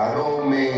I don't mean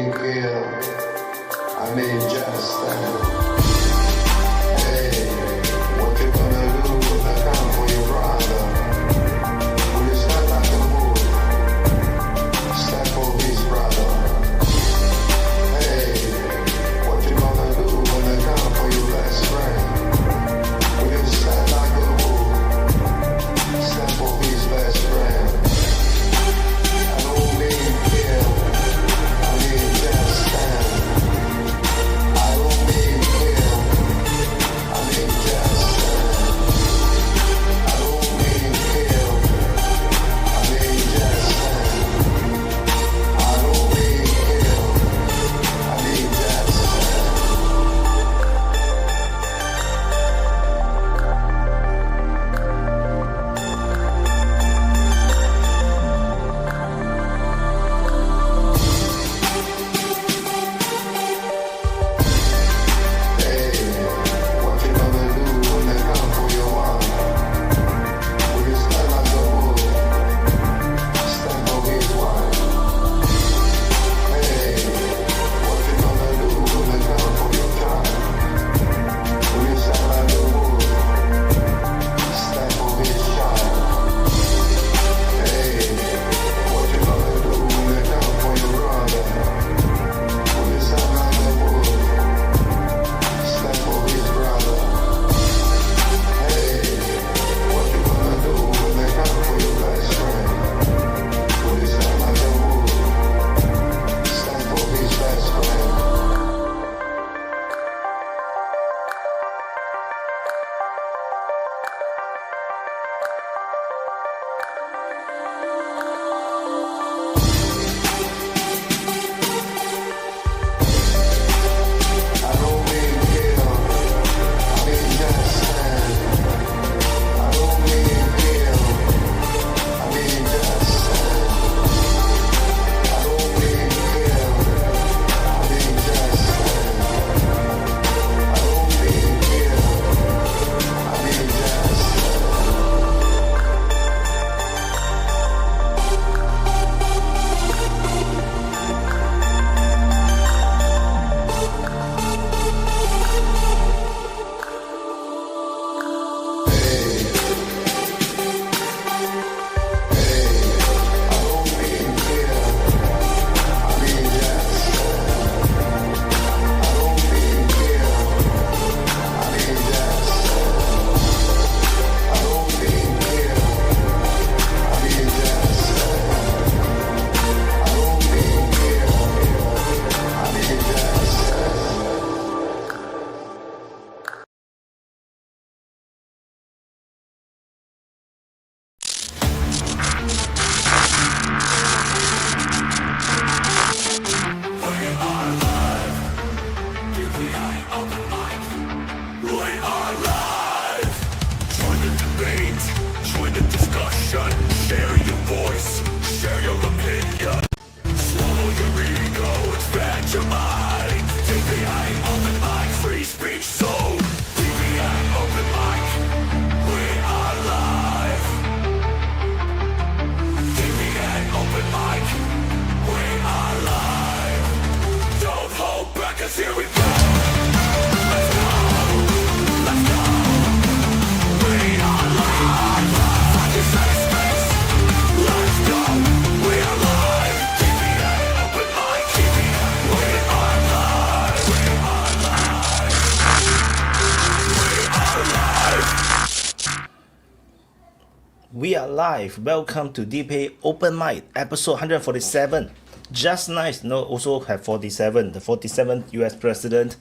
are live. Welcome to DPA Open Mic, episode 147. Just nice. No, also have 47. The 47th US president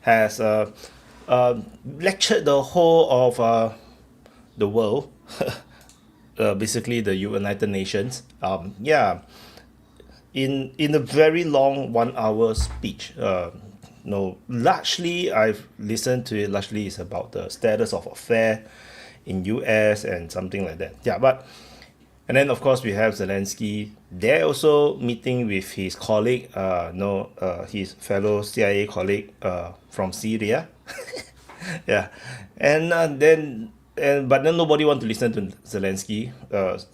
has lectured the whole of the world, basically the United Nations. In a very long 1 hour speech. No, largely I've listened to it. Largely it's about the status of affair in US and something like that. And then of course we have Zelenskyy. They're also meeting with his colleague, his fellow CIA colleague from Syria. Yeah, but then nobody want to listen to Zelenskyy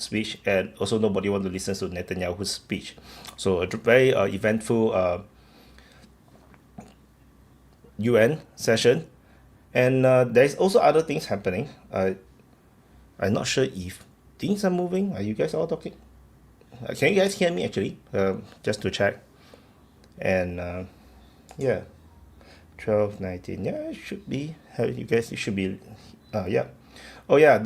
speech, and also nobody want to listen to Netanyahu's speech. So a very eventful UN session, and there's also other things happening. I'm not sure if things are moving. Are you guys all talking? Can you guys hear me actually? Just to check. And yeah, 12, 19. Yeah, it should be. You guys, it should be. Yeah. Oh yeah.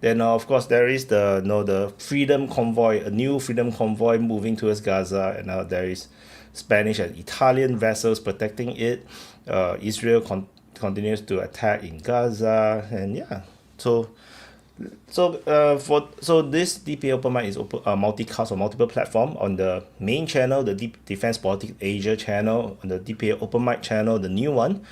Then of course there is the freedom convoy, a new freedom convoy moving towards Gaza, and there is Spanish and Italian vessels protecting it. Israel continues to attack in Gaza, and yeah. So this DPA Open Mic is multicast on multiple platform. On the main channel, the Defense Politics Asia channel, on the DPA Open Mic channel, the new one,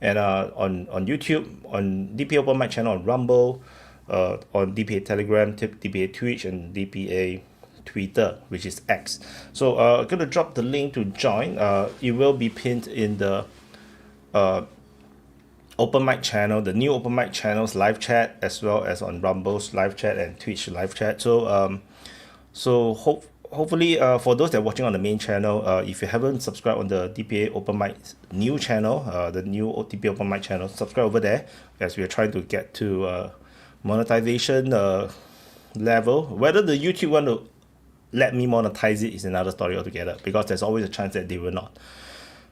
and on YouTube, on DPA Open Mic channel on Rumble, on DPA Telegram, DPA Twitch, and DPA Twitter, which is X. So I'm gonna drop the link to join. It will be pinned in the Open Mic channel, the new Open Mic channel's live chat, as well as on Rumble's live chat and Twitch live chat. Hopefully for those that are watching on the main channel, if you haven't subscribed on the DPA Open Mic new channel, the new DPA Open Mic channel, subscribe over there, as we are trying to get to monetization level. Whether the YouTube want to let me monetize it is another story altogether, because there's always a chance that they will not.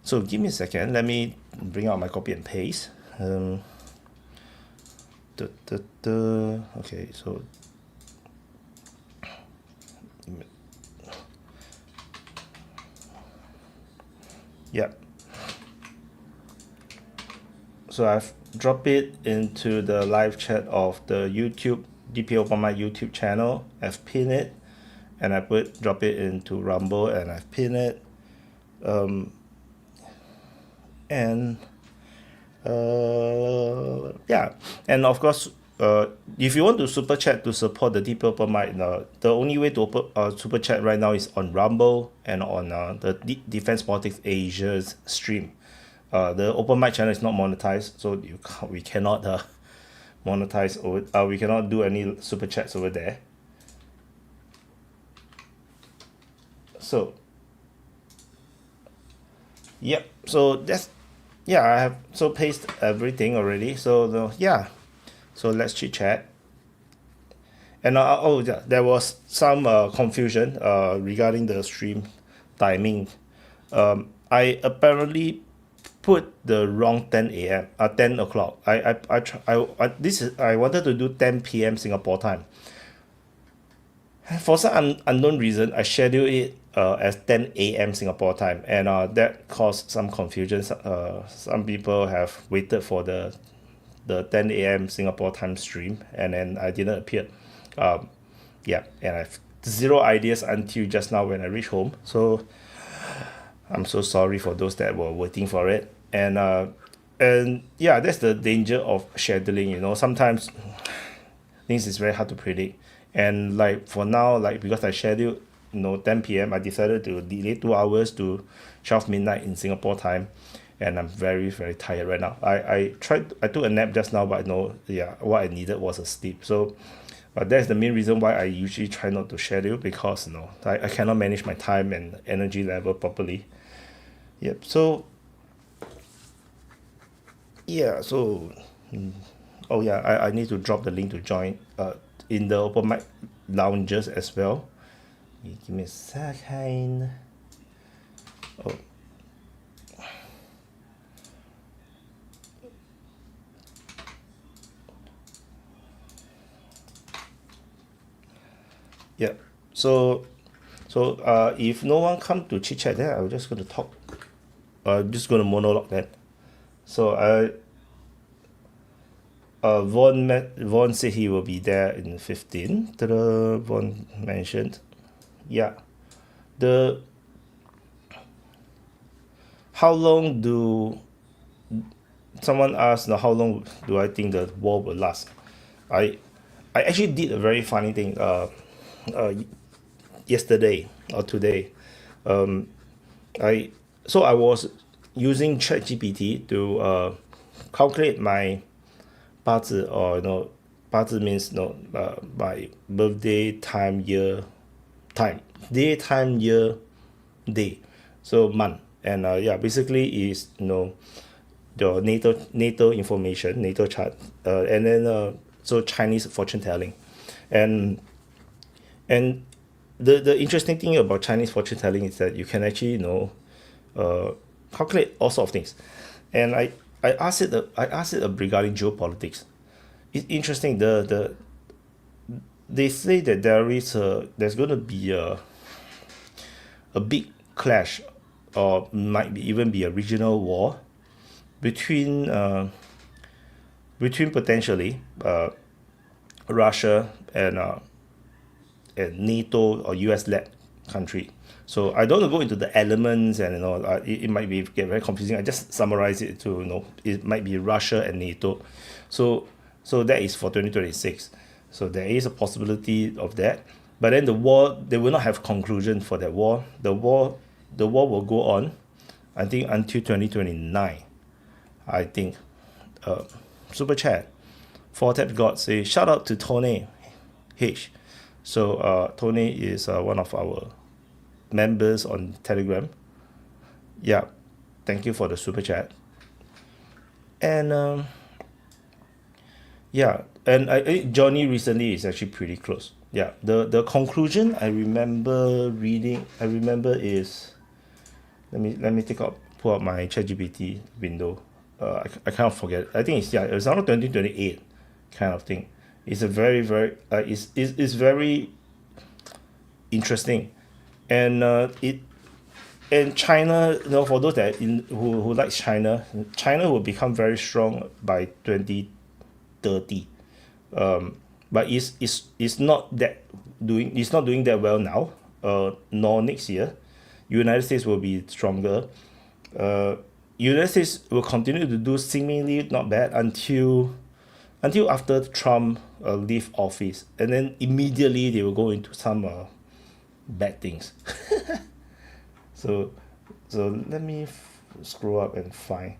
So give me a second, let me bring out my copy and paste. Okay, so yeah, so I've dropped it into the live chat of the YouTube DPA Open Mic YouTube channel. I've pinned it, and I drop it into Rumble, and I've pinned it, yeah, and of course, if you want to super chat to support the DPA Open Mic, the only way to super chat right now is on Rumble and on the Defense Politics Asia's stream. The Open Mic channel is not monetized, so we cannot monetize over. We cannot do any super chats over there. So yep. So that's. Yeah, I have paste everything already. So so let's chit chat. And yeah, there was some confusion regarding the stream timing. I apparently put the wrong 10 a.m. 10 o'clock. I wanted to do 10 p.m. Singapore time. For some unknown reason, I scheduled it as 10 a.m. Singapore time, and that caused some confusion. Some people have waited for the 10 a.m. Singapore time stream, and then I didn't appear. Yeah, and I have zero ideas until just now when I reached home. So I'm so sorry for those that were waiting for it. And yeah, that's the danger of scheduling. Sometimes things is very hard to predict. And like for now, like because I scheduled 10 p.m., I decided to delay 2 hours to 12 midnight in Singapore time, and I'm very, very tired right now. I took a nap just now, but what I needed was a sleep. So that's the main reason why I usually try not to schedule, because I cannot manage my time and energy level properly. Yep. So yeah. So oh yeah, I need to drop the link to join in the Open Mic lounges as well. Give me a second. Oh. if no one come to chit chat, then I'm just going to talk. Just going to monologue then. So Vaughn said he will be there in 15. Vaughn mentioned. Yeah. How long do someone asked, how long do I think the war will last? I actually did a very funny thing yesterday or today. I was using ChatGPT to calculate my 八字, or 八字 means my birthday, time, year, day, time, year, day, so month, and basically is your natal information, natal chart, and then so Chinese fortune telling, and the interesting thing about Chinese fortune telling is that you can actually calculate all sorts of things, and I asked it regarding geopolitics. It's interesting. They say that there's going to be a big clash, or might even be a regional war between potentially Russia and NATO or US-led country. So I don't want to go into the elements, and it might get very confusing. I just summarize it to it might be Russia and NATO. So that is for 2026. So there is a possibility of that. But then the war, they will not have conclusion for that war. The war will go on, I think, until 2029. I think. Super chat. 4-Tap God say shout out to Tony H. So Tony is one of our members on Telegram. Yeah, thank you for the super chat. And Johnny recently is actually pretty close. Yeah, the conclusion I remember is, let me pull out my ChatGPT window. I can't forget. I think it's around 2028 kind of thing. It's a very it's very interesting, and China, for those that who like China will become very strong by 2030. But it's not doing that well now, nor next year. United States will be stronger. United States will continue to do seemingly not bad until after Trump leave office, and then immediately they will go into some bad things. So let me scroll up and find.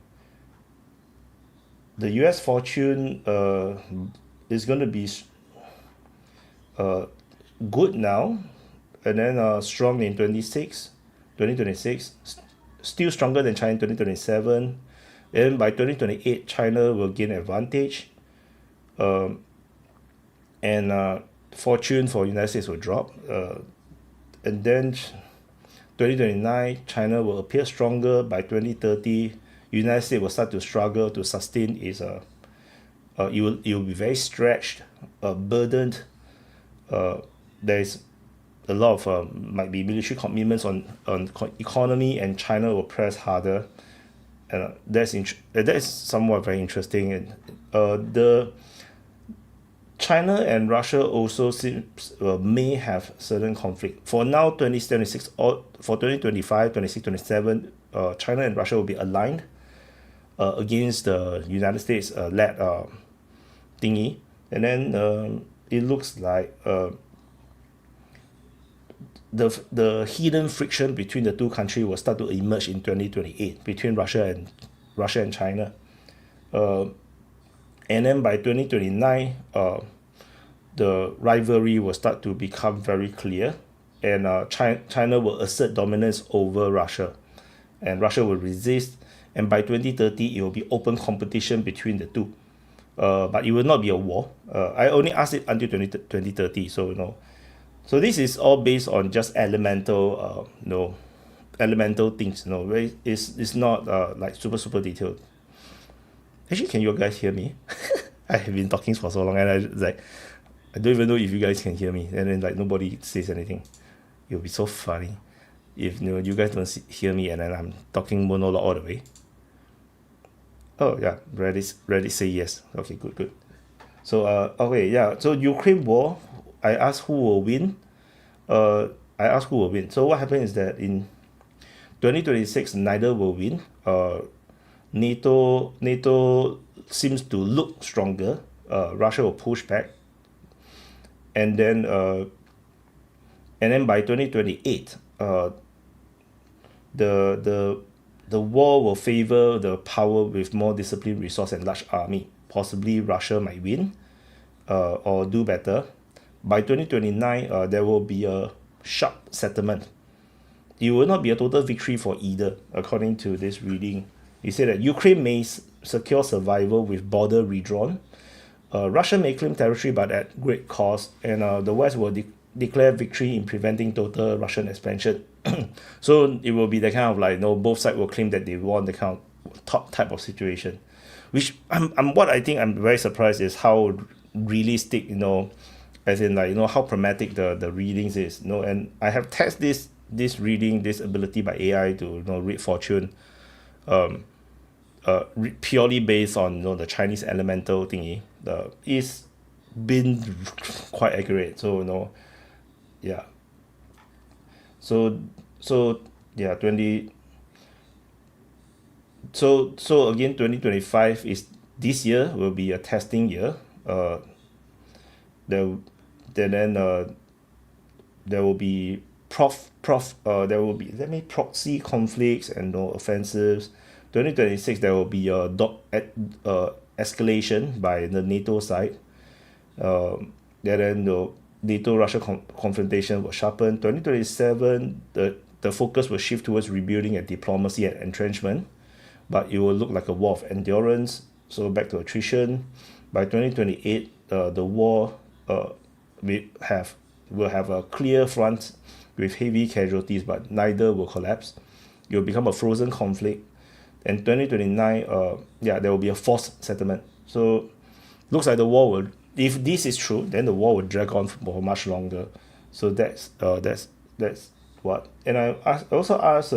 The U.S. fortune is going to be good now, and then strong in 2026, still stronger than China in 2027. And by 2028, China will gain advantage. And fortune for United States will drop. And then 2029, China will appear stronger. By 2030, United States will start to struggle to sustain its it will be very stretched, burdened. There is a lot of might be military commitments on economy, and China will press harder. And that is somewhat very interesting. And the China and Russia also may have certain conflict. For now, 2026 or for 2025, 26, 27, China and Russia will be aligned against the United States led thingy. And then it looks like the hidden friction between the two countries will start to emerge in 2028 between Russia and China. And then by 2029, the rivalry will start to become very clear, and China will assert dominance over Russia, and Russia will resist. And by 2030, it will be open competition between the two. But it will not be a war. I only asked it until 2030, so So this is all based on just elemental things. It's not like super detailed. Actually, can you guys hear me? I have been talking for so long, and I don't even know if you guys can hear me, and then like nobody says anything. It'll be so funny if you guys don't hear me and then I'm talking monologue all the way. Oh yeah, Reddit say yes. Okay, good. So okay, yeah. So Ukraine war, I asked who will win. I asked who will win. So what happened is that in 2026, neither will win. NATO seems to look stronger. Russia will push back, and then by 2028, the war will favor the power with more disciplined resource and large army. Possibly Russia might win, or do better. By 2029, there will be a sharp settlement. It will not be a total victory for either, according to this reading. He said that Ukraine may secure survival with border redrawn. Russia may claim territory, but at great cost, and the West will declare victory in preventing total Russian expansion. So it will be the kind of like, both sides will claim that they won, the kind of top type of situation. Which what I think I'm very surprised is how realistic, as in like, how pragmatic the readings is. And I have tested this reading, this ability by AI to read fortune, purely based on the Chinese elemental thingy. It's been quite accurate. So yeah. So yeah, 20. So again, 2025 is this year will be a testing year. There will be there will be proxy conflicts and offensives. 2026 there will be a escalation by the NATO side. Then the NATO Russia confrontation will sharpen. 2027 the focus will shift towards rebuilding and diplomacy and entrenchment, but it will look like a war of endurance. So back to attrition. By 2028, the war will have a clear front with heavy casualties, but neither will collapse. It will become a frozen conflict. And 2029, there will be a forced settlement. So looks like the war will, if this is true, then the war will drag on for much longer. So that's what. And I also asked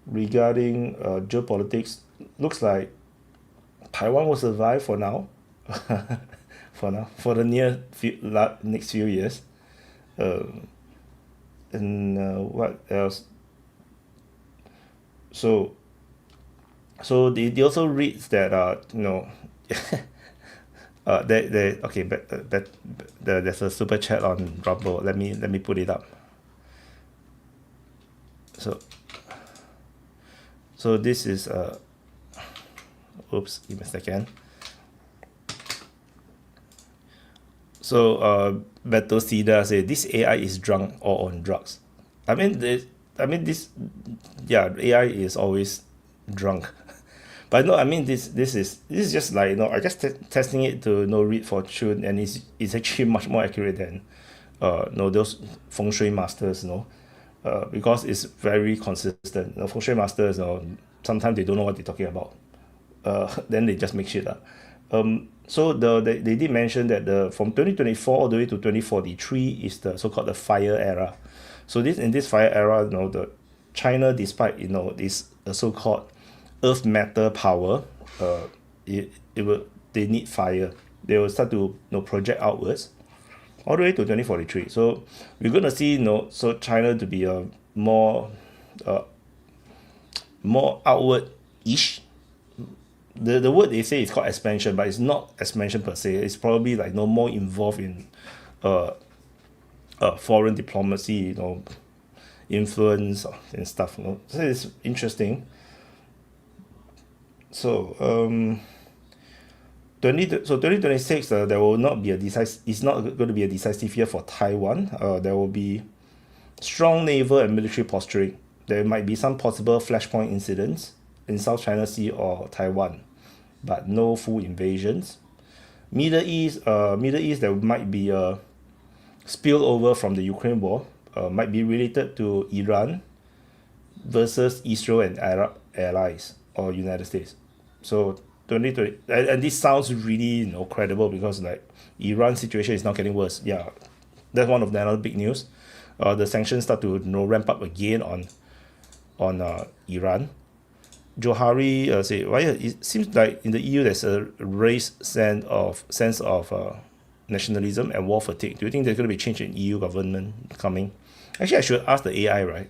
regarding geopolitics. Looks like Taiwan will survive for now. For the next few years. And what else? So they also read that okay, but there's a super chat on Rumble. Let me put it up. So this is oops, give me a second. So Beto Sida say this AI is drunk or on drugs. AI is always drunk. But no, this is just like I just testing it to read fortune, and it's actually much more accurate than those feng shui masters, because it's very consistent. Feng shui masters, sometimes they don't know what they're talking about. Then they just make shit up. So they did mention that from 2024 all the way to 2043 is the so-called the fire era. So in this fire era, the China, despite this so-called earth matter power, they need fire. They will start to project outwards all the way to 2043. So we're gonna see so China to be a more outward-ish. The word they say is called expansion, but it's not expansion per se. It's probably like more involved in foreign diplomacy, influence and stuff. So it's interesting. So 2026, there will not be it's not going to be a decisive year for Taiwan. There will be strong naval and military posturing. There might be some possible flashpoint incidents in South China Sea or Taiwan, but no full invasions. Middle East, there might be a spillover from the Ukraine war, might be related to Iran versus Israel and Arab allies or United States. So 2020, and this sounds really credible because like Iran situation is now getting worse. Yeah, that's one of the another big news. The sanctions start to ramp up again on Iran. Johari say, why it seems like in the EU there's a raised sense of nationalism and war fatigue. Do you think there's going to be change in EU government coming? Actually, I should ask the AI, right?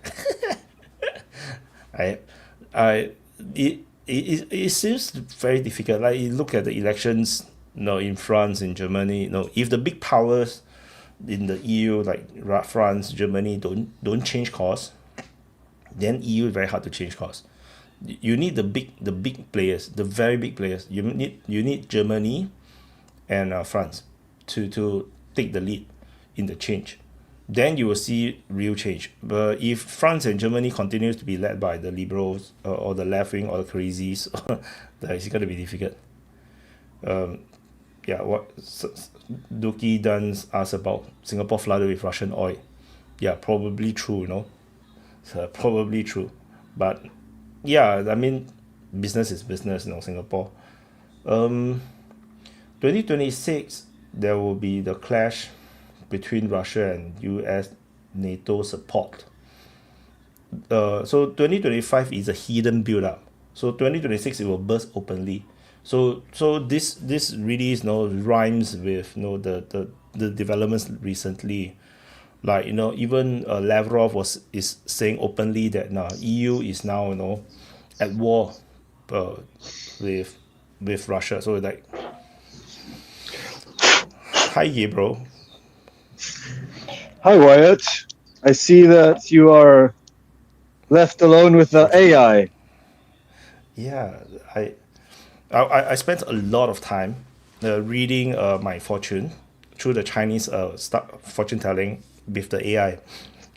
It seems very difficult. Like you look at the elections, in France, in Germany, if the big powers in the EU like France, Germany don't change course, then EU is very hard to change course. You need the big players, the very big players. You need Germany and France to take the lead in the change. Then you will see real change. But if France and Germany continues to be led by the liberals or the left wing or the crazies, it's going to be difficult. What Dookie Duns asked about Singapore flooded with Russian oil. Yeah, probably true, So probably true. But yeah, I mean, business is business, Singapore. 2026, there will be the clash between Russia and US NATO support. So 2025 is a hidden build-up. So 2026 it will burst openly. So this really rhymes with the developments recently. Like even Lavrov is saying openly that EU is now at war with Russia. So like, hi Gabriel. Hi Wyatt. I see that you are left alone with the AI. Yeah, I spent a lot of time reading my fortune through the Chinese fortune telling with the AI,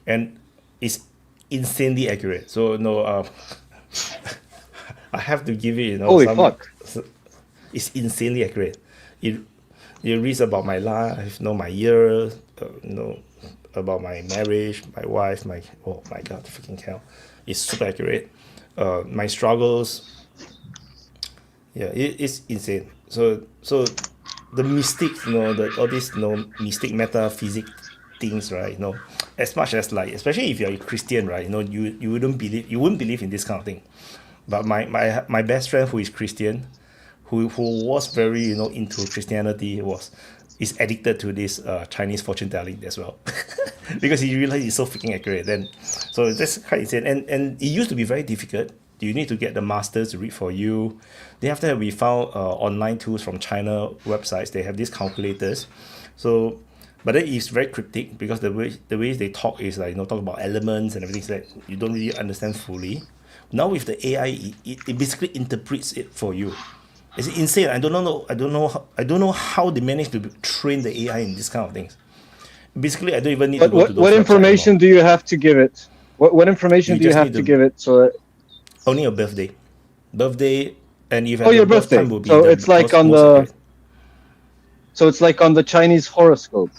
and it's insanely accurate. So I have to give it Holy fuck. It's insanely accurate. It reads about my life, my year, about my marriage, my wife, oh my god, freaking hell, it's super accurate. My struggles, yeah, it's insane. So the mystics, all these mystic metaphysics things, right? As much as like, especially if you're a Christian, right? You wouldn't believe in this kind of thing. But my best friend who is Christian, who was very into Christianity, is addicted to this Chinese fortune telling as well, because he realized it's so freaking accurate. Then, so that's quite insane. And it used to be very difficult. You need to get the masters to read for you. Then after that, we found online tools from China websites. They have these calculators. So, but then it's very cryptic because the way they talk is like talk about elements and everything that you don't really understand fully. Now with the AI, it basically interprets it for you. It's insane. I don't know how they manage to train the AI in this kind of things. Basically, I don't even need to go to those. What information do you have to give it? What information do you have to give it? So only your birthday, and if your birthday. Will be so it's like on the. Accurate. So it's like on the Chinese horoscope.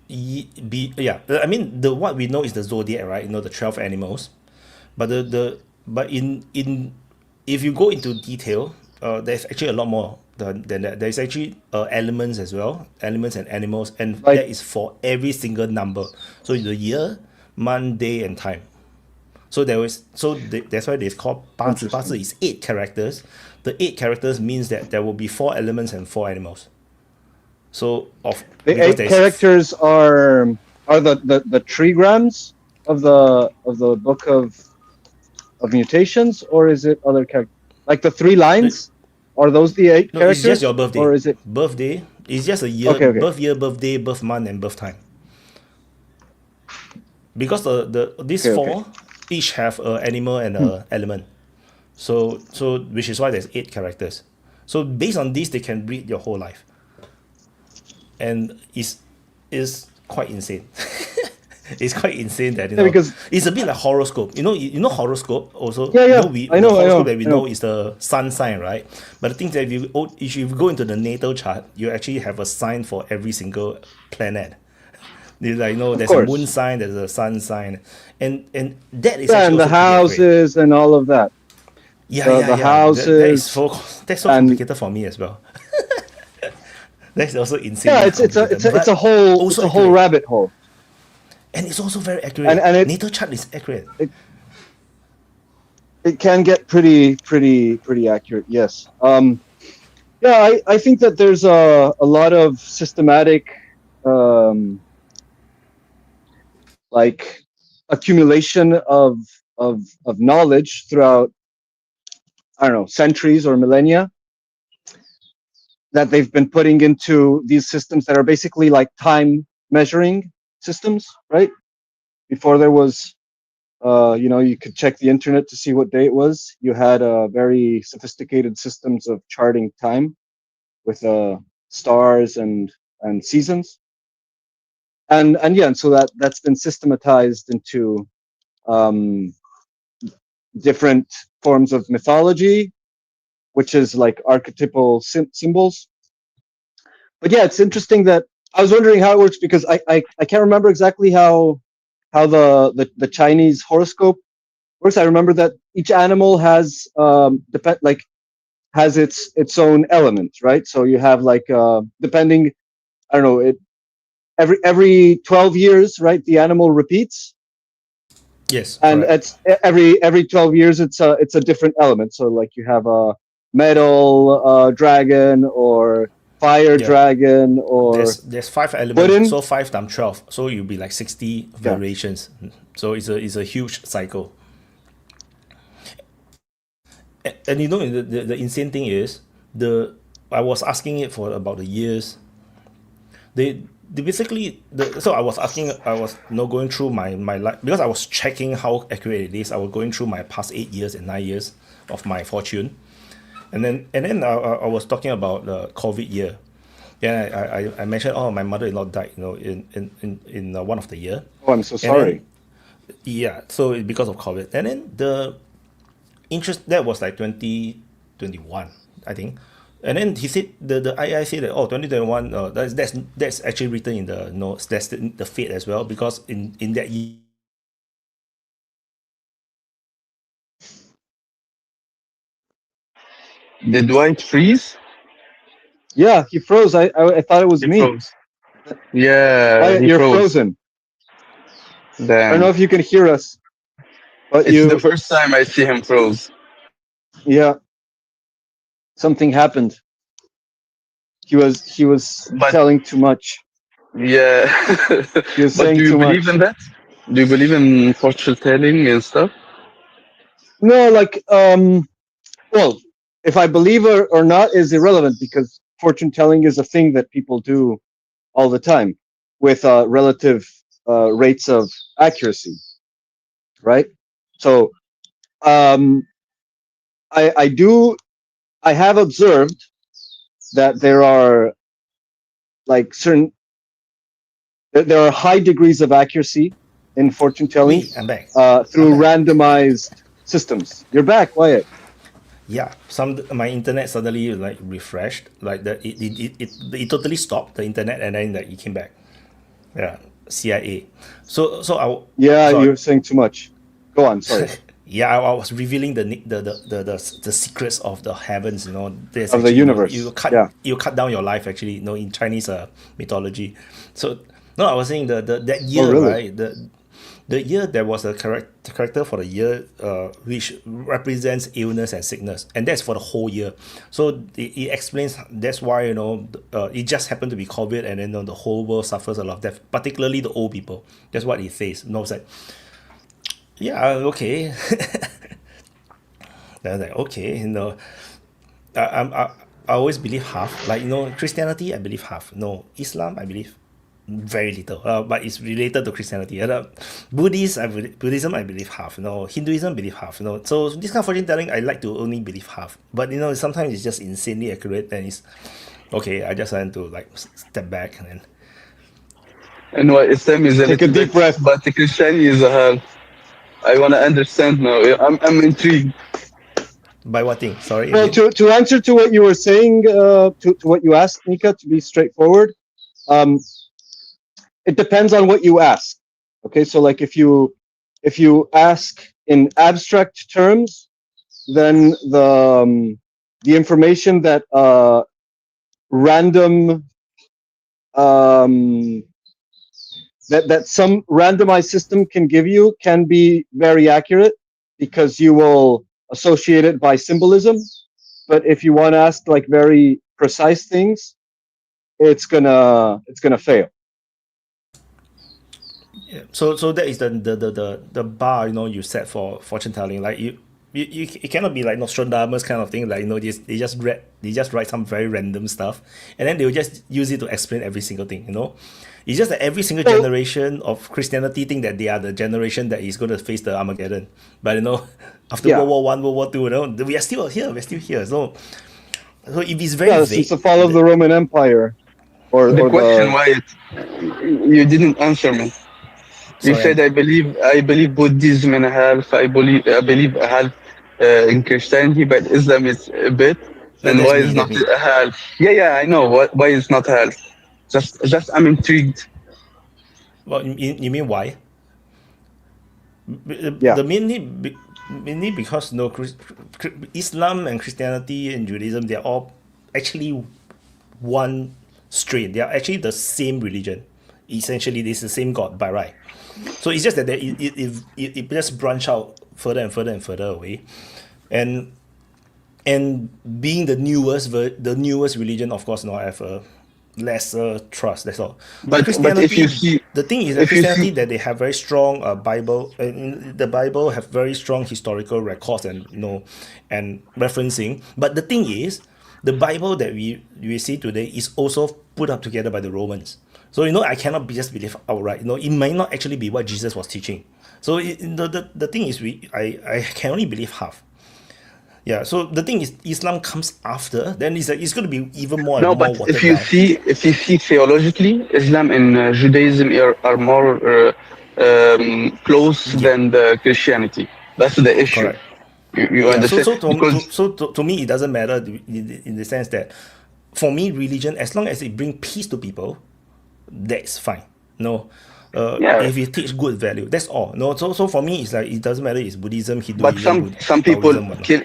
Yeah, I mean what we know is the zodiac, right? The 12 animals, but if you go into detail, there's actually a lot more than that. There's actually elements as well, elements and animals, and that is for every single number. So the year, month, day, and time. So that's why it's called 八字. 八字is 8 characters. The 8 characters means that there will be 4 elements and 4 animals. So the 8 characters are the trigrams of the book of mutations, or is it other characters? Like the 3 lines? Are those the 8 characters? It's just your birthday. Or is it birthday? It's just a year, okay. Birth year, birthday, birth month, and birth time. Because these 4 each have an animal and an element. So which is why there's 8 characters. So based on this, they can read your whole life. And it's quite insane. It's quite insane that because it's a bit like horoscope. You know horoscope also. Yeah. I know. Horoscope that we know is the sun sign, right? But the thing that if you go into the natal chart, you actually have a sign for every single planet. There's there's a moon sign, there's a sun sign, and that is and the houses and all of that. The That is houses, that's so and complicated for me as well. That's also yeah, insanely complicated, it's a but whole also accurate, rabbit hole, and it's also very and accurate. Natal chart is accurate. it can get pretty accurate. Yes. Yeah, I think that there's a lot of systematic um, like accumulation of knowledge throughout, I don't know, centuries or millennia, that they've been putting into these systems that are basically like time measuring systems, right? Before there was, you could check the internet to see what day it was. You had very sophisticated systems of charting time with stars and seasons, and yeah, and so that's been systematized into um, different forms of mythology, which is like archetypal symbols. But yeah, it's interesting that I was wondering how it works, because I can't remember exactly how the Chinese horoscope works. I remember that each animal has has its own element, right? So you have like depending, I don't know, it every 12 years, right? The animal repeats, Yes, and correct. it's every 12 years it's a different element. So like you have a metal dragon, or fire Yeah, dragon, or there's five elements, wooden. so 5 times 12, so you'll be like 60 Yeah. variations. So it's a huge cycle. And you know the insane thing is, the I was asking it for about the years. They basically so I was asking, I was going through my life, because I was checking how accurate it is. I was going through my past 8 years and 9 years of my fortune, and then I was talking about the COVID year. Yeah, I mentioned, oh, my mother-in-law died, in one of the year. Oh, I'm so And sorry. then, yeah, so it's because of COVID. And then the interest, that was like 2021, I think. And then he said, the II said that, oh, 2021, that's actually written in the notes, that's the fate as well, because in that year. Did White freeze? Yeah, he froze. I thought it was He me. froze. Yeah, Wyatt, he you're froze. frozen. I don't know Damn. if you can hear us, but It's the first time I see him froze. yeah, something happened. He was But telling too much. yeah. He was But do saying you too believe in much. that? Do you believe in fortune telling and stuff? No, like well, if I believe or not is irrelevant, because fortune telling is a thing that people do all the time with relative rates of accuracy, right? So um, I do I have observed that there are like there are high degrees of accuracy in fortune telling I'm back. I'm through back. randomized systems. You're back, Wyatt. Yeah, my internet suddenly like refreshed, like it totally stopped the internet, and then like it came back. Yeah, CIA. So so I Yeah, so I, you're saying too much. Go on. Sorry. yeah, I was revealing the secrets of the heavens. There's Of the actually, universe. Yeah. you cut down your life, actually. In Chinese mythology. So no, I was saying that Oh, year, really? right? The year, there was a character for the year, which represents illness and sickness, and that's for the whole year. So it explains that's why, it just happened to be COVID, and then, the whole world suffers a lot of death, particularly the old people. That's what it says. It's like, yeah, okay. Then I was like, okay, I always believe half. Like, Christianity, I believe half. No, Islam, I believe very little. But it's related to Christianity. Buddhism, I believe half. Hinduism, believe half. So this kind of fortune telling, I like to only believe half. But sometimes it's just insanely accurate, and it's okay. I just want to like step back and then. And why Islam is a Take a little deep bit, breath. but the Christianity is a half. I want to understand now. I'm intrigued. By what thing? Sorry Well, again. to answer to what you were saying, to what you asked, Nika, to be straightforward, um, it depends on what you ask. Okay, so like if you ask in abstract terms, then the information that random that some randomized system can give you can be very accurate because you will associate it by symbolism. But if you want to ask like very precise things, it's gonna fail. Yeah. So that is the bar, you set for fortune telling. Like it cannot be like Nostradamus kind of thing. Like they just write some very random stuff, and then they will just use it to explain every single thing. It's just that every single generation of Christianity think that they are the generation that is going to face the Armageddon. But after Yeah. World War One, World War Two, we are still here. We're still here. So if it's very vague, since the fall of the Roman Empire, or The or question, Wyatt, you didn't answer me. You Sorry, said I believe Buddhism in half. I believe half in Christianity, but Islam is a bit. Then that's why me. is That's not me. half? Yeah, I know. Why is not half? Just I'm intrigued. Well, you mean why? yeah. The mainly because Islam and Christianity and Judaism, they're all actually one strain. They are actually the same religion. Essentially, it's the same God by right. So it's just that it just branch out further and further and further away, and being the newest religion, of course, I have a lesser trust. That's all. But But if you Christianity, see, the thing is that if you Christianity see, that they have very strong Bible. The Bible have very strong historical records and and referencing. But the thing is, the Bible that we see today is also put up together by the Romans. So I cannot just believe outright. It might not actually be what Jesus was teaching. So the thing is, I can only believe half. Yeah, so the thing is, Islam comes after. Then it's going to be even more and no, more but watered down. if you see theologically, Islam and Judaism are more close Yeah, than the Christianity. That's the issue. correct. You Yeah, understand? Because to me, it doesn't matter in the sense that, for me, religion, as long as it bring peace to people, that's fine. No, yeah, if it teach good value, that's all. No, so for me, it's like it doesn't matter. It's Buddhism, but Hinduism, some people Taoism, whatnot. kill,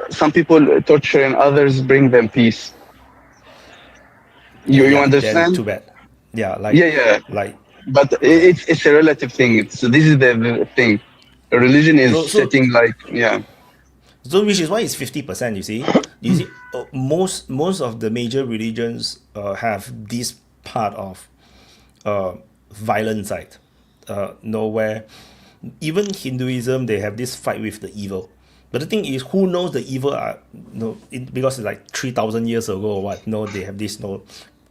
some people torture, and others bring them peace. You Yeah, then understand? too bad. Yeah, Yeah. like But yeah. it's a relative thing. So this is the thing. Religion is So so setting like yeah. So which is why it's 50%. You see, most of the major religions have this part of violent side. Where even Hinduism, they have this fight with the evil. But the thing is, who knows the evil are because it's like 3,000 years ago or what? They have this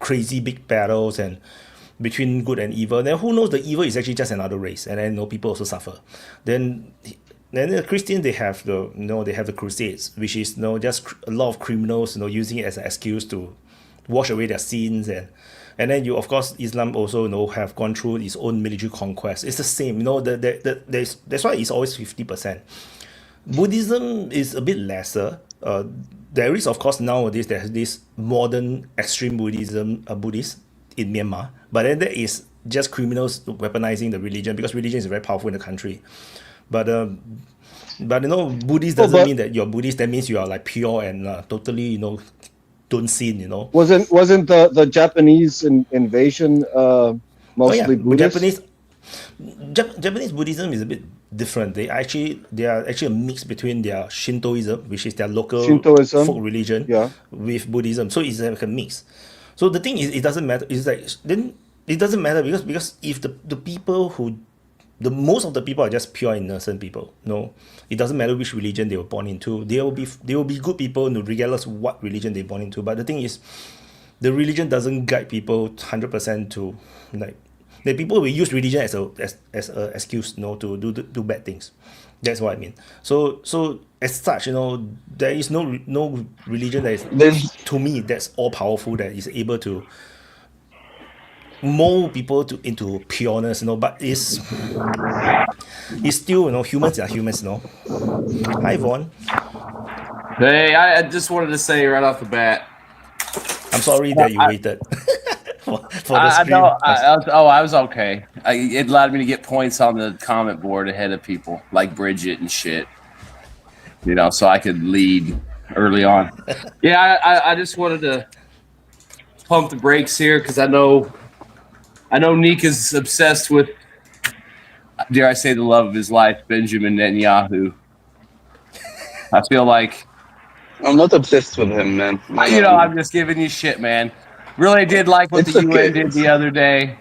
crazy big battles and between good and evil. Then who knows the evil is actually just another race, and then people also suffer. Then the Christians, they have the Crusades, which is just a lot of criminals using it as an excuse to wash away their sins, and then you, of course, Islam also have gone through its own military conquest. It's the same. That's why it's always 50%. Buddhism is a bit lesser. There is, of course, nowadays there's this modern extreme Buddhist in Myanmar, but then there is just criminals weaponizing the religion because religion is very powerful in the country. But Buddhist doesn't but mean that you're Buddhist. That means you are like pure and totally don't sin. wasn't the Japanese invasion Oh yeah, mostly Buddhist? Japanese Buddhism is a bit different. They are actually a mix between their Shintoism, which is their local Shintoism, folk religion, yeah. with Buddhism. So it's like a mix. So the thing is, it doesn't matter. It's like then it doesn't matter because if the people who the most of the people are just pure innocent people. No, it doesn't matter which religion they were born into. They will be good people, regardless of what religion they're born into. But the thing is, the religion doesn't guide people 100% to like. The people will use religion as a excuse, to do bad things. That's what I mean. So as such, there is no religion that is, There's to me, that's all powerful, that is able to mold people into pureness, but it's still, humans are humans, Hi, Vaughn. Hey, I just wanted to say right off the bat, I'm sorry that you waited for the I stream. know. I was okay. It allowed me to get points on the comment board ahead of people like Bridget and shit. you know, so I could lead early on. Yeah, I just wanted to pump the brakes here because I know Nick is obsessed with, dare I say, the love of his life, Benjamin Netanyahu. I feel like I'm not obsessed with him, man. No, you no, know, no. I'm just giving you shit, man. Really did like what It's the UN okay. did the other day.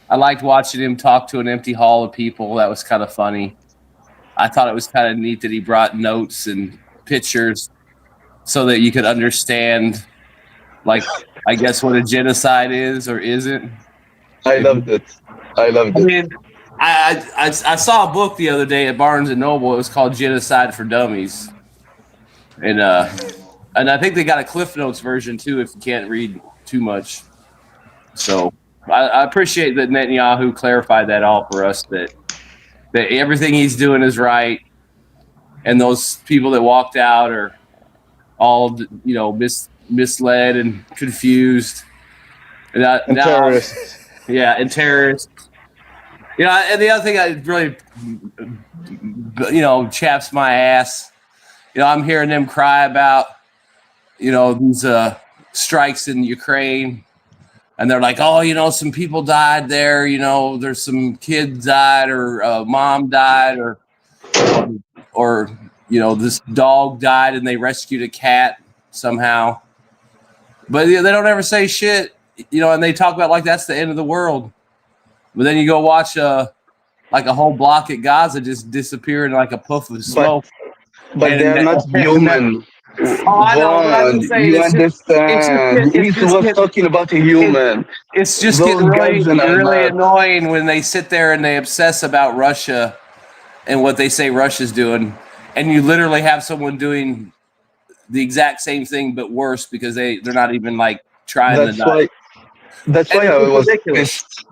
I liked watching him talk to an empty hall of people. That was kind of funny. I thought it was kind of neat that he brought notes and pictures so that you could understand, like, I guess what a genocide is or isn't. I loved it. I loved I it. mean, I saw a book the other day at Barnes and Noble. It was called Genocide for Dummies, and I think they got a Cliff Notes version too if you can't read too much. So I appreciate that Netanyahu clarified that all for us, that everything he's doing is right, and those people that walked out are all, you know, misled and confused. And terrorists. Yeah, and terrorists. You know, and the other thing that really, you know, chaps my ass, you know, I'm hearing them cry about, you know, these strikes in Ukraine. And they're like, oh, you know, some people died there. You know, there's some kids died, or mom died, or you know, this dog died, and they rescued a cat somehow. But they don't ever say shit, you know. And they talk about like that's the end of the world. But then you go watch like a whole block at Gaza just disappear in like a puff of smoke. But they are not human. Oh, I know, but I'm just saying, you it's understand. He was talking about a human. It's just Those getting guys are really nuts. annoying when they sit there and they obsess about Russia and what they say Russia's doing, and you literally have someone doing the exact same thing but worse because they're not even like trying to die. That's why I was pissed.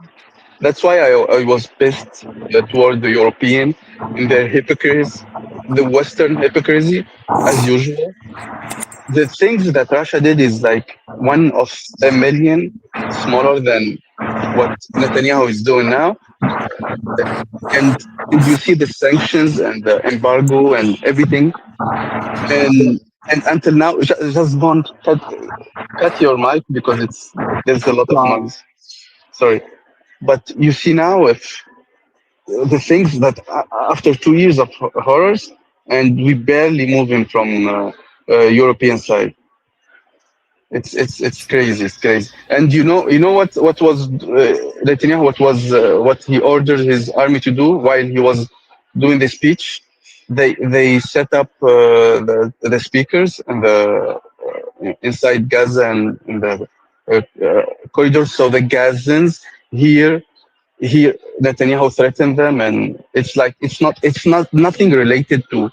That's why I was pissed toward the European in their hypocrisy, the Western hypocrisy, as usual. The things that Russia did is like 1 of a million smaller than what Netanyahu is doing now. And you see the sanctions and the embargo and everything. And until now, just don't cut your mic because there's a lot of noise. Sorry. But you see now if the things that after 2 years of horrors, and we barely moving from European side. It's crazy. It's crazy. And you know what was Netanyahu, what he ordered his army to do while he was doing the speech. They set up the speakers and the inside Gaza and in the corridors, so the Gazans hear Netanyahu threatened them, and it's like it's not nothing related to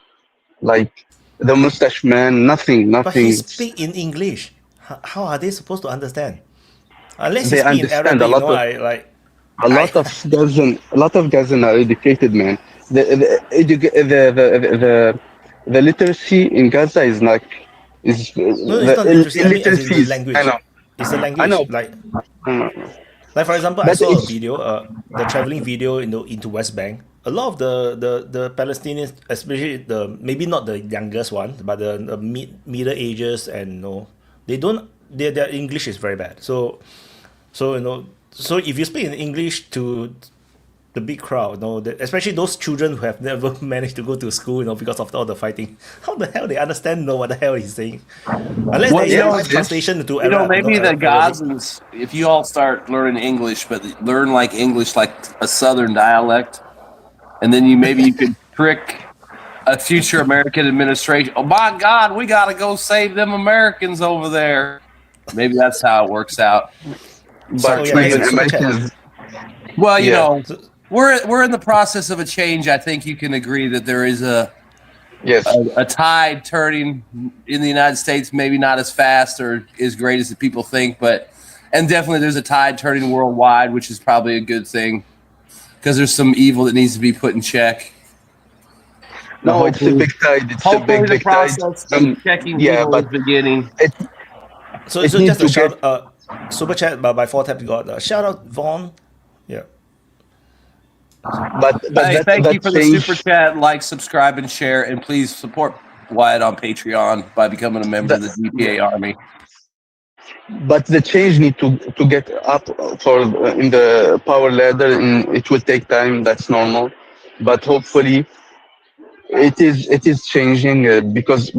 like the mustache man. Nothing. But he speak in English. How are they supposed to understand? Unless They you speak in understand Arabic, a lot you know, of a lot of Gazan are educated, man. The literacy in Gaza is like no, it's not literacy. I mean, as in the language. I know. It's a language. I know. Like for example, I But saw a it's- video, the traveling video into West Bank. A lot of the Palestinians, especially maybe not the youngest one, but the middle ages, and you know, they don't their English is very bad. So you know, so if you speak in English to the big crowd, you know, especially those children who have never managed to go to school, you know, because of all the fighting, how the hell they understand, know what the hell he's saying? Unless Well, there is you a know, live translation to You know, Arab. maybe the Arabic. Gazans, if you all start learning English, but learn like English, like a Southern dialect, and then you could trick a future American administration. Oh my God, we got to go save them Americans over there. Maybe that's how it works out. But yeah, even that's a super chat. Americans, Well, you Yeah. know, we're in the process of a change. I think you can agree that there is yes, a tide turning in the United States, maybe not as fast or as great as the people think, and definitely there's a tide turning worldwide, which is probably a good thing because there's some evil that needs to be put in check. no, it's a big tide. It's a Hopefully, big the tide. process of checking evil but is beginning. So It just needs a to shout super chat by 4 Tap got shout out Vaughn. Yeah. but Hey, that, thank that you for the change, super chat, like, subscribe, and share, and please support Wyatt on Patreon by becoming a member of the DPA Army. But the change need to get up for in the power ladder, and it will take time. That's normal, but hopefully it is changing because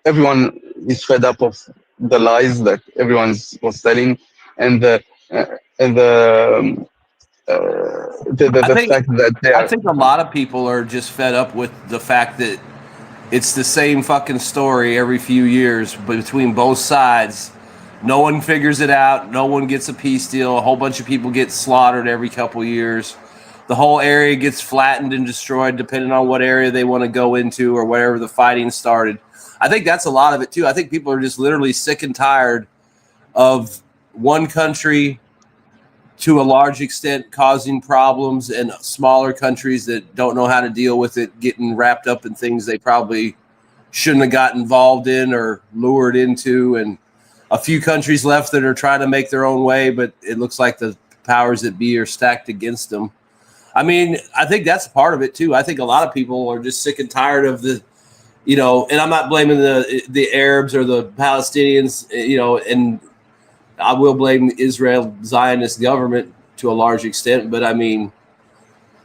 everyone is fed up of the lies that everyone was telling, and the uh, and I the think fact that they I are. think a lot of people are just fed up with the fact that it's the same fucking story every few years between both sides. No one figures it out. No one gets a peace deal. A whole bunch of people get slaughtered every couple years. The whole area gets flattened and destroyed depending on what area they want to go into or wherever the fighting started. I think that's a lot of it too. I think people are just literally sick and tired of one country to a large extent causing problems and smaller countries that don't know how to deal with it getting wrapped up in things they probably shouldn't have got involved in or lured into, and a few countries left that are trying to make their own way, but it looks like the powers that be are stacked against them. I mean, I think that's part of it too. I think a lot of people are just sick and tired of the, and I'm not blaming the Arabs or the Palestinians, and I will blame the Israel Zionist government to a large extent, but I mean,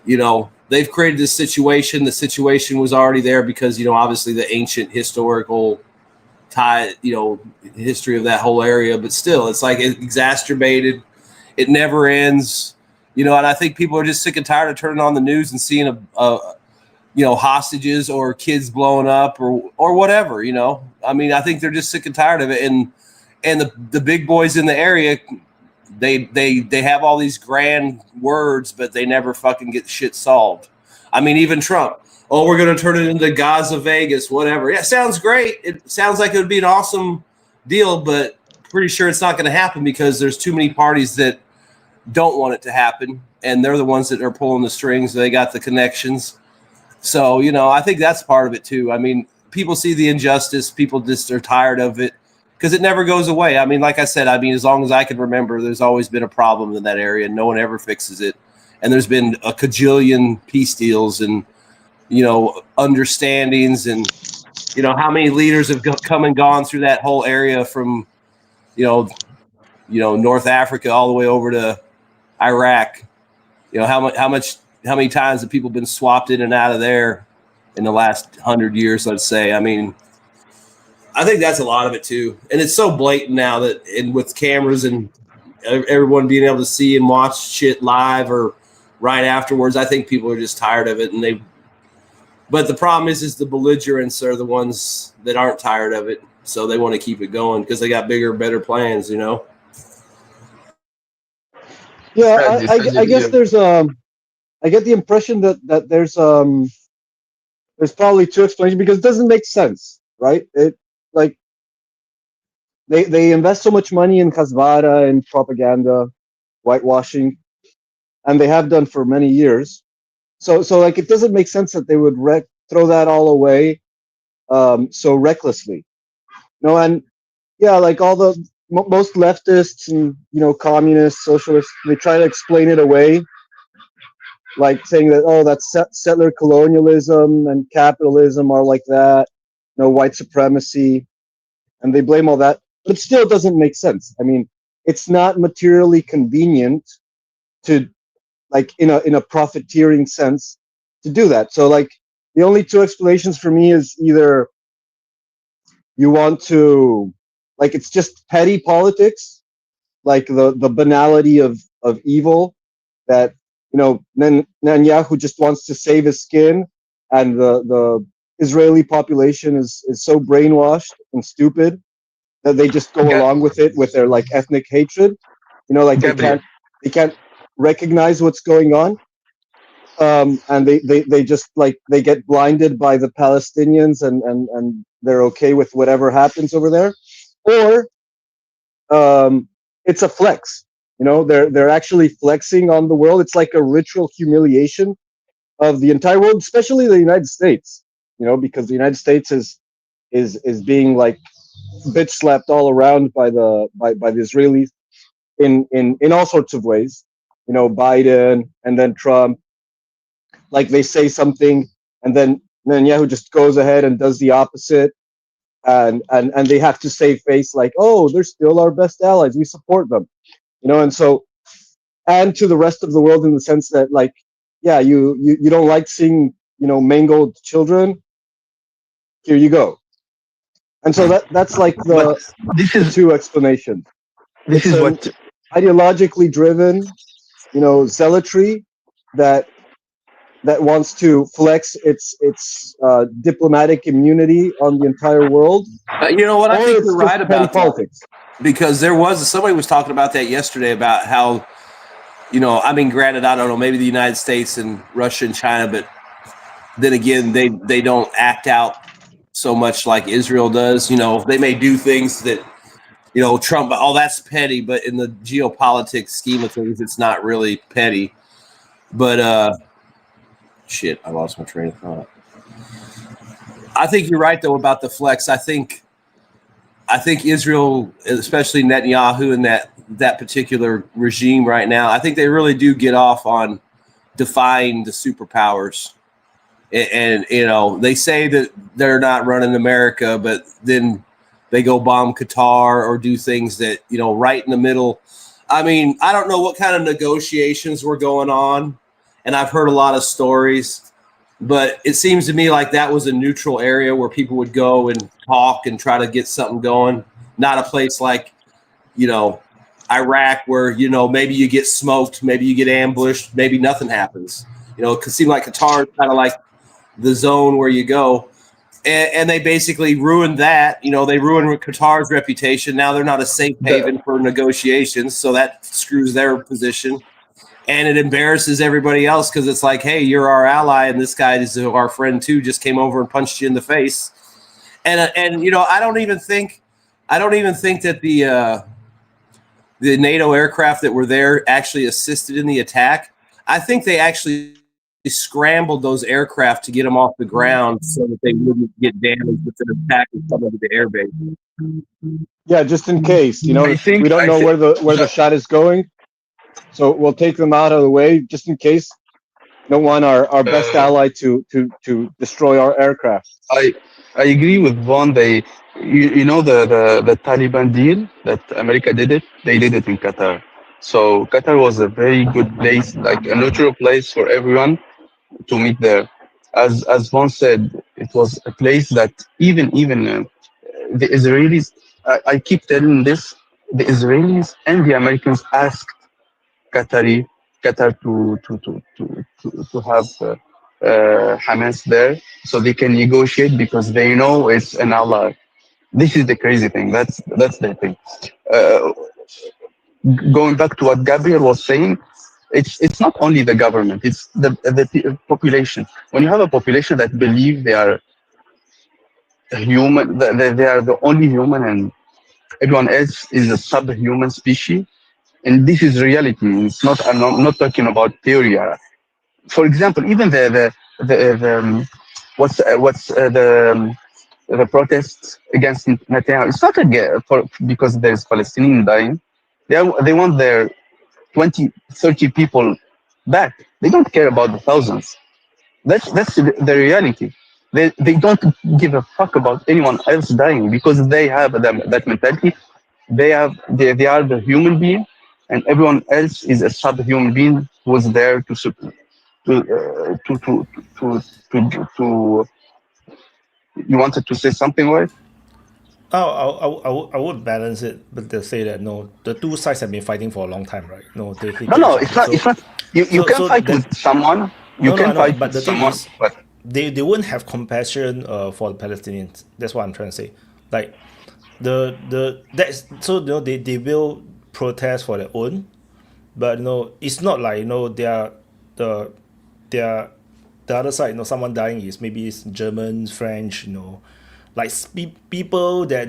they've created this situation. The situation was already there because, obviously the ancient historical tie, history of that whole area, but still it's like it's exacerbated. It never ends, and I think people are just sick and tired of turning on the news and seeing hostages or kids blowing up or whatever, I mean, I think they're just sick and tired of it. And the big boys in the area, they have all these grand words, but they never fucking get shit solved. I mean, even Trump, we're going to turn it into Gaza Vegas, whatever. Yeah, sounds great. It sounds like it would be an awesome deal, but pretty sure it's not going to happen because there's too many parties that don't want it to happen, and they're the ones that are pulling the strings. They got the connections. So, I think that's part of it too. I mean, people see the injustice. People just are tired of it because it never goes away. I mean, like I said, as long as I can remember, there's always been a problem in that area, and no one ever fixes it. And there's been a cajillion peace deals and, understandings, and, how many leaders have come and gone through that whole area from, North Africa all the way over to Iraq. How many times have people been swapped in and out of there in the last 100 years, let's say? I mean, I think that's a lot of it too. And it's so blatant now that with cameras and everyone being able to see and watch shit live or right afterwards, I think people are just tired of it. But the problem is the belligerents are the ones that aren't tired of it. So they want to keep it going because they got bigger, better plans, Yeah, I guess there's I get the impression that there's probably two explanations because it doesn't make sense, right? It like they invest so much money in Hasbara and propaganda, whitewashing, and they have done for many years. So like it doesn't make sense that they would throw that all away so recklessly. And yeah, like all the most leftists and communists, socialists, they try to explain it away, like saying that that's settler colonialism and capitalism are like that, white supremacy, and they blame all that, but still it doesn't make sense. I mean, it's not materially convenient to, like, in a profiteering sense, to do that. So like the only two explanations for me is either you want to, like, it's just petty politics, like the banality of evil, that Netanyahu just wants to save his skin, and the Israeli population is so brainwashed and stupid that they just go along with it with their like ethnic hatred. Like they can't recognize what's going on, and they just like they get blinded by the Palestinians, and they're okay with whatever happens over there, or it's a flex. They're actually flexing on the world. It's like a ritual humiliation of the entire world, especially the United States. Because the United States is being like bitch slapped all around by the Israelis in all sorts of ways. Biden and then Trump, like they say something and then Netanyahu just goes ahead and does the opposite, and they have to save face like, oh, they're still our best allies, we support them, and so, and to the rest of the world in the sense that, like, yeah, you don't like seeing mangled children, here you go. And so that's like the two explanations. This is what ideologically driven, zealotry that wants to flex its diplomatic immunity on the entire world. You know what? I think you're right about politics. Because somebody was talking about that yesterday about how, I mean, granted, I don't know, maybe the United States and Russia and China, but then again, they don't act out so much like Israel does. They may do things that, Trump, oh, that's petty, but in the geopolitics scheme of things, it's not really petty. But shit, I lost my train of thought. I think you're right though about the flex. I think Israel, especially Netanyahu and that particular regime right now, I think they really do get off on defying the superpowers. And they say that they're not running America, but then they go bomb Qatar or do things that, right in the middle. I mean, I don't know what kind of negotiations were going on, and I've heard a lot of stories, but it seems to me like that was a neutral area where people would go and talk and try to get something going, not a place like, Iraq where, maybe you get smoked, maybe you get ambushed, maybe nothing happens. It could seem like Qatar is kind of like the zone where you go. And they basically ruined that. They ruined Qatar's reputation. Now they're not a safe haven for negotiations, so that screws their position. And it embarrasses everybody else because it's like, hey, you're our ally, and this guy is our friend too. Just came over and punched you in the face. And I don't even think that the NATO aircraft that were there actually assisted in the attack. I think they actually scrambled those aircraft to get them off the ground so that they wouldn't get damaged with an attack and come into the airbase. Yeah, just in case. We don't know where the shot is going, so we'll take them out of the way just in case. Don't want our best ally to destroy our aircraft. I agree with Von. The Taliban deal that America did it. They did it in Qatar. So Qatar was a very good place, like a neutral place for everyone to meet there. As Von said, it was a place that even the Israelis. I keep telling this: the Israelis and the Americans asked Qatar to have Hamas there so they can negotiate because they know it's an ally. This is the crazy thing. That's the thing. Going back to what Gabriel was saying, it's not only the government, it's the population. When you have a population that believe they are human, they are the only human, and everyone else is a subhuman species, and this is reality. It's not. I'm not talking about theory. For example, even the protests against Netanyahu. It's not because there's Palestinian dying. They want their 20, 30 people back. They don't care about the thousands. That's the reality. They don't give a fuck about anyone else dying because they have that mentality. They are the human being, and everyone else is a subhuman being who was there to You wanted to say something, right? Oh, I would balance it, but they say that no, the two sides have been fighting for a long time, right? No, they hate No, it's not. It's not. You can fight with someone. You can fight with someone, but they wouldn't have compassion for the Palestinians. That's what I'm trying to say. Like they will protest for their own, but it's not like they are the other side. Someone dying is maybe it's Germans, French, like people that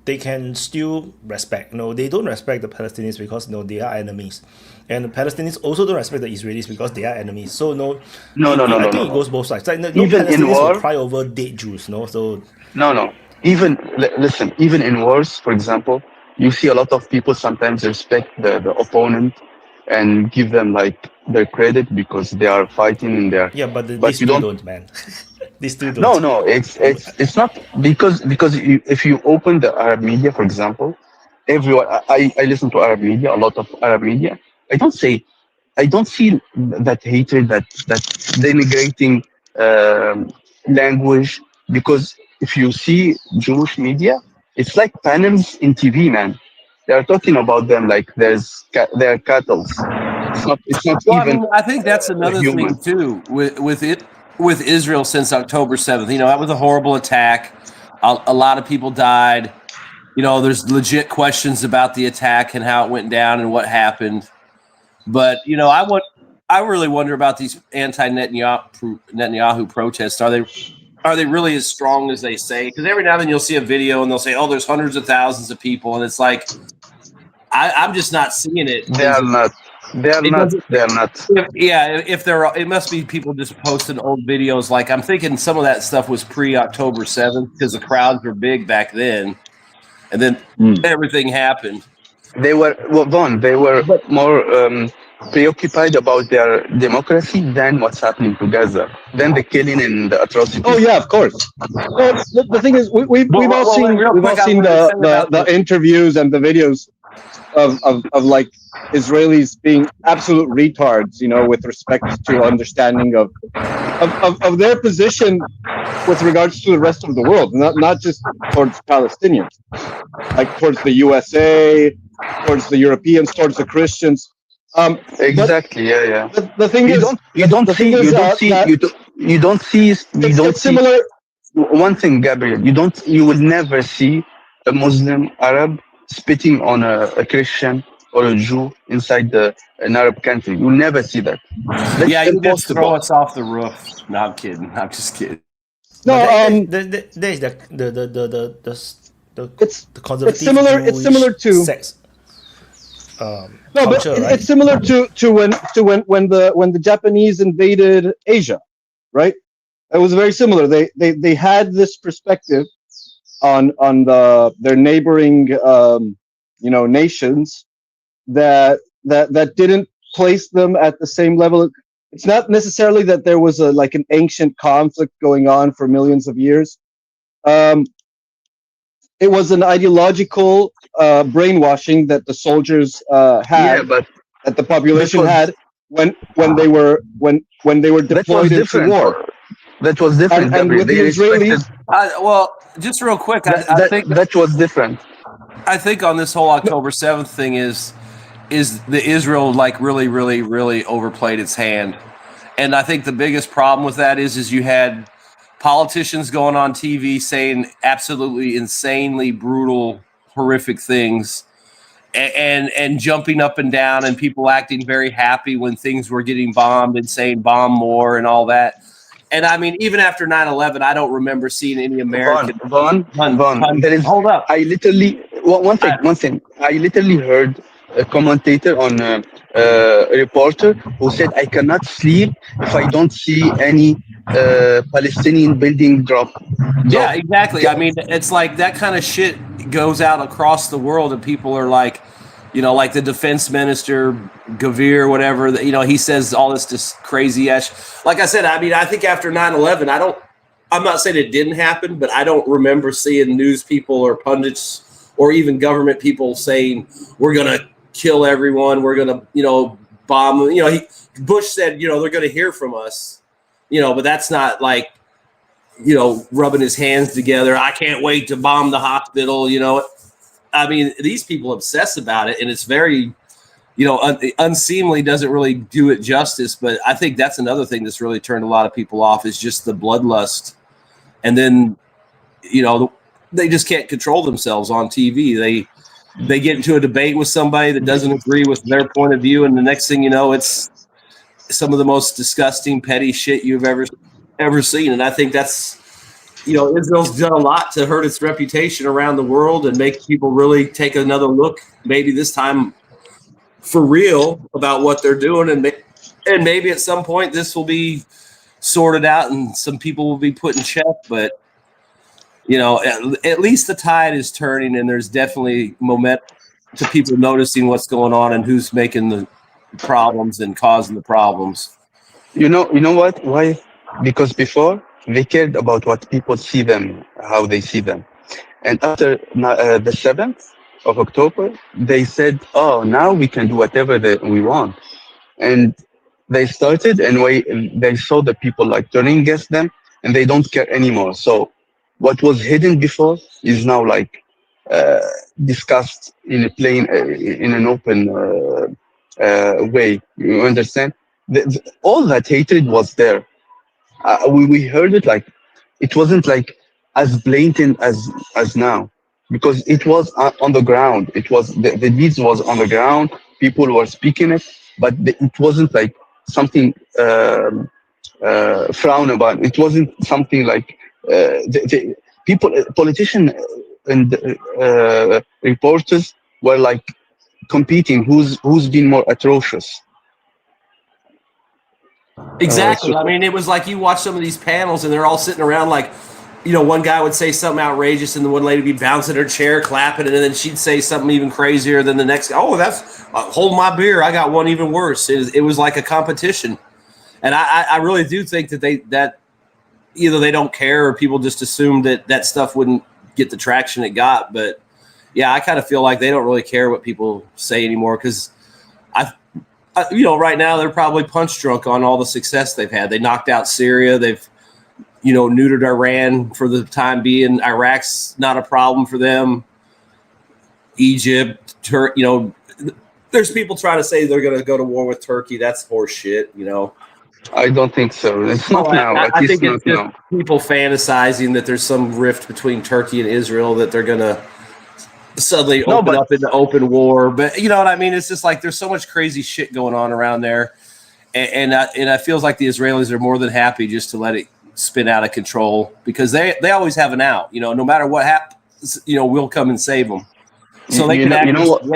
they can still respect. They don't respect the Palestinians because they are enemies, and the Palestinians also don't respect the Israelis because they are enemies. So no. I think it goes both sides. Like Even in war, will cry over dead Jews. So no. Even listen. Even in wars, for example, you see a lot of people sometimes respect the opponent and give them like their credit because they are fighting in there. Yeah, but you don't, man. These two No, don't. no, it's not because if you open the Arab media, for example, everyone I listen to Arab media, a lot of Arab media. I don't feel that hatred, that denigrating language, because if you see Jewish media, it's like panels in TV, man. They are talking about them like they're cattle. It's not Well, I even mean, I think that's another human. thing too with Israel since October 7th. You know, that was a horrible attack. A lot of people died. You know, there's legit questions about the attack and how it went down and what happened. But you know, I really wonder about these anti-Netanyahu protests. Are they really as strong as they say? Because every now and then you'll see a video and they'll say, "Oh, there's hundreds of thousands of people," and it's like I'm just not seeing it. They are not. They are It not. doesn't. They are not. If there are, it must be people just posting old videos. Like I'm thinking some of that stuff was pre-October 7th because the crowds were big back then, and then everything happened. They were They were more preoccupied about their democracy than what's happening to Gaza, than the killing and the atrocities. Oh yeah, of course. Well, the thing is, we've all seen the interviews and the videos of like Israelis being absolute retards, you know, with respect to understanding of their position with regards to the rest of the world, not just towards Palestinians, like towards the USA, towards the Europeans, towards the Christians. Exactly. Yeah. The thing is, you don't see similar. One thing, Gabriel, you will never see a Muslim Arab spitting on a Christian or a Jew inside an Arab country. You'll never see that. That's yeah, you just impossible. throw us off the roof. No, I'm kidding. I'm just kidding. No, there's the conservative it's similar. It's similar to sex. No, culture, but right? it's similar to when the Japanese invaded Asia, right? It was very similar. They had this perspective on their neighboring nations that didn't place them at the same level. It's not necessarily that there was an ancient conflict going on for millions of years. It was an ideological brainwashing that the soldiers had, that the population had when they were deployed into war. That was different. And with the Israelis, well, just real quick, I think that was different. I think on this whole October 7th thing is the Israel really overplayed its hand. And I think the biggest problem with that is you had politicians going on TV saying absolutely insanely brutal, horrific things and jumping up and down, and people acting very happy when things were getting bombed and saying bomb more and all that. And I mean, even after 9/11, I don't remember seeing any American. Vaughn, hold up. I literally one thing. I literally heard a commentator on a reporter who said, "I cannot sleep if I don't see any Palestinian building drop." Yeah, exactly. I mean, it's like that kind of shit goes out across the world, and people are like, like the defense minister, Gavir, whatever, he says all this just crazy ass. Like I said, I mean, I think after 9/11, I'm not saying it didn't happen, but I don't remember seeing news people or pundits or even government people saying, we're going to kill everyone. We're going to, bomb. Bush said, they're going to hear from us, but that's not like, rubbing his hands together. I can't wait to bomb the hospital. I mean, these people obsess about it, and it's very, unseemly, doesn't really do it justice. But I think that's another thing that's really turned a lot of people off is just the bloodlust. And then, they just can't control themselves on TV. They get into a debate with somebody that doesn't agree with their point of view, and the next thing you know, it's some of the most disgusting, petty shit you've ever seen. And I think that's, Israel's done a lot to hurt its reputation around the world and make people really take another look, maybe this time for real, about what they're doing. And maybe at some point this will be sorted out and some people will be put in check. But, at least the tide is turning, and there's definitely momentum to people noticing what's going on and who's making the problems and causing the problems. You know what? Why? Because before They cared about what people see them, how they see them. And after the 7th of October, they said, "Oh, now we can do whatever we want." And they started, and they saw the people like turning against them, and they don't care anymore. So what was hidden before is now like uh, discussed in a plain, in an open way. You understand? All that hatred was there. We heard it like it wasn't like as blatant as now, because it was on the ground. It was the deeds was on the ground. People were speaking it, but it wasn't like something frown about. It wasn't something like the people, politicians and reporters were like competing. Who's been more atrocious? Exactly. I mean, it was like you watch some of these panels and they're all sitting around like, you know, one guy would say something outrageous and the one lady would be bouncing her chair, clapping, and then she'd say something even crazier than the next guy. Oh, that's hold my beer. I got one even worse. It was like a competition. And I really do think that either they don't care or people just assume that stuff wouldn't get the traction it got. But yeah, I kind of feel like they don't really care what people say anymore because you know, right now they're probably punch drunk on all the success they've had. They knocked out Syria. They've, you know, neutered Iran for the time being. Iraq's not a problem for them. Egypt, you know, there's people trying to say they're going to go to war with Turkey. That's horse shit, you know. I don't think so. It's not now. I think it's just people fantasizing that there's some rift between Turkey and Israel that they're going to suddenly open up into open war. But you know what I mean? It's just like there's so much crazy shit going on around there. And it feels like the Israelis are more than happy just to let it spin out of control because they always have an out. You know, no matter what happens, you know, we'll come and save them. So they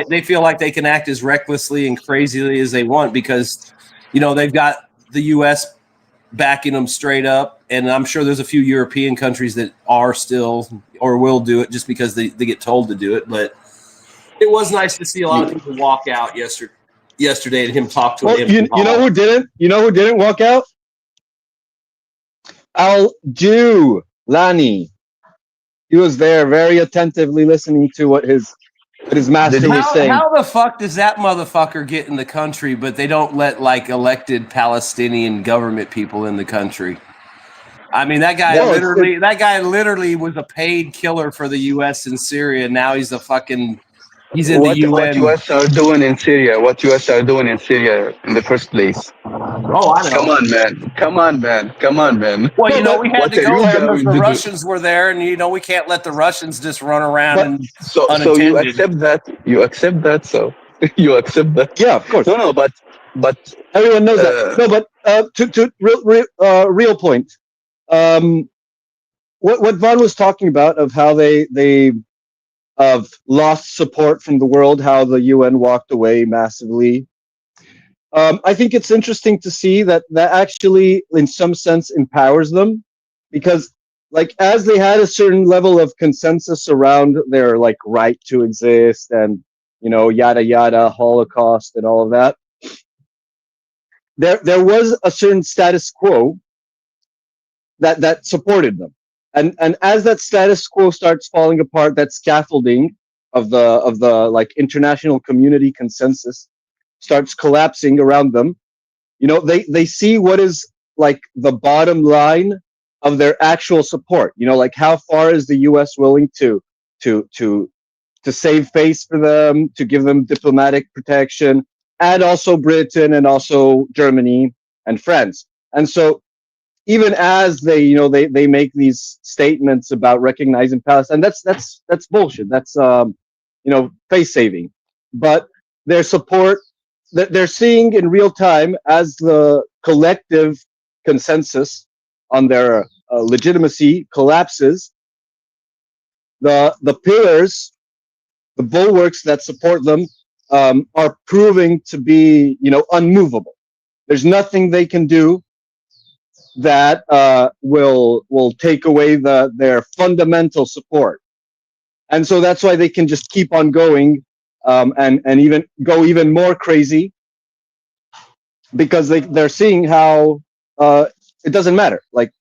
they feel like they can act as recklessly and crazily as they want because, you know, they've got the U.S. backing them straight up. And I'm sure there's a few European countries that are still or will do it just because they get told to do it. But it was nice to see a lot of people walk out yesterday and him talk to him. You know who didn't? You know who didn't walk out? Al-Jew-Lani. He was there very attentively listening to what his master was saying. How the fuck does that motherfucker get in the country, but they don't let like elected Palestinian government people in the country? I mean, that guy literally was a paid killer for the U.S. in Syria. Now he's the fucking. He's in the UN. What U.S. are doing in Syria? What U.S. are doing in Syria in the first place? Oh, I know. Come on, man. Well, you know, we had to go there because the Russians were there, and you know, we can't let the Russians just run around so you accept that? You accept that? So you accept that? Yeah, of course. No, but everyone knows that. No, but to real point. What Vaughn was talking about of how they lost support from the world, how the UN walked away massively. I think it's interesting to see that actually, in some sense, empowers them, because, like, as they had a certain level of consensus around their like right to exist and, you know, yada yada, Holocaust and all of that, there was a certain status quo that supported them. And as that status quo starts falling apart, that scaffolding of the like international community consensus starts collapsing around them. You know, they see what is like the bottom line of their actual support. You know, like how far is the U.S. willing to save face for them, to give them diplomatic protection, and also Britain and also Germany and France. And so, even as they make these statements about recognizing Palestine, that's bullshit. That's face saving. But their support that they're seeing in real time as the collective consensus on their legitimacy collapses, the pillars, the bulwarks that support them are proving to be unmovable. There's nothing they can do that will take away their fundamental support, and so that's why they can just keep on going and even go even more crazy, because they're seeing how it doesn't matter. Like,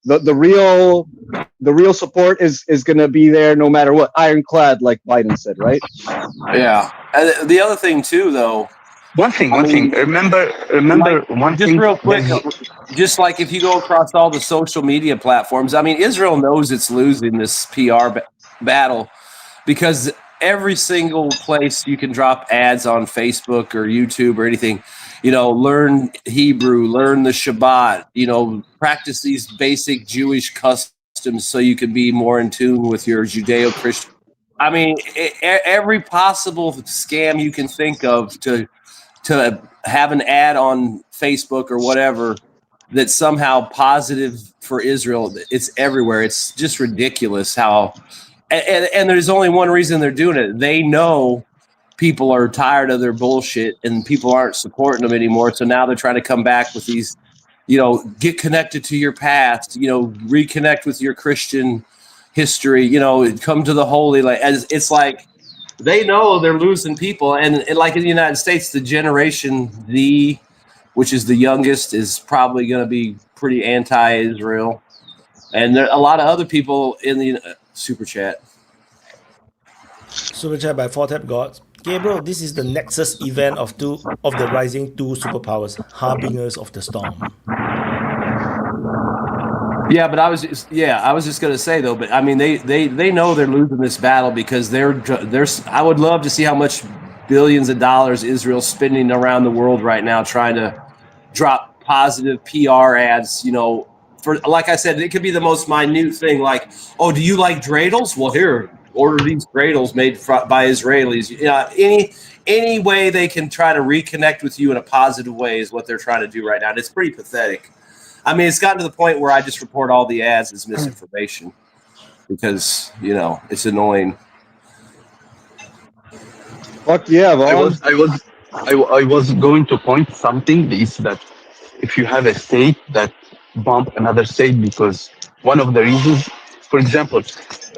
the real support is going to be there no matter what, ironclad, like Biden said, right? Yeah. And the other thing too, though. One thing. Remember like, one just thing. real quick. Just like if you go across all the social media platforms, I mean, Israel knows it's losing this PR battle because every single place you can drop ads on Facebook or YouTube or anything, you know, learn Hebrew, learn the Shabbat, you know, practice these basic Jewish customs so you can be more in tune with your Judeo-Christian. I mean, every possible scam you can think of to have an ad on Facebook or whatever that's somehow positive for Israel. It's everywhere. It's just ridiculous how, and there's only one reason they're doing it. They know people are tired of their bullshit and people aren't supporting them anymore. So now they're trying to come back with these, you know, get connected to your past, you know, reconnect with your Christian history, you know, come to the Holy Land. It's like, they know they're losing people. And like in the United States, the Generation Z, which is the youngest, is probably going to be pretty anti-Israel. And there are a lot of other people in the Super Chat. Super chat by 4Tap Gods. Gabriel, this is the nexus event of the rising two superpowers, harbingers of the storm. Yeah, but I was just going to say though, but I mean they know they're losing this battle because I would love to see how much billions of dollars Israel's spending around the world right now trying to drop positive PR ads, you know, for, like I said, it could be the most minute thing, like, oh, do you like dreidels? Well, here, order these dreidels made by Israelis. You know, any way they can try to reconnect with you in a positive way is what they're trying to do right now. And it's pretty pathetic. I mean, it's gotten to the point where I just report all the ads as misinformation because, you know, it's annoying. Fuck yeah, Vaughn. I was going to point something is that if you have a state that bump another state because one of the reasons, for example,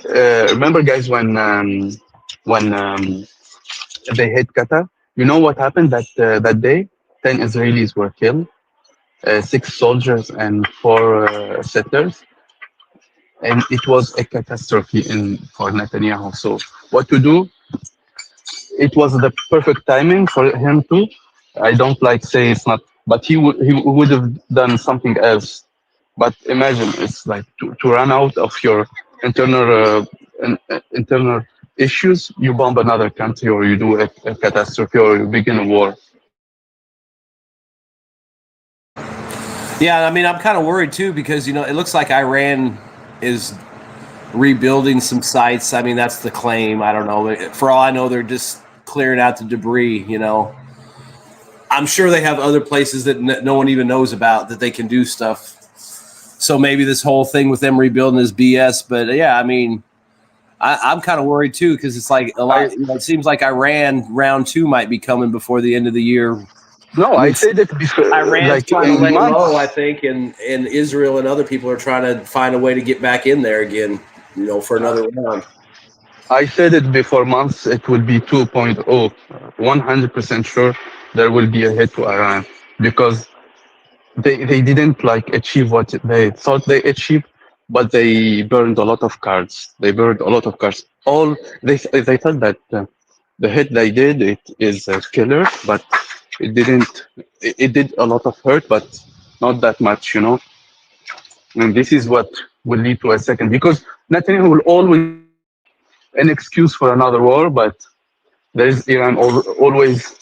remember guys when they hit Qatar, you know what happened that day? 10 Israelis were killed, 6 soldiers and 4 settlers, and it was a catastrophe for Netanyahu. So what to do? It was the perfect timing for him to. I don't like say it's not, but he would have done something else. But imagine it's like to run out of your internal issues, you bomb another country or you do a catastrophe or you begin a war. Yeah, I mean, I'm kind of worried too because, you know, it looks like Iran is rebuilding some sites. I mean, that's the claim. I don't know. For all I know, they're just clearing out the debris, you know. I'm sure they have other places that no one even knows about that they can do stuff. So maybe this whole thing with them rebuilding is BS. But yeah, I mean, I'm kind of worried too because it's like a lot. You know, it seems like Iran round 2 might be coming before the end of the year. No, I said it before. Iran's like trying to lay months. low, I think, and Israel and other people are trying to find a way to get back in there again, you know, for another round. I said it before months. It will be 2.0. 100% sure there will be a hit to Iran because they didn't like achieve what they thought they achieved, but they burned a lot of cards. All they thought that the hit they did it is a killer, but it didn't. It did a lot of hurt, but not that much, you know. And this is what will lead to a second because Netanyahu will always an excuse for another war, but there is Iran always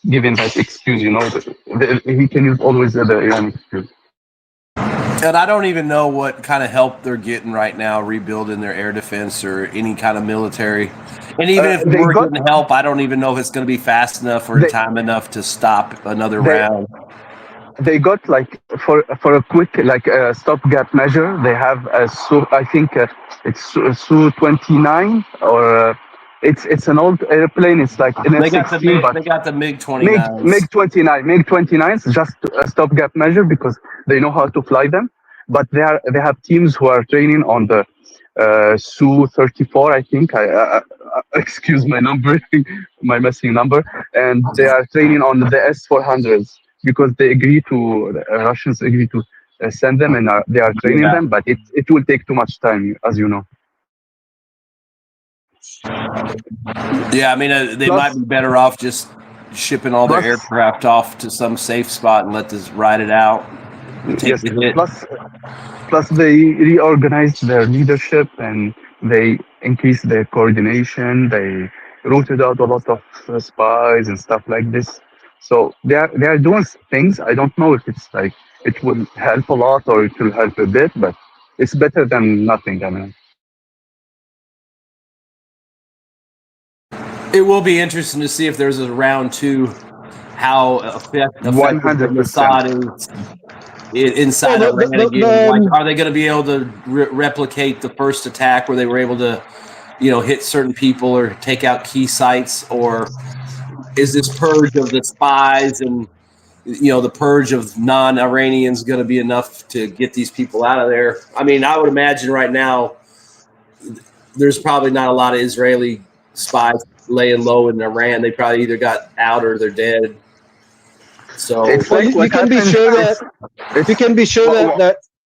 giving that excuse, you know. He can use always the Iran excuse. And I don't even know what kind of help they're getting right now, rebuilding their air defense or any kind of military. And even if we're getting help, I don't even know if it's going to be fast enough or time enough to stop another round. They got like for a quick like stopgap measure. They have I think it's Su-29 or it's an old airplane. It's like an F-16. They got the MiG-29s. MiG-29s just a stopgap measure because they know how to fly them. But they have teams who are training on the Su-34. I think excuse my number, my messing number, and they are training on the S-400s. Because they agree to Russians agree to send them, and they are training them, but it will take too much time, as you know. Yeah, I mean, they might be better off just shipping all their aircraft off to some safe spot and let this ride it out. Take the hit. Plus, they reorganized their leadership and they increased their coordination. They rooted out a lot of spies and stuff like this. So they are doing things. I don't know if it's like it will help a lot or it will help a bit, but it's better than nothing. I mean, it will be interesting to see if there's a round two, how effective 100%. Mossad is inside Iran again. Like, are they going to be able to replicate the first attack where they were able to, hit certain people or take out key sites, or is this purge of the spies and the purge of non-Iranians going to be enough to get these people out of there? I mean, I would imagine right now there's probably not a lot of Israeli spies laying low in Iran. They probably either got out or they're dead. So you can be sure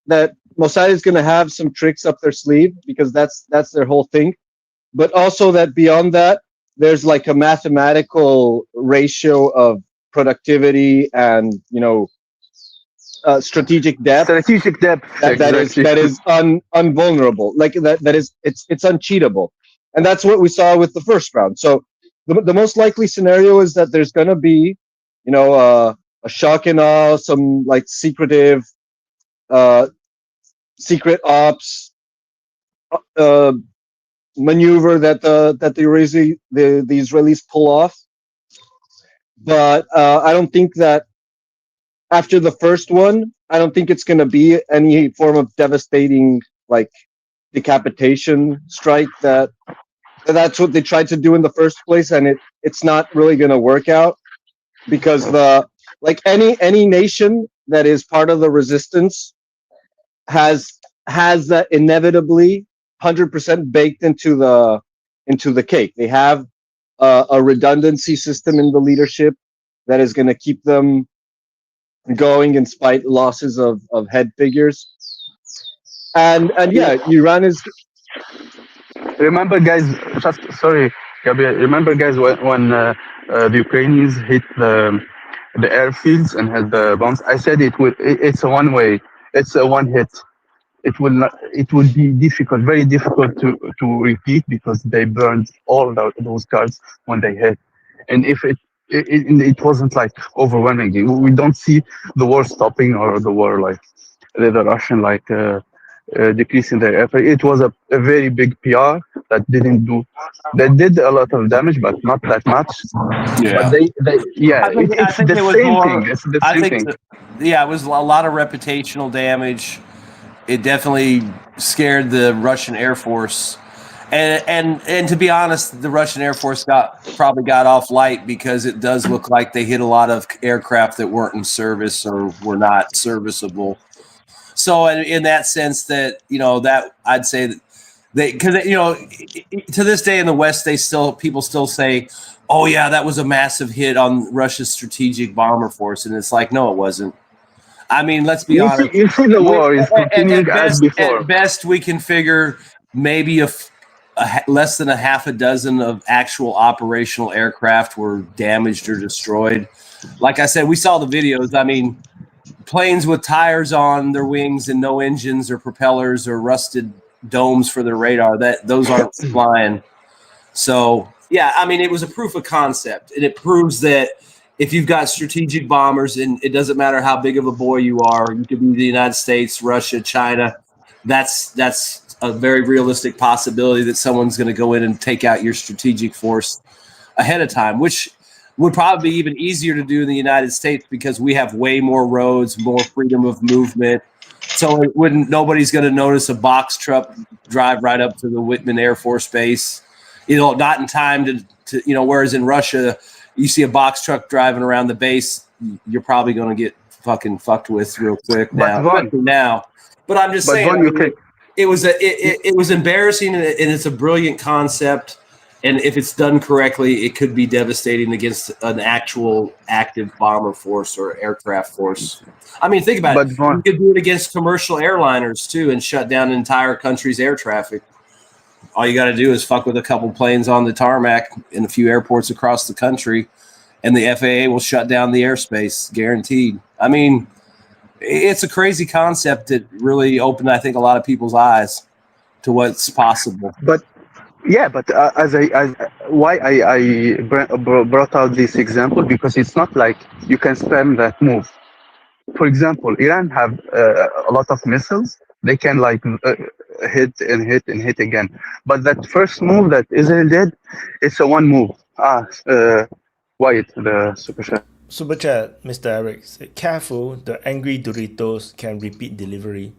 that Mossad is going to have some tricks up their sleeve, because that's their whole thing. But also that beyond that, there's like a mathematical ratio of productivity and strategic depth. That is unvulnerable. Like that is it's uncheatable, and that's what we saw with the first round. So the most likely scenario is that there's going to be a shock and awe, some like secretive, secret ops maneuver that the Israelis pull off. But I don't think that after the first one, I don't think it's going to be any form of devastating like decapitation strike. That's what they tried to do in the first place, and it's not really going to work out, because any nation that is part of the resistance has that inevitably 100% baked into the cake. They have a redundancy system in the leadership that is going to keep them going in spite losses of head figures. And yeah, Iran is. Remember, guys. Sorry, Gabriel. Remember, guys, when the Ukrainians hit the airfields and had the bombs? I said it's a one way. It's a one hit. It would be difficult, very difficult to repeat, because they burned all those cars when they hit. And if it wasn't like overwhelming, we don't see the war stopping or the war like the Russian decreasing their effort. It was a very big PR that did a lot of damage, but not that much. Yeah, but it's the same thing. It's the same thing. It was a lot of reputational damage. It definitely scared the Russian Air Force, and to be honest, the Russian Air Force probably got off light, because it does look like they hit a lot of aircraft that weren't in service or were not serviceable. So in that sense, that that I'd say that because to this day in the West, people still say, oh yeah, that was a massive hit on Russia's strategic bomber force, and it's like, no, it wasn't. I mean, let's be honest. You see the war is continuing as before. At best, we can figure maybe less than a half a dozen of actual operational aircraft were damaged or destroyed. Like I said, we saw the videos. I mean, planes with tires on their wings and no engines or propellers or rusted domes for their radar, those aren't flying. So, yeah, I mean, it was a proof of concept, and it proves that if you've got strategic bombers, and it doesn't matter how big of a boy you are, you could be the United States, Russia, China, that's a very realistic possibility that someone's going to go in and take out your strategic force ahead of time, which would probably be even easier to do in the United States, because we have way more roads, more freedom of movement. So nobody's going to notice a box truck drive right up to the Whitman Air Force Base, not in time to whereas in Russia, you see a box truck driving around the base, you're probably going to get fucking fucked with real quick now. But I'm just saying, it was embarrassing, and it's a brilliant concept. And if it's done correctly, it could be devastating against an actual active bomber force or aircraft force. I mean, think about it. You could do it against commercial airliners too, and shut down an entire country's air traffic. All you got to do is fuck with a couple planes on the tarmac in a few airports across the country, and the FAA will shut down the airspace, guaranteed. I mean, it's a crazy concept that really opened, I think, a lot of people's eyes to what's possible. But why I brought out this example, because it's not like you can spam that move. For example, Iran have a lot of missiles. They can like hit and hit and hit again. But that first move that Israel did, it's a one move. Wyatt, the super chat. Super chat, Mr. Eric. Careful, the angry Doritos can repeat delivery.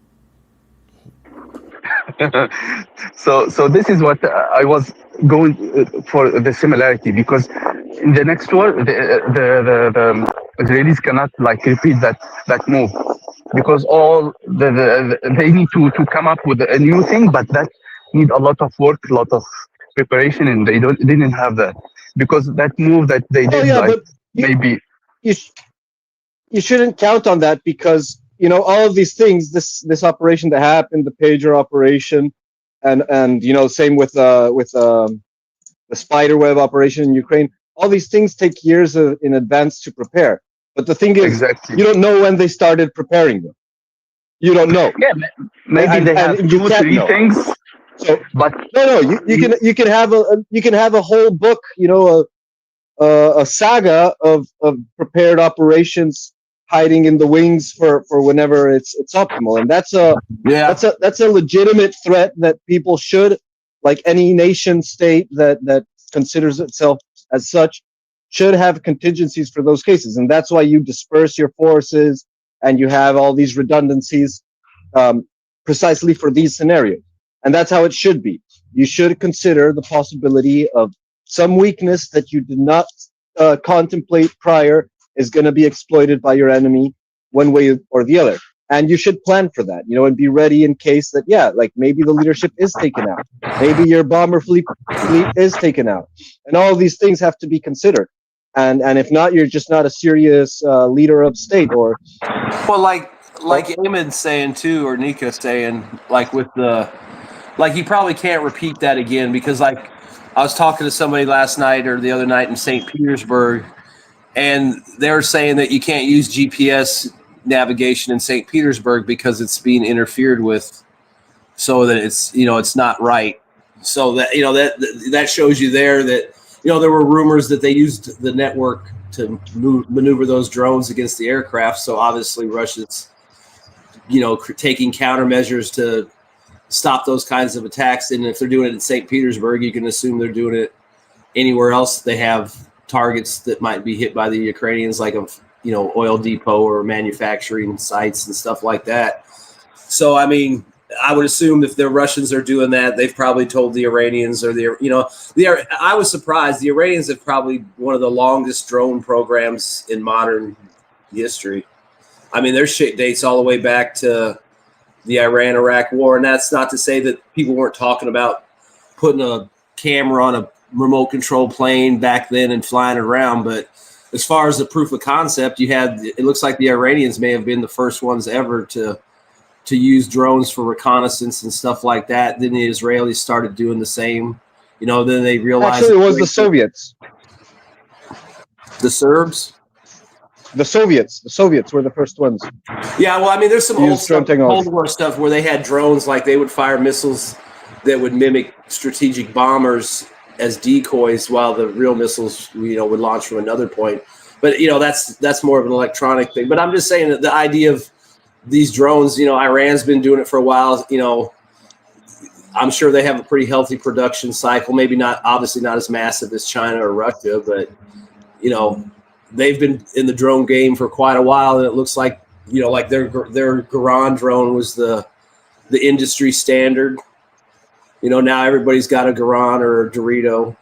So this is what I was going for, the similarity, because in the next war the Israelis cannot like repeat that move, because all they need to come up with a new thing, but that need a lot of work, a lot of preparation, and they didn't have that, because that move that they did, but maybe you shouldn't count on that, because all of these things, this operation that happened, the pager operation, and same with the spiderweb operation in Ukraine. All these things take years in advance to prepare. But the thing is, exactly, you don't know when they started preparing them. You don't know. Yeah, maybe they have 2 3 things. So, but you can have a whole book, a saga of prepared operations hiding in the wings for whenever it's optimal, and that's a legitimate threat that people should, like any nation state that considers itself as such, should have contingencies for those cases, and that's why you disperse your forces and you have all these redundancies precisely for these scenarios, and that's how it should be. You should consider the possibility of some weakness that you did not contemplate prior is going to be exploited by your enemy one way or the other. And you should plan for that, and be ready in case that, like maybe the leadership is taken out. Maybe your bomber fleet is taken out. And all of these things have to be considered. And if not, you're just not a serious leader of state. Or well, like Eamon's saying too, or Nika's saying, like with you probably can't repeat that again, because like I was talking to somebody last night or the other night in St. Petersburg, and they're saying that you can't use GPS navigation in St. Petersburg because it's being interfered with, so that it's not right. So that that shows you there that there were rumors that they used the network to maneuver those drones against the aircraft. So obviously Russia's taking countermeasures to stop those kinds of attacks. And if they're doing it in St. Petersburg, you can assume they're doing it anywhere else they have targets that might be hit by the Ukrainians, like a oil depot or manufacturing sites and stuff like that. So I mean, I would assume if the Russians are doing that, they've probably told the Iranians, or I was surprised. The Iranians have probably one of the longest drone programs in modern history. I mean, their shit dates all the way back to the Iran-Iraq war, and that's not to say that people weren't talking about putting a camera on a remote control plane back then and flying around. But as far as the proof of concept, it looks like the Iranians may have been the first ones ever to use drones for reconnaissance and stuff like that. Then the Israelis started doing the same. Then they realized actually it was the Soviets. The Serbs? The Soviets were the first ones. Yeah, well, I mean, there's some Cold War stuff where they had drones, like they would fire missiles that would mimic strategic bombers as decoys, while the real missiles, would launch from another point. But that's more of an electronic thing. But I'm just saying that the idea of these drones, Iran's been doing it for a while. I'm sure they have a pretty healthy production cycle. Maybe obviously not as massive as China or Russia, but they've been in the drone game for quite a while, and it looks like like their Garand drone was the industry standard. Now everybody's got a Garand or a Dorito.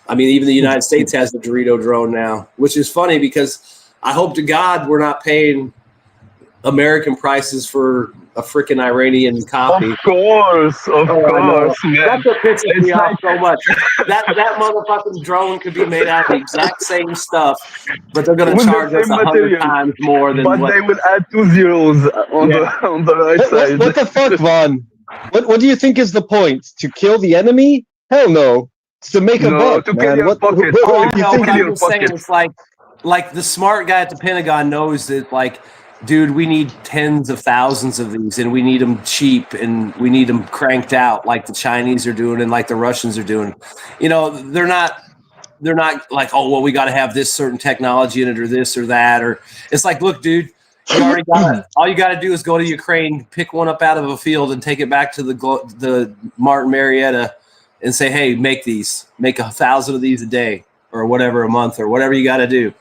I mean, even the United States has the Dorito drone now, which is funny because I hope to God we're not paying American prices for a freaking Iranian copy. Of course, man. That's what pisses me off so much. That motherfucking drone could be made out of the exact same stuff, but they're going to charge us 100 times more than but what. they will add 2 zeros on the right side. What the fuck, Vaughn? What do you think is the point? To kill the enemy? Hell no. It's to make a buck, to man. kill your pocket. I know, but I'm just saying, it's like the smart guy at the Pentagon knows that, like, dude, we need tens of thousands of these, and we need them cheap, and we need them cranked out like the Chinese are doing and like the Russians are doing. You know, they're not like, oh, well, we got to have this certain technology in it or this or that. Or it's like, look, dude, you already got it. All you got to do is go to Ukraine, pick one up out of a field, and take it back to the Martin Marietta and say, hey, make 1,000 of these a day or whatever, a month or whatever you got to do.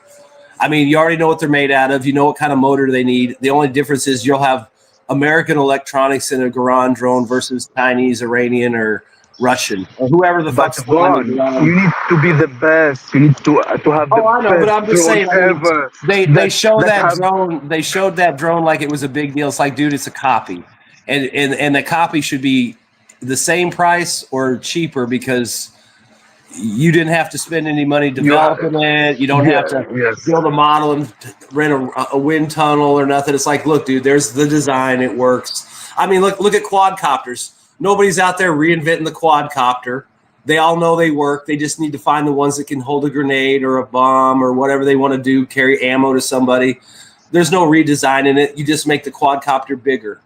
I mean, you already know what they're made out of. You know what kind of motor they need. The only difference is you'll have American electronics in a Garan drone versus Chinese, Iranian, or Russian, or whoever the fuck's flying. You need to be the best. You need to have the best. Oh, I know, but I'm just saying. Ever. They showed that drone. They showed that drone like it was a big deal. It's like, dude, it's a copy, and the copy should be the same price or cheaper because you didn't have to spend any money developing it. You don't have to build a model and rent a wind tunnel or nothing. It's like, look, dude, there's the design. It works. I mean, look at quadcopters. Nobody's out there reinventing the quadcopter. They all know they work. They just need to find the ones that can hold a grenade or a bomb or whatever they want to do, carry ammo to somebody. There's no redesign in it. You just make the quadcopter bigger.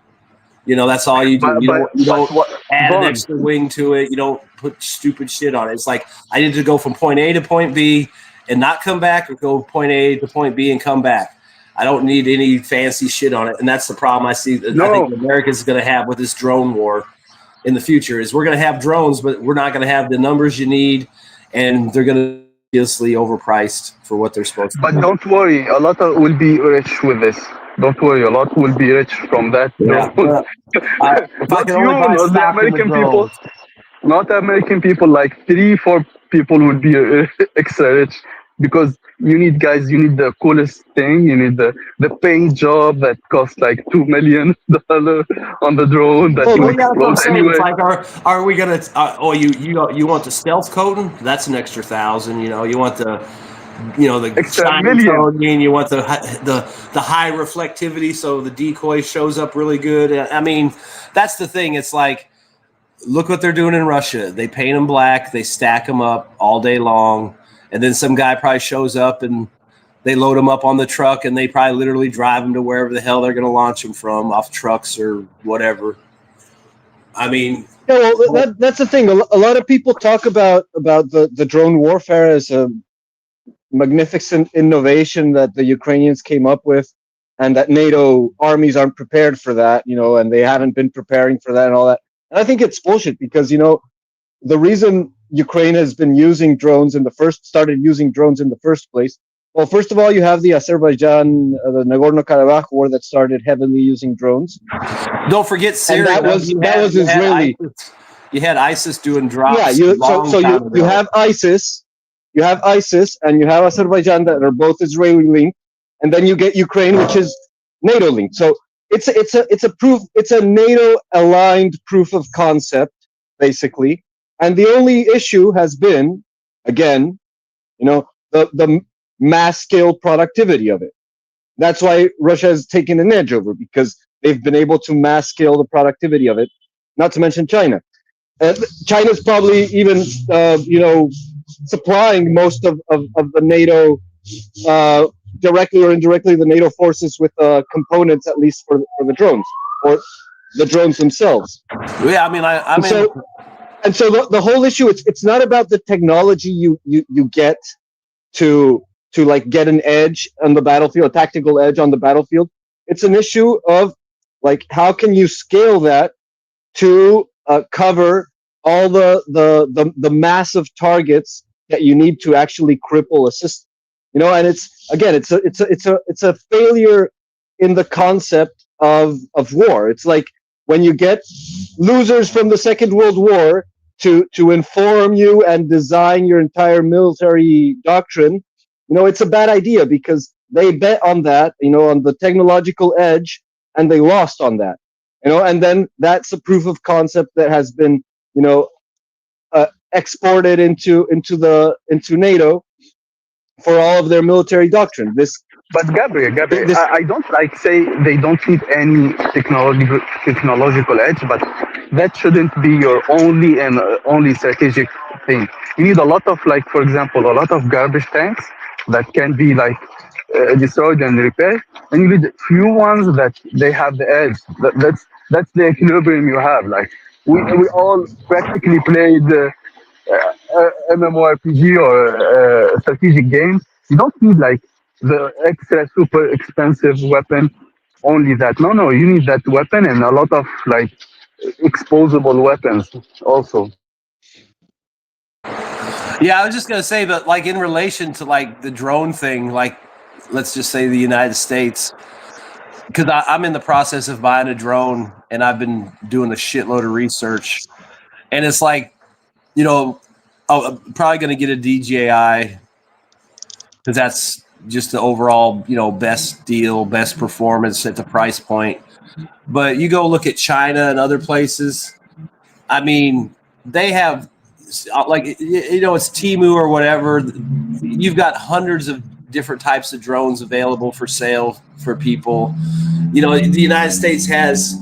You know, that's all you do. You don't add an extra wing to it. You don't put stupid shit on it. It's like, I need to go from point A to point B and not come back, or go point A to point B and come back. I don't need any fancy shit on it. And that's the problem I see that I think America's going to have with this drone war in the future. Is we're going to have drones, but we're not going to have the numbers you need, and they're going to be ridiculously overpriced for what they're supposed to. But don't worry, a lot will be rich with this. Don't worry, a lot will be rich from that. Yeah, not you, not the American people. Not American people. Like 3-4 people would be extra rich, because you need the coolest thing. You need the paint job that costs like $2 million on the drone that you explode anyway. It's like, are we gonna? You want the stealth coating? That's an extra $1,000. You know, you want the extra shiny coating. You want the high reflectivity, so the decoy shows up really good. I mean, that's the thing. It's like, look what they're doing in Russia. They paint them black. They stack them up all day long. And then some guy probably shows up and they load them up on the truck, and they probably literally drive them to wherever the hell they're going to launch them from, off trucks or whatever. I mean, yeah, well, that's the thing. A lot of people talk about the drone warfare as a magnificent innovation that the Ukrainians came up with, and that NATO armies aren't prepared for that, and they haven't been preparing for that and all that. And I think it's bullshit, because, the reason Ukraine has been using drones started using drones in the first place. Well, first of all, you have the Azerbaijan, the Nagorno-Karabakh war that started heavily using drones. Don't forget Syria. And that was Israeli. You had ISIS doing drops. Yeah, you have ISIS, and you have Azerbaijan that are both Israeli linked, and then you get Ukraine, which is NATO linked. So it's a NATO aligned proof of concept, basically. And the only issue has been, again, the mass scale productivity of it. That's why Russia has taken an edge over, because they've been able to mass scale the productivity of it. Not to mention China. China's probably even, supplying most of the NATO, directly or indirectly, the NATO forces with components, at least for the drones, or the drones themselves. Yeah, I mean. And so the whole issue, it's not about the technology you get to like get an edge on the battlefield, a tactical edge on the battlefield. It's an issue of, like, how can you scale that to cover all the massive targets that you need to actually cripple a system. And it's a failure in the concept of war. It's like when you get losers from the Second World War to inform you and design your entire military doctrine, it's a bad idea, because they bet on that, on the technological edge and they lost on that. And then that's a proof of concept that has been, exported into NATO for all of their military doctrine. But Gabriel, I don't say they don't need any technological edge, but that shouldn't be your only strategic thing. You need a lot of, for example, a lot of garbage tanks that can be destroyed and repaired, and you need few ones that they have the edge. That's the equilibrium you have. We all practically played MMORPG or strategic games. You don't need the extra super expensive weapon. Only that. No, you need that weapon and a lot of exposable weapons also. Yeah, I was just gonna say, but in relation to the drone thing, let's just say the United States, because I'm in the process of buying a drone and I've been doing a shitload of research, and it's I'm probably gonna get a DJI because that's just the overall best deal, best performance at the price point. But you go look at China and other places, I mean, they have it's Temu or whatever. You've got hundreds of different types of drones available for sale for people. The United States has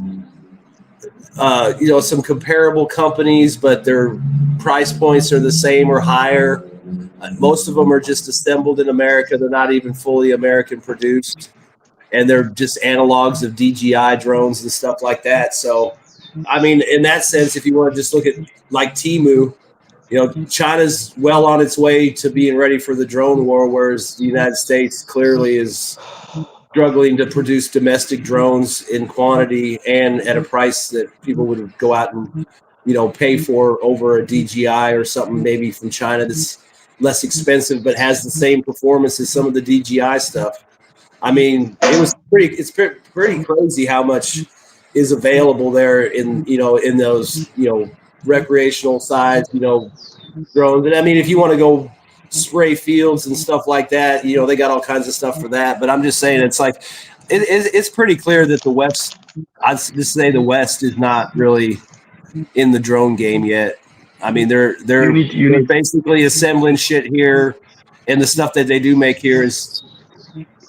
some comparable companies, but their price points are the same or higher. Most of them are just assembled in America. They're not even fully American produced, and they're just analogs of DJI drones and stuff like that. So, I mean, in that sense, if you want to just look at Temu, China's well on its way to being ready for the drone war, whereas the United States clearly is struggling to produce domestic drones in quantity and at a price that people would go out and pay for over a DJI or something maybe from China that's less expensive but has the same performance as some of the DJI stuff. I mean, it's pretty crazy how much is available there in those recreational size drones. And I mean, if you want to go spray fields and stuff like that, they got all kinds of stuff for that. But I'm just saying, it's it's pretty clear that the West, I'd just say the West is not really in the drone game yet. I mean, they're basically assembling shit here, and the stuff that they do make here is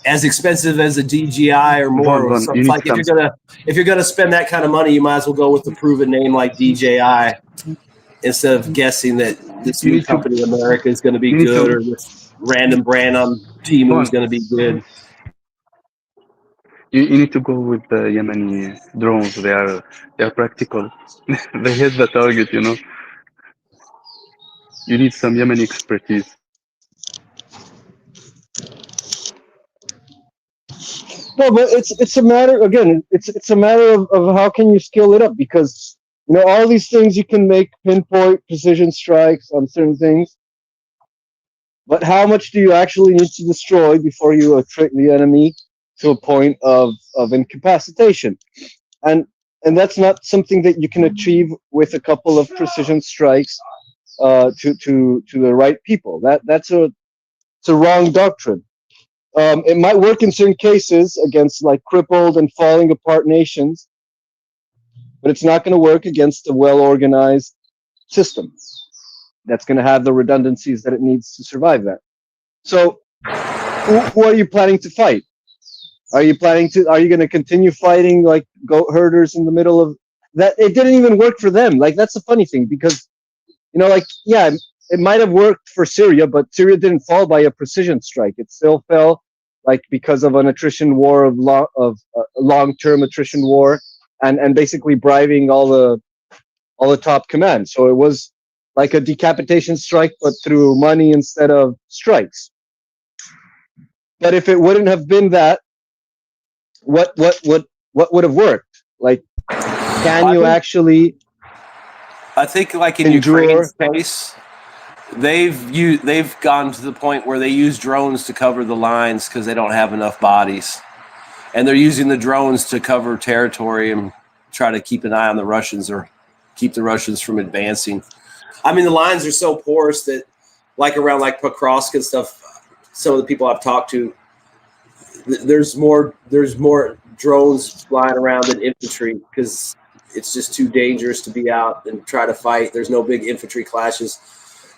as expensive as a DJI or more. So if you're gonna spend that kind of money, you might as well go with the proven name like DJI instead of guessing that this new company in America is going to be good or this random brand on Temu is going to be good. You need to go with the Yemeni drones. They are practical. They hit the target. You need some Yemeni expertise. No, but it's a matter, again, it's a matter of how can you scale it up, because all these things you can make pinpoint precision strikes on certain things, but how much do you actually need to destroy before you attrit the enemy to a point of incapacitation? And that's not something that you can achieve with a couple of precision strikes to the right people. It's a wrong doctrine. It might work in certain cases against crippled and falling apart nations, but it's not going to work against a well-organized system that's going to have the redundancies that it needs to survive that. So who are you planning to fight? Are you going to continue fighting goat herders in the middle of that? It didn't even work for them. That's the funny thing, because it might have worked for Syria, but Syria didn't fall by a precision strike. It still fell because of an attrition war of long-term attrition war, and basically bribing all the top command. So it was like a decapitation strike, but through money instead of strikes. But if it wouldn't have been that, what would have worked? Can you actually? I think in Ukraine's case, they've gone to the point where they use drones to cover the lines because they don't have enough bodies, and they're using the drones to cover territory and try to keep an eye on the Russians or keep the Russians from advancing. I mean, the lines are so porous that around Pokrovsk and stuff, some of the people I've talked to, there's more drones flying around than infantry because it's just too dangerous to be out and try to fight. There's no big infantry clashes.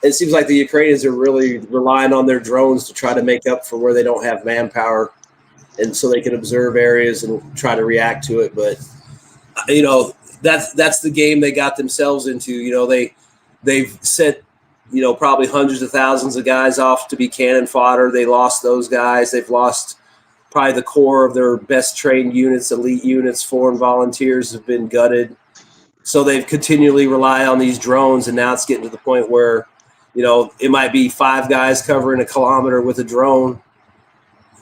It seems like the Ukrainians are really relying on their drones to try to make up for where they don't have manpower, and so they can observe areas and try to react to it. But that's the game they got themselves into. They've sent probably hundreds of thousands of guys off to be cannon fodder. They lost those guys. They've lost probably the core of their best trained units, elite units. Foreign volunteers have been gutted. So they've continually relied on these drones, and now it's getting to the point where it might be 5 guys covering a kilometer with a drone,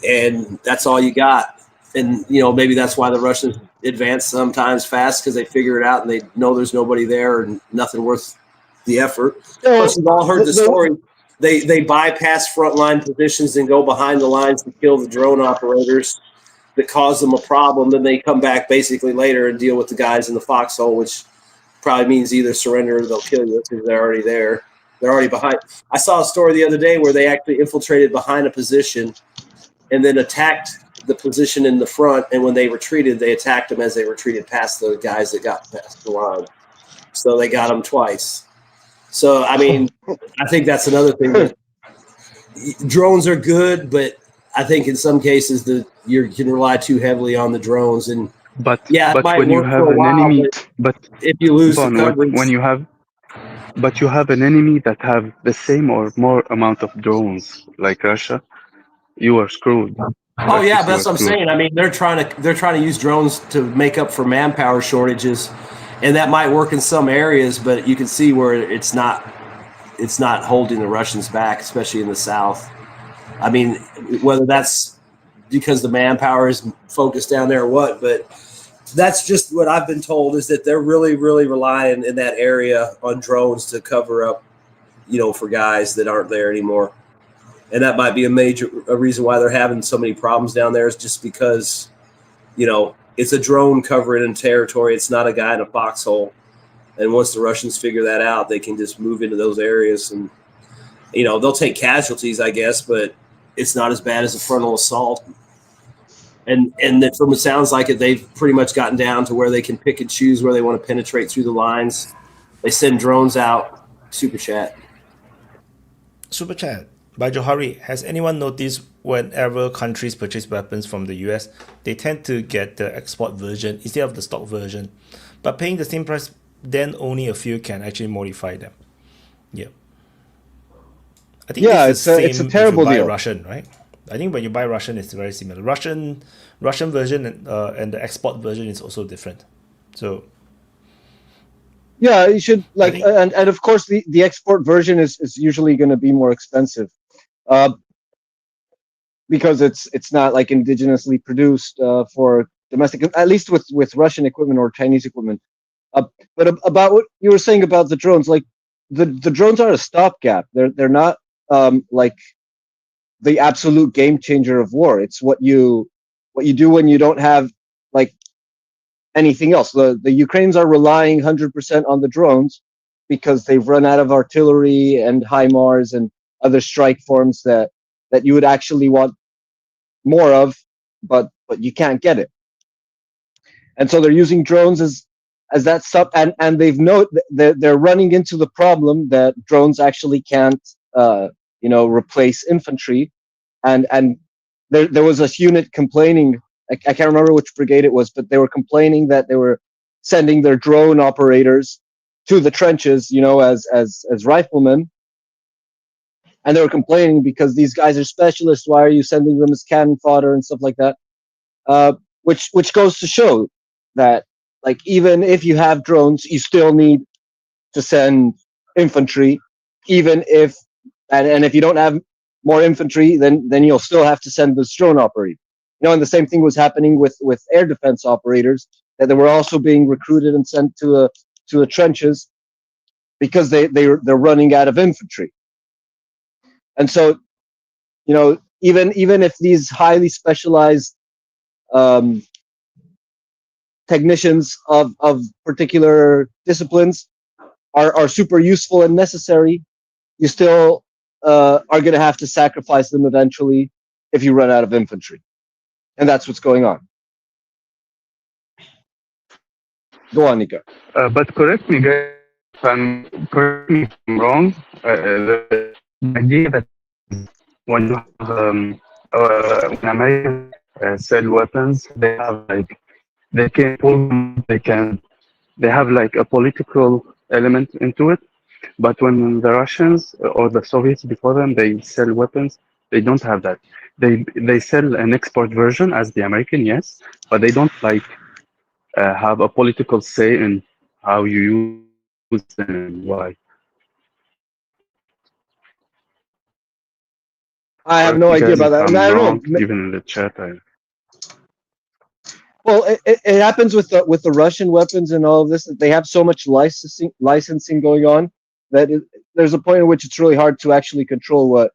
and that's all you got. And, maybe that's why the Russians advance sometimes fast, because they figure it out and they know there's nobody there and nothing worth the effort. Plus, you've all heard the story. They bypass frontline positions and go behind the lines to kill the drone operators that cause them a problem. Then they come back basically later and deal with the guys in the foxhole, which probably means either surrender or they'll kill you because they're already there. They're already behind. I saw a story the other day where they actually infiltrated behind a position and then attacked the position in the front. And when they retreated, they attacked them as they retreated past the guys that got past the line. So they got them twice. So, I mean, I think that's another thing. Drones are good, but I think in some cases you can rely too heavily on the drones. And But it might when you work have for a an while, enemy, but but if you lose the Bon, coverage, when you have an enemy that have the same or more amount of drones like Russia, you are screwed. oh yeah, but that's what I'm Screwed. saying. I mean, they're trying to use drones to make up for manpower shortages, and that might work in some areas, but you can see where it's not holding the Russians back, especially in the south. I mean, whether that's because the manpower is focused down there or what, but that's just what I've been told, is that they're really, really relying in that area on drones to cover up, for guys that aren't there anymore. And that might be a reason why they're having so many problems down there, is just because, it's a drone covering in territory. It's not a guy in a foxhole. And once the Russians figure that out, they can just move into those areas and, they'll take casualties, I guess, but it's not as bad as a frontal assault. And that, from what it sounds like it, they've pretty much gotten down to where they can pick and choose where they want to penetrate through the lines. They send drones out. Super chat by Johari. Has anyone noticed whenever countries purchase weapons from the US, they tend to get the export version instead of the stock version, but paying the same price, then only a few can actually modify them. Yeah. I think it's a terrible deal. Russian, right? I think when you buy Russian, it's very similar. Russian version and the export version is also different. So yeah, you should and of course the export version is usually going to be more expensive, because it's not like indigenously produced for domestic, at least with Russian equipment or Chinese equipment. But about what you were saying about the drones, like the drones are a stopgap. They're not like the absolute game changer of war. It's what you do when you don't have like anything else. The Ukrainians are relying 100% on the drones because they've run out of artillery and HIMARS and other strike forms that you would actually want more of, but you can't get it. And so they're using drones as that stuff, and they're running into the problem that drones actually can't replace infantry, and there was a unit complaining. I can't remember which brigade it was, but they were complaining that they were sending their drone operators to the trenches, as riflemen, and they were complaining because these guys are specialists. Why are you sending them as cannon fodder and stuff like that? Which goes to show that, like, even if you have drones, you still need to send infantry, even if and if you don't have more infantry, then you'll still have to send this drone operator. And the same thing was happening with air defense operators, that they were also being recruited and sent to the trenches because they're running out of infantry. And so, even if these highly specialized technicians of particular disciplines are super useful and necessary, you still are going to have to sacrifice them eventually if you run out of infantry. And that's what's going on. Go on, Nika. But correct me, guys, correct me if I'm wrong. The idea that when you have when Americans sell weapons, they have like they can pull them, they have like a political element into it. But when the Russians or the Soviets before them they sell weapons, they don't have that. They sell an export version as the American, yes, but they don't like have a political say in how you use them and why. I have Correct no me idea guys about if that. And I'm I wrong, don't know. even in the chat. Well, it happens with the Russian weapons and all of this. They have so much licensing going on that there's a point at which it's really hard to actually control what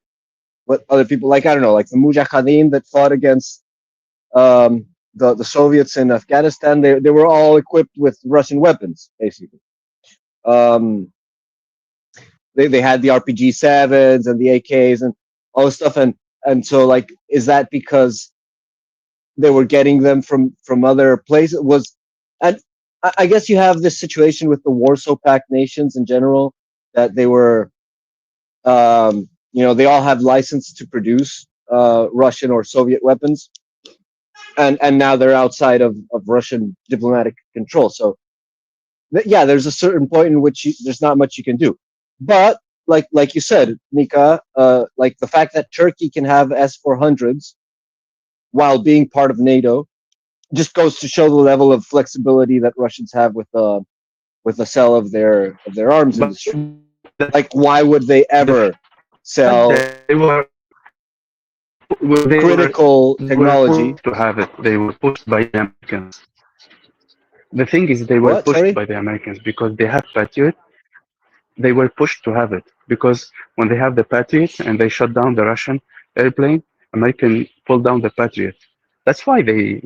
other people like. I don't know, like the Mujahideen that fought against the Soviets in Afghanistan. They were all equipped with Russian weapons, basically. Um, they had the RPG sevens and the AKs and all this stuff, and so like, is that because they were getting them from other places? And I guess you have this situation with the Warsaw Pact nations in general, that they were, they all have license to produce Russian or Soviet weapons, and now they're outside of Russian diplomatic control. So yeah, there's a certain point in which there's not much you can do. But like you said, Nika, like the fact that Turkey can have S-400s while being part of NATO just goes to show the level of flexibility that Russians have with the sale of their arms But industry. Like, why would they ever sell critical they were technology? pushed to have it. They were pushed by the Americans. The thing is, they were What? pushed Sorry. by the Americans because they have Patriot. They were pushed to have it because when they have the Patriot and they shut down the Russian airplane, American pulled down the Patriot. That's why they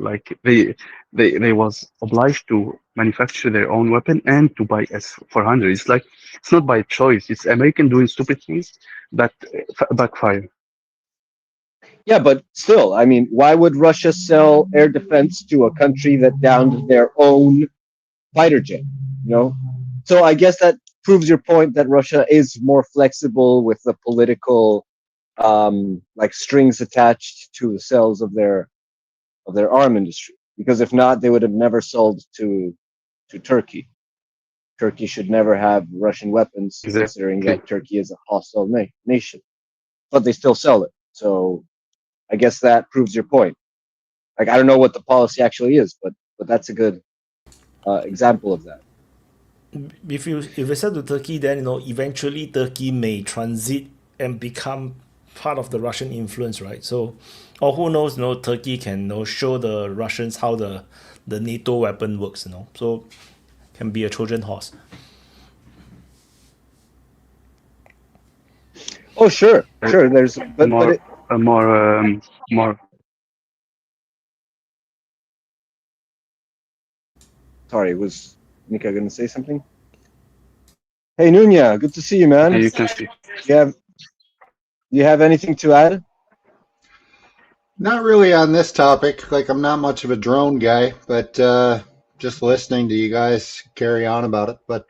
was obliged to manufacture their own weapon and to buy S-400. It's like it's not by choice. It's American doing stupid things that backfire. Yeah, but still, I mean, why would Russia sell air defense to a country that downed their own fighter jet? You know, so I guess that proves your point that Russia is more flexible with the political, like strings attached to the sales of their arm industry. Because if not, they would have never sold to Turkey. Turkey should never have Russian weapons, considering Exactly. that Turkey is a hostile nation. But they still sell it. So I guess that proves your point. Like, I don't know what the policy actually is, but that's a good example of that. If you sell to Turkey, then eventually Turkey may transit and become part of the Russian influence, right? So, or who knows, Turkey can show the Russians how the NATO weapon works, so can be a Trojan horse. Oh, sure. There's but more it, more. sorry, was Nika going to say something? Hey, Nunya, good to see you, man. You can see. Do you have anything to add? Not really on this topic. Like, I'm not much of a drone guy, but just listening to you guys carry on about it. But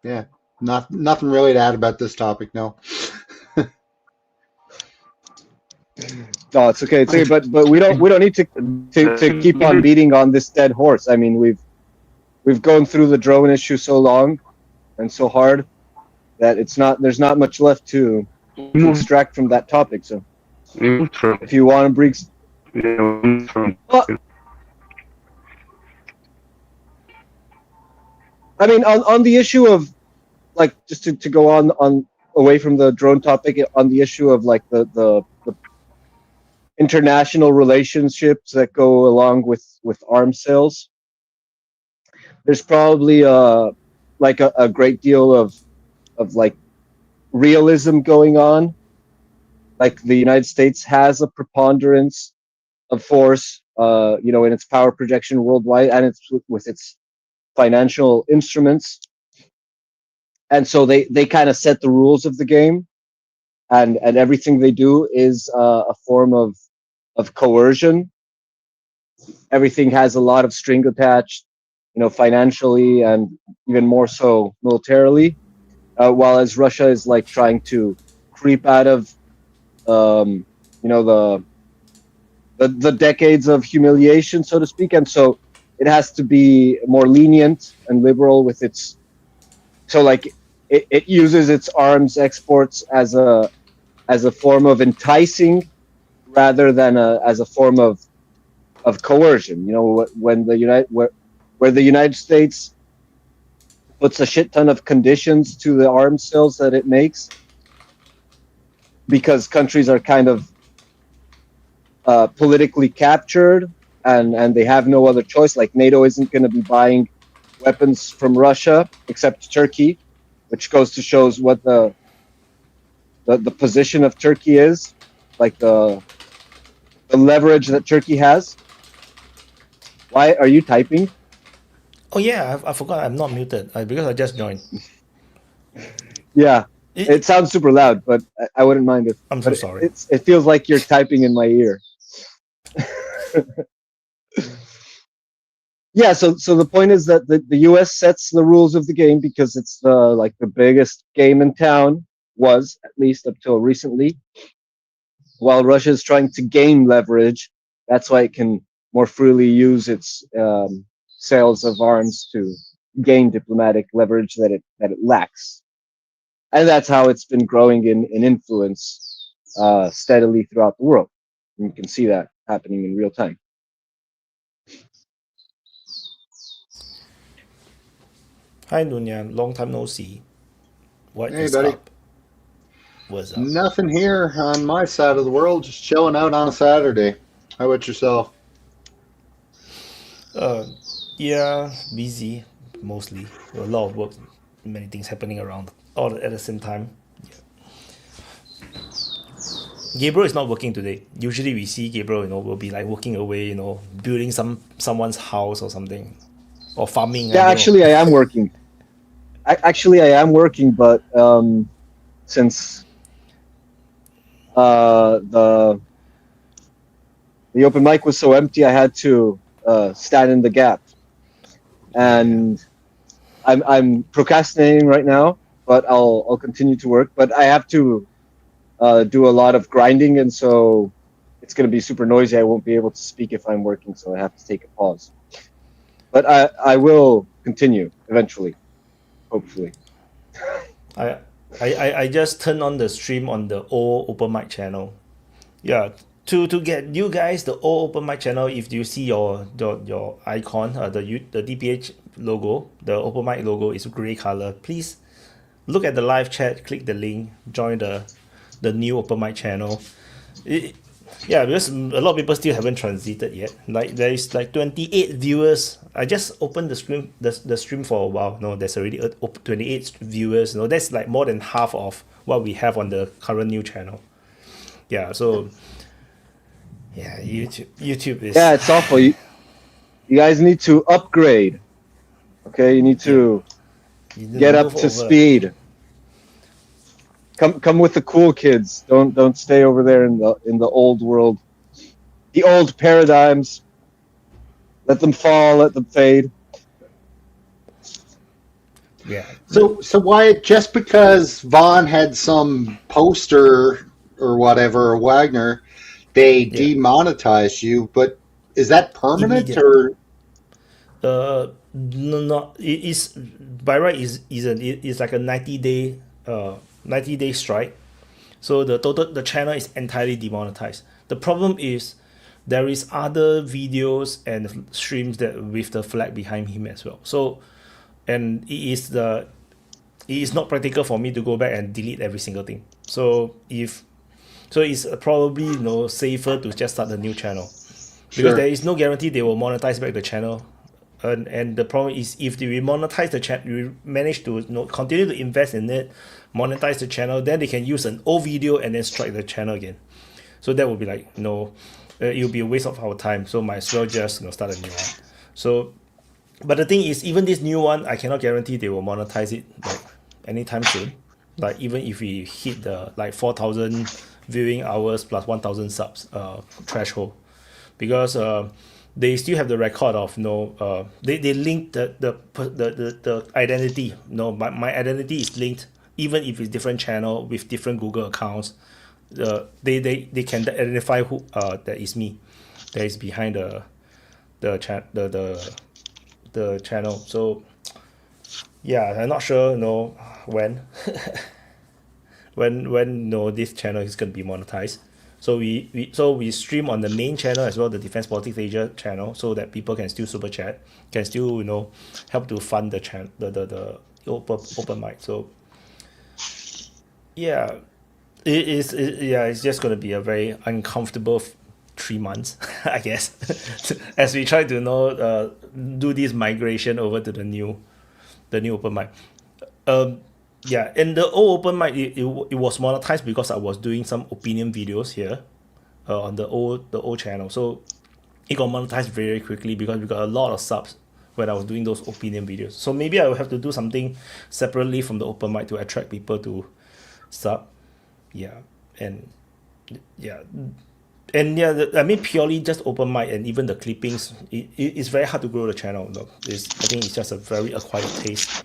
yeah, nothing really to add about this topic. No. No, it's okay. It's okay. But we don't need to keep on beating on this dead horse. I mean, we've gone through the drone issue so long and so hard that there's not much left to extract from that topic. So if you want to bring, well, I mean, on the issue of, like, just to go on away from the drone topic, on the issue of like the international relationships that go along with arms sales, there's probably a great deal of like realism going on. Like, the United States has a preponderance of force, in its power projection worldwide, and it's with its financial instruments, and so they kind of set the rules of the game, and everything they do is a form of coercion. everything has a lot of string attached, financially and even more so militarily. While as Russia is like trying to creep out of, um, the decades of humiliation, so to speak, and so it has to be more lenient and liberal with its. So like it uses its arms exports as a form of enticing rather than as a form of coercion. When where the United States puts a shit ton of conditions to the arms sales that it makes because countries are kind of politically captured and they have no other choice. Like NATO isn't going to be buying weapons from Russia except Turkey, which goes to shows what the position of Turkey is, like the leverage that Turkey has. Why are you typing? Oh yeah, I forgot I'm not muted because I just joined. Yeah, it sounds super loud, but I wouldn't mind if. I'm so sorry. It feels like you're typing in my ear. Yeah, so the point is that the U.S. sets the rules of the game because it's the biggest game in town, was at least up till recently. While Russia is trying to gain leverage, that's why it can more freely use its sales of arms to gain diplomatic leverage that it lacks, and that's how it's been growing in influence steadily throughout the world. And you can see that happening in real time. Hi Nunyan, long time no see. What Hey, is buddy. up? What's up? Nothing here on my side of the world. Just chilling out on a Saturday. How about yourself? Yeah, busy mostly. A lot of work, many things happening around all at the same time. Gabriel is not working today. Usually we see Gabriel, will be like working away, building someone's house or something, or farming. Yeah, actually, I am working. I am working, but since the open mic was so empty, I had to stand in the gap, and I'm procrastinating right now. But I'll continue to work. But I have to do a lot of grinding, and so it's going to be super noisy. I won't be able to speak if I'm working, so I have to take a pause. But I will continue eventually, hopefully. I just turned on the stream on the old open mic channel. Yeah, to get you guys the old open mic channel. If you see your icon, the DPH logo, the open mic logo is gray color. Please look at the live chat, click the link, join the new open mic channel. Yeah, because a lot of people still haven't transited yet. Like there is like 28 viewers. I just opened the stream for a while. No, there's already 28 viewers. No, that's like more than half of what we have on the current new channel. Yeah, so yeah, YouTube is. Yeah, it's awful. You guys need to upgrade. Okay, you need to get up to speed. Come with the cool kids. Don't stay over there in the old world, the old paradigms. Let them fall. Let them fade. Yeah. So Wyatt, just because Vaughn had some poster or whatever, or Wagner, they demonetized you. But is that permanent or? No, it is by right isn't. It's like a 90-day strike. So the channel is entirely demonetized. The problem is there is other videos and streams that with the flag behind him as well. So and it is not practical for me to go back and delete every single thing. So it's probably safer to just start a new channel. Because there is no guarantee they will monetize back the channel. And the problem is if they monetize the channel, we manage to continue to invest in it, monetize the channel, then they can use an old video and then strike the channel again. So that would be like it will be a waste of our time. So might as well just start a new one. So, but the thing is, even this new one, I cannot guarantee they will monetize it like anytime soon. Like even if we hit the like 4,000 viewing hours plus 1,000 subs threshold, because they still have the record of they link the identity. My identity is linked even if it's different channel with different Google accounts. They can identify who that is me, that is behind the channel. So yeah, I'm not sure when when this channel is going to be monetized. So we stream on the main channel as well, the Defense Politics Asia channel, so that people can still super chat, can still help to fund the channel, the open mic. So yeah, it's just going to be a very uncomfortable 3 months, I guess, as we try to do this migration over to the new open mic. Yeah, and the old open mic, it was monetized because I was doing some opinion videos here on the old channel. So it got monetized very quickly because we got a lot of subs when I was doing those opinion videos. So maybe I will have to do something separately from the open mic to attract people to sub. Yeah, and yeah. And yeah, I mean, purely just open mic and even the clippings, it's very hard to grow the channel. I think it's just a very acquired taste.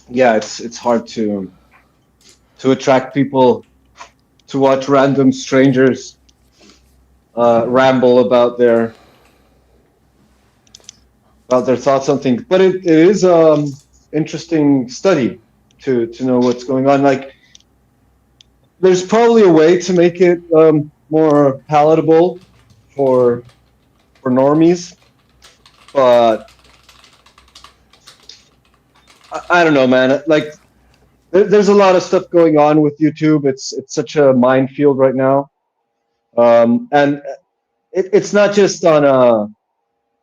Yeah, it's hard to attract people to watch random strangers ramble about their thoughts on things. But it is interesting study to know what's going on. Like, there's probably a way to make it more palatable for normies, but I don't know, man. Like, there's a lot of stuff going on with YouTube. It's such a minefield right now, and it's not just on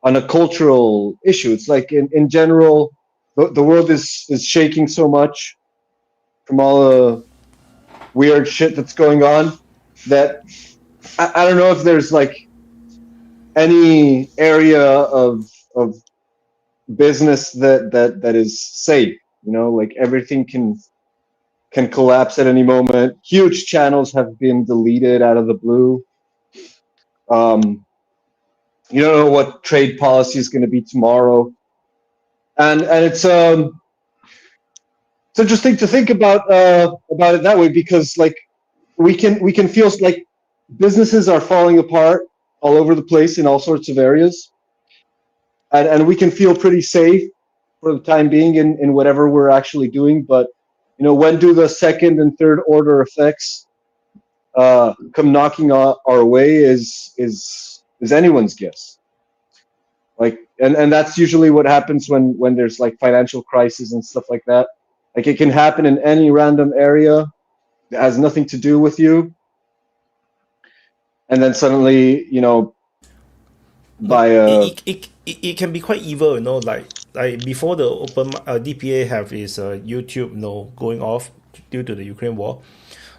a cultural issue. It's like in general, the world is shaking so much from all the weird shit that's going on that I don't know if there's like any area of business that is safe. Like, everything can collapse at any moment. Huge channels have been deleted out of the blue. You don't know what trade policy is going to be tomorrow, and it's interesting to think about it that way, because like we can feel like businesses are falling apart all over the place in all sorts of areas, and we can feel pretty safe for the time being in whatever we're actually doing. But when do the second and third order effects come knocking our way is anyone's guess. Like, and that's usually what happens when there's like financial crisis and stuff like that. Like, it can happen in any random area that has nothing to do with you, and then suddenly by it can be quite evil, like before the open DPA have his YouTube going off due to the Ukraine war.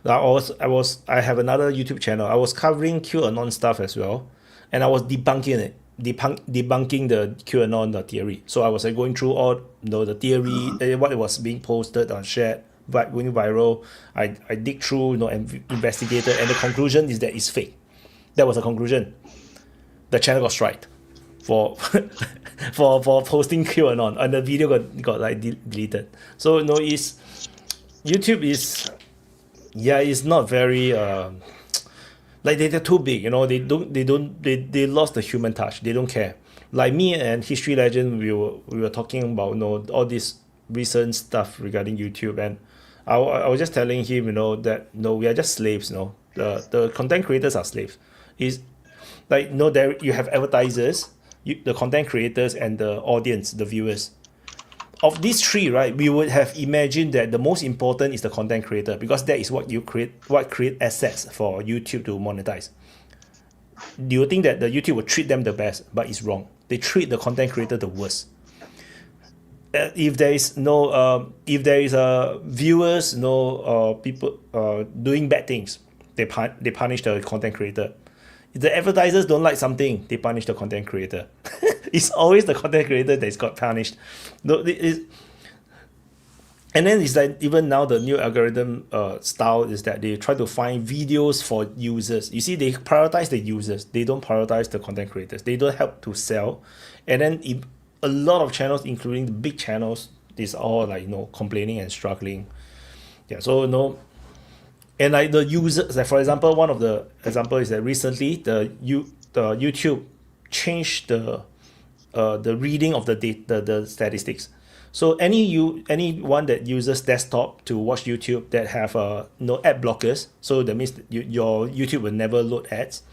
I have another YouTube channel. I was covering QAnon stuff as well, and I was debunking it, debunking the QAnon theory. So I was like going through all the theory, what was being posted or shared, but going viral. I dig through, and investigated, and the conclusion is that it's fake. That was the conclusion. The channel got striked for for posting QAnon, and the video got like deleted. So it's YouTube is it's not very like they're too big. They lost the human touch. They don't care. Like me and History Legend, we were talking about all this recent stuff regarding YouTube, and I was just telling him that we are just slaves. The content creators are slaves. Is like there you have advertisers, the content creators, and the audience, the viewers. Of these three, right, we would have imagined that the most important is the content creator, because that is what create assets for YouTube to monetize. Do you think that the YouTube will treat them the best? But it's wrong. They treat the content creator the worst. If there is viewers, people doing bad things, they punish the content creator. If the advertisers don't like something, they punish the content creator. It's always the content creator that's got punished. And then it's like even now the new algorithm style is that they try to find videos for users. You see, they prioritize the users. They don't prioritize the content creators. They don't help to sell. And then a lot of channels, including the big channels, is all like complaining and struggling. Yeah. So and like the users, like for example, one of the example is that recently the YouTube changed the reading of the data, the statistics. So anyone that uses desktop to watch YouTube that have no ad blockers, so that means your YouTube will never load ads.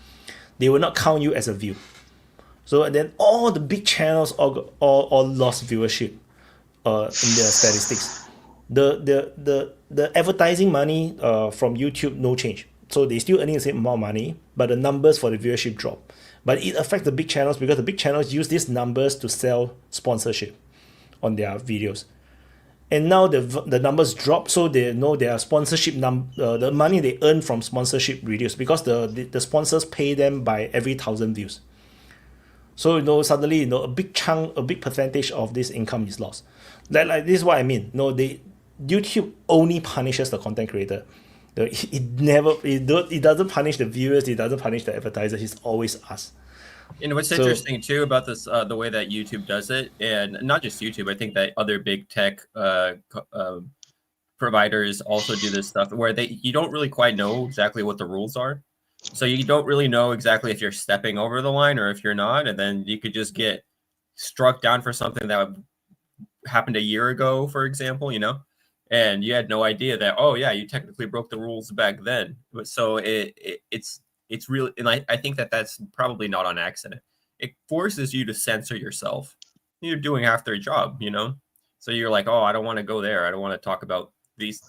They will not count you as a view. So and then all the big channels all lost viewership in their statistics. The advertising money from YouTube no change. So they still earning the same amount of money, but the numbers for the viewership drop. But it affects the big channels because the big channels use these numbers to sell sponsorship on their videos. And now the numbers drop, so they know their sponsorship the money they earn from sponsorship reduced because the sponsors pay them by every 1,000 views. So suddenly a big chunk, a big percentage of this income is lost. Like this is what I mean. YouTube only punishes the content creator. It doesn't punish the viewers. It doesn't punish the advertisers. It's always us. And what's interesting too about this, the way that YouTube does it, and not just YouTube, I think that other big tech providers also do this stuff where you don't really quite know exactly what the rules are. So you don't really know exactly if you're stepping over the line or if you're not, and then you could just get struck down for something that happened a year ago, for example, and you had no idea that, oh yeah, you technically broke the rules back then. So it's really, and I think that's probably not on accident. It forces you to censor yourself. You're doing half their job, So you're like, oh, I don't want to go there. I don't want to talk about these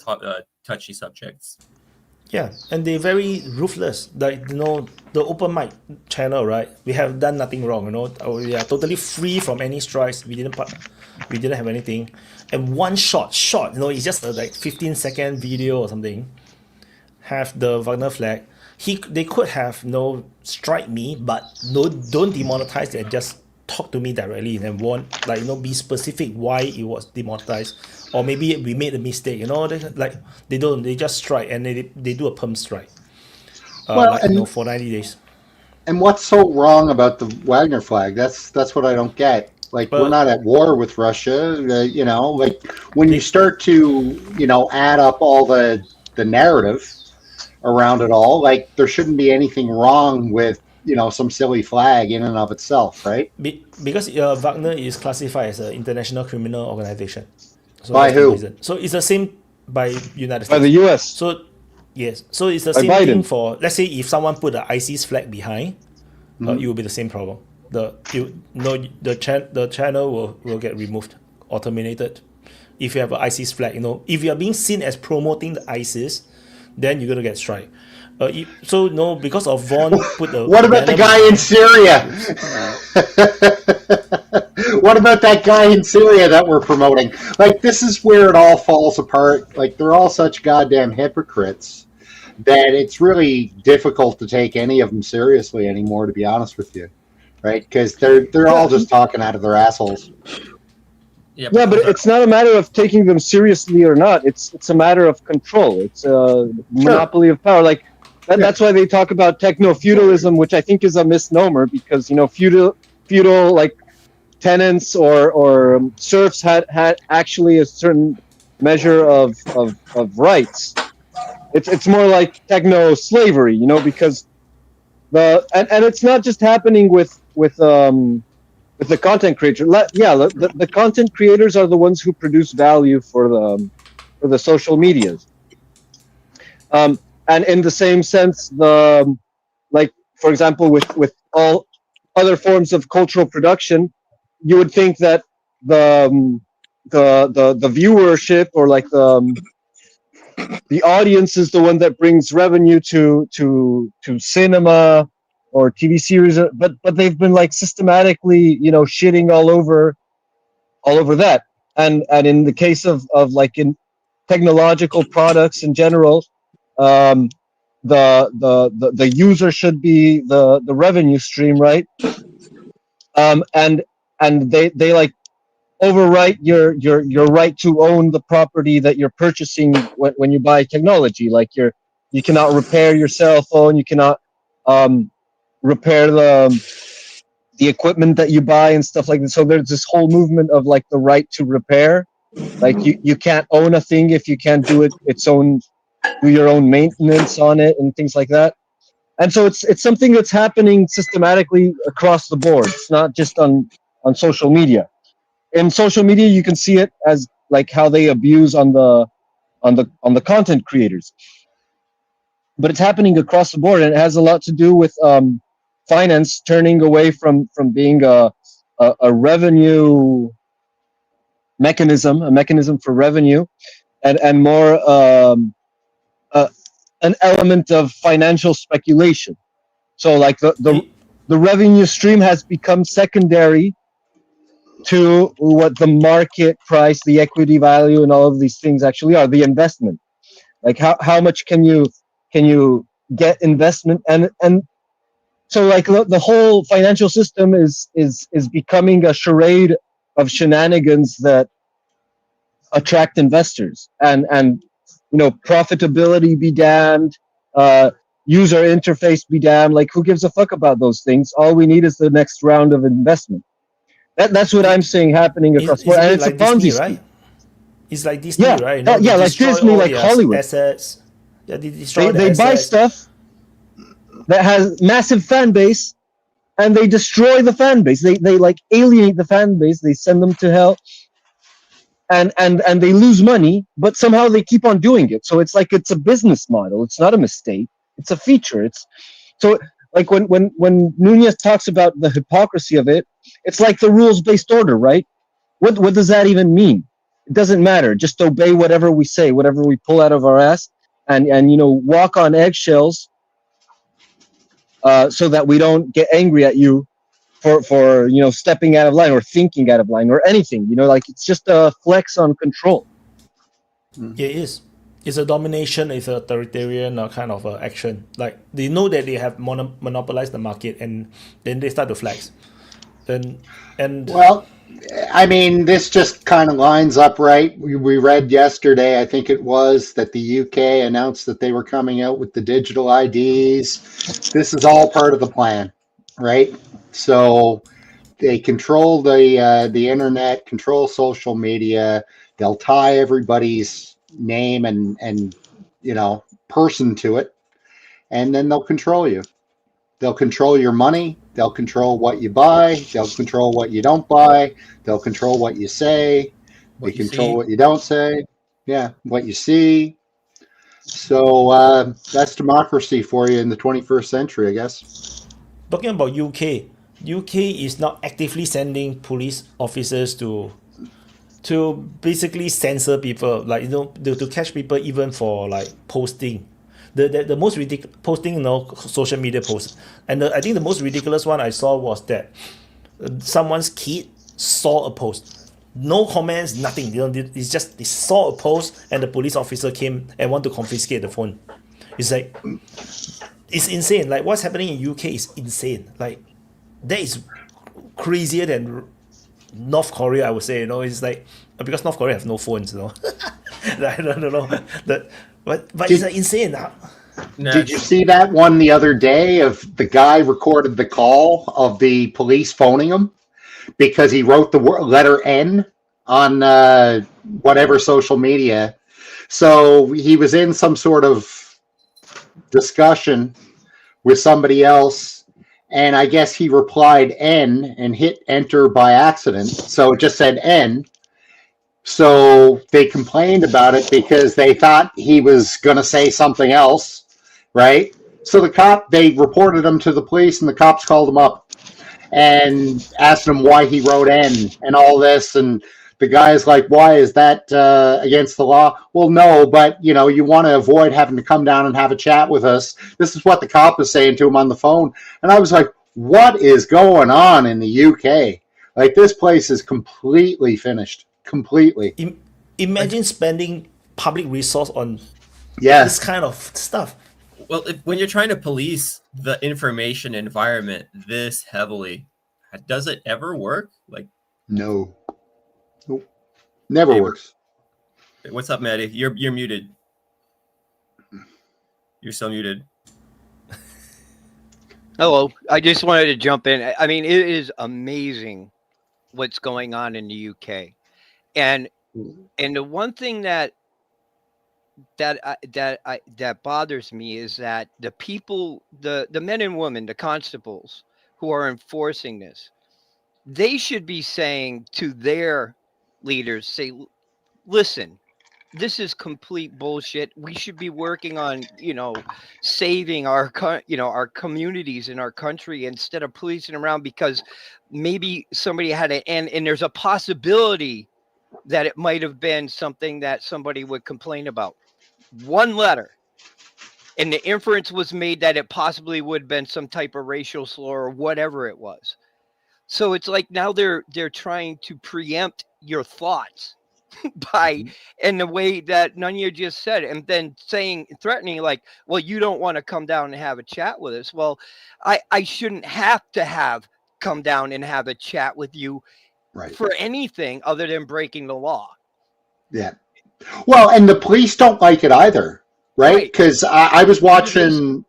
touchy subjects. Yeah, and they're very ruthless. Like the Open Mic channel, right? We have done nothing wrong. We are totally free from any strikes. We didn't have anything. And one shot, it's just a like 15-second video or something. Have the Wagner flag. They could have strike me, but don't demonetize it. Just talk to me directly and warn, be specific why it was demonetized, or maybe we made a mistake. They don't. They just strike and they do a perm strike. For 90 days. And what's so wrong about the Wagner flag? That's what I don't get. We're not at war with Russia. When you start to add up all the narrative around it all, there shouldn't be anything wrong with some silly flag in and of itself, right? Because Wagner is classified as an international criminal organization. So by who? So it's the same by United States. By the US. So yes. So it's the same thing for, let's say if someone put an ISIS flag behind, it will be the same problem. The channel will get removed or terminated if you have an ISIS flag. If you are being seen as promoting the ISIS, then you're gonna get strike. Because of Vaughn put the. What about the guy in Syria? What about that guy in Syria that we're promoting? This is where it all falls apart. They're all such goddamn hypocrites that it's really difficult to take any of them seriously anymore, to be honest with you, right? Because they're all just talking out of their assholes. Yeah, but it's not a matter of taking them seriously or not. It's a matter of control. It's a monopoly of power. That's why they talk about techno-feudalism, which I think is a misnomer, because feudal tenants or serfs had actually a certain measure of rights. It's more like techno-slavery, because and it's not just happening with the content creator. The content creators are the ones who produce value for the social medias. And in the same sense, for example, with all other forms of cultural production, you would think that the viewership or the audience is the one that brings revenue to cinema or TV series, but they've been systematically shitting all over that. And in the case of in technological products in general, the user should be the revenue stream, right? And they overwrite your right to own the property that you're purchasing when you buy technology. Like you cannot repair your cell phone, you cannot repair the equipment that you buy and stuff like that. So there's this whole movement of like the right to repair. Like you can't own a thing if you can't do your own maintenance on it and things like that. And so it's something that's happening systematically across the board. It's not just on social media. In social media, you can see it as like how they abuse on the content creators. But it's happening across the board, and it has a lot to do with finance turning away from being a revenue mechanism, a mechanism for revenue, and more an element of financial speculation. So like the revenue stream has become secondary to what the market price, the equity value, and all of these things actually are. The investment, like how much can you get investment, and so like the whole financial system is becoming a charade of shenanigans that attract investors, and profitability be damned, user interface be damned. Like, who gives a fuck about those things? All we need is the next round of investment. That's what I'm saying happening across the board, and it's like a Ponzi Disney, scheme. right? It's like Disney, right? You know, Yeah, they like destroy Disney, all like their Hollywood. assets. Yeah, they destroy the They buy assets. stuff that has massive fan base, and they destroy the fan base. They like alienate the fan base. They send them to hell, and they lose money, but somehow they keep on doing it. So it's like it's a business model. It's not a mistake. It's a feature. It's so like when Nunez talks about the hypocrisy of it, it's like the rules-based order, right? What does that even mean? It doesn't matter. Just obey whatever we say, whatever we pull out of our ass, and walk on eggshells, so that we don't get angry at you for stepping out of line or thinking out of line or anything. Like, it's just a flex on control. Yeah, it is. It's a domination. It's a authoritarian kind of action. Like, they know that they have monopolized the market, and then they start to flex. And Well, I mean, this just kind of lines up, right? We read yesterday, I think it was, that the UK announced that they were coming out with the digital IDs. This is all part of the plan, right? So they control the internet, control social media. They'll tie everybody's name and person to it, and then they'll control you. They'll control your money. They'll control what you buy. They'll control what you don't buy. They'll control what you say. They control what you don't say. Yeah, what you see. So that's democracy for you in the 21st century, I guess. talking about UK is now actively sending police officers to basically censor people, like, to catch people even for like posting. The most ridiculous posting, social media posts, and I think the most ridiculous one I saw was that someone's kid saw a post, no comments, nothing. It's just they saw a post, and the police officer came and want to confiscate the phone. It's like, it's insane. Like, what's happening in UK is insane. Like, that is crazier than North Korea, I would say. It's like, because North Korea have no phones. I don't know that. But it's like insane. Did you see that one the other day of the guy recorded the call of the police phoning him because he wrote the letter N on whatever social media? So he was in some sort of discussion with somebody else, and I guess he replied N and hit enter by accident. So it just said N. So they complained about it because they thought he was going to say something else, right? So they reported him to the police, and the cops called him up and asked him why he wrote N and all this. And the guy's like, why is that against the law? Well, no, but you want to avoid having to come down and have a chat with us. This is what the cop was saying to him on the phone. And I was like, what is going on in the UK? Like, this place is completely finished. Completely. Imagine spending public resource on Yes. this kind of stuff. Well, when you're trying to police the information environment this heavily, does it ever work? Like, No. Nope. Never Hey, works. What's up, Maddie? You're muted. You're still muted. Hello. I just wanted to jump in. I mean, it is amazing what's going on in the UK, and the one thing that bothers me is that the people, the men and women, the constables who are enforcing this, they should be saying to their leaders, say, listen, this is complete bullshit. We should be working on, saving our communities in our country instead of policing around because maybe somebody had to end, and there's a possibility that it might have been something that somebody would complain about. One letter, and the inference was made that it possibly would have been some type of racial slur or whatever it was. So it's like now they're trying to preempt your thoughts by in the way that Nunya just said, and then threatening like, well, you don't want to come down and have a chat with us. Well, I shouldn't have come down and have a chat with you for anything other than breaking the law. Yeah. Well, and the police don't like it either, right? Because I was watching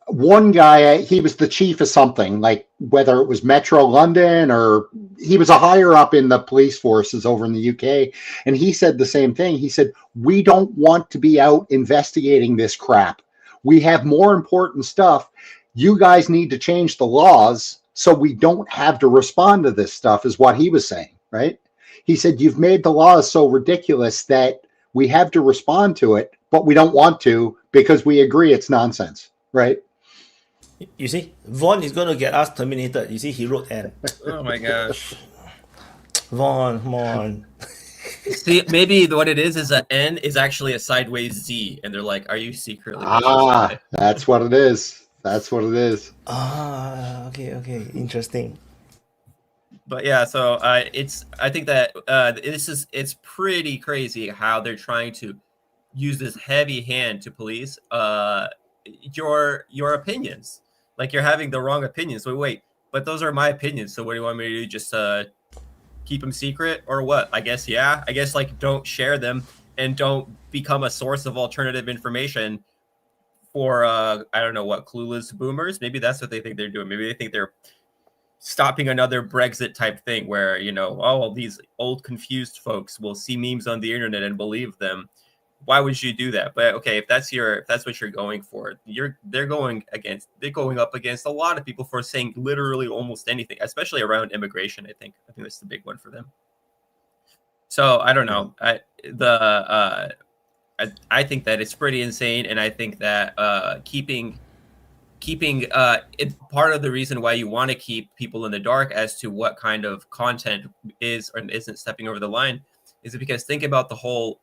one guy, he was the chief of something, like whether it was Metro London or he was a higher up in the police forces over in the UK. And he said the same thing. He said, we don't want to be out investigating this crap. We have more important stuff. You guys need to change the laws so we don't have to respond to this stuff, is what he was saying, right? He said, you've made the laws so ridiculous that we have to respond to it, but we don't want to because we agree it's nonsense, right? You see, Vaughn is going to get us terminated. You see, he wrote N. Oh my gosh. Vaughn, come on. See, maybe what it is that N is actually a sideways Z, and they're like, "Are you secretly?" That's what it is. That's what it is. Okay, interesting. But yeah, so I think that it's pretty crazy how they're trying to use this heavy hand to police your opinions. Like you're having the wrong opinions. So wait, but those are my opinions. So what do you want me to do? Just keep them secret or what? I guess like don't share them and don't become a source of alternative information for I don't know what, clueless boomers. Maybe that's what they think they're doing. Maybe they think they're stopping another Brexit type thing where, all these old confused folks will see memes on the internet and believe them. Why would you do that? But okay, if that's what you're going for, they're going up against a lot of people for saying literally almost anything, especially around immigration. I think that's the big one for them. So I don't know. I think that it's pretty insane, and I think that keeping it, part of the reason why you want to keep people in the dark as to what kind of content is or isn't stepping over the line is because think about the whole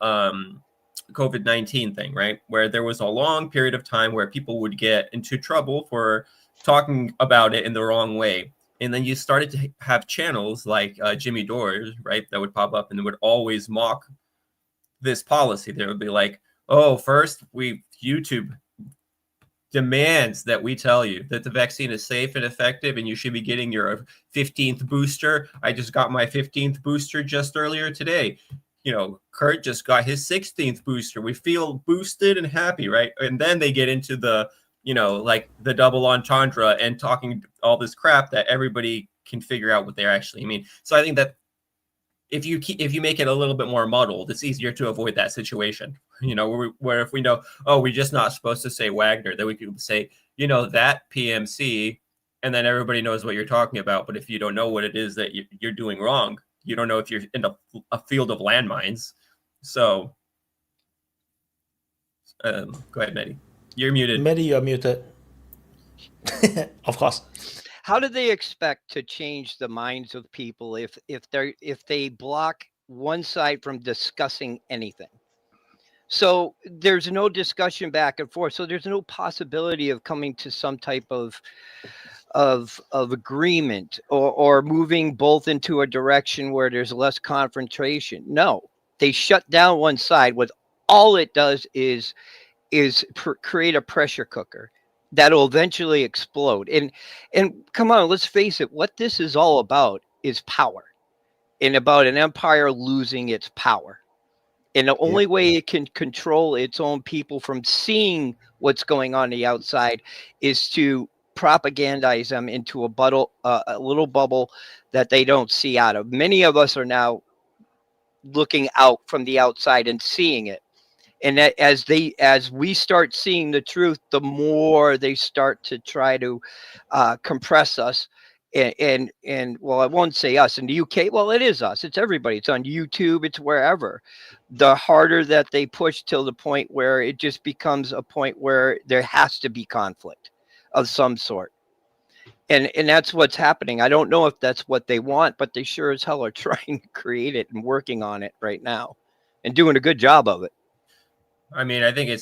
COVID-19 thing, right? Where there was a long period of time where people would get into trouble for talking about it in the wrong way. And then you started to have channels like Jimmy Dore, right? That would pop up and they would always mock this policy. They would be like, oh, first YouTube demands that we tell you that the vaccine is safe and effective and you should be getting your 15th booster. I just got my 15th booster just earlier today. Kurt just got his 16th booster. We feel boosted and happy, right? And then they get into the, like the double entendre and talking all this crap that everybody can figure out what they actually mean. So I think that if you make it a little bit more muddled, it's easier to avoid that situation. Where if we know, oh, we're just not supposed to say Wagner, then we could say, that PMC, and then everybody knows what you're talking about. But if you don't know what it is that you're doing wrong, you don't know if you're in a field of landmines. So, go ahead, Mehdi. You're muted. Mehdi, you're muted. Of course. How do they expect to change the minds of people if they block one side from discussing anything? So there's no discussion back and forth. So there's no possibility of coming to some type of agreement or moving both into a direction where there's less confrontation. No, they shut down one side. With all it does is create a pressure cooker that'll eventually explode. And come on, let's face it. What this is all about is power. and about an empire losing its power. And the only way it can control its own people from seeing what's going on the outside is to propagandize them into a little bubble that they don't see out of. Many of us are now looking out from the outside and seeing it. And that as we start seeing the truth, the more they start to try to compress us. And well, I won't say us in the UK. Well, it is us. It's everybody. It's on YouTube. It's wherever. The harder that they push till the point where it just becomes a point where there has to be conflict of some sort. And that's what's happening. I don't know if that's what they want, but they sure as hell are trying to create it and working on it right now and doing a good job of it. I mean, I think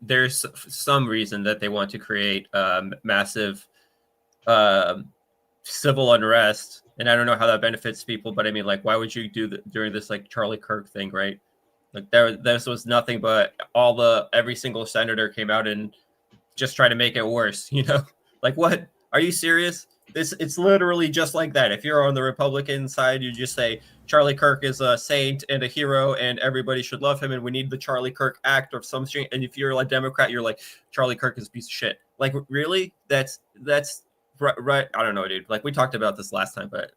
there's some reason that they want to create massive civil unrest, and I don't know how that benefits people, but I mean, like, why would you do that during this like Charlie Kirk thing, right? Like this was nothing but every single senator came out and just tried to make it worse, you know? Like, what? Are you serious? It's literally just like that. If you're on the Republican side, you just say Charlie Kirk is a saint and a hero and everybody should love him and we need the Charlie Kirk Act or some shit. And if you're a Democrat, you're like, Charlie Kirk is a piece of shit. Like, really? That's right. I don't know, dude. Like, we talked about this last time, but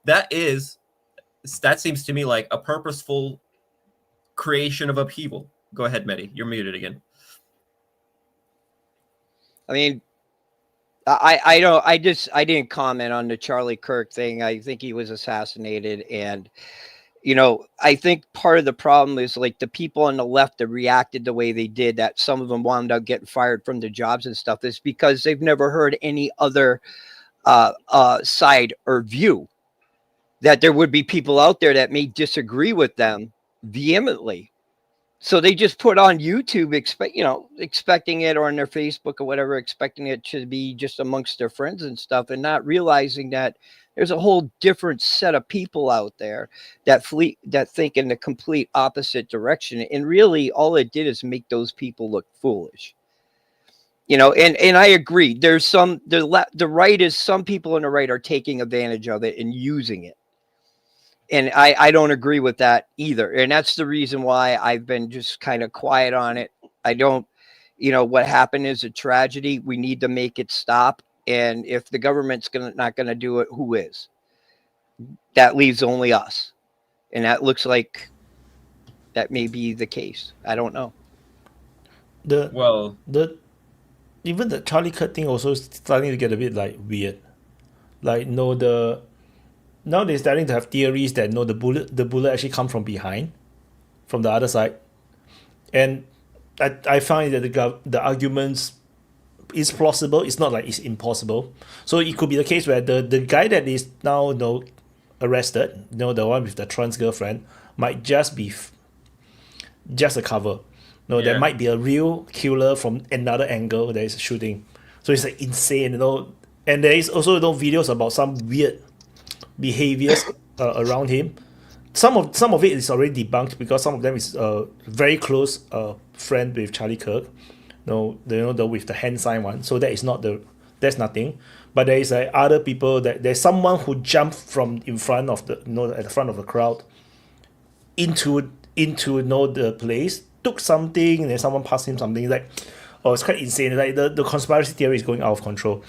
that seems to me like a purposeful creation of upheaval. Go ahead, Mehdi. You're muted again. I mean, I didn't comment on the Charlie Kirk thing. I think he was assassinated, and you know, I think part of the problem is like the people on the left that reacted the way they did, that some of them wound up getting fired from their jobs and stuff, is because they've never heard any other side or view, that there would be people out there that may disagree with them vehemently. So they just put on YouTube, expecting it, or on their Facebook or whatever, expecting it to be just amongst their friends and stuff, and not realizing that there's a whole different set of people out there that think in the complete opposite direction. And really, all it did is make those people look foolish. You know, and I agree. There's some the right is some people on the right are taking advantage of it and using it. And I don't agree with that either. And that's the reason why I've been just kind of quiet on it. I don't, what happened is a tragedy. We need to make it stop. And if the government's not going to do it, who is? That leaves only us. And that looks like that may be the case. I don't know. Even the Charlie Kirk thing also starting to get a bit like weird. Like, now they're starting to have theories that the bullet actually come from behind, from the other side, and I find that the arguments is plausible. It's not like it's impossible. So it could be the case where the guy that is now arrested, the one with the trans girlfriend, might just be just a cover. There might be a real killer from another angle that is shooting. So it's like insane, And there is also videos about some weird behaviors around him. Some of it is already debunked because some of them is very close friend with Charlie Kirk. The with the hand sign one. So that's that's nothing. But there is other people that there's someone who jumped from in front of at the front of the crowd into the place, took something, and then someone passed him something. It's quite insane. Like the conspiracy theory is going out of control.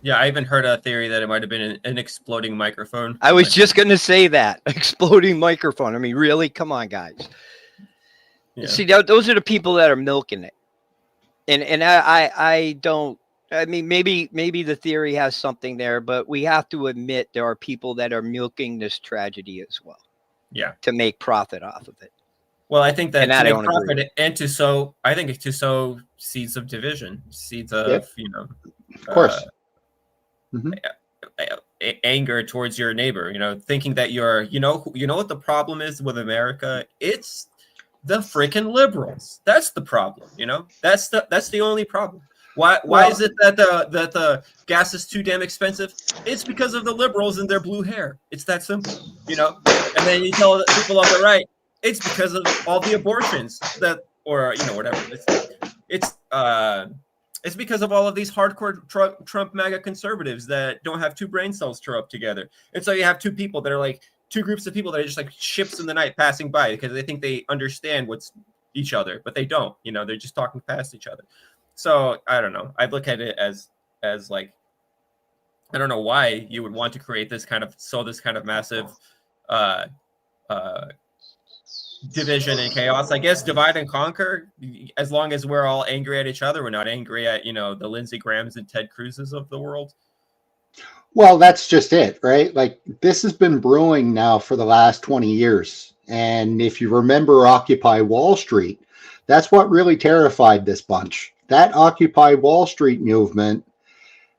Yeah, I even heard a theory that it might have been an exploding microphone. I was just going to say that. Exploding microphone. I mean, really? Come on, guys. Yeah. See, those are the people that are milking it. And I don't, I mean, maybe the theory has something there, but we have to admit there are people that are milking this tragedy as well. Yeah. To make profit off of it. Well, I think that to make profit and to sow seeds of division, seeds of, of course. Anger towards your neighbor, thinking that you're, what the problem is with America? It's the freaking liberals. That's the problem. That's the only problem. Why is it that the gas is too damn expensive? It's because of the liberals and their blue hair. It's that simple, And then you tell people on the right, it's because of all the abortions whatever. It's It's because of all of these hardcore Trump MAGA conservatives that don't have two brain cells to rub together. And so you have two people that are like two groups of people that are just like ships in the night passing by because they think they understand what's each other, but they don't. You know, they're just talking past each other. So I don't know. I look at it as like, I don't know why you would want to create this kind of massive division and chaos. I guess divide and conquer, as long as we're all angry at each other. We're not angry at, you know, the Lindsey Grahams and Ted Cruzes of the world. Well, that's just it, right? Like, this has been brewing now for the last 20 years. And if you remember Occupy Wall Street, that's what really terrified this bunch. That Occupy Wall Street movement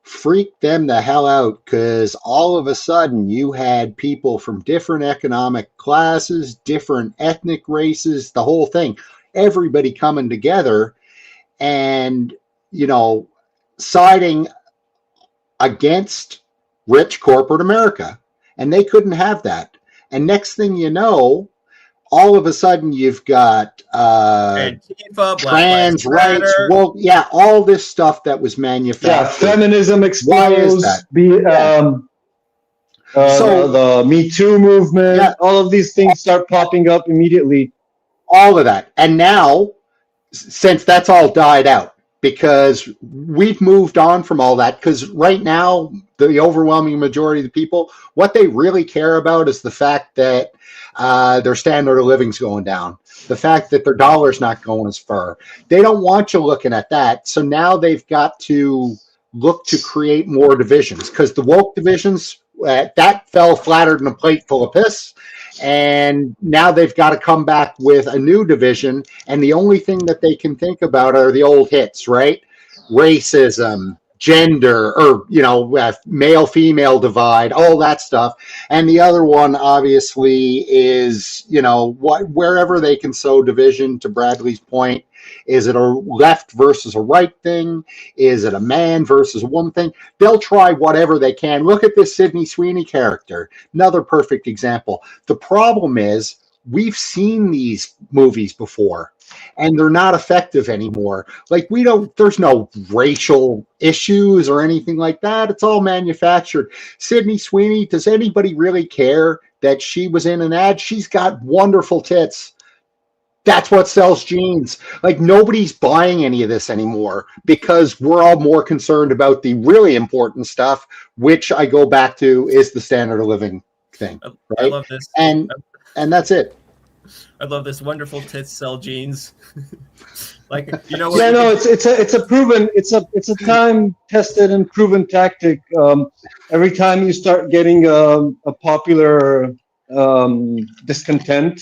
freaked them the hell out, because all of a sudden you had people from different economic classes, different ethnic races, the whole thing, everybody coming together and, you know, siding against rich corporate America. And they couldn't have that. And next thing you know, all of a sudden you've got Antifa, trans rights, well, yeah, all this stuff that was manufactured. Yeah, feminism exposed. Why is that? The Me Too movement, yeah, all of these things start popping up immediately. All of that. And now, since that's all died out, because we've moved on from all that, because right now, the overwhelming majority of the people, what they really care about is the fact that their standard of living's going down, the fact that their dollar's not going as far. They don't want you looking at that. So now they've got to look to create more divisions, because the woke divisions, that fell flattered in a plate full of piss. And now they've got to come back with a new division. And the only thing that they can think about are the old hits, right? Racism, gender, or, you know, male-female divide, all that stuff. And the other one, obviously, is, you know, wherever they can sow division, to Bradley's point. Is it a left versus a right thing? Is it a man versus a woman thing? They'll try whatever they can. Look at this Sydney Sweeney character. Another perfect example. The problem is, we've seen these movies before, and they're not effective anymore. Like, there's no racial issues or anything like that. It's all manufactured. Sydney Sweeney, does anybody really care that she was in an ad? She's got wonderful tits. That's what sells jeans. Like, nobody's buying any of this anymore, because we're all more concerned about the really important stuff, which I go back to is the standard of living thing. Right? I love this. And that's it. I love this. Wonderful tits sell jeans. Like, you know what? Yeah, no, it's a proven, it's a time tested and proven tactic. Every time you start getting a popular discontent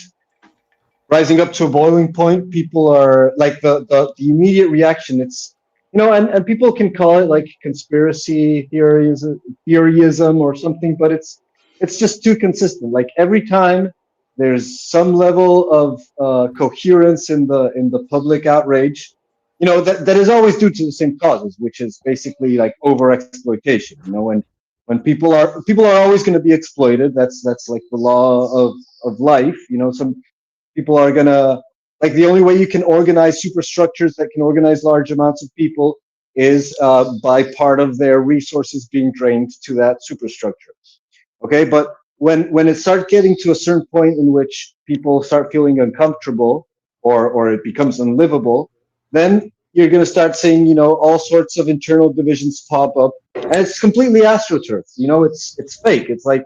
rising up to a boiling point, people are like the immediate reaction. It's, you know, and people can call it like conspiracy theoryism or something, but it's just too consistent. Like, every time there's some level of coherence in the public outrage, you know, that is always due to the same causes, which is basically like over exploitation. You know, when people are always going to be exploited. That's like the law of life. You know, some people are gonna, like, the only way you can organize superstructures that can organize large amounts of people is by part of their resources being drained to that superstructure. Okay, but when it starts getting to a certain point in which people start feeling uncomfortable or it becomes unlivable, then you're going to start seeing, you know, all sorts of internal divisions pop up, and it's completely astroturf. You know, it's fake. It's like,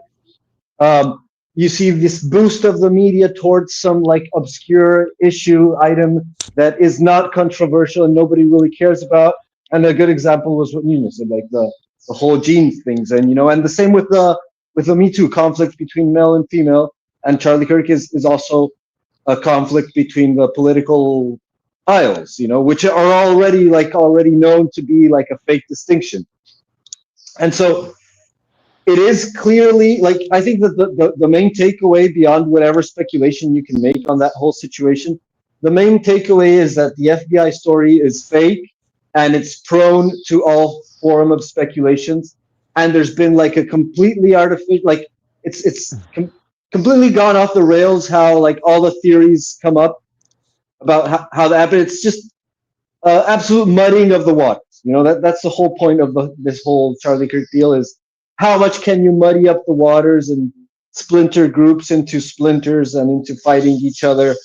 you see this boost of the media towards some like obscure issue item that is not controversial and nobody really cares about. And a good example was what Nina said, like the whole genes things. And, you know, and the same with the Me Too conflict between male and female. And Charlie Kirk is also a conflict between the political aisles, you know, which are already known to be like a fake distinction. And so it is clearly, like, I think that the main takeaway, beyond whatever speculation you can make on that whole situation, the main takeaway is that the FBI story is fake and it's prone to all form of speculations. And there's been like a completely artificial, like, it's completely gone off the rails how like all the theories come up about how that happened. It's just absolute muddying of the waters. You know, that's the whole point of this whole Charlie Kirk deal is how much can you muddy up the waters and splinter groups into splinters and into fighting each other?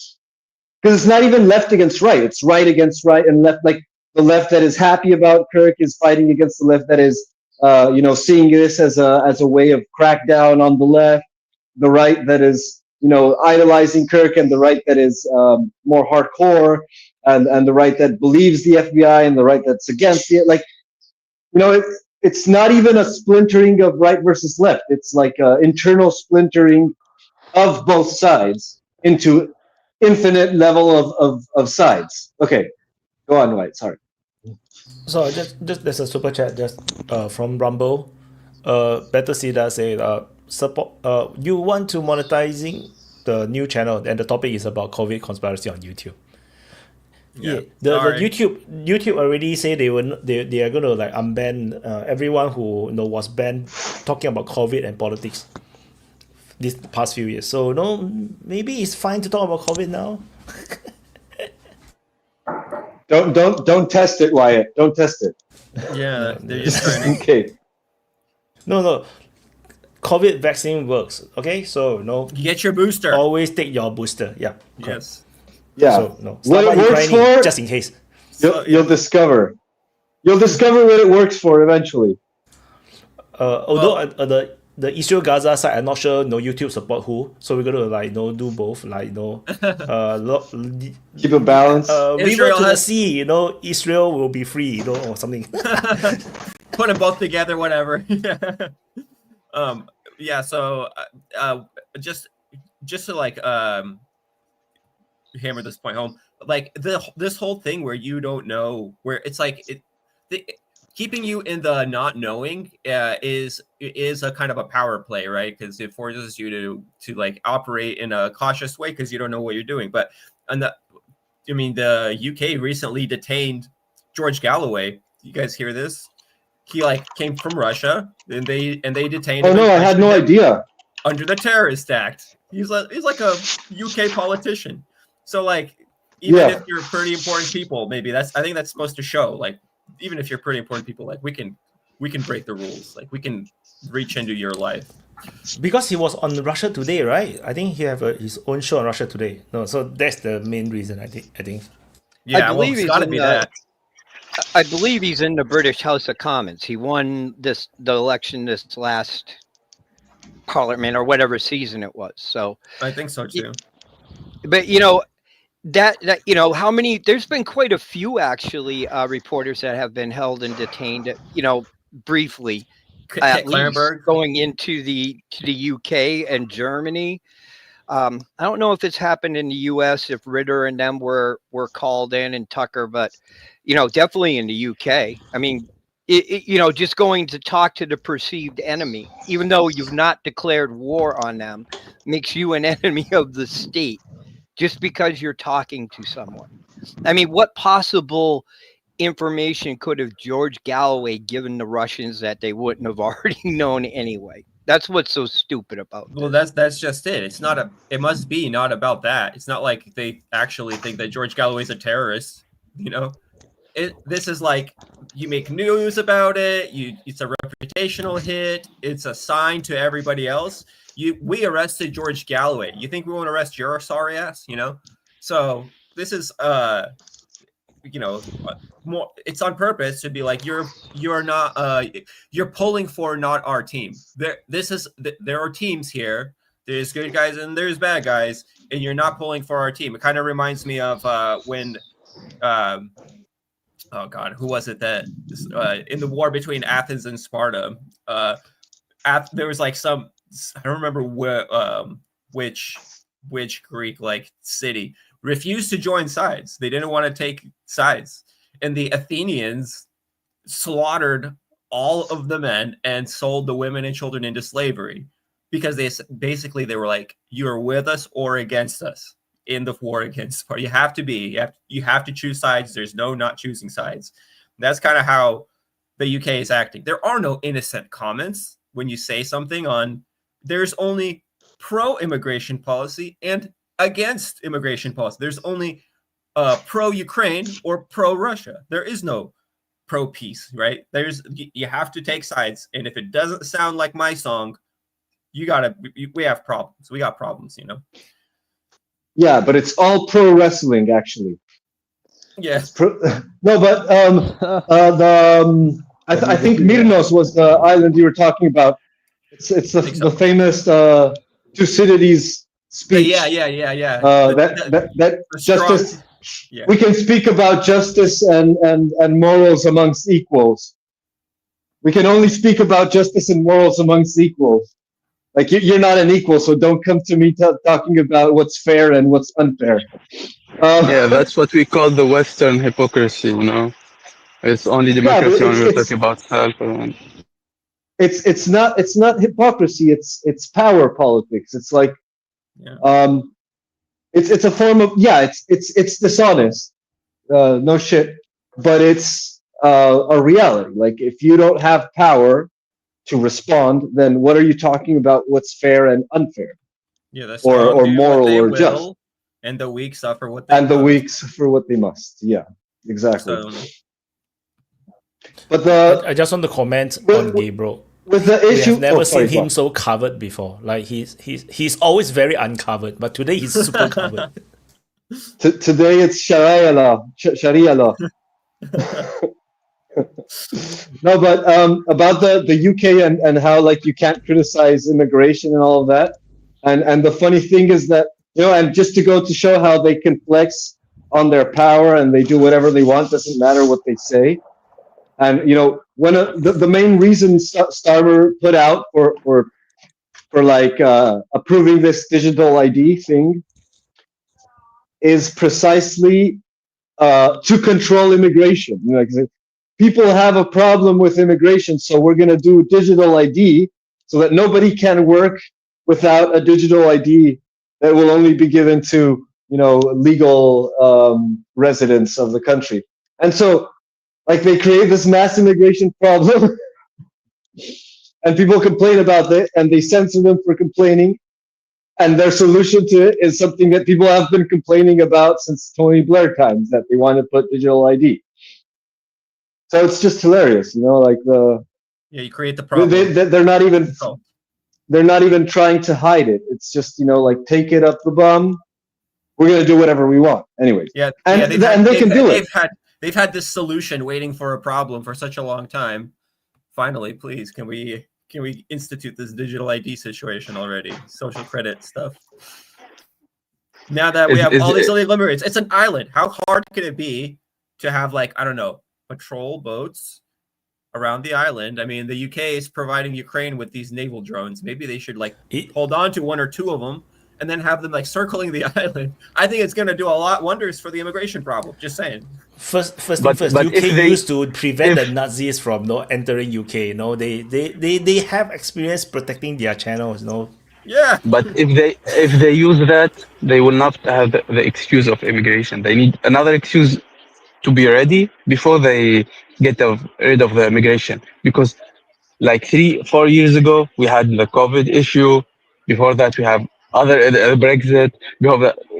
Because it's not even left against right. It's right against right, and left, like the left that is happy about Kirk is fighting against the left that is, seeing this as a way of crackdown on the left. The right that is, idolizing Kirk, and the right that is more hardcore, and the right that believes the FBI, and the right that's against it. Like, it's not even a splintering of right versus left. It's like internal splintering of both sides into infinite level of sides. Okay, go on, Wyatt. Sorry. So just there's a super chat just from Rumble. Better Sida said support. You want to monetizing the new channel, and the topic is about COVID conspiracy on YouTube. Yeah, the YouTube already say they are gonna like unban everyone who was banned talking about COVID and politics this past few years. So maybe it's fine to talk about COVID now. Don't test it, Wyatt. Don't test it. Yeah, they're just trying to. Okay. No. COVID vaccine works. Okay, so You get your booster. always take your booster. Yeah. Correct. Yes. Yeah. So no. What Start it works Ukraine, for, just in case. you'll discover. You'll discover what it works for eventually. Although the Israel Gaza side, I'm not sure. YouTube support who, so we're gonna do both. Keep a balance. River to the sea. Israel will be free. Or something. Put them both together, whatever. Yeah. So, just to hammer this point home, like this whole thing where you don't know, where it's like keeping you in the not knowing is a kind of a power play, right? Because it forces you to like operate in a cautious way because you don't know what you're doing. But the UK recently detained George Galloway. You guys hear this? He came from Russia, and they detained him. Oh no, I had no idea. Under the Terrorist Act. He's like a UK politician. So even if you're pretty important people, maybe I think that's supposed to show, even if you're pretty important people, we can break the rules. We can reach into your life. Because he was on Russia Today, right? I think he have his own show on Russia Today. No, so that's the main reason. I think. Yeah, it's got to be that. I believe he's in the British House of Commons. He won the election this last Parliament or whatever season it was. So I think so too. But that how many? There's been quite a few actually reporters that have been held and detained. Briefly, at least going into the UK and Germany. I don't know if it's happened in the US, if Ritter and them were called in, and Tucker, but definitely in the UK. I mean, just going to talk to the perceived enemy, even though you've not declared war on them, makes you an enemy of the state just because you're talking to someone. I mean, what possible information could have George Galloway given the Russians that they wouldn't have already known anyway? That's what's so stupid about this. Well, that's just it. It's not it must be not about that. It's not like they actually think that George Galloway's a terrorist, This is you make news about it. It's a reputational hit. It's a sign to everybody else. We arrested George Galloway. You think we won't arrest your sorry ass? So this is more. It's on purpose to be you're not you're pulling for not our team. There are teams here. There's good guys and there's bad guys, and you're not pulling for our team. It kind of reminds me of when. Oh God, who was it that in the war between Athens and Sparta? There was some, I don't remember which Greek city refused to join sides. They didn't want to take sides, and the Athenians slaughtered all of the men and sold the women and children into slavery because they were you're with us or against us. In the war against Sparta, you have to choose sides. There's no not choosing sides. That's kind of how the UK is acting. There are no innocent comments when you say something on. There's only pro-immigration policy and against immigration policy. There's only pro-Ukraine or pro-Russia. There is no pro peace, right? You have to take sides, and if it doesn't sound like my song, we have problems. We got problems, you know. Yeah, but it's all pro wrestling, actually. Yeah. No, but I think Myrnos was the island you were talking about. It's the famous Thucydides speech. Yeah. That justice. Strong, yeah. We can speak about justice and morals amongst equals. We can only speak about justice and morals amongst equals. Like you're not an equal, so don't come to me talking about what's fair and what's unfair. Yeah, that's what we call the Western hypocrisy. You know, it's only democracy when we're talking about self. It's not hypocrisy. It's power politics. It's like, it's a form of it's dishonest. No shit, but it's a reality. Like if you don't have power to respond, then what are you talking about? What's fair and unfair? Yeah, that's or moral or just. And the weak suffer what they and the weak suffer what they must. Yeah, exactly. But I just want to comment on Gabriel. With the issue, I've never seen him so covered before. Like he's always very uncovered, but today he's super covered. Today it's Sharia law. Sharia law. No, but about the UK and how like you can't criticize immigration and all of that, and the funny thing is that, you know, and just to go to show how they can flex on their power and they do whatever they want, doesn't matter what they say. And you know, when the main reason Starmer put out for like approving this digital ID thing is precisely to control immigration. You know, like, people have a problem with immigration, so we're going to do digital ID so that nobody can work without a digital ID that will only be given to, you know, legal residents of the country. And so, like, they create this mass immigration problem, and people complain about it, and they censor them for complaining. And their solution to it is something that people have been complaining about since Tony Blair times, that they want to put digital ID. So it's just hilarious, you know, like you create the problem. They're not even trying to hide it. It's just, you know, like, take it up the bum. We're gonna do whatever we want, anyways. Yeah, and they can do it. They've had this solution waiting for a problem for such a long time. Finally, please, can we institute this digital ID situation already? Social credit stuff. Now that we have all these illegal immigrants, it's an island. How hard can it be to have, like, I don't know, patrol boats around the island? I mean, the UK is providing Ukraine with these naval drones. Maybe they should hold on to one or two of them and then have them like circling the island. I think it's going to do a lot wonders for the immigration problem. Just saying. First thing first, UK used to prevent the Nazis from entering UK. You know, they have experience protecting their channels. You know. Yeah. But if they use that, they will not have the excuse of immigration. They need another excuse to be ready before they get rid of the immigration. Because like 3-4 years ago, we had the COVID issue. Before that, we have other Brexit.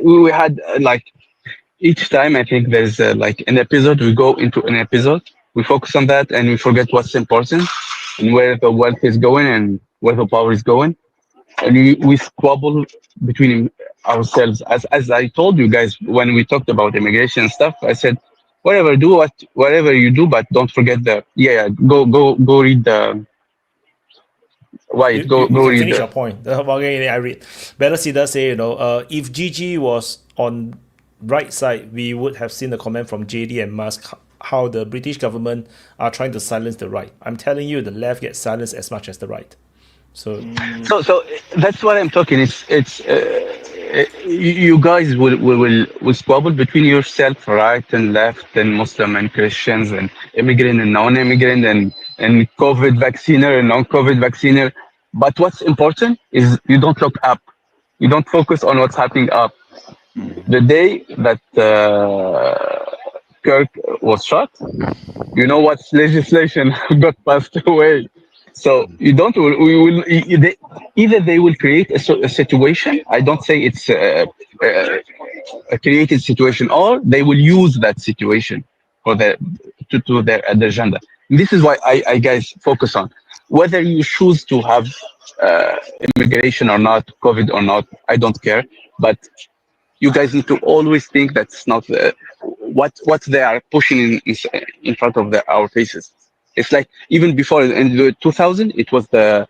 We had like each time. I think there's like an episode. We go into an episode. We focus on that, and we forget what's important and where the wealth is going and where the power is going. And we squabble between ourselves. As I told you guys when we talked about immigration stuff, I said, whatever you do, but don't forget go read the Wyatt. Go read. Finish your point. I read. Better see that say, you know, if GG was on right side, we would have seen the comment from JD and Musk how the British government are trying to silence the right. I'm telling you, the left gets silenced as much as the right. So that's what I'm talking. It's you guys will squabble between yourself, right and left, and Muslim and Christians, and immigrant and non-immigrant, and COVID vacciner and non-COVID vacciner. But what's important is you don't look up. You don't focus on what's happening up. The day that Kirk was shot, you know what legislation got passed away. So you don't. Either they will create a situation. I don't say it's a created situation, or they will use that situation for to their agenda. This is why I guys focus on whether you choose to have immigration or not, COVID or not. I don't care, but you guys need to always think that's not what they are pushing in front of our faces. It's like even before in the 2000, it was the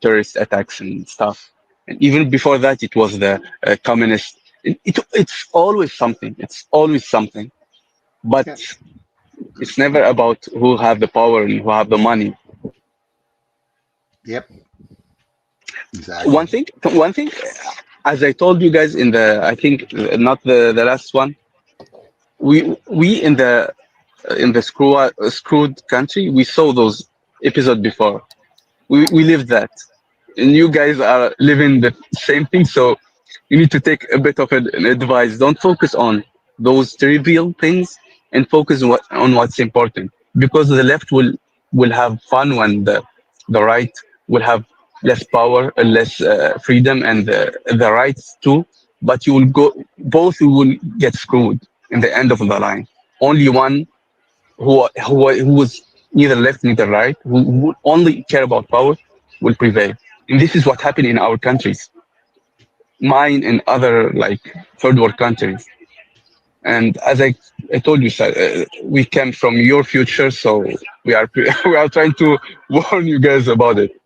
terrorist attacks and stuff, and even before that, it was the communist. It's always something. It's always something, but Yeah. it's never about who have the power and who have the money. Yep. Exactly. One thing, as I told you guys in I think not the last one, we in the screwed country, we saw those episodes before. We lived that, and you guys are living the same thing. So you need to take a bit of an advice. Don't focus on those trivial things and focus on what's important, because the left will have fun when the right will have less power, less freedom, and the rights too. But you will both will get screwed in the end of the line. Only one who was neither left neither right, who would only care about power, will prevail. And this is what happened in our countries, mine and other like third world countries. And as I told you, sir, we came from your future, so we are we are trying to warn you guys about it.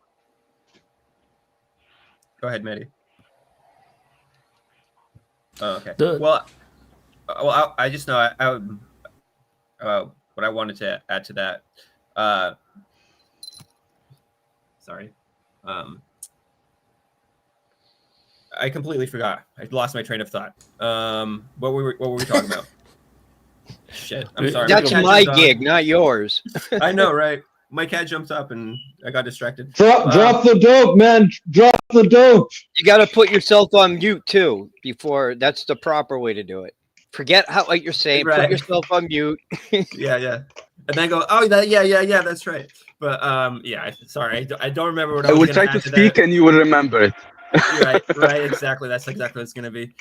Go ahead, Mehdi. Oh, okay. The- Well, I just know I would, what I wanted to add to that. Sorry. I completely forgot. I lost my train of thought. What were we talking about? Shit. I'm sorry. That's cat my jumped gig, up. not yours. I know, right? My cat jumped up and I got distracted. Drop the dope, man. Drop the dope. You got to put yourself on mute too. Before that's the proper way to do it. Forget what you're saying. Right. Put yourself on mute. Yeah. And then go, oh, yeah, that's right. But yeah, sorry, I don't remember what I I was will gonna try to add to speak that. and you will remember it. Right, exactly. That's exactly what it's gonna be.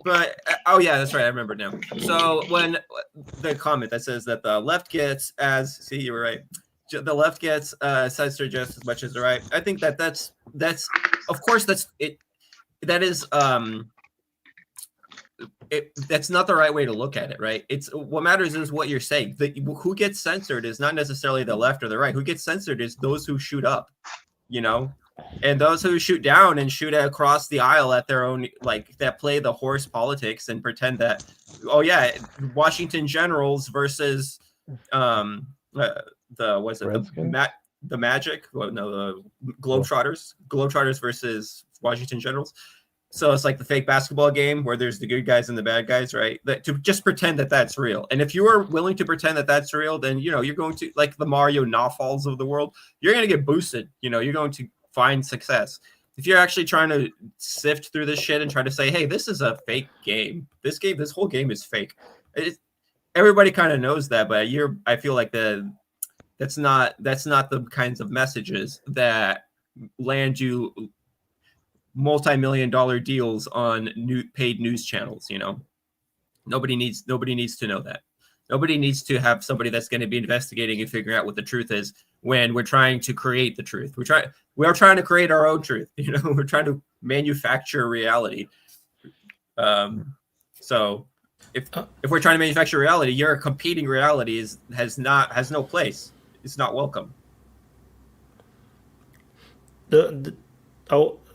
But oh yeah, that's right. I remember now. So when the comment that says that the left gets see, you were right. The left gets censored just as much as the right. I think that's of course that's it. That is that's not the right way to look at it, right? It's what matters is what you're saying. Who gets censored is not necessarily the left or the right. Who gets censored is those who shoot up, and those who shoot down and shoot across the aisle at their own, like that play the horse politics and pretend that, oh yeah, Washington Generals versus the Magic, the Globetrotters versus Washington Generals. So it's like the fake basketball game where there's the good guys and the bad guys, right? That to just pretend that that's real. And if you are willing to pretend that that's real, then you're going to, like the Mario Nawfalls of the world, you're going to get boosted. You're going to find success. If you're actually trying to sift through this shit and try to say, hey, this is a fake game. This whole game is fake. Everybody kind of knows that, but I feel like that's not the kinds of messages that land you multi-million-dollar deals on paid news channels. Nobody needs to know that. Nobody needs to have somebody that's going to be investigating and figuring out what the truth is when we're trying to create the truth. We are trying to create our own truth. We're trying to manufacture reality. So if we're trying to manufacture reality, your competing reality has no place. It's not welcome.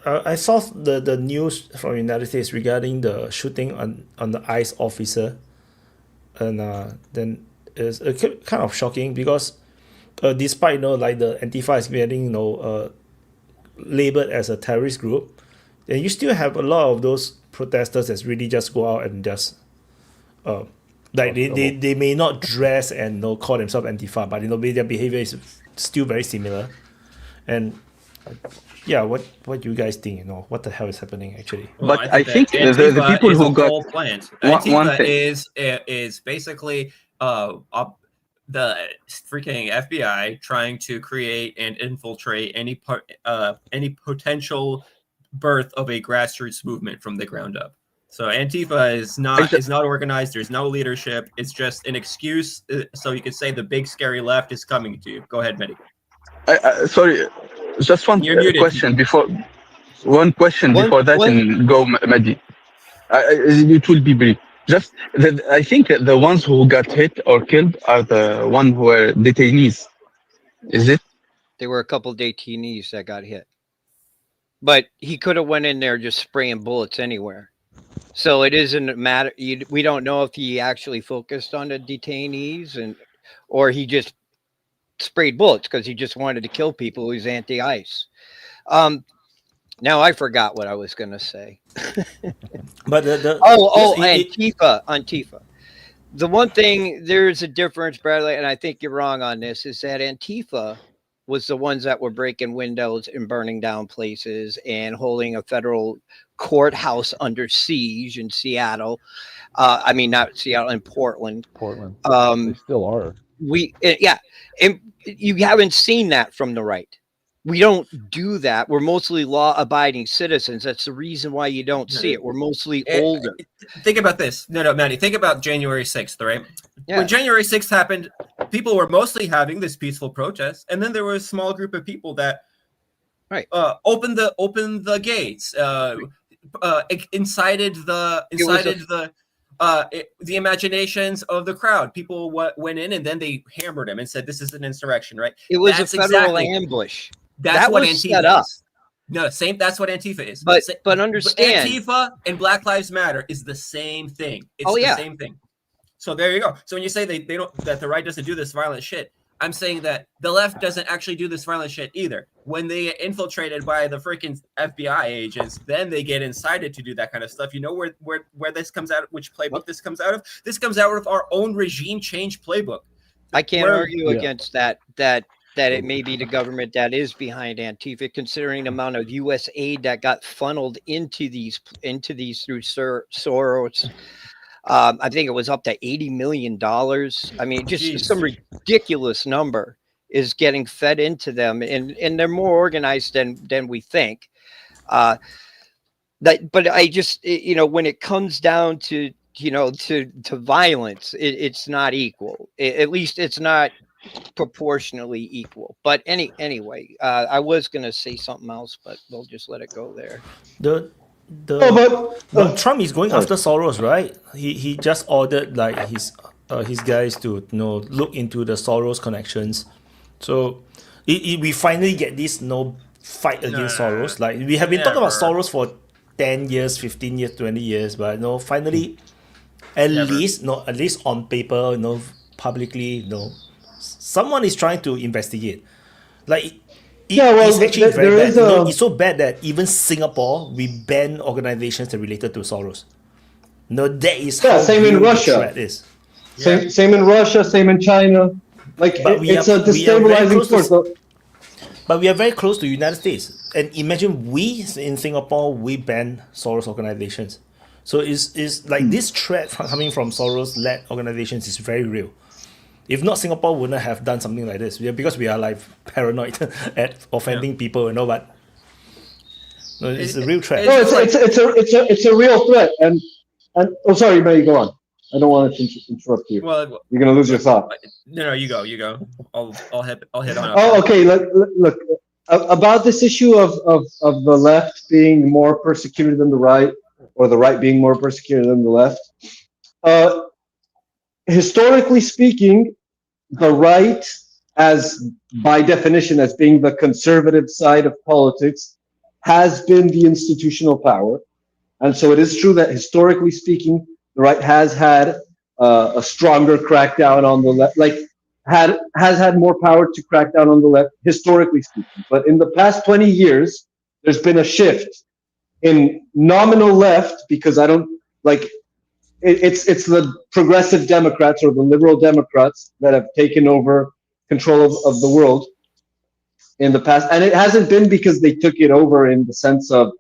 I saw the news from the United States regarding the shooting on the ICE officer, and then it's kind of shocking because despite like the Antifa is getting labeled as a terrorist group, then you still have a lot of those protesters that really just go out and just like they may not dress and call themselves Antifa, but their behavior is still very similar. And yeah, what do you guys think? What the hell is happening actually? Well, but I think the people who got whole plant. Antifa is basically the freaking FBI trying to create and infiltrate any potential birth of a grassroots movement from the ground up. So Antifa is not organized. There's no leadership. It's just an excuse. So you could say the big scary left is coming to you. Go ahead, Mehdi. Sorry, just one You're muted. question before. One question before that, One- and go, Mehdi. It will be brief. Just, I think the ones who got hit or killed are the ones who were detainees. Is it? There were a couple of detainees that got hit, but he could have went in there just spraying bullets anywhere. So it isn't a matter. We don't know if he actually focused on the detainees or he just sprayed bullets because he just wanted to kill people. He's anti-ICE. Now I forgot what I was going to say. But Antifa. The one thing, there's a difference, Bradley, and I think you're wrong on this, is that Antifa was the ones that were breaking windows and burning down places and holding a federal courthouse under siege in Seattle. I mean, not Seattle, in Portland. They still are. And you haven't seen that from the right. We don't do that. We're mostly law-abiding citizens. That's the reason why you don't see it. We're mostly older. Think about this. No, Maddie. Think about January 6th, right? Yeah. When January 6th happened, people were mostly having this peaceful protest, and then there was a small group of people that opened the gates, incited the imaginations of the crowd. People went in and then they hammered them and said, "This is an insurrection," right? It was a federal ambush. That's what Antifa set up. is. No, same. That's what Antifa is. But understand, Antifa and Black Lives Matter is the same thing. It's the same thing. So there you go. So when you say they don't, that the right doesn't do this violent shit, I'm saying that the left doesn't actually do this violent shit either. When they get infiltrated by the freaking FBI agents, then they get incited to do that kind of stuff. You know where this comes out, which playbook this comes out of? This comes out of our own regime change playbook. I can't argue against that it may be the government that is behind Antifa, considering the amount of U.S. aid that got funneled into these through Soros. I think it was up to $80 million. I mean, just some ridiculous number is getting fed into them, and they're more organized than we think. But I just, when it comes down to violence, it's not equal. At least it's not proportionally equal. But anyway, I was going to say something else, but we'll just let it go there. But Trump is going after Soros, right? He just ordered like his guys to look into the Soros connections. So we finally get this fight against Soros. Like we have been talking about Soros for 10 years, 15 years, 20 years, but finally at least on paper, publicly, someone is trying to investigate. Like it's actually very bad. It's so bad that even Singapore, we ban organizations that are related to Soros. That is how same in Russia. The threat is. Same in Russia, same in China. It's a destabilizing force. But we are very close to the United States. And imagine we in Singapore, we ban Soros organizations. So it's like this threat coming from Soros-led organizations is very real. If not, Singapore wouldn't have done something like this. Because we are like paranoid at offending people, but it's a real threat. No, it's a real threat. And sorry, May, go on. I don't want to interrupt you. Well, you're gonna lose your thought. No, you go. I'll hit on. Oh, okay. Look. About this issue of the left being more persecuted than the right, or the right being more persecuted than the left. Historically speaking, the right, as by definition, as being the conservative side of politics, has been the institutional power. And so it is true that historically speaking, the right has had a stronger crackdown on the left, has had more power to crack down on the left, historically speaking. But in the past 20 years, there's been a shift in nominal left, because it's the progressive Democrats or the liberal Democrats that have taken over control of the world in the past. And it hasn't been because they took it over in the sense of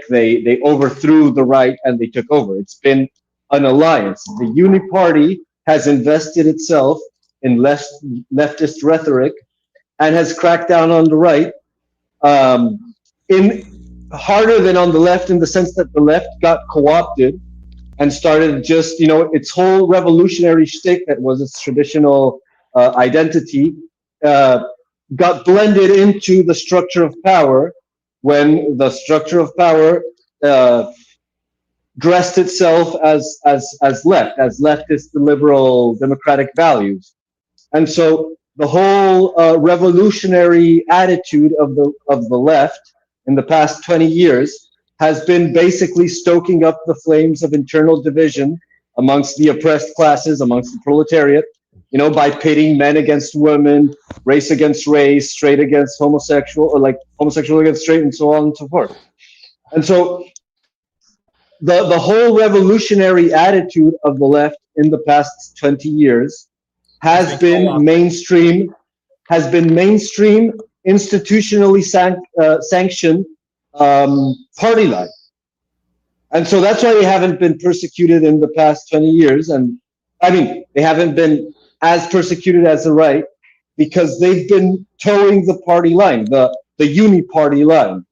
they overthrew the right and they took over. It's been an alliance. The Uni Party has invested itself in leftist rhetoric and has cracked down on the right harder than on the left in the sense that the left got co-opted and started just, its whole revolutionary shtick that was its traditional identity got blended into the structure of power when the structure of power dressed itself as left, as leftist liberal democratic values. And so the whole revolutionary attitude of the left in the past 20 years has been basically stoking up the flames of internal division amongst the oppressed classes, amongst the proletariat, by pitting men against women, race against race, straight against homosexual, or like homosexual against straight, and so on and so forth. And so the whole revolutionary attitude of the left in the past 20 years has been mainstream, institutionally sanctioned party line. And so that's why they haven't been persecuted in the past 20 years. And I mean, they haven't been as persecuted as the right because they've been towing the party line, the uni-party line.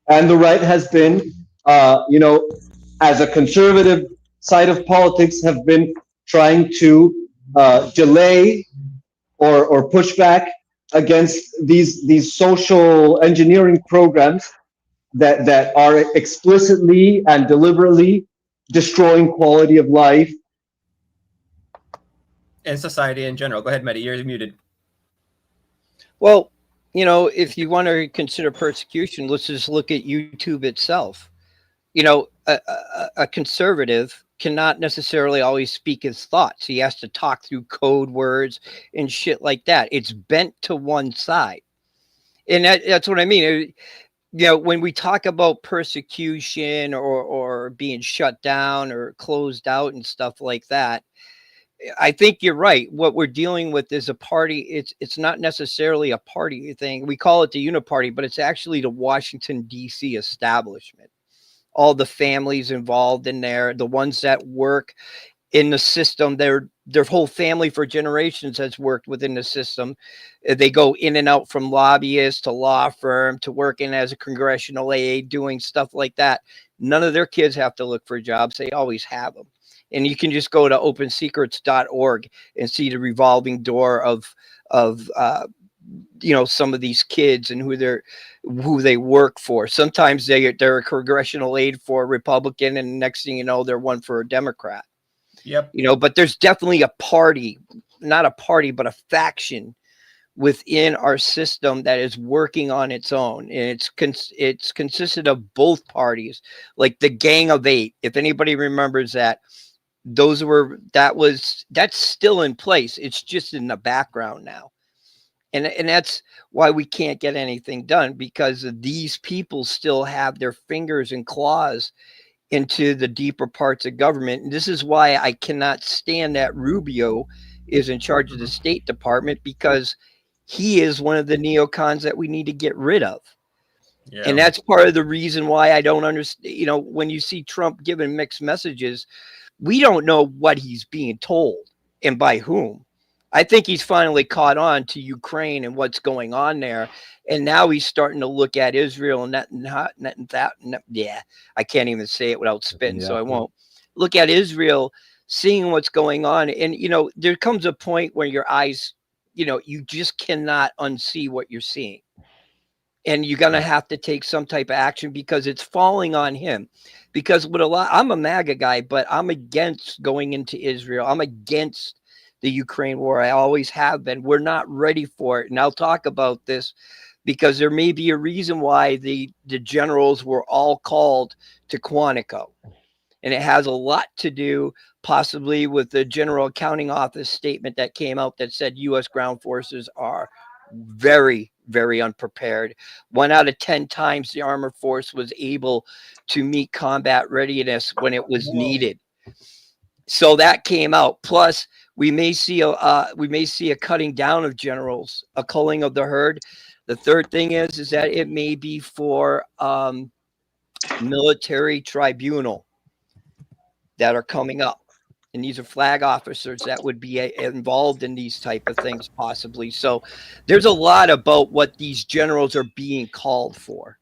And the right has been, as a conservative side of politics, have been trying to delay or push back against these social engineering programs that are explicitly and deliberately destroying quality of life and society in general. Go ahead, Mehdi, you're muted. Well, if you want to consider persecution, let's just look at YouTube itself. A conservative cannot necessarily always speak his thoughts. He has to talk through code words and shit like that. It's bent to one side. And that's what I mean. When we talk about persecution or being shut down or closed out and stuff like that, I think you're right. What we're dealing with is a party. It's not necessarily a party thing. We call it the Uniparty, but it's actually the Washington, D.C. establishment. All the families involved in there, the ones that work in the system, their whole family for generations has worked within the system. They go in and out from lobbyists to law firm to working as a congressional aide, doing stuff like that. None of their kids have to look for jobs. They always have them. And you can just go to opensecrets.org and see the revolving door of some of these kids and who they work for. Sometimes they're a congressional aide for a Republican, and the next thing you know, they're one for a Democrat. Yep. But there's definitely a party, not a party, but a faction within our system that is working on its own, and it's consisted of both parties, like the Gang of Eight. If anybody remembers that, that's still in place. It's just in the background now. And that's why we can't get anything done, because these people still have their fingers and claws into the deeper parts of government. And this is why I cannot stand that Rubio is in charge of the State Department, because he is one of the neocons that we need to get rid of. Yeah. And that's part of the reason why I don't understand. When you see Trump giving mixed messages, we don't know what he's being told and by whom. I think he's finally caught on to Ukraine and what's going on there. And now he's starting to look at Israel and I can't even say it without spitting, so I won't. Look at Israel, seeing what's going on. And, there comes a point where your eyes, you just cannot unsee what you're seeing. And you're going to have to take some type of action, because it's falling on him. Because I'm a MAGA guy, but I'm against going into Israel. I'm against the Ukraine war. I always have been. We're not ready for it. And I'll talk about this, because there may be a reason why the generals were all called to Quantico. And it has a lot to do possibly with the General Accounting Office statement that came out that said U.S. ground forces are very, very unprepared. 1 out of 10 times the armored force was able to meet combat readiness when it was needed. So that came out. Plus, we may see a cutting down of generals, a culling of the herd. The third thing is that it may be for military tribunal that are coming up. And these are flag officers that would be involved in these type of things possibly. So there's a lot about what these generals are being called for.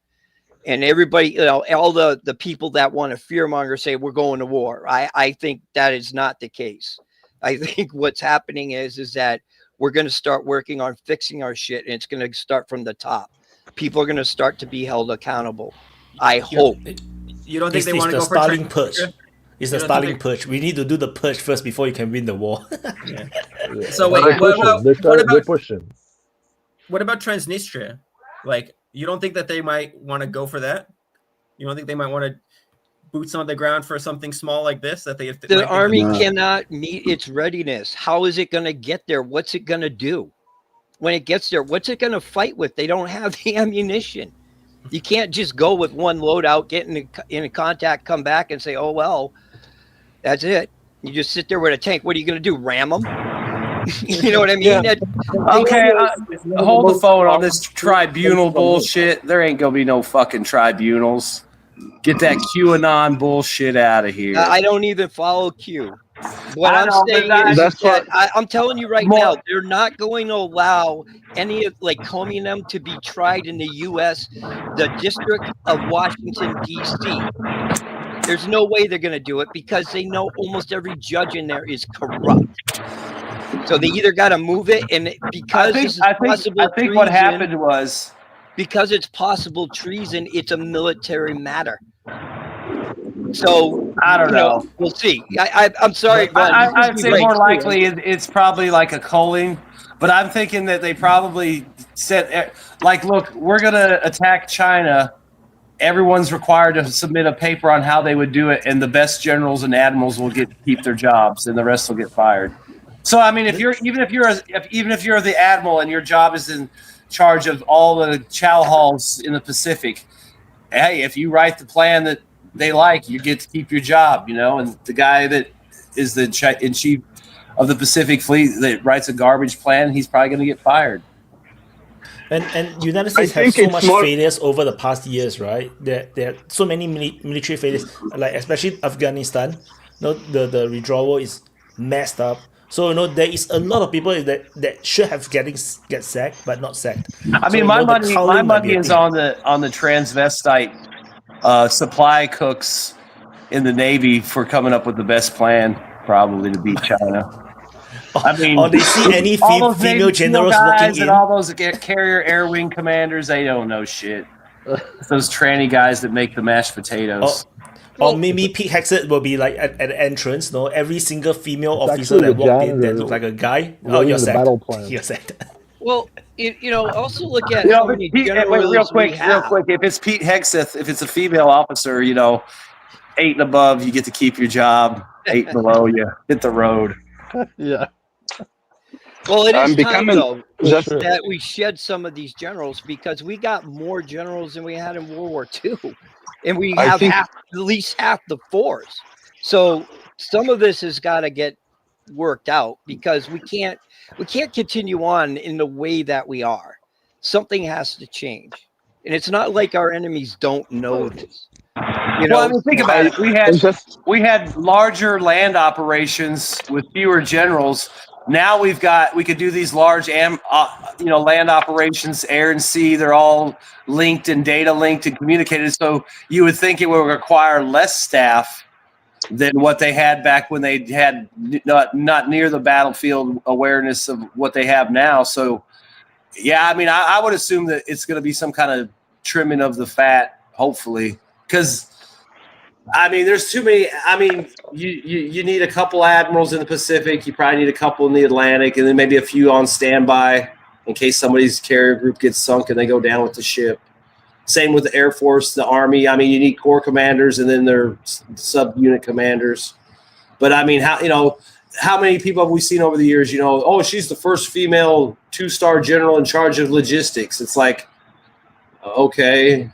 And everybody, you know, all the people that want to fearmonger say we're going to war. I think that is not the case. I think what's happening is that we're going to start working on fixing our shit, and it's going to start from the top. People are going to start to be held accountable. I hope. You don't think they want to go for Starling purge? It's the You don't Starling think purge. We need to do the purge first before you can win the war. So wait, They're pushing. what about Transnistria? Like, you don't think that they might want to go for that? You don't think they might want to boots on the ground for something small like this? That they The army cannot meet its readiness. How is it going to get there? What's it going to do when it gets there? What's it going to fight with? They don't have the ammunition. You can't just go with one loadout, get in contact, come back, and say, "Oh well, that's it." You just sit there with a tank. What are you going to do? Ram them? You know what I mean? Yeah. Okay, hold the phone on this tribunal bullshit. There ain't gonna be no fucking tribunals. Get that QAnon bullshit out of here. I don't even follow Q. What I I'm know, saying but is that's that what- I'm telling you right now, they're not going to allow any of like combing them to be tried in the U.S., the District of Washington, D.C. There's no way they're going to do it because they know almost every judge in there is corrupt. So they either got to move it, and because I think what happened was because it's possible treason, it's a military matter. So I don't know. We'll see. I'm sorry, Glenn. I'd say more likely it's probably like a culling, but I'm thinking that they probably said, like, look, we're going to attack China. Everyone's required to submit a paper on how they would do it, and the best generals and admirals will keep their jobs, and the rest will get fired. So, I mean, even if you're the admiral and your job is in charge of all the chow halls in the Pacific, hey, if you write the plan that they like, you get to keep your job, you know. And the guy that is the in chief of the Pacific Fleet that writes a garbage plan, he's probably going to get fired. And United States I has think so much it's more- failures over the past years, right? There are so many military failures, like especially Afghanistan. The withdrawal is messed up. So there is a lot of people that should have get sacked but not sacked. I mean, So, my the money is on the transvestite supply cooks in the Navy for coming up with the best plan, probably to beat China. I mean, or they see any all those female Navy generals SEAL guys walking and in. all those carrier air wing commanders, they don't know shit. It's those tranny guys that make the mashed potatoes. Or maybe Pete Hexet will be like at the entrance. No, every single female officer actually that the walked in that janitor looked like a guy. Oh, writing you're the sacked. battle plan. You're sacked. Well, also look at how many generals real quick. If it's Pete Hexeth, if it's a female officer, 8 and above, you get to keep your job. 8 and below, you hit the road. Yeah. Well, it I'm is time, becoming though, just that we shed some of these generals because we got more generals than we had in World War II. And we have at least half the force. So some of this has got to get worked out because we can't continue on in the way that we are. Something has to change. And it's not like our enemies don't know this. Well, I mean, think about it. We had larger land operations with fewer generals. Now we could do these large, land operations, air and sea. They're all linked and data linked and communicated. So you would think it would require less staff than what they had back when they had not near the battlefield awareness of what they have now. So, yeah, I mean, I would assume that it's going to be some kind of trimming of the fat, hopefully, because. I mean, there's too many. I mean, you need a couple admirals in the Pacific. You probably need a couple in the Atlantic, and then maybe a few on standby in case somebody's carrier group gets sunk and they go down with the ship. Same with the Air Force, the Army. I mean, you need corps commanders and then their subunit commanders. But I mean, how many people have we seen over the years? Oh, she's the first female 2-star general in charge of logistics. It's like, okay.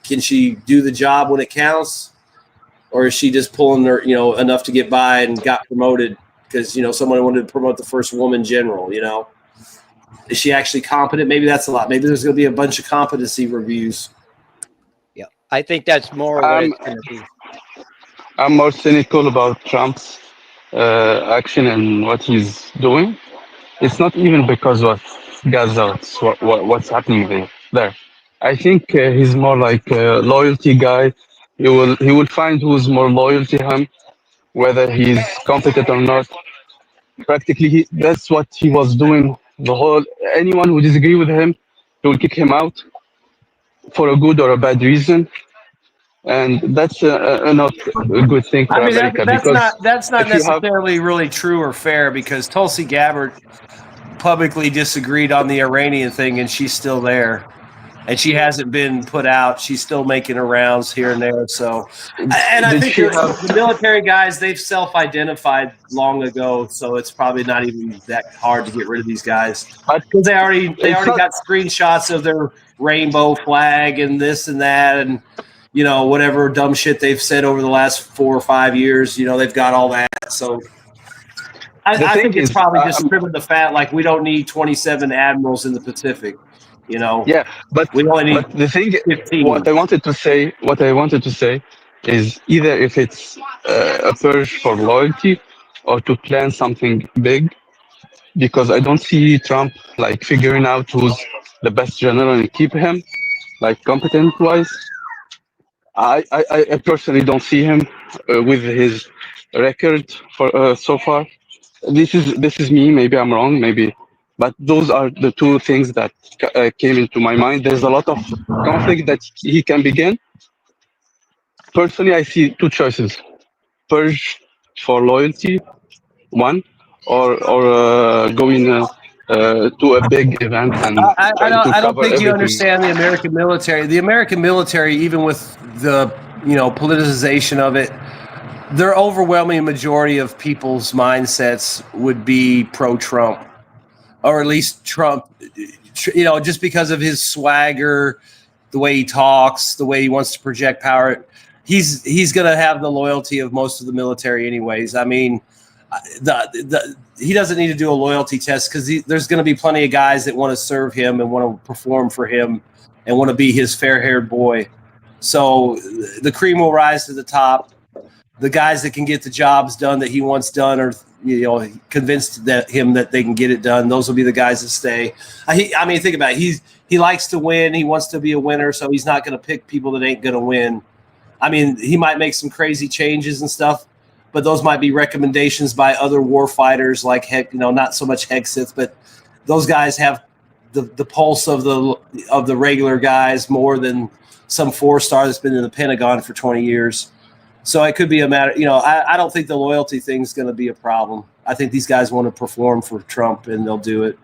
Can she do the job when it counts, or is she just pulling her, enough to get by and got promoted because someone wanted to promote the first woman general? Is she actually competent? Maybe that's a lot. Maybe there's going to be a bunch of competency reviews. Yeah, I think that's more what it's going to be. I'm more cynical about Trump's action and what he's doing. It's not even because of Gaza. It's what's happening there. I think he's more like a loyalty guy. He will find who's more loyal to him, whether he's competent or not. Practically, that's what he was doing. The whole anyone who disagree with him, he will kick him out for a good or a bad reason, and that's not a good thing I for mean, America that's not if you have necessarily really true or fair, because Tulsi Gabbard publicly disagreed on the Iranian thing, and she's still there, and she hasn't been put out. She's still making her rounds here and there. So, and I did think she have the military guys, they've self-identified long ago, so it's probably not even that hard to get rid of these guys, but because they already it's not got screenshots of their rainbow flag and this and that, and you know, whatever dumb shit they've said over the last 4 or 5 years. You know, they've got all that. So I thing think it's is probably just trimming the fat. Like, we don't need 27 admirals in the Pacific. You know, yeah, but we only need but the thing 15. what I wanted to say is either if it's a purge for loyalty or to plan something big, because I don't see Trump like figuring out who's the best general and keep him like competent wise. I personally don't see him with his record for so far. This is me. Maybe I'm wrong. Maybe, but those are the two things that came into my mind. There's a lot of conflict that he can begin. Personally, I see two choices: purge for loyalty, one, or going to a big event and trying to I don't cover think you everything. understand the American military. The American military, even with the politicization of it, their overwhelming majority of people's mindsets would be pro-Trump, or at least Trump. Just because of his swagger, the way he talks, the way he wants to project power, he's going to have the loyalty of most of the military, anyways. I mean, he doesn't need to do a loyalty test, because there's going to be plenty of guys that want to serve him and want to perform for him and want to be his fair-haired boy. So the cream will rise to the top. The guys that can get the jobs done that he wants done, or convinced him that they can get it done, those will be the guys that stay. I mean, think about it. He likes to win. He wants to be a winner, so he's not going to pick people that ain't going to win. I mean, he might make some crazy changes and stuff, but those might be recommendations by other war fighters, like not so much Hegseth, but those guys have the pulse of the regular guys more than some 4-star that's been in the Pentagon for 20 years. So it could be a matter, I don't think the loyalty thing is going to be a problem. I think these guys want to perform for Trump, and they'll do it.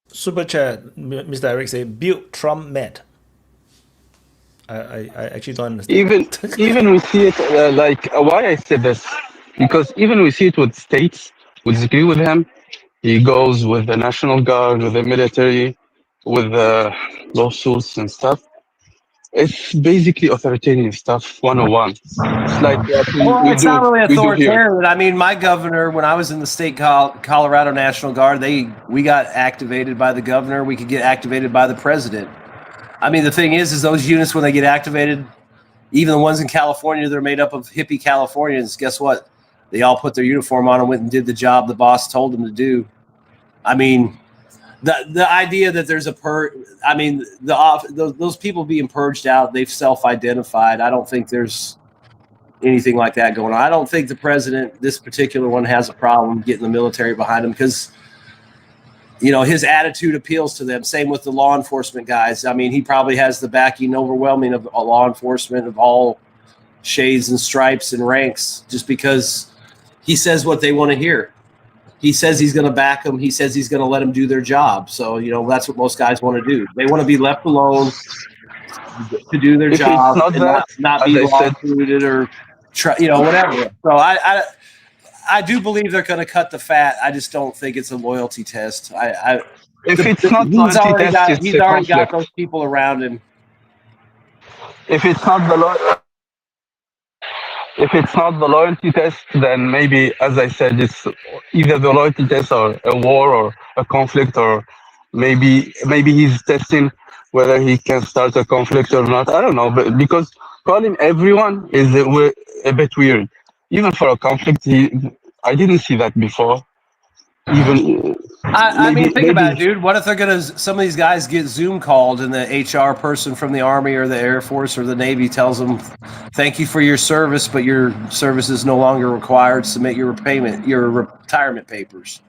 Super chat, Mr. Eric say, build Trump mad. I actually don't understand. Even we see it why I said this, because even we see it with states who disagree with him. He goes with the National Guard, with the military, with the lawsuits and stuff. It's basically authoritarian stuff 101. It's like what it's not really authoritarian. I mean, my governor, when I was in the state Colorado National Guard, we got activated by the governor. We could get activated by the president. I mean, the thing is those units, when they get activated, even the ones in California, they're made up of hippie Californians. Guess what? They all put their uniform on and went and did the job the boss told them to do. I mean, the idea that there's those people being purged out, they've self-identified. I don't think there's anything like that going on. I don't think the president, this particular one, has a problem getting the military behind him, because his attitude appeals to them. Same with the law enforcement guys. I mean, he probably has the backing overwhelming of law enforcement of all shades and stripes and ranks, just because he says what they want to hear. He says he's going to back them. He says he's going to let them do their job. So, that's what most guys want to do. They want to be left alone to do their job and not be lawsuited or, whatever. So I do believe they're going to cut the fat. I just don't think it's a loyalty test. If it's not loyalty test, he's already got those people around him. If it's not the loyalty test, then maybe, as I said, it's either the loyalty test or a war or a conflict, or maybe he's testing whether he can start a conflict or not. I don't know, but because calling everyone is a bit weird. Even for a conflict, I didn't see that before. even. I mean, think maybe about it, dude. What if some of these guys get Zoom called and the HR person from the Army or the Air Force or the Navy tells them, thank you for your service, but your service is no longer required. Submit your retirement papers.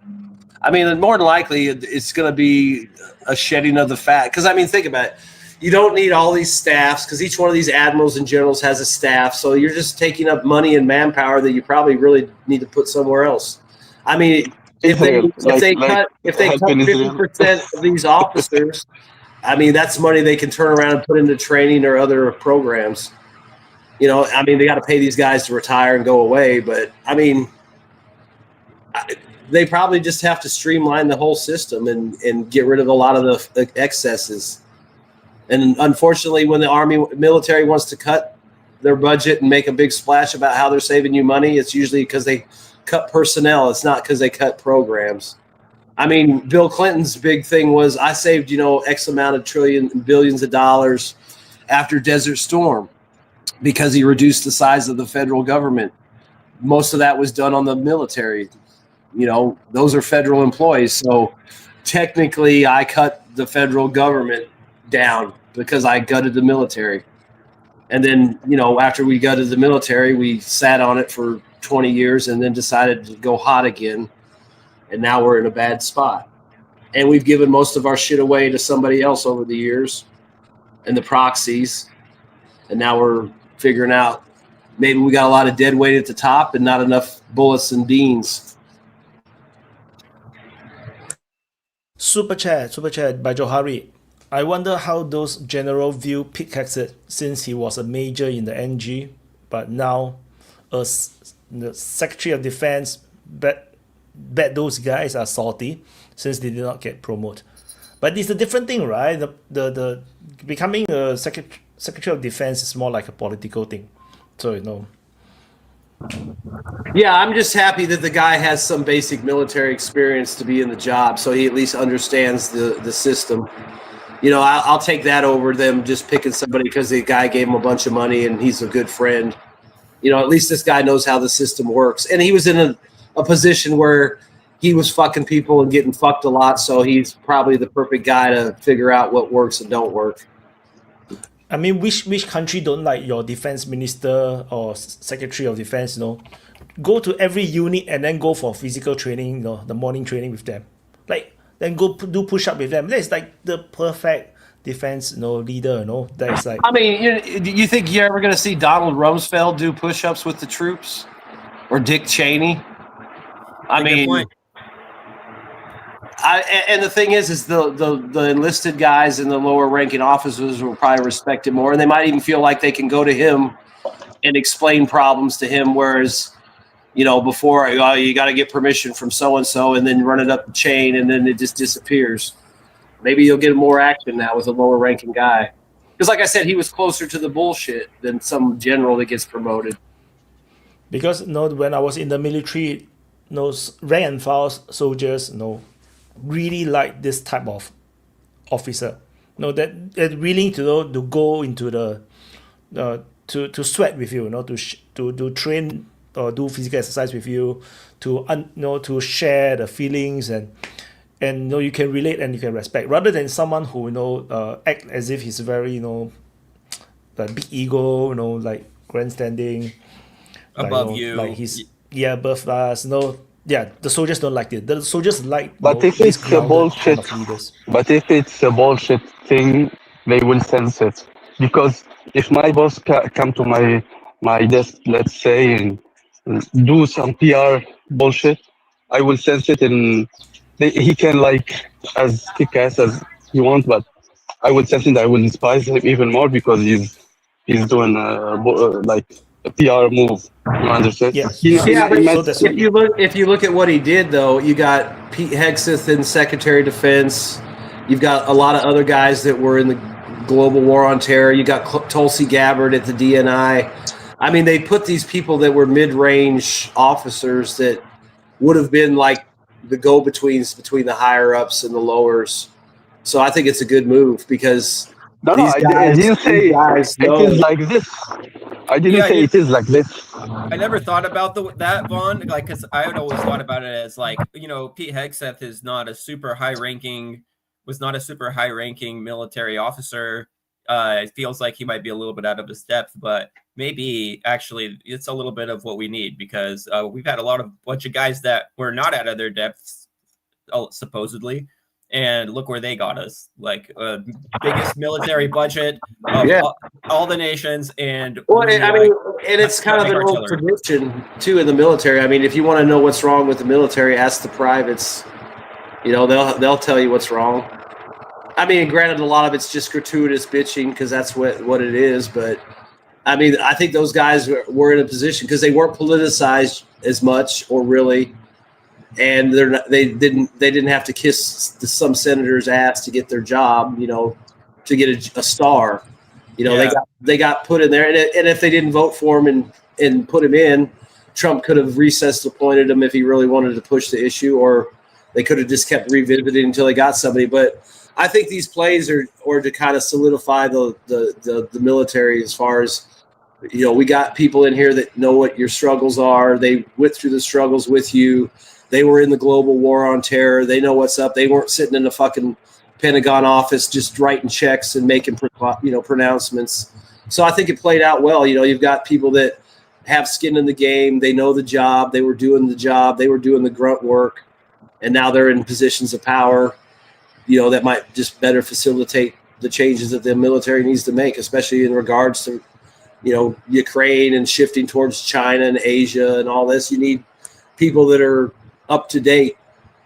I mean, more than likely, it's going to be a shedding of the fat. Because, I mean, think about it. You don't need all these staffs because each one of these admirals and generals has a staff. So you're just taking up money and manpower that you probably really need to put somewhere else. I mean, if they cut 50% of these officers, I mean, that's money they can turn around and put into training or other programs. You know, I mean, they got to pay these guys to retire and go away. But, I mean, they probably just have to streamline the whole system and get rid of a lot of the excesses. And unfortunately, when the military wants to cut their budget and make a big splash about how they're saving you money, it's usually because they cut personnel. It's not because they cut programs. I mean, Bill Clinton's big thing was I saved, X amount of billions of dollars after Desert Storm because he reduced the size of the federal government. Most of that was done on the military. Those are federal employees. So technically I cut the federal government down because I gutted the military. And then, after we gutted the military, we sat on it for 20 years and then decided to go hot again. And now we're in a bad spot. And we've given most of our shit away to somebody else over the years and the proxies. And now we're figuring out maybe we got a lot of dead weight at the top and not enough bullets and beans. Super chat by Johari. I wonder how those general view pickaxe since he was a major in the NG, but now as the Secretary of Defense bet those guys are salty since they did not get promoted. But it's a different thing, right? The becoming a Secretary of Defense is more like a political thing. So Yeah, I'm just happy that the guy has some basic military experience to be in the job, so he at least understands the system. I'll take that over them just picking somebody because the guy gave him a bunch of money and he's a good friend. At least this guy knows how the system works. And he was in a position where he was fucking people and getting fucked a lot, so he's probably the perfect guy to figure out what works and don't work. I mean, which country don't like your defense minister or secretary of defense, go to every unit and then go for physical training, the morning training with them. Then go do push-up with them. That's like the perfect defense, leader, That is like... I mean, you think you're ever going to see Donald Rumsfeld do push-ups with the troops? Or Dick Cheney? I mean... And the thing is the enlisted guys and the lower ranking officers will probably respect him more, and they might even feel like they can go to him and explain problems to him, whereas, before you got to get permission from so-and-so and then run it up the chain and then it just disappears. Maybe you'll get more action now with a lower ranking guy. Because like I said, he was closer to the bullshit than some general that gets promoted. Because, when I was in the military, rank and file soldiers, really like this type of officer, that they're willing to go into the to sweat with you, to train or do physical exercise with you, to share the feelings and you can relate and you can respect, rather than someone who act as if he's very like big ego, like grandstanding above you, like he's above us, Yeah, the soldiers don't like it. The soldiers like. But if it's a bullshit, thing, they will sense it. Because if my boss come to my desk, let's say, and do some PR bullshit, I will sense it, and he can as kick ass as he wants, but I will sense it. I will despise him even more because he's doing a PR move. You understand? Yes. But if you look at what he did, though, you got Pete Hegseth in Secretary of Defense. You've got a lot of other guys that were in the global war on terror. You got Tulsi Gabbard at the DNI. I mean, they put these people that were mid-range officers that would have been like the go-betweens between the higher-ups and the lowers. So I think it's a good move because I didn't say it is like this. I didn't say it is like this. I never thought about that, Vaughn, like, because I had always thought about it as like, Pete Hegseth is not a super high ranking military officer. It feels like he might be a little bit out of his depth, but maybe actually it's a little bit of what we need, because we've had a bunch of guys that were not out of their depths, supposedly, and look where they got us. Like, biggest military budget of all the nations, and and it's kind of an old tradition too in the military. I mean, if you want to know what's wrong with the military, ask the privates. They'll tell you what's wrong. I mean, granted, a lot of it's just gratuitous bitching, because that's what it is. But I mean, I think those guys were in a position because they weren't politicized as much, or really, and they didn't have to kiss some senator's ass to get their job. To get a star. They got put in there, and if they didn't vote for him and put him in, Trump could have recessed appointed him if he really wanted to push the issue, or they could have just kept revisiting until they got somebody. But I think these plays are to kind of solidify the military, as far as, we got people in here that know what your struggles are. They went through the struggles with you. They were in the global war on terror. They know what's up. They weren't sitting in the fucking Pentagon office just writing checks and making pronouncements. So I think it played out well. You've got people that have skin in the game. They know the job. They were doing the job. They were doing the grunt work, and now they're in positions of power. That might just better facilitate the changes that the military needs to make, especially in regards to, Ukraine and shifting towards China and Asia and all this. You need people that are up to date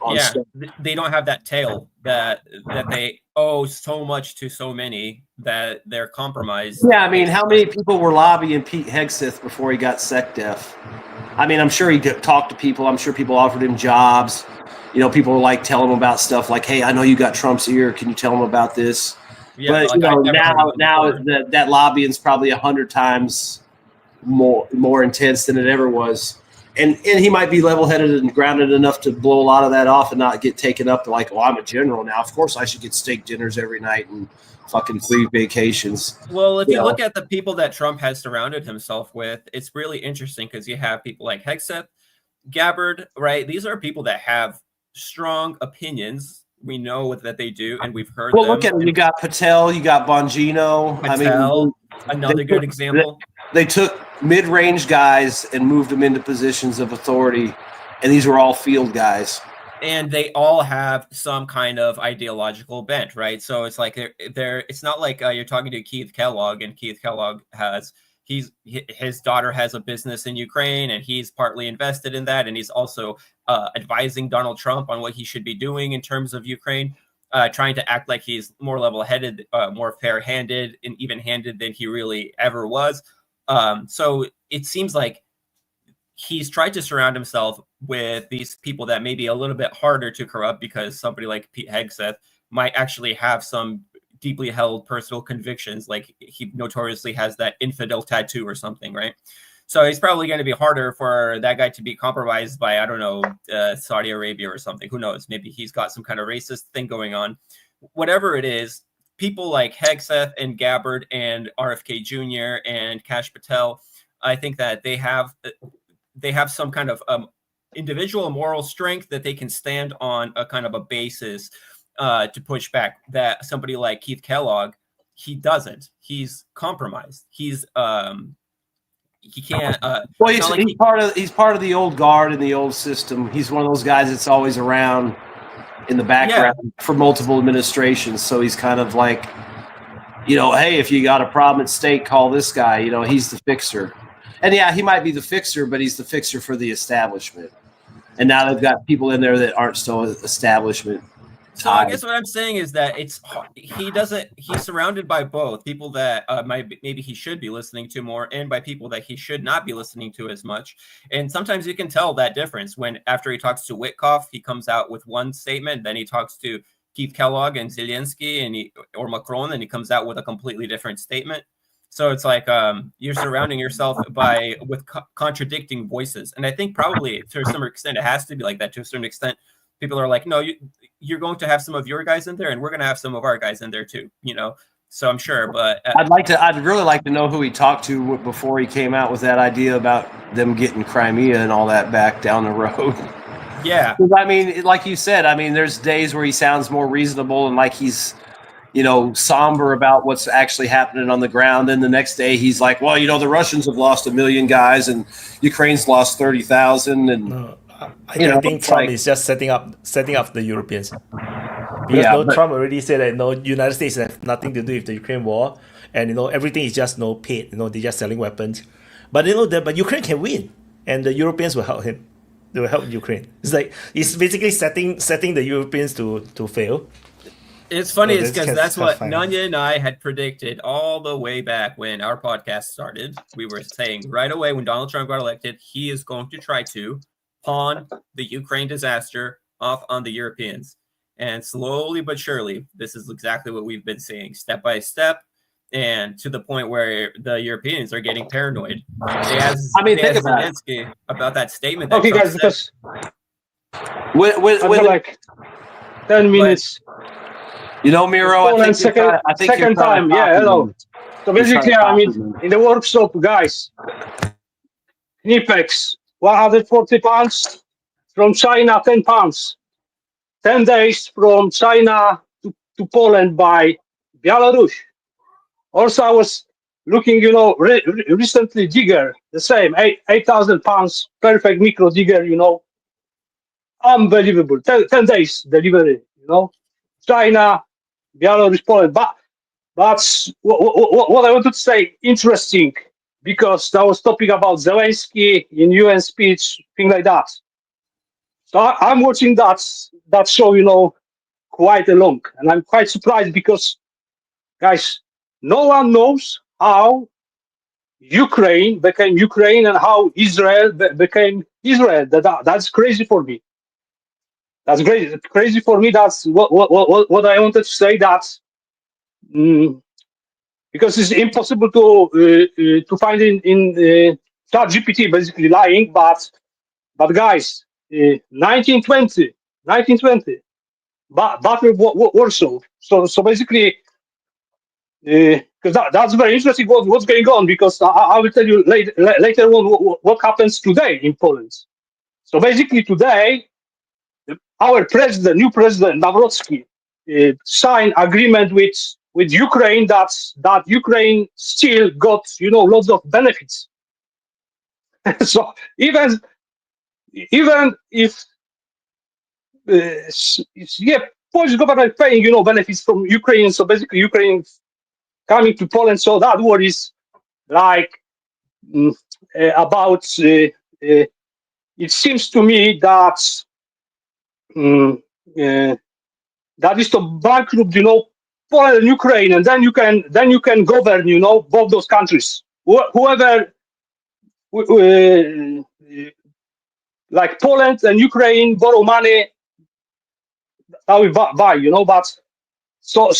on stuff. They don't have that tail that they owe so much to so many that they're compromised. Yeah, I mean, how many people were lobbying Pete Hegseth before he got SecDef? I mean, I'm sure he talked to people. I'm sure people offered him jobs. People were like telling him about stuff like, "Hey, I know you got Trump's ear. Can you tell him about this?" Yeah, but now that lobbying's probably 100 times more intense than it ever was. And he might be level-headed and grounded enough to blow a lot of that off and not get taken up to like, well, I'm a general now. Of course I should get steak dinners every night and fucking free vacations. Well, if you look at the people that Trump has surrounded himself with, it's really interesting, because you have people like Hegseth, Gabbard, right? These are people that have strong opinions. We know that they do, and we've heard them. Look at you got Patel, you got Bongino. Another good example. They took mid-range guys and moved them into positions of authority, and these were all field guys. And they all have some kind of ideological bent, right? So it's like it's not like you're talking to Keith Kellogg, and Keith Kellogg his daughter has a business in Ukraine, and he's partly invested in that, and he's also advising Donald Trump on what he should be doing in terms of Ukraine, trying to act like he's more level-headed, more fair-handed, and even-handed than he really ever was. So it seems like he's tried to surround himself with these people that may be a little bit harder to corrupt, because somebody like Pete Hegseth might actually have some deeply held personal convictions, like he notoriously has that infidel tattoo or something, right? So it's probably going to be harder for that guy to be compromised by, I don't know, Saudi Arabia or something. Who knows? Maybe he's got some kind of racist thing going on. Whatever it is, people like Hegseth and Gabbard and RFK Jr. and Kash Patel, I think that they have some kind of individual moral strength that they can stand on a kind of a basis to push back. That somebody like Keith Kellogg, he doesn't. He's compromised. He can't. Well, he's part of the old guard in the old system. He's one of those guys that's always around in the background for multiple administrations. So he's kind of like, hey, if you got a problem at stake, call this guy. He's the fixer. And yeah, he might be the fixer, but he's the fixer for the establishment. And now they've got people in there that aren't still establishment. So I guess what I'm saying is that he's surrounded by both people that maybe he should be listening to more, and by people that he should not be listening to as much. And sometimes you can tell that difference when after he talks to Witkoff, he comes out with one statement, then he talks to Keith Kellogg and Zelenskyy or Macron, and he comes out with a completely different statement. So it's like you're surrounding yourself with contradicting voices. And I think probably to a certain extent, it has to be like that to a certain extent. People are like, no, you're going to have some of your guys in there, and we're going to have some of our guys in there too. So I'm sure, but I'd really like to know who he talked to before he came out with that idea about them getting Crimea and all that back down the road. yeah, I mean, like you said, I mean, there's days where he sounds more reasonable and like he's, somber about what's actually happening on the ground. Then the next day he's like, well, the Russians have lost 1 million guys and Ukraine's lost 30,000. And No, I think Trump is just setting up the Europeans. Because Trump already said that United States have nothing to do with the Ukraine war, and everything is just paid. They're just selling weapons, but but Ukraine can win, and the Europeans will help him. They will help Ukraine. It's like it's basically setting the Europeans to fail. It's funny, So it's because that's what fine. Nanya and I had predicted all the way back when our podcast started. We were saying right away when Donald Trump got elected, he is going to try to pawn the Ukraine disaster off on the Europeans. And slowly but surely, this is exactly what we've been seeing, step by step, and to the point where the Europeans are getting paranoid. They asked Zelenskyy about that statement. That Okay, Trump guys, said. because with like 10 minutes. Miro, I think second time. Yeah, hello. So basically, I mean, in the workshop, guys, Knipex, 140 pounds from China, 10 pounds. 10 days from China to Poland by Belarus. Also, I was looking, recently digger, the same, 8,000 pounds, perfect micro digger, unbelievable. 10 days delivery, China, Belarus, Poland. But what I wanted to say, interesting, because I was talking about Zelenskyy in UN speech, thing like that. So I'm watching that show, quite a long, and I'm quite surprised because, guys, no one knows how Ukraine became Ukraine and how Israel became Israel. That's crazy for me. That's crazy for me. That's what I wanted to say. That because it's impossible to find in ChatGPT basically lying, but guys, 1920, Battle of Warsaw. So basically, because that's very interesting what's going on, because I will tell you later on what happens today in Poland. So basically today, our new president Nawrocki signed agreement with Ukraine that Ukraine still got lots of benefits. So even if Polish government paying benefits from Ukraine, so basically Ukraine coming to Poland, so that war is like about it seems to me that that is to bankrupt Poland and Ukraine, and then you can govern both those countries. Whoever like Poland and Ukraine borrow money, that we buy, but so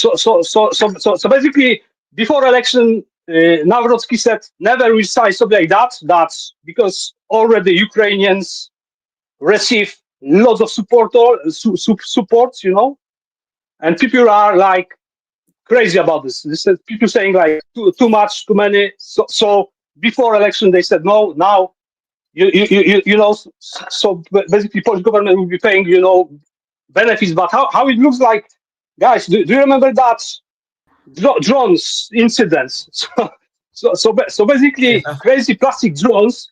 basically before election, Nawrocki said never will sign something like that. That's because already Ukrainians receive lots of support, and people are like crazy about this. This is people saying like too much, too many. So before election they said no. Now so basically Polish government will be paying benefits. But how it looks like, guys? Do you remember that drones incidents? So basically crazy plastic drones,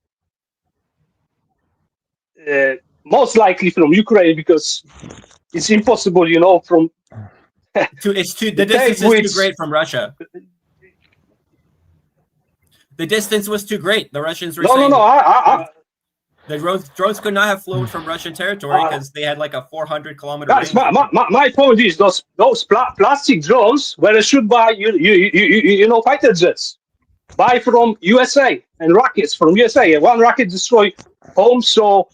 most likely from Ukraine, because it's impossible, from the distance is too great from Russia. The distance was too great. The Russians were saying the drones could not have flown from Russian territory because they had like a 400-kilometer range. My point is those plastic drones were issued by fighter jets, by from USA, and rockets from USA. One rocket destroyed homes. So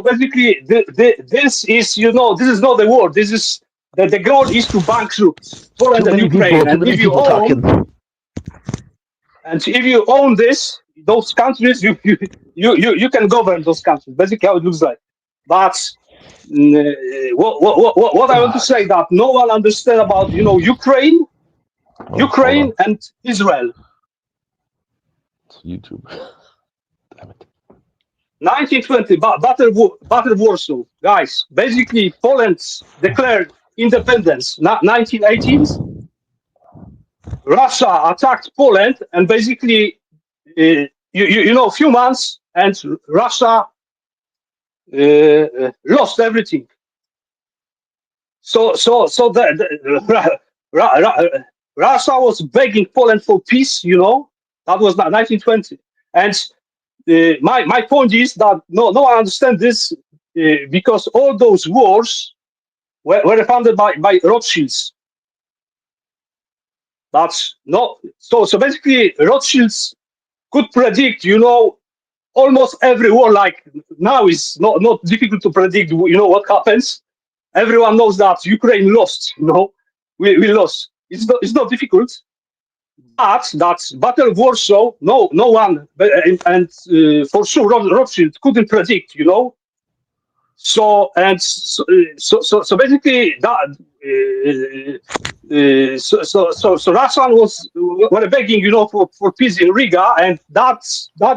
basically, this is this is not the war. This is the goal is to bankrupt Poland and Ukraine. And if you own those countries, you can govern those countries. Basically, how it looks like. But what I want to say that no one understand about Ukraine and Israel. It's YouTube. Damn it. 1920 Battle of Warsaw, guys. Basically, Poland declared independence. 1918. Russia attacked Poland, and basically, a few months, and Russia lost everything. So Russia was begging Poland for peace. That was 1920. And my point is that no one understands this because all those wars were funded by Rothschilds. That's not so basically Rothschilds could predict, almost every war. Like now is not difficult to predict, what happens. Everyone knows that Ukraine lost, we lost. It's not difficult. But that Battle of Warsaw, no one, and for sure Rothschild couldn't predict, So basically that so Russian were begging, for peace in Riga, and that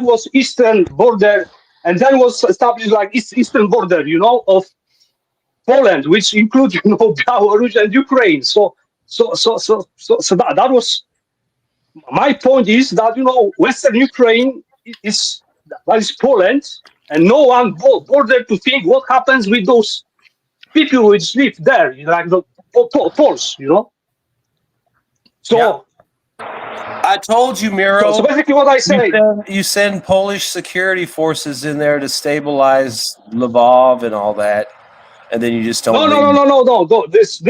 was eastern border, and then was established like eastern border, of Poland, which includes, Belarus and Ukraine. So that was. My point is that Western Ukraine is Poland, and no one bothered to think what happens with those people which live there, like the Poles, So yeah. I told you, Miro. So basically, what I say, you send Polish security forces in there to stabilize Lvov and all that, and then you just don't. No. This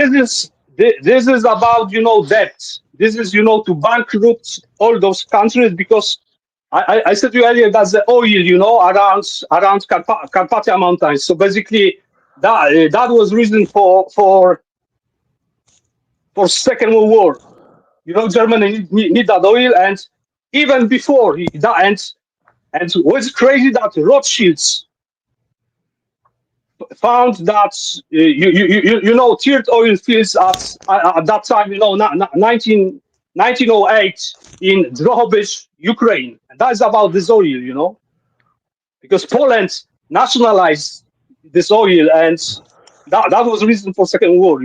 is about debt. This is to bankrupt all those countries, because I said to you earlier that the oil around Carpathia Mountains. So basically that was reason for Second World War. Germany need that oil, and even before that, and what's crazy that Rothschilds found that tiered oil fields at that time, 1908 in Drohobych, Ukraine, and that's about this oil, because Poland nationalized this oil, and that was the reason for Second War,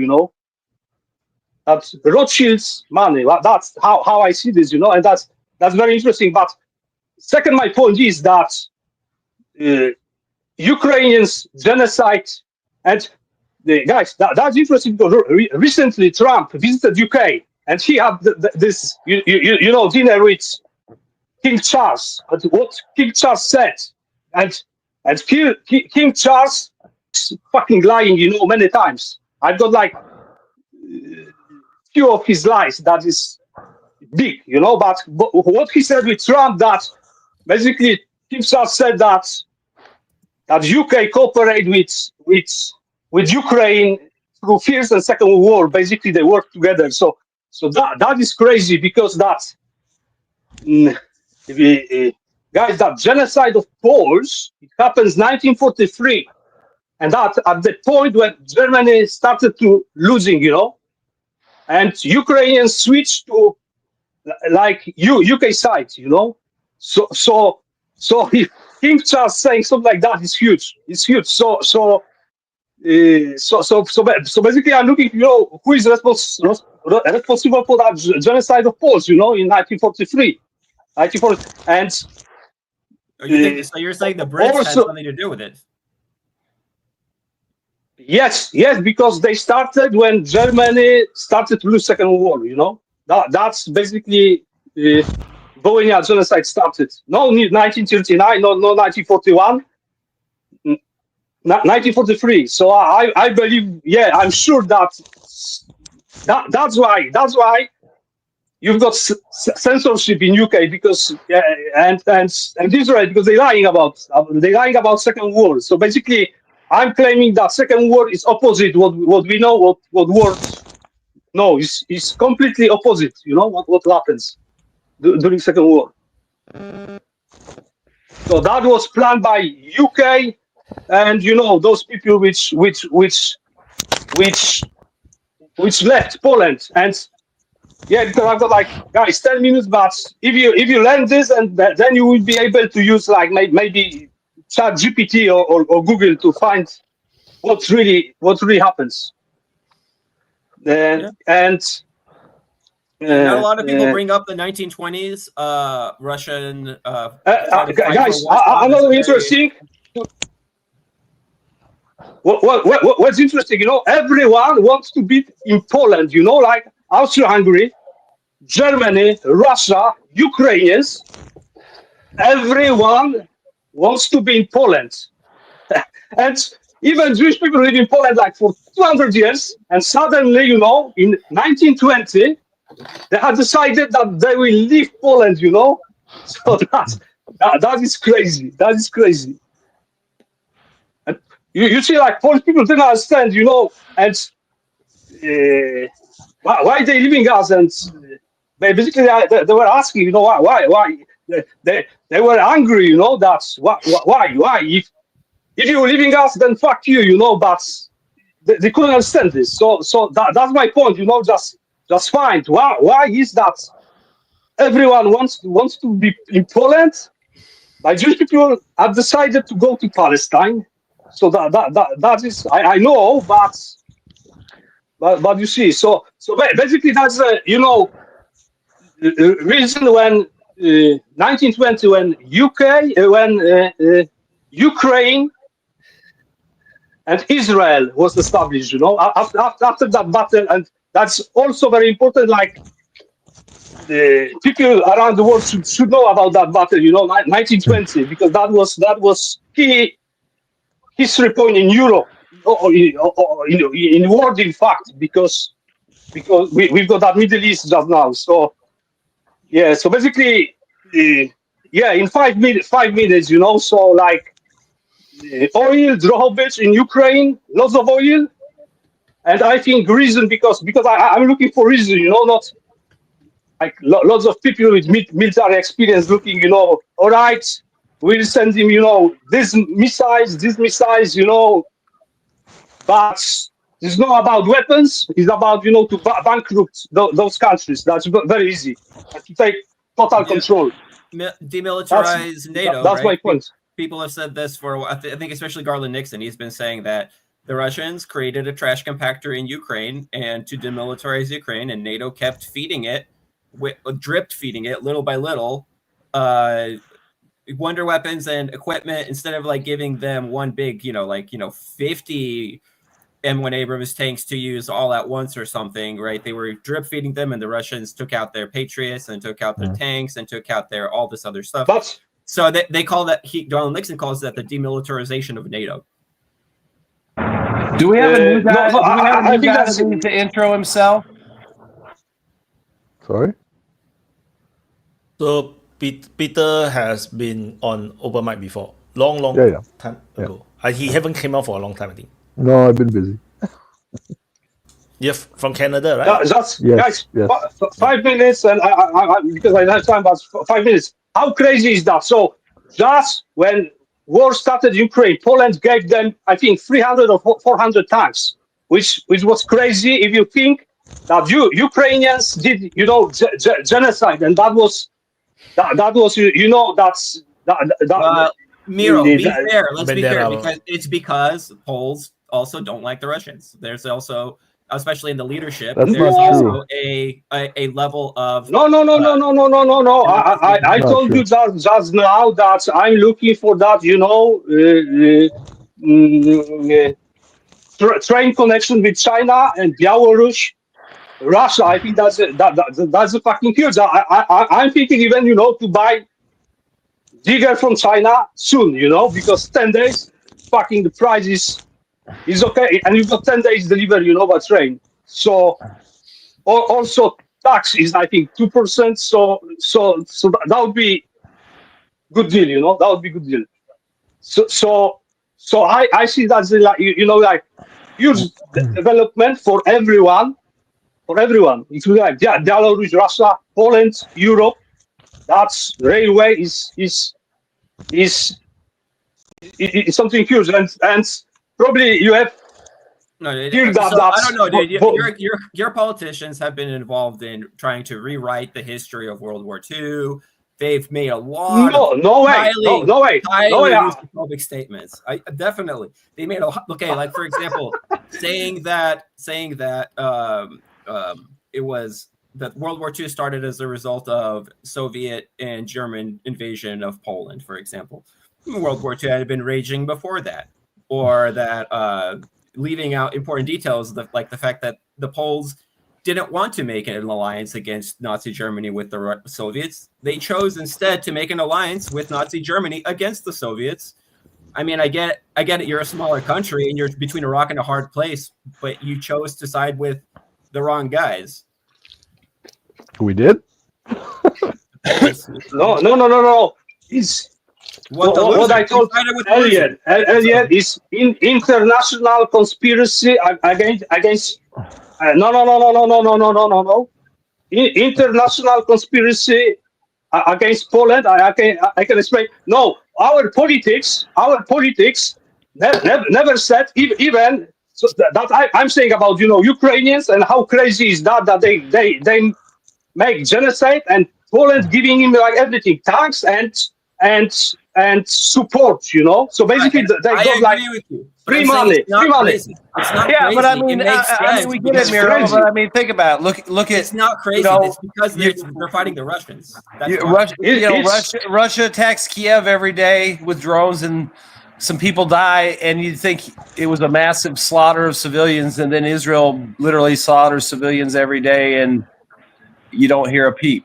That Rothschilds' money. That's how I see this, and that's very interesting. But second, my point is that Ukrainians genocide, and guys, that's interesting because recently Trump visited UK, and he had this dinner with King Charles. And what King Charles said, and King Charles is fucking lying, many times. I've got like few of his lies that is big, but what he said with Trump, that basically King Charles said that UK cooperate with Ukraine through First and Second World War. Basically, they work together. So that is crazy, because guys, that genocide of Poles, it happens 1943, and that at the point when Germany started to losing, and Ukrainians switched to like UK side, So if King Charles saying something like that is huge. It's huge. So basically, I'm looking, who is responsible for that genocide of Poles, in 1943, 1940, and. So you're saying the Brits had something to do with it? Yes, because they started when Germany started to lose Second World War. That's basically. Bosnia genocide started. No 1939, no 1941, 1943. So I believe, I'm sure that's why you've got censorship in UK, because and Israel, because they're lying about Second War. So basically, I'm claiming that Second War is opposite what we know what war. No, it's completely opposite. What happens during Second War. So that was planned by UK and those people which left Poland. And yeah, because I've got like, guys, 10 minutes, but if you learn this, and then you will be able to use like maybe Chat GPT or Google to find what really happens. Yeah. And not a lot of people bring up the 1920s Russian. Guys, another interesting. What's interesting, everyone wants to be in Poland, like Austria-Hungary, Germany, Russia, Ukrainians. Everyone wants to be in Poland. And even Jewish people live in Poland like for 200 years. And suddenly, in 1920, they had decided that they will leave Poland, So that is crazy. That is crazy. And you see, like, Polish people didn't understand, and why they leaving us. And basically they were asking, why? They were angry, that's why? If you were leaving us, then fuck you, but they couldn't understand this. So that's my point, just find why is that everyone wants to be in Poland. Like Jewish people have decided to go to Palestine. So that is I know, but you see, so basically that's the reason when 1920 when Ukraine and Israel was established, after that battle. And that's also very important. Like the people around the world should know about that battle, 1920, because that was key history point in Europe, or in the world, in fact, because we've got that Middle East just now. So yeah, so basically, in 5 minutes, so like oil, Drohobych in Ukraine, lots of oil. And I think reason, because I'm looking for reason, not like lots of people with military experience looking, all right, we'll send him, these missiles, but it's not about weapons. It's about, to bankrupt those countries. That's very easy. To take total control. Demilitarize NATO. That's right? my point. People have said this for, I think especially Garland Nixon. He's been saying that the Russians created a trash compactor in Ukraine and to demilitarize Ukraine, and NATO kept feeding it, drip feeding it little by little, wonder weapons and equipment, instead of like giving them one big, 50 M1 Abrams tanks to use all at once or something, right? They were drip feeding them, and the Russians took out their Patriots and took out their tanks and took out their all this other stuff. But so they call that, Donald Nixon calls that the demilitarization of NATO. Do we have a new guy? No, I think that needs to intro himself? Sorry? So Peter has been on Open Mic before, long time ago. He haven't came out for a long time, I think. No, I've been busy. You're from Canada, right? That's Yes, guys. yes. 5 minutes, and I because I don't have time, but 5 minutes. How crazy is that? So just when war started in Ukraine, Poland gave them, I think, 300 or 400 tanks, which was crazy if you think that Ukrainians did, genocide, and that was Miro, be fair. Let's be fair, because because Poles also don't like the Russians. There's also, especially in the leadership, That's there's not also a level of No. I told you just now that I'm looking for that, train connection with China and Belarus, Russia. I think that's a fucking huge. I'm thinking even, to buy digger from China soon, because 10 days, fucking the price is okay, and you've got 10 days delivery, by train. So also tax is, I think, 2%. So that would be good deal, that would be good deal. So I see that's like, like huge development for everyone, including like Belarus, Russia, Poland, Europe. That's railway is is something huge, and probably you have No, heard that. so I don't know, dude. Bo- Your politicians have been involved in trying to rewrite the history of World War II. They've made a lot of no way, no way. highly Russophobic statements. Definitely they made a like for example, saying that it was that World War II started as a result of Soviet and German invasion of Poland, for example. World War II had been raging before that, or that leaving out important details, like the fact that the Poles didn't want to make an alliance against Nazi Germany with the Soviets. They chose instead to make an alliance with Nazi Germany against the Soviets. I mean, I get it. You're a smaller country and you're between a rock and a hard place, but you chose to side with the wrong guys. We did? No. It's what I told earlier. Earlier is international conspiracy against. No. International conspiracy against Poland. I can explain. No, our politics never said even so that I'm saying about Ukrainians and how crazy is that they make genocide and Poland giving him like everything, tanks and support, So basically, they got like free money. It's not crazy. But I mean, we get it, Miro. But I mean, think about it. Look at. It's not crazy. It's because they're fighting the Russians. Russia attacks Kiev every day with drones, and some people die, and you'd think it was a massive slaughter of civilians, and then Israel literally slaughters civilians every day, and you don't hear a peep.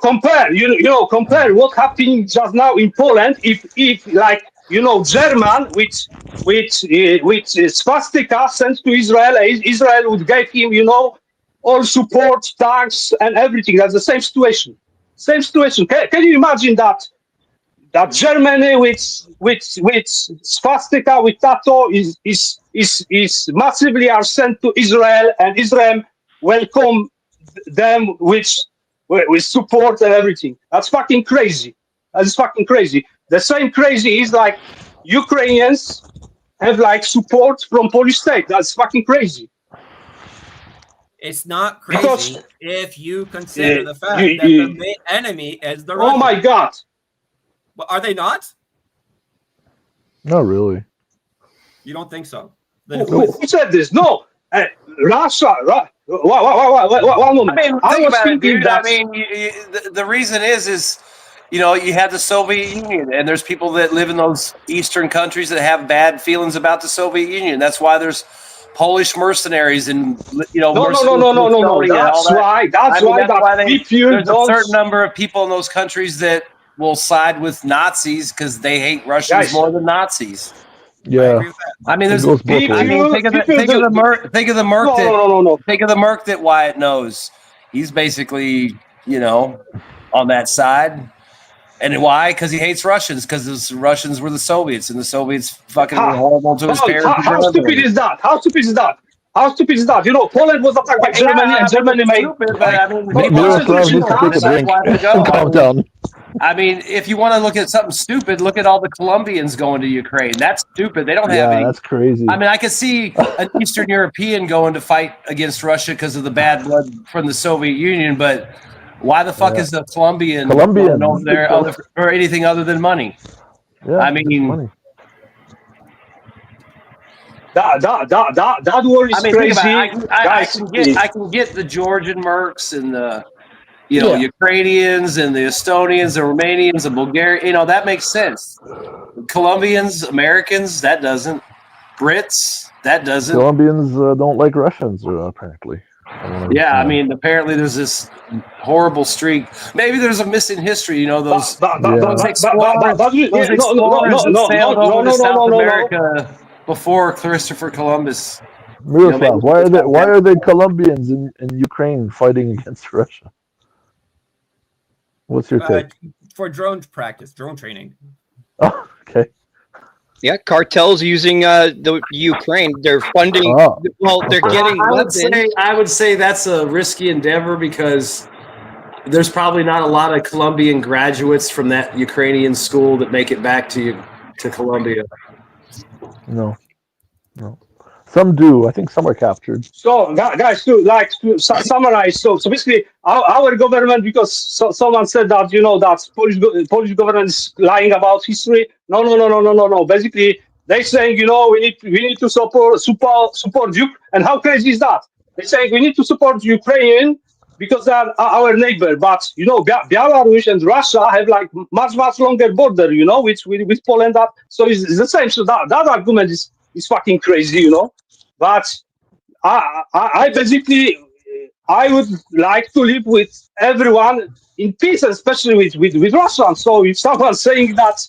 Compare what's happening just now in Poland. If German with swastika sent to Israel, Israel would give him all support, tanks and everything. That's the same situation. Can you imagine that Germany with swastika with tattoo is massively are sent to Israel, and Israel welcome them with support and everything? That's fucking crazy. The same crazy is like Ukrainians have like support from Polish state. That's fucking crazy. It's not crazy if you consider the fact that the main enemy is the Russians. Oh my God! But are they not? Not really. You don't think so? Who said this? No, Russia. One moment. I mean, think about it, dude. I mean, the reason is you have the Soviet Union, and there's people that live in those Eastern countries that have bad feelings about the Soviet Union. That's why there's Polish mercenaries and No. That's why there's a certain number of people in those countries that will side with Nazis because they hate Russians more than Nazis. Yeah, I mean, think of the merc that Wyatt knows. He's basically, on that side. And why? Because he hates Russians. Because the Russians were the Soviets, and the Soviets fucking were horrible to his parents. How stupid is that? Poland was attacked by Germany, and Germany made. Calm down. I mean, if you want to look at something stupid, look at all the Colombians going to Ukraine. That's stupid. They don't have any. That's crazy. I mean, I could see an Eastern European going to fight against Russia because of the bad blood from the Soviet Union, but why the fuck is the Colombian going over there for anything other than money? Yeah, I mean, money. That war is crazy. I can get the Georgian mercs and the Ukrainians and the Estonians, the Romanians, the Bulgarians. That makes sense. Colombians, Americans, that doesn't. Brits, that doesn't. Colombians don't like Russians, apparently. I mean, apparently there's this horrible streak. Maybe there's a missing history. Those explorers that sailed over to South America before Christopher Columbus. Miroslav, why are the Colombians in Ukraine fighting against Russia? What's your take? For drone practice, drone training. Oh, okay. Yeah, cartels using the Ukraine. They're funding. They're getting. I would say that's a risky endeavor because there's probably not a lot of Colombian graduates from that Ukrainian school that make it back to to Colombia. No. Some do. I think some are captured. So, guys, to summarize, so basically, our government, because someone said that that Polish government is lying about history. No. Basically, they're saying we need to support Ukraine. And how crazy is that? They're saying we need to support Ukraine because they are our neighbor. But Belarus and Russia have like much longer border, with Poland. So it's the same. So that argument is fucking crazy, But I basically I would like to live with everyone in peace, especially with Russia. So if someone's saying that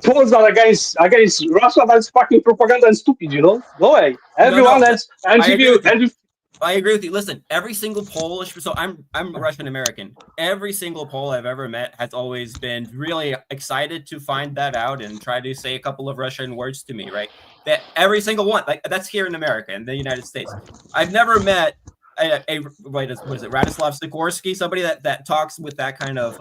Poles are against Russia, that's fucking propaganda and stupid, No way. Everyone else, and I agree with you. Listen, every single Polish, so I'm Russian American. Every single Pole I've ever met has always been really excited to find that out and try to say a couple of Russian words to me, right? That every single one, like that's here in America, in the United States. I've never met what is it, Radislav Sikorsky, somebody that talks with that kind of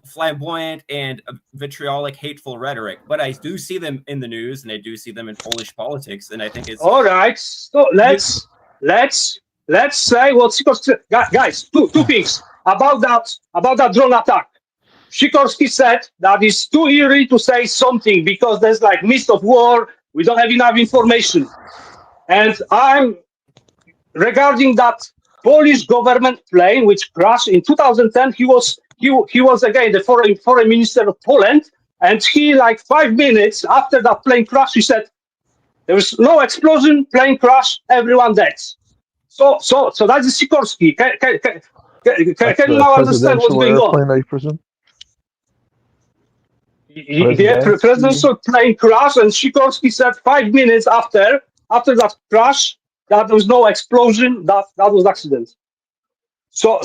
flamboyant and vitriolic, hateful rhetoric. But I do see them in the news, and I do see them in Polish politics, and I think it's all right. So let's say what Sikorsky, guys. Two things about that drone attack. Sikorsky said that it's too early to say something because there's like mist of war. We don't have enough information. And I'm regarding that Polish government plane which crashed in 2010. He was again the foreign minister of Poland, and he like 5 minutes after that plane crash, he said there was no explosion, plane crash, everyone dead. So that's Sikorsky. Can you now understand what's going on? Yeah, presidential plane crash, and Sikorsky said 5 minutes after that crash that there was no explosion, that was accident. So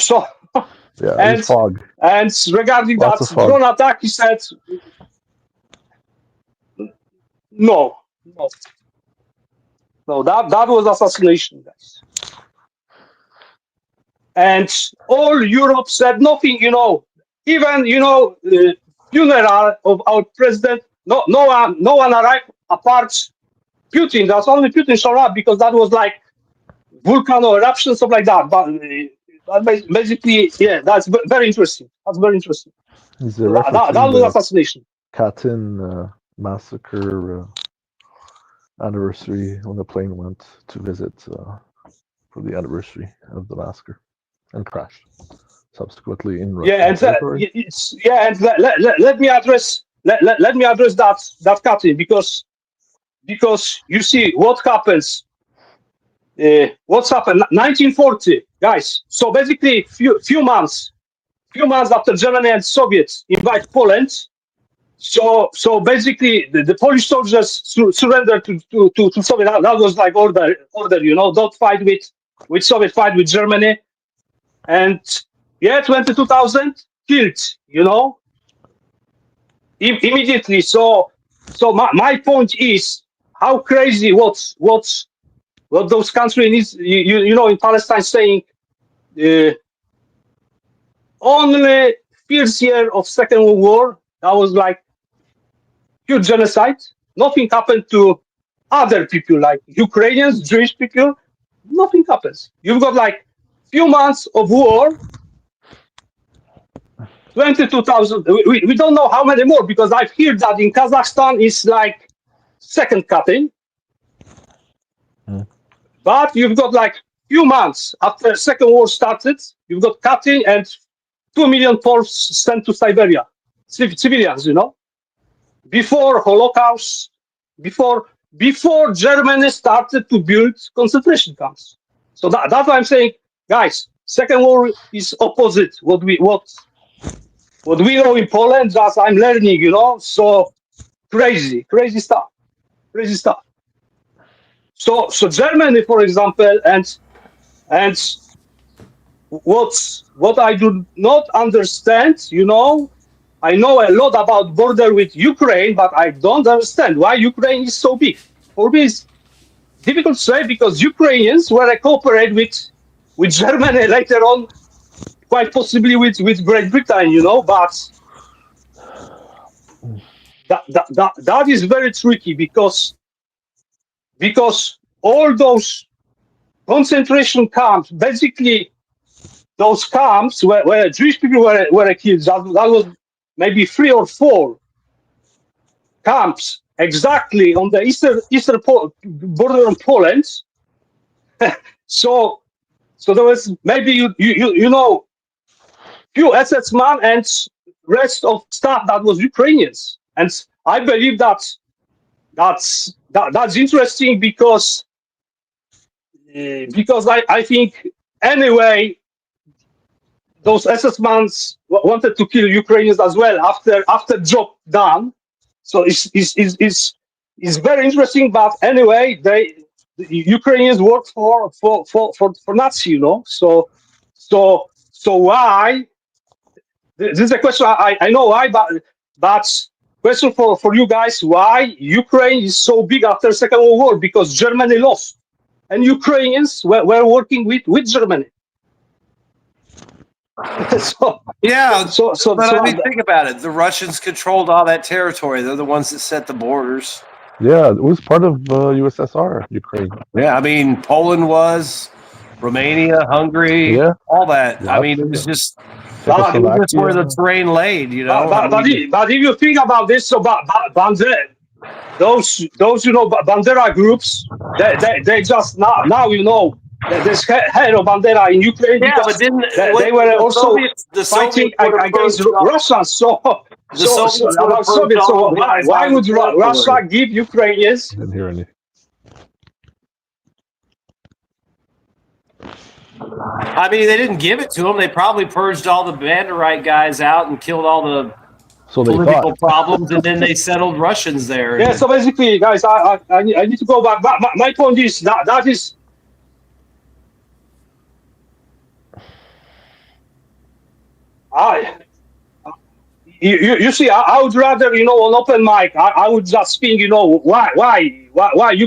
yeah, and fog. And regarding Lots that drone attack, he said no, that was assassination, guys. And all Europe said nothing, even funeral of our president, no one arrived apart Putin. That's only Putin showed up because that was like volcano eruption, stuff like that. But basically, yeah, that's very interesting. That's very interesting. That was assassination. Katyn massacre anniversary when the plane went to visit for the anniversary of the massacre and crashed subsequently in Russia. Yeah, and let me address that Katyn because you see what happens. What's happened? 1940, guys. So basically, few months after Germany and Soviets invade Poland. So basically, the Polish soldiers surrendered to Soviet. That was like order. Don't fight with Soviet, fight with Germany. And yeah, 22,000 killed. Immediately. So my point is how crazy what those countries in Palestine saying only first year of Second World War, that was like huge genocide. Nothing happened to other people like Ukrainians, Jewish people. Nothing happens. You've got like few months of war. 22,000. We don't know how many more because I've heard that in Kazakhstan it's like second cutting. But you've got like few months after Second War started, you've got cutting and 2 million Poles sent to Siberia, civilians, before Holocaust, before Germany started to build concentration camps. So that's why I'm saying, guys, Second War is opposite what we know in Poland. Just I'm learning, So crazy stuff. So Germany, for example, and what I do not understand, I know a lot about border with Ukraine, but I don't understand why Ukraine is so big. For me, it's difficult to say because Ukrainians were cooperate with Germany later on, quite possibly with Great Britain, but that is very tricky because all those concentration camps, basically those camps where Jewish people were killed, that was maybe 3 or 4 camps exactly on the eastern border of Poland. so there was maybe you know few SS men and rest of staff that was Ukrainians, and I believe that's interesting because I think anyway those SS men wanted to kill Ukrainians as well after job done. So it's very interesting. But anyway, the Ukrainians work for Nazi, you know. So why? This is a question I know why, but question for you guys: why Ukraine is so big after Second World War? Because Germany lost, and Ukrainians were working with Germany. Yeah, but I mean, think about it. The Russians controlled all that territory. They're the ones that set the borders. Yeah, it was part of USSR, Ukraine. Yeah, I mean, Poland was, Romania, Hungary, all that. Yeah, I mean, it was just Czechoslovakia. that's where the terrain laid, you know. But if you think about this, so those you know Bandera groups, they just now you know. There's head of Bandera in Ukraine because they were also fighting against Russians. So why would Russia give Ukrainians? Didn't hear any. I mean, they didn't give it to them. They probably purged all the Banderite guys out and killed all the political problems, and then they settled Russians there. Yeah. So basically, guys, I need to go back. But my point is that is. You see, I would rather, you know, on open mic, I would just think, you know, why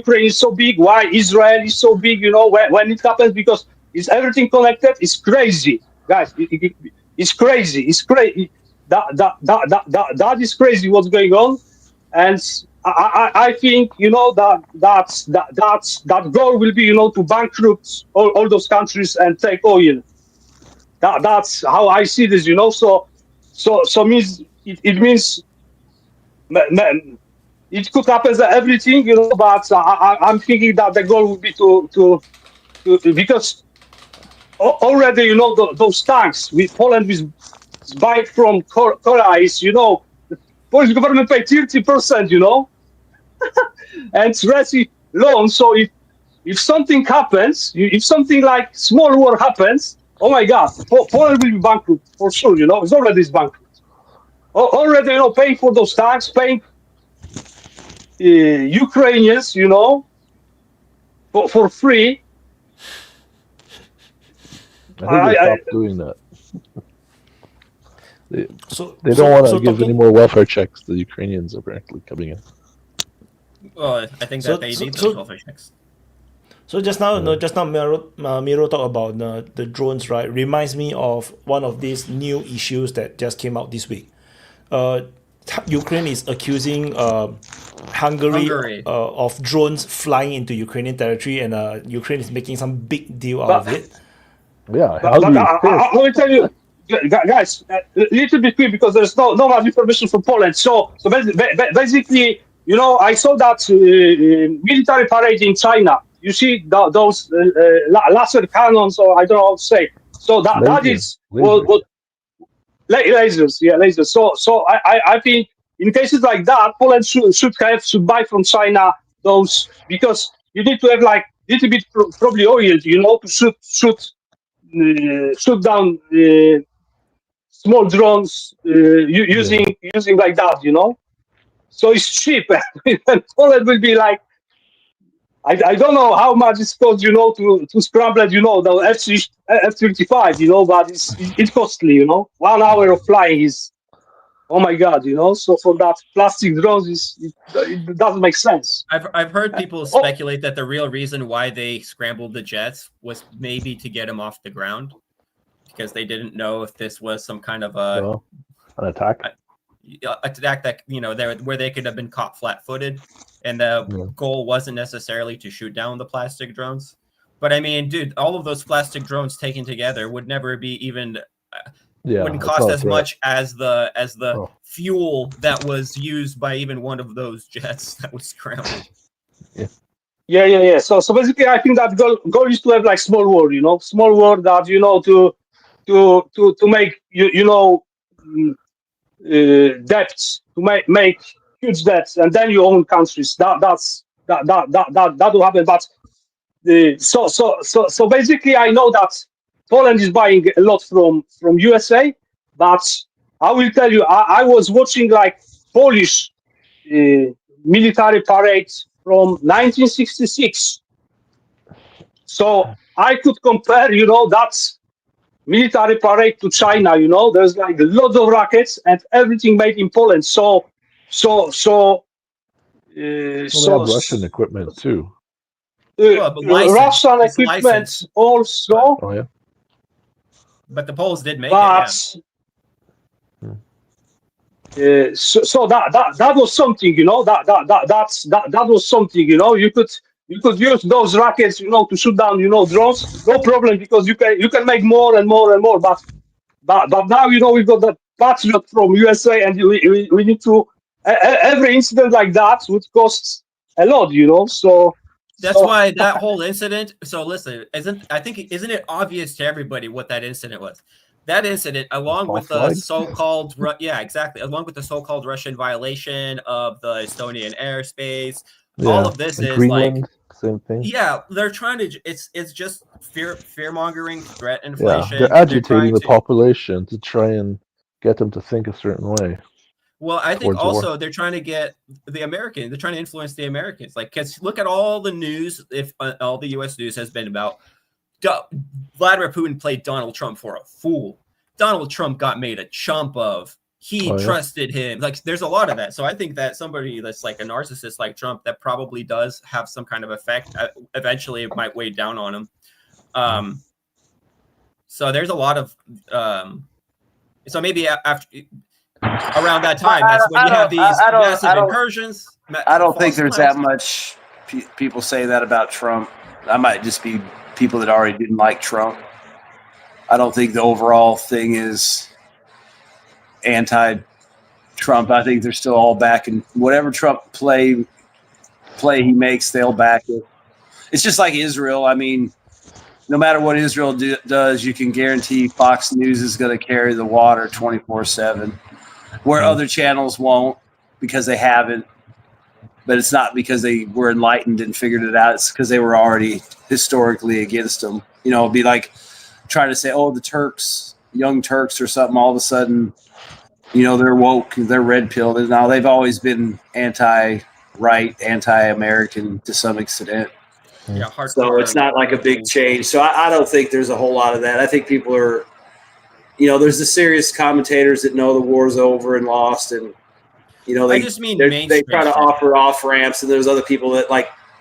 Ukraine is so big, why Israel is so big, you know, when it happens, because it's everything connected. It's crazy, guys. It's crazy. It's crazy. That is crazy what's going on, and I think, you know, that goal will be, you know, to bankrupt all those countries and take oil. That's how I see this, you know. So means it means it could happen that everything, you know. But I'm thinking that the goal would be to because already, you know, those tanks with Poland with buy from Korea is, you know, the Polish government paid 30%, you know, and it's really loan. So if something happens, if something like small war happens. Oh my God, Poland will be bankrupt for sure, you know. It's already bankrupt. Already, you know, paying for those tax, paying Ukrainians, you know, for free. I think they stopped doing that. They don't want to give any more welfare checks to the Ukrainians apparently coming in. Well, I think that they need those welfare checks. So just now, Miro talked about the drones, right? Reminds me of one of these new issues that just came out this week. Ukraine is accusing Hungary of drones flying into Ukrainian territory, and Ukraine is making some big deal out of it. Yeah, I will tell you, guys, a little bit quick because there's no much information from Poland. So basically, you know, I saw that military parade in China. You see those laser cannons, or I don't know how to say. So that is what lasers, yeah, lasers. So I think in cases like that, Poland should buy from China those, because you need to have like a little bit probably oil, you know, to shoot down small drones using like that, you know. So it's cheap, and Poland will be like. I don't know how much it costs, you know, to scramble, you know, the F-35, you know, but it's costly, you know. 1 hour of flying is, oh my God, you know. So for that plastic drones, it doesn't make sense. I've heard people speculate that the real reason why they scrambled the jets was maybe to get them off the ground, because they didn't know if this was some kind of an attack. attack that where they could have been caught flat-footed, and the goal wasn't necessarily to shoot down the plastic drones. But I mean, dude, all of those plastic drones taken together would never be even wouldn't cost as much as the fuel that was used by even one of those jets that was grounded. Yeah. So basically, I think that goal is to have like small war, small war that to make debts, to make huge debts, and then you own countries. That will happen. But so basically, I know that Poland is buying a lot from USA, but I will tell you, I was watching like Polish military parade from 1966. So I could compare, that military parade to China. There's like lots of rockets and everything made in Poland. So they have Russian equipment too. Russian equipment also. Oh yeah. But the Poles did make it. So that was something, that was something, you could use those rockets, to shoot down, drones, no problem, because you can make more and more and more. But now, we've got the Patriot from USA, and we need to every incident like that would cost a lot, So that's why that whole incident. So listen, isn't it obvious to everybody what that incident was? That incident, along with the so-called along with the so-called Russian violation of the Estonian airspace, all of this is Greenland, same thing. Yeah, they're trying to. It's just fear-mongering, threat inflation. Yeah, they're agitating the population to try and get them to think a certain way. Well, I think also they're trying to get the Americans. They're trying to influence the Americans. Like, cause look at all the news. If all the U.S. news has been about Vladimir Putin played Donald Trump for a fool. Donald Trump got made a chump of. He trusted him. Like, there's a lot of that. So I think that somebody that's like a narcissist like Trump, that probably does have some kind of effect. Eventually, it might weigh down on him. So there's a lot of. So maybe after. Around that time, that's when you have these massive incursions. I don't think there's that much people say that about Trump. I might just be people that already didn't like Trump. I don't think the overall thing is anti-Trump. I think they're still all backing whatever Trump play he makes. They'll back it. It's just like Israel. I mean, no matter what Israel does, you can guarantee Fox News is going to carry the water 24/7. Where other channels won't, because they haven't. But it's not because they were enlightened and figured it out. It's because they were already historically against them. It'd be like trying to say, oh, the Turks, young Turks or something, all of a sudden, they're woke, they're red pilled. Now they've always been anti-right, anti-American to some extent. Yeah, so it's not like a big change. So I don't think there's a whole lot of that. I think people are, there's the serious commentators that know the war's over and lost, and they try to offer off ramps, and there's other people that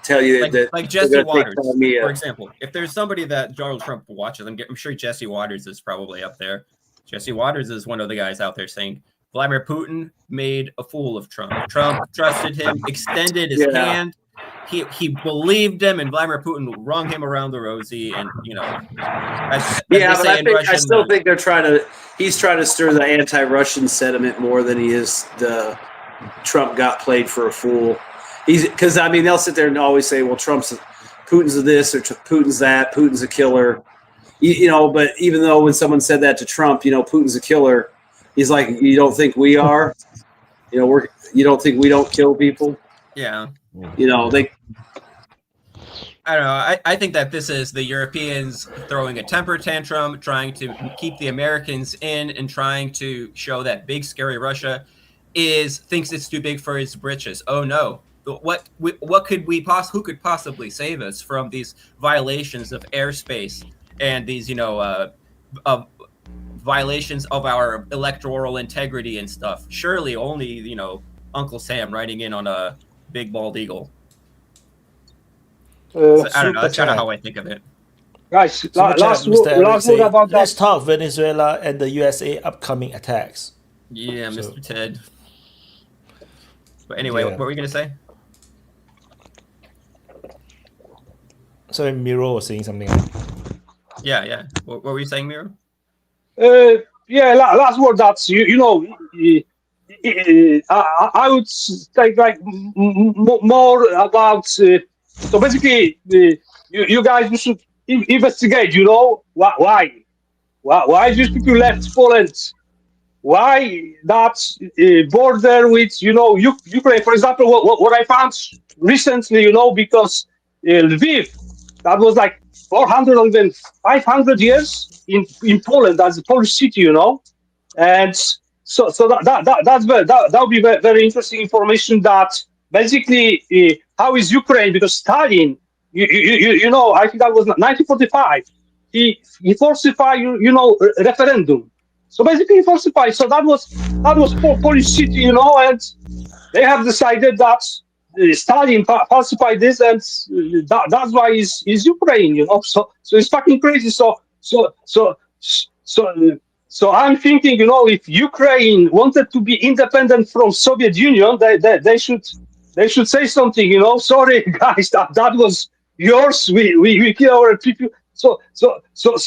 tell you that like Jesse Waters, for example. If there's somebody that Donald Trump watches, I'm sure Jesse Waters is probably up there. Jesse Waters is one of the guys out there saying Vladimir Putin made a fool of Trump. Trump trusted him, extended his hand. He believed him, and Vladimir Putin wrung him around the rosy, and I still think he's trying to stir the anti-Russian sentiment more than he is the Trump got played for a fool. Because they'll sit there and always say, well, Putin's this or Putin's that, Putin's a killer, But even though when someone said that to Trump, Putin's a killer, he's like, you don't think we are? You don't think we don't kill people? Yeah. I don't know. I think that this is the Europeans throwing a temper tantrum, trying to keep the Americans in, and trying to show that big scary Russia thinks it's too big for his britches. Oh no! Who could possibly save us from these violations of airspace and these violations of our electoral integrity and stuff? Surely only Uncle Sam riding in on a big bald eagle. So, I don't know. That's kind of how I think of it. Guys, last word about that. Let's talk Venezuela and the USA upcoming attacks. Yeah, Mr. Ted. But anyway, Yeah. what were you gonna say? Sorry, Miro was saying something. Yeah. What were you saying, Miro? Yeah, last word. That's I would say like more about. So basically, you guys you should investigate. You know why these people left Poland? Why that border with Ukraine? For example, what I found recently, because Lviv, that was like 400 or even 500 years in Poland as a Polish city, and so that would be very interesting information. That basically how is Ukraine, because Stalin, I think that was 1945. He falsified referendum. So basically he falsified. So that was Polish city, and they have decided that Stalin falsified this, and that's why is Ukraine, So it's fucking crazy. So I'm thinking, if Ukraine wanted to be independent from Soviet Union, they should say something, Sorry guys, that was yours. We kill our people. So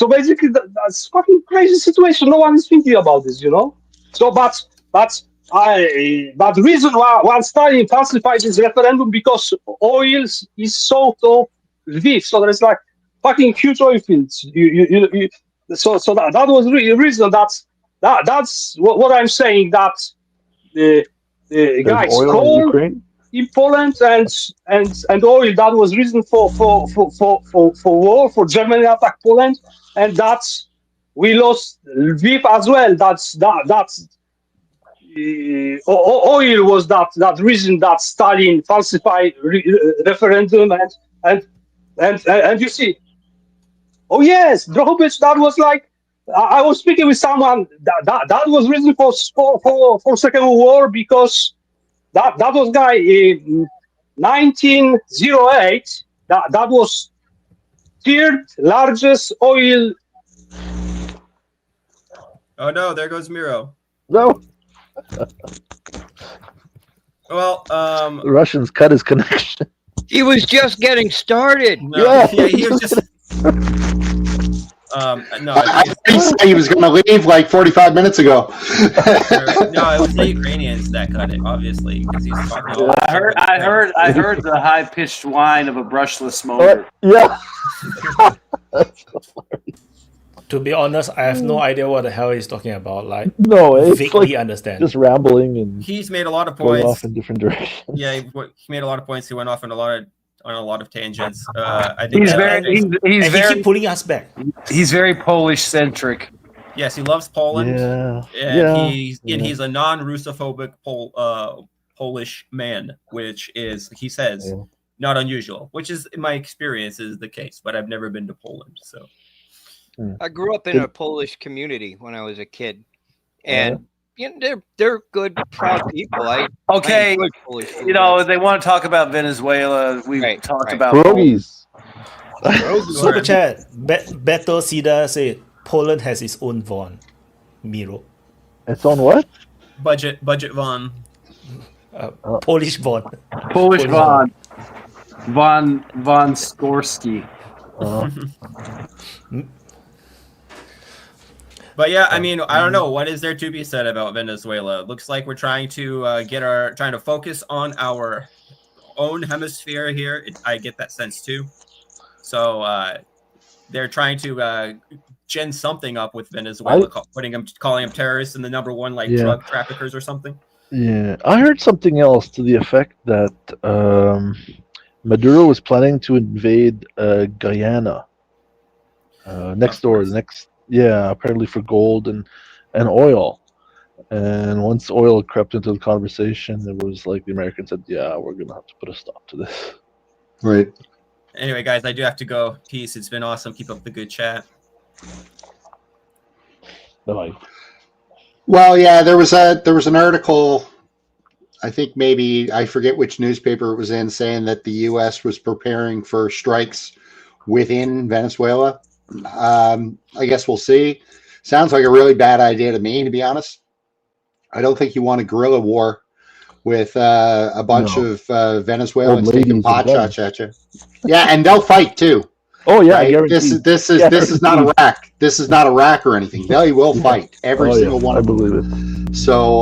basically that's fucking crazy situation. No one is thinking about this, So but the reason why Stalin falsified this referendum, because oil is so Lviv, so there's like fucking huge oil fields. So that was really reason. That's what I'm saying. That the guys oil in coal Ukraine? in Poland and oil, that was reason for war, for Germany attack Poland, and that's we lost Lviv as well. That's oil was that reason that Stalin falsified referendum and you see. Oh yes, Drohobych. That was like I was speaking with someone that was reason for Second World War, because that was guy in 1908. That was third largest oil. Oh no, there goes Miro. No. Well, the Russians cut his connection. He was just getting started. No, yeah, he was just. No, I thought he said he was going to leave like 45 minutes ago. No, it was the Ukrainians that cut it, obviously, because he's talking. All I heard the high pitched whine of a brushless motor. Yeah. To be honest, I have no idea what the hell he's talking about. Like, no, it's vaguely like understand. Just rambling and he's made a lot of going points. off in different directions. Yeah, he made a lot of points. He went off on a lot of tangents. I think he's very he keep pulling us back. He's very Polish centric. Yes, he loves Poland. Yeah. He's a non-Russophobic Polish man, which is, he says, not unusual. Which is, in my experience, is the case. But I've never been to Poland, so. I grew up in a Polish community when I was a kid, and they're good, proud people. Okay, they want to talk about Venezuela. We've talked about pierogies. Super chat. Beto Sida said Poland has its own von. Miro. It's on what? Budget von. Polish von. Polish von. Von Skorsky. But yeah, I mean, I don't know. What is there to be said about Venezuela? It looks like we're trying to trying to focus on our own hemisphere here. I get that sense too. So they're trying to gin something up with Venezuela, calling them terrorists and the number one drug traffickers or something. Yeah, I heard something else to the effect that Maduro was planning to invade Guyana next door. Apparently for gold and oil. And once oil crept into the conversation, it was like the Americans said, "Yeah, we're gonna have to put a stop to this." Right. Anyway, guys, I do have to go. Peace. It's been awesome. Keep up the good chat. Bye. Well, yeah, there was an article, I think maybe, I forget which newspaper it was in, saying that the U.S. was preparing for strikes within Venezuela. I guess we'll see. Sounds like a really bad idea to me, to be honest. I don't think you want a guerrilla war with a bunch of Venezuelans Old taking ladies pot and shots at you. Yeah, and they'll fight too. Oh yeah, Right? guaranteed. This is not Iraq. This is not Iraq or anything. They will fight, every single one of them. I believe it. So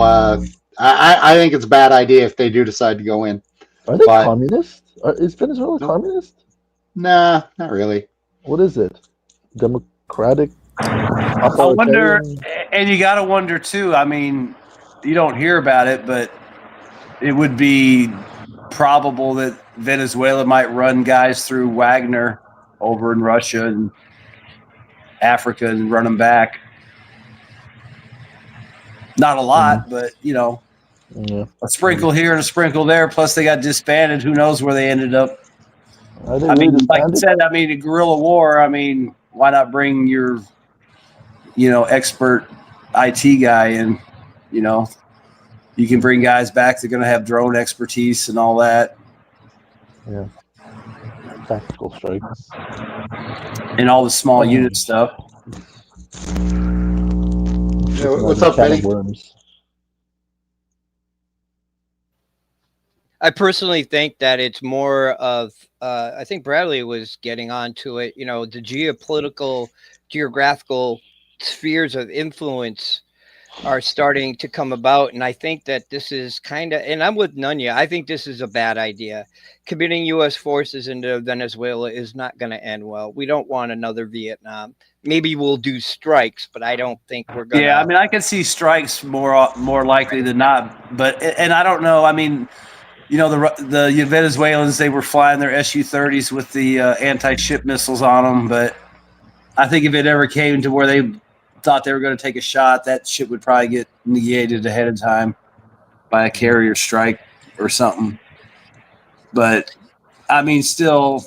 I think it's a bad idea if they do decide to go in. Are they communist? Is Venezuela communist? Nah, not really. What is it? Democratic? I wonder, and you got to wonder too. I mean, you don't hear about it, but it would be probable that Venezuela might run guys through Wagner over in Russia and Africa and run them back. Not a lot, but a sprinkle here and a sprinkle there. Plus, they got disbanded. Who knows where they ended up? I mean, like I said, a guerrilla war. I mean, why not bring your, expert IT guy in? You can bring guys back. They're going to have drone expertise and all that. Yeah. Tactical strikes. And all the small unit stuff. What's up, Benny? I personally think that it's more of, I think Bradley was getting onto it, the geopolitical, geographical spheres of influence are starting to come about. And I think that this is and I'm with Nunya, I think this is a bad idea. Committing U.S. forces into Venezuela is not going to end well. We don't want another Vietnam. Maybe we'll do strikes, but I don't think we're going to. Yeah, I can see strikes more likely than not. But, and I don't know, the Venezuelans, they were flying their Su-30s with the anti-ship missiles on them. But I think if it ever came to where they thought they were going to take a shot, that ship would probably get negated ahead of time by a carrier strike or something. But, still,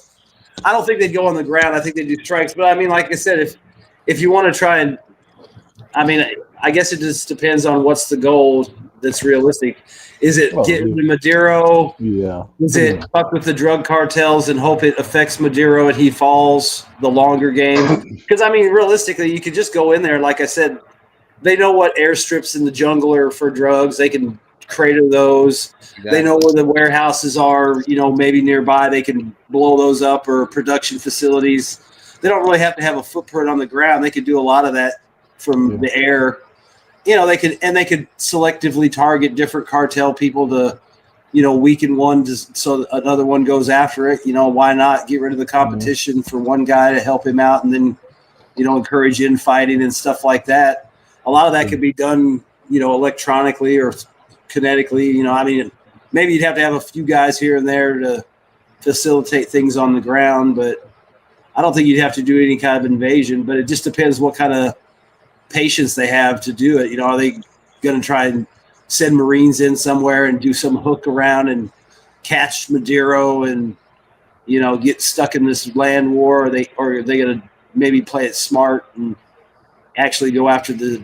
I don't think they'd go on the ground. I think they'd do strikes. But, like I said, if you want to try and – I guess it just depends on what's the goal that's realistic. Is it getting to Maduro? Yeah. Is it fuck with the drug cartels and hope it affects Maduro and he falls, the longer game? Because, realistically, you could just go in there. Like I said, they know what airstrips in the jungle are for drugs. They can crater those. Exactly. They know where the warehouses are, maybe nearby. They can blow those up, or production facilities. They don't really have to have a footprint on the ground. They could do a lot of that from the air. They could selectively target different cartel people to, weaken one so another one goes after it. Why not get rid of the competition for one guy to help him out, and then, encourage infighting and stuff like that. A lot of that could be done, electronically or kinetically. Maybe you'd have to have a few guys here and there to facilitate things on the ground, but I don't think you'd have to do any kind of invasion. But it just depends what kind of patience they have to do it. Are they going to try and send Marines in somewhere and do some hook around and catch Maduro and get stuck in this land war? Or are they going to maybe play it smart and actually go after the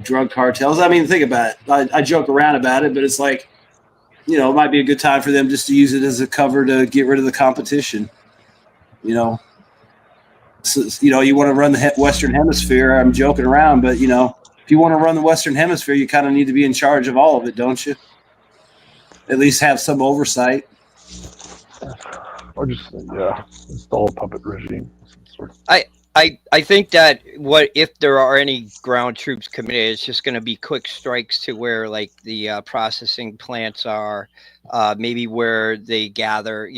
drug cartels? Think about it. I joke around about it, but it's like, it might be a good time for them just to use it as a cover to get rid of the competition. So, you want to run the Western Hemisphere. I'm joking around, but, if you want to run the Western Hemisphere, you kind of need to be in charge of all of it, don't you? At least have some oversight. Or just, install a puppet regime of some sort. I think that if there are any ground troops committed, it's just going to be quick strikes to where like the processing plants are, maybe where they gather,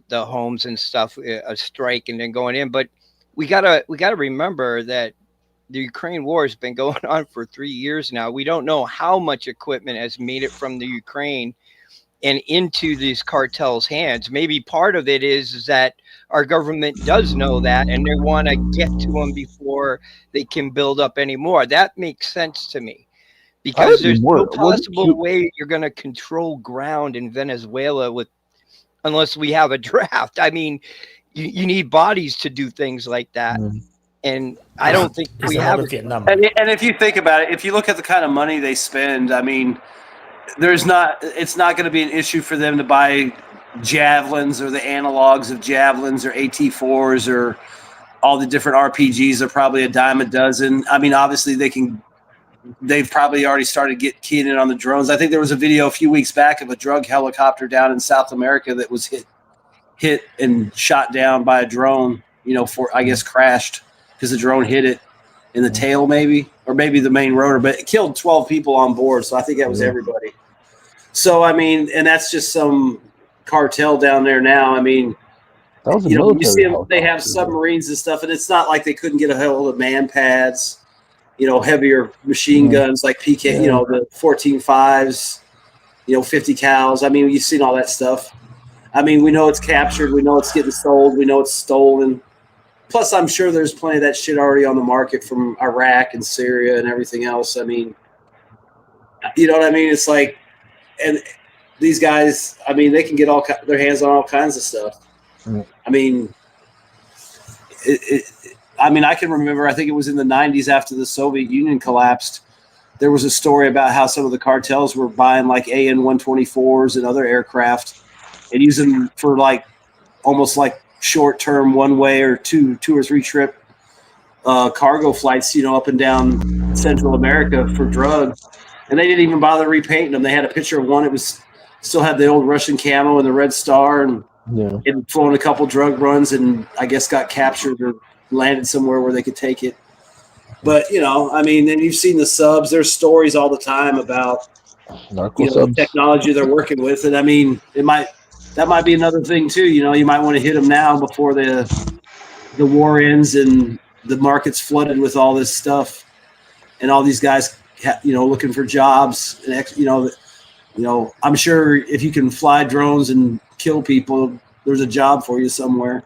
the homes and stuff, a strike and then going in. But we gotta remember that the Ukraine war has been going on for 3 years now. We don't know how much equipment has made it from the Ukraine and into these cartels' hands. Maybe part of it is that our government does know that, and they want to get to them before they can build up any more. That makes sense to me, because there's no possible way you're going to control ground in Venezuela unless we have a draft. You need bodies to do things like that. And I don't think we have it. And if you think about it, if you look at the kind of money they spend, it's not going to be an issue for them to buy javelins or the analogs of javelins or AT-4s or all the different RPGs are probably a dime a dozen. Obviously they can they've probably already started keying in on the drones. I think there was a video a few weeks back of a drug helicopter down in South America that was hit and shot down by a drone, I guess crashed because the drone hit it in the tail maybe, or maybe the main rotor, but it killed 12 people on board. So I think that was everybody. So, I mean, and that's just some cartel down there now. I mean, That was a you military see them, they have helicopter. submarines and stuff, and it's not like they couldn't get a hold of man pads, heavier machine guns like PK, the 14.5s, 50 cals. I mean, you've seen all that stuff. I mean, we know it's captured. We know it's getting sold. We know it's stolen. Plus, I'm sure there's plenty of that shit already on the market from Iraq and Syria and everything else. I mean, you know what I mean? It's like, and these guys, I mean, they can get their hands on all kinds of stuff. I mean, I can remember, I think it was in the 90s after the Soviet Union collapsed, there was a story about how some of the cartels were buying like AN-124s and other aircraft and using them for like almost like short-term one-way or two or three trip cargo flights, up and down Central America for drugs. And they didn't even bother repainting them. They had a picture of one. It was still had the old Russian camo and the red star, and it had flown a couple drug runs and I guess got captured or landed somewhere where they could take it. But, I mean, and you've seen the subs. There's stories all the time about the technology they're working with. And, I mean, that might be another thing, too. You might want to hit them now before the war ends and the market's flooded with all this stuff and all these guys, looking for jobs. And, I'm sure if you can fly drones and kill people, there's a job for you somewhere.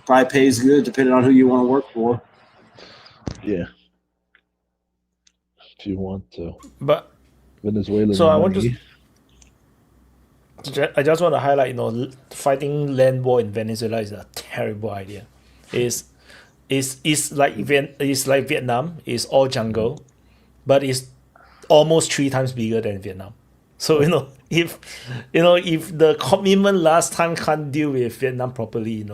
Probably pays good depending on who you want to work for. Yeah. If you want to. But Venezuela. So I just want to highlight, fighting land war in Venezuela is a terrible idea. It's like Vietnam. It's all jungle, but it's almost 3 times bigger than Vietnam. So if the commitment last time can't deal with Vietnam properly,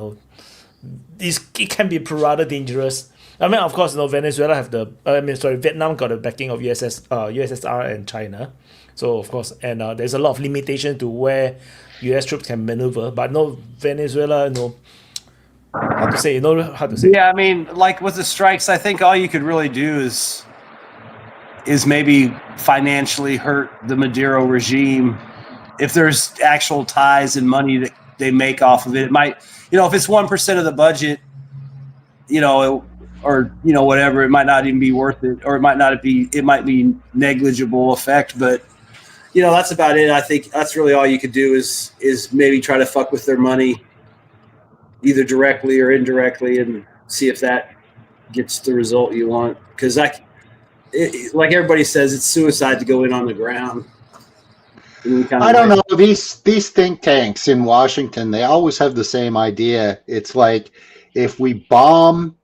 it can be rather dangerous. I mean, of course, Venezuela Vietnam got the backing of USSR and China. So of course, and there's a lot of limitation to where US troops can maneuver. But Venezuela, how to say. Yeah, I mean, like with the strikes, I think all you could really do is maybe financially hurt the Maduro regime. If there's actual ties and money that they make off of it, it might, if it's 1% of the budget, or whatever, it might not even be worth it, or it might be negligible effect, but that's about it. I think that's really all you could do is maybe try to fuck with their money either directly or indirectly and see if that gets the result you want, because like everybody says, it's suicide to go in on the ground. I don't know, these think tanks in Washington, they always have the same idea. It's like, if we bomb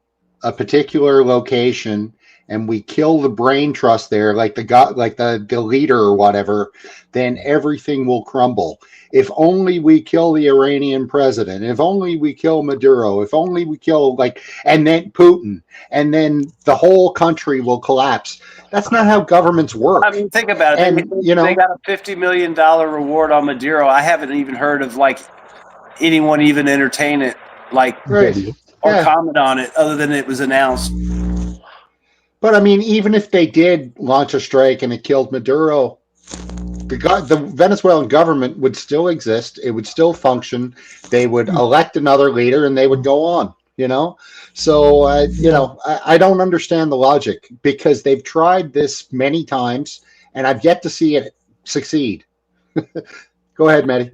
a particular location and we kill the brain trust there, like the leader or whatever, then everything will crumble. If only we kill the Iranian president, if only we kill Maduro, if only we kill and then Putin, and then the whole country will collapse. That's not how governments work. I mean, think about it. And, they got a $50 million reward on Maduro. I haven't even heard of anyone even entertain it, or comment on it, other than it was announced. But I mean, even if they did launch a strike and it killed Maduro, the Venezuelan government would still exist. It would still function. They would elect another leader and they would go on, So, I don't understand the logic, because they've tried this many times and I've yet to see it succeed. Go ahead, Maddie.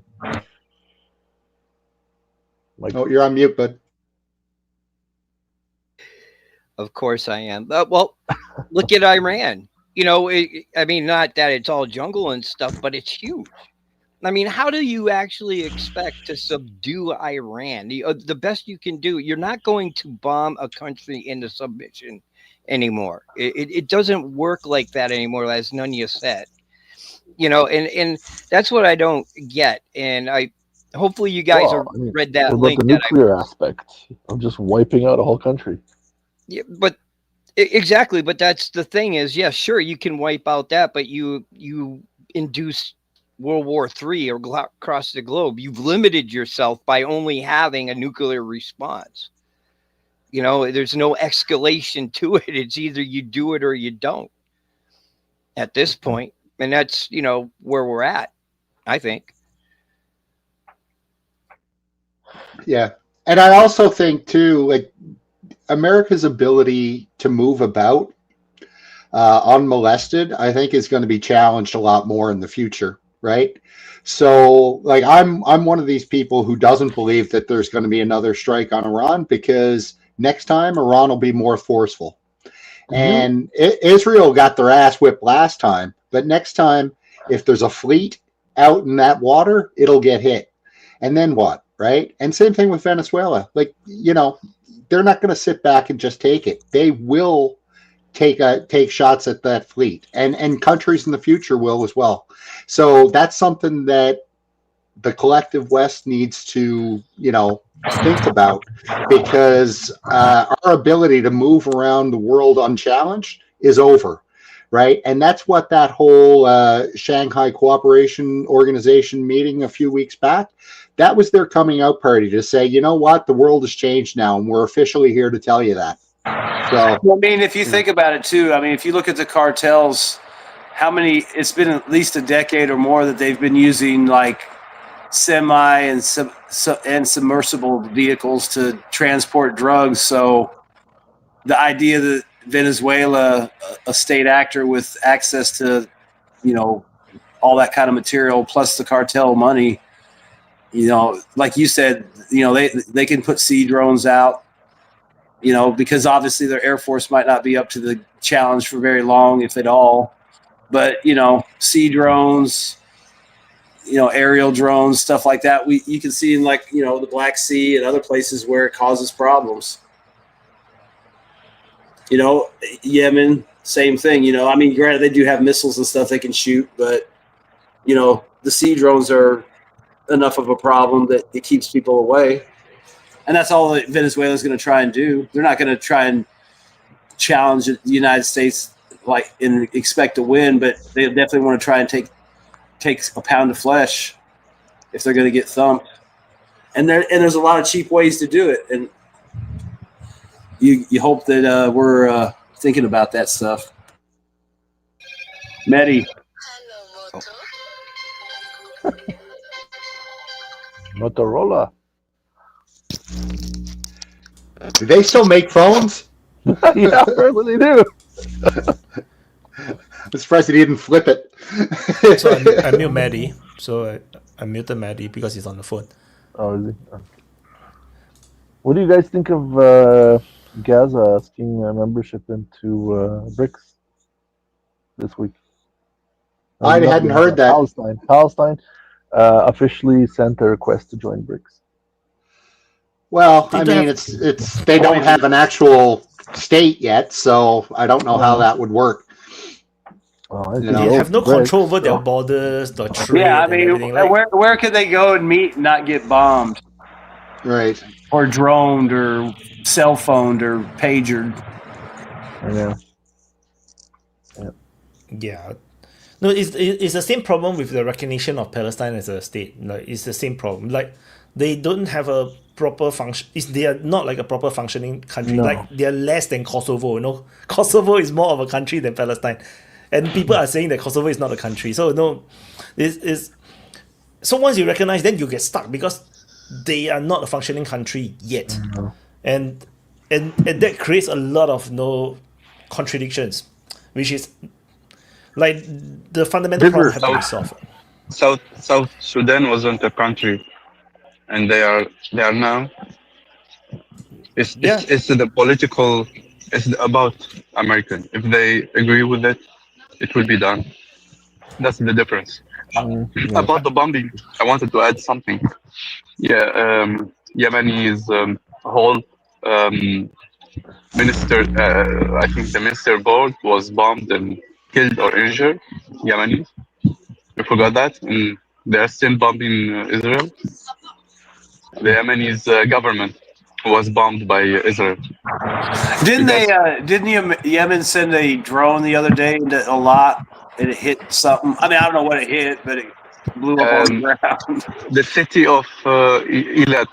Oh, you're on mute, bud. Of course I am. Well, look at Iran. I mean, not that it's all jungle and stuff, but it's huge. I mean, how do you actually expect to subdue Iran? The best you can do, you're not going to bomb a country into submission anymore. It doesn't work like that anymore, as Nunya said. And that's what I don't get. And hopefully you guys read that link. The nuclear aspect of just wiping out a whole country. Yeah, but Exactly, but that's the thing is, yeah, sure, you can wipe out that, but you induce World War III or across the globe. You've limited yourself by only having a nuclear response. You know, there's no escalation to it. It's either you do it or you don't at this point. And that's, you know, where we're at, I think. Yeah. And I also think too, like America's ability to move about unmolested, I think is going to be challenged a lot more in the future, right? So, like, I'm one of these people who doesn't believe that there's going to be another strike on Iran because next time Iran will be more forceful. And Israel got their ass whipped last time, but next time, if there's a fleet out in that water, it'll get hit. And then what, right? And same thing with Venezuela. Like, you know, they're not going to sit back and just take it. They will take shots at that fleet, and countries in the future will as well. So that's something that the collective West needs to, you know, think about, because our ability to move around the world unchallenged is over, right? And that's what that whole Shanghai Cooperation Organization meeting a few weeks back, that was their coming out party to say, you know what, the world has changed now, and we're officially here to tell you that. So, I mean, if you think about it too, I mean, if you look at the cartels, how many? It's been at least a decade or more that they've been using like semi and submersible vehicles to transport drugs. So the idea that Venezuela, a state actor with access to, you know, all that kind of material plus the cartel money, you know, like you said, you know, they can put sea drones out, you know, because obviously their Air Force might not be up to the challenge for very long, if at all. But, you know, sea drones, you know, aerial drones, stuff like that, you can see in, like, you know, the Black Sea and other places where it causes problems. You know, Yemen, same thing. You know, I mean, granted, they do have missiles and stuff they can shoot, but, you know, the sea drones are enough of a problem that it keeps people away. And that's all that Venezuela is going to try and do. They're not going to try and challenge the United States like and expect to win, but they definitely want to try and take a pound of flesh if they're going to get thumped. And there's a lot of cheap ways to do it, and you hope that we're thinking about that stuff. Medi. Motorola. do they still make phones? Yeah, apparently they do. I'm surprised he didn't flip it. So I mute Maddie. So I muted Maddie because he's on the phone. Oh, is he? Oh. What do you guys think of Gaza asking membership into BRICS this week? I hadn't heard that. Palestine officially sent a request to join BRICS. Well, I mean, it's they don't have an actual state yet, so I don't know how that would work. Well, They have no control over their borders, the trade. Yeah, I mean, where could they go and meet and not get bombed? Right. Or droned or cell phoned or pagered. Yeah. No, it's the same problem with the recognition of Palestine as a state. Like, it's the same problem. Like, they don't have a proper function. They are not like a proper functioning country. No. Like, they are less than Kosovo. You know, Kosovo is more of a country than Palestine, and people are saying that Kosovo is not a country. So no, so once you recognize, then you get stuck because they are not a functioning country yet, Mm-hmm. and that creates a lot of contradictions, which is like the fundamental problem have to be solved. South Sudan wasn't a country, and they are now. It's the political. It's about American. If they agree with it, it will be done. That's the difference. About the bombing, I wanted to add something. Yeah, Yemeni's whole minister. I think the minister board was bombed and killed or injured. Yemenis. You forgot that, and they are still bombing Israel. The Yemeni's government was bombed by Israel. Didn't Because- Didn't Yemen send a drone the other day into a lot and it hit something? I mean, I don't know what it hit, but it blew up on the ground. The city of Eilat,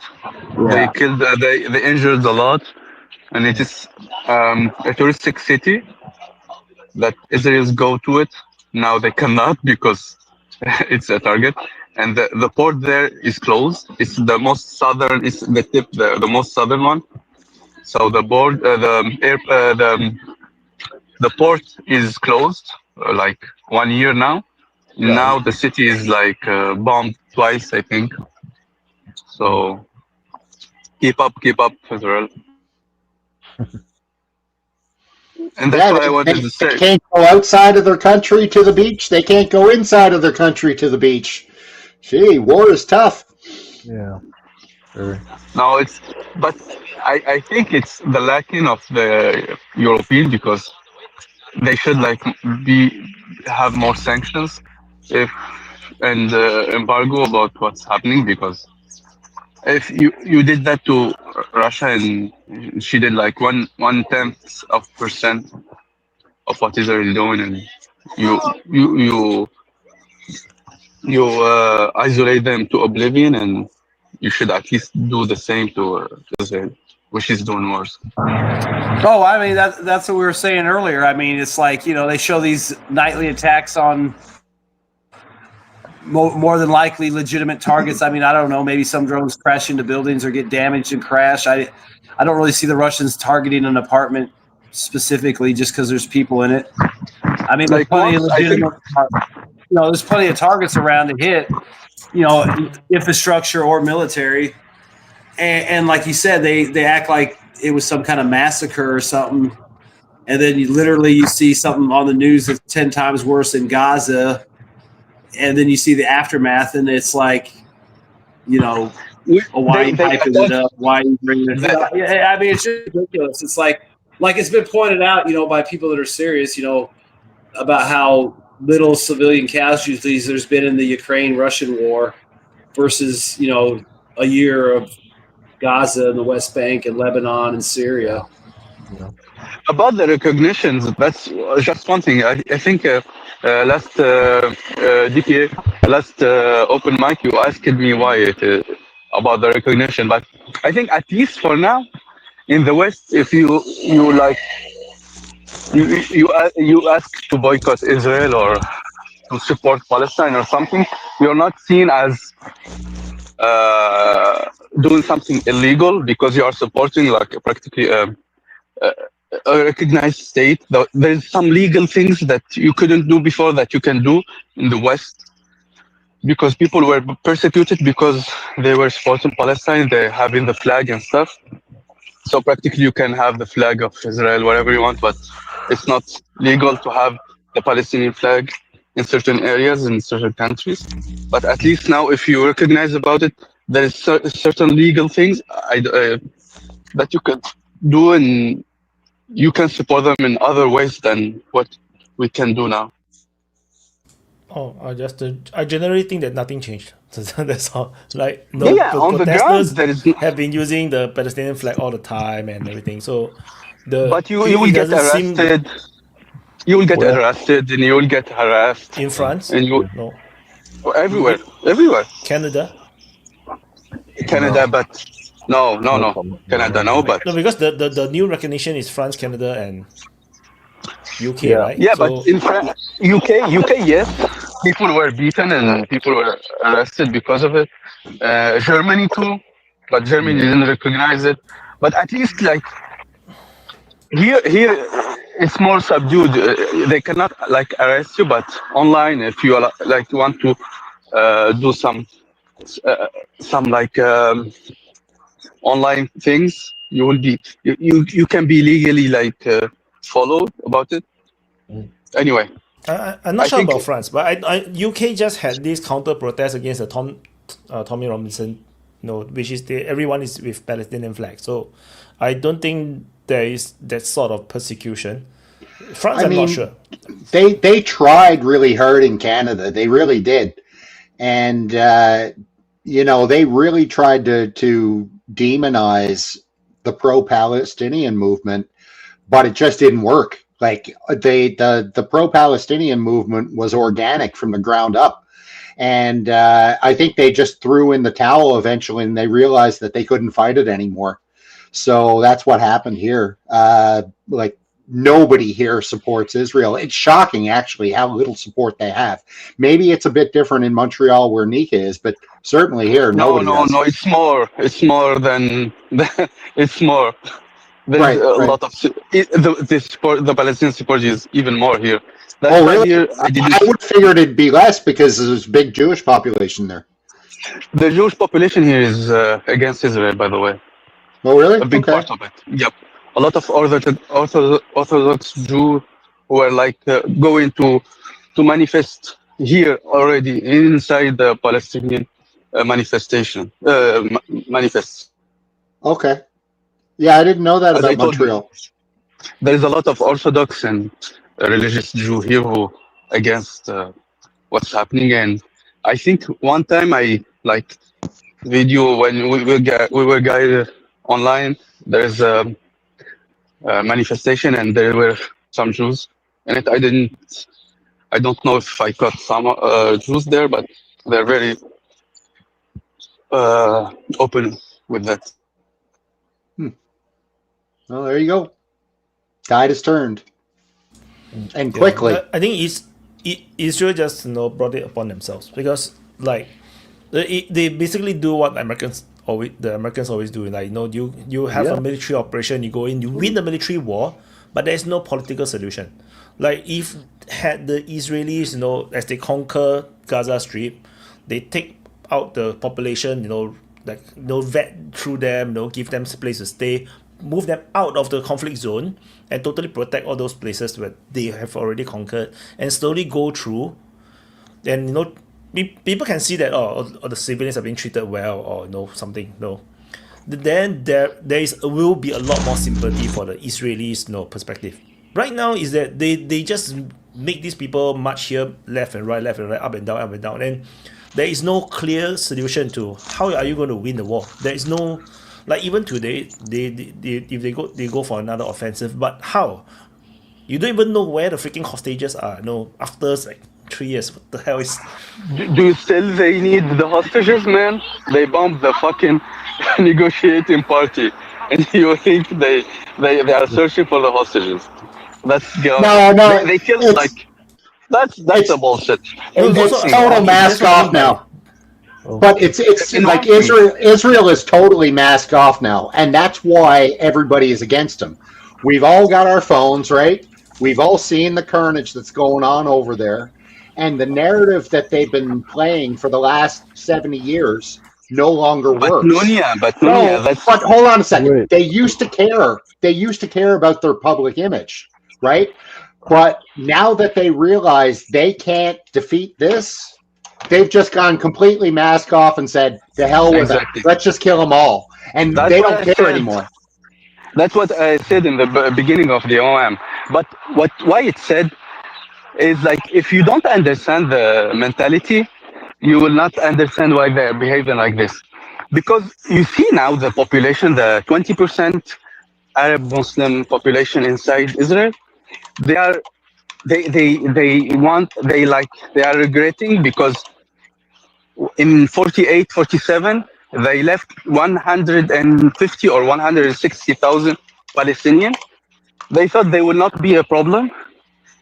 they killed, they injured a lot, and it is a touristic city that Israelis go to it. Now they cannot because it's a target, and the port there is closed. It's the most southern. It's the tip, the most southern one. So the board, the port is closed like 1 year now. Yeah. Now the city is like bombed twice, I think. So keep up, Israel. And that's what I wanted to They say. can't go outside of their country to the beach. They can't go inside of their country to the beach. Gee, war is tough. Yeah. Very. No, but I think it's the lacking of the European, because they should like have more sanctions and embargo about what's happening, because if you did that to Russia and she did like 1/10% of what Israel is doing, and you isolate them to oblivion, and you should at least do the same to Israel, which is doing worse. Oh, I mean that's what we were saying earlier. I mean, it's like, you know, they show these nightly attacks on more than likely legitimate targets. I mean, I don't know, maybe some drones crash into buildings or get damaged and crash. I don't really see the Russians targeting an apartment specifically just because there's people in it. I mean, there's plenty of legitimate, there's plenty of targets around to hit, infrastructure or military. And like you said, they act like it was some kind of massacre or something. And then you see something on the news that's 10 times worse in Gaza. And then you see the aftermath, and it's like, why are you hyping it up? Why are you bringing it up? I mean, it's just ridiculous. It's like it's been pointed out, by people that are serious, about how little civilian casualties there's been in the Ukraine-Russian war versus, a year of Gaza and the West Bank and Lebanon and Syria. Yeah. About the recognitions, that's just one thing. I think last DPA, last open mic, you asked me Wyatt about the recognition, but I think at least for now, in the West, if you ask to boycott Israel or to support Palestine or something, you're not seen as doing something illegal, because you are supporting practically a recognized state. There's some legal things that you couldn't do before that you can do in the West, because people were persecuted because they were supporting Palestine, they're having the flag and stuff. So practically you can have the flag of Israel wherever you want, but it's not legal to have the Palestinian flag in certain areas, in certain countries. But at least now, if you recognize about it, there is certain legal things that you can do, and you can support them in other ways than what we can do now. Oh, I generally think that nothing changed. That's all. On the ground, there is have been using the Palestinian flag all the time and everything. So but you will get arrested. You will get arrested, and you will get harassed in France. And no, everywhere. Canada, but no. Canada, no, but no, because the new recognition is France, Canada, and UK, right? Yeah, but in UK, yes, people were beaten and people were arrested because of it. Germany too, but Germany didn't recognize it. But at least here it's more subdued. They cannot arrest you, but online, if you want to do some online things, you will be you can be legally followed about it. Anyway, I'm not sure about France, but UK just had this counter protest against the Tommy Robinson, which is everyone is with Palestinian flag. So I don't think there is that sort of persecution. France, I'm not sure. They tried really hard in Canada. They really did, and they really tried to demonize the pro-Palestinian movement, but it just didn't work. Like the pro-Palestinian movement was organic from the ground up. And I think they just threw in the towel eventually, and they realized that they couldn't fight it anymore. So that's what happened here. Like nobody here supports Israel. It's shocking, actually, how little support they have. Maybe it's a bit different in Montreal where Nika is, but certainly here, nobody does. No. It's more. It's more than. It's more. There's a lot of the Palestinian support is even more here. That's really? Here, I would figured it'd be less because there's a big Jewish population there. The Jewish population here is against Israel, by the way. Oh, really? A big part of it. Yep. A lot of Orthodox Jews were like going to manifest here already inside the Palestinian manifestation manifests. Okay. Yeah, I didn't know that about Montreal. There is a lot of Orthodox and religious Jew here who against what's happening, and I think one time I like video when we were guided online. There's a manifestation, and there were some Jews in it. I don't know if I caught some Jews there, but they're very open with that. Well, there you go. Tide has turned, and quickly. I think Israel just brought it upon themselves because like they basically do what the Americans always do. Like you have a military operation, you go in, you win the military war, but there's no political solution. Like if had the Israelis, as they conquer Gaza Strip, they take out the population, vet through them, give them a place to stay, move them out of the conflict zone, and totally protect all those places where they have already conquered, and slowly go through. And people can see that or the civilians are being treated well or something. Then there will be a lot more sympathy for the Israelis perspective. Right now is that they just make these people march here left and right, up and down, and there is no clear solution to how are you going to win the war. There is no, like even today if they go for another offensive, but how? You don't even know where the freaking hostages are. After like 3 years, what the hell is? Do still they need the hostages, man? They bombed the fucking negotiating party, and you think they are searching for the hostages? That's no. They killed like that's a bullshit. It's total mask off now. But it's like Israel is totally masked off now, and that's why everybody is against them. We've all got our phones, right? We've all seen the carnage that's going on over there, and the narrative that they've been playing for the last 70 years no longer works. But hold on a second. Wait. They used to care. They used to care about their public image, right? But now that they realize they can't defeat this, they've just gone completely mask off and said, "The hell with it. Let's just kill them all." And they don't care anymore. That's what I said in the beginning of the OM. But what Wyatt said is like, if you don't understand the mentality, you will not understand why they're behaving like this. Because you see now the population, the 20% Arab Muslim population inside Israel, they are regretting because in 48, 47, they left 150 or 160,000 Palestinians. They thought they would not be a problem,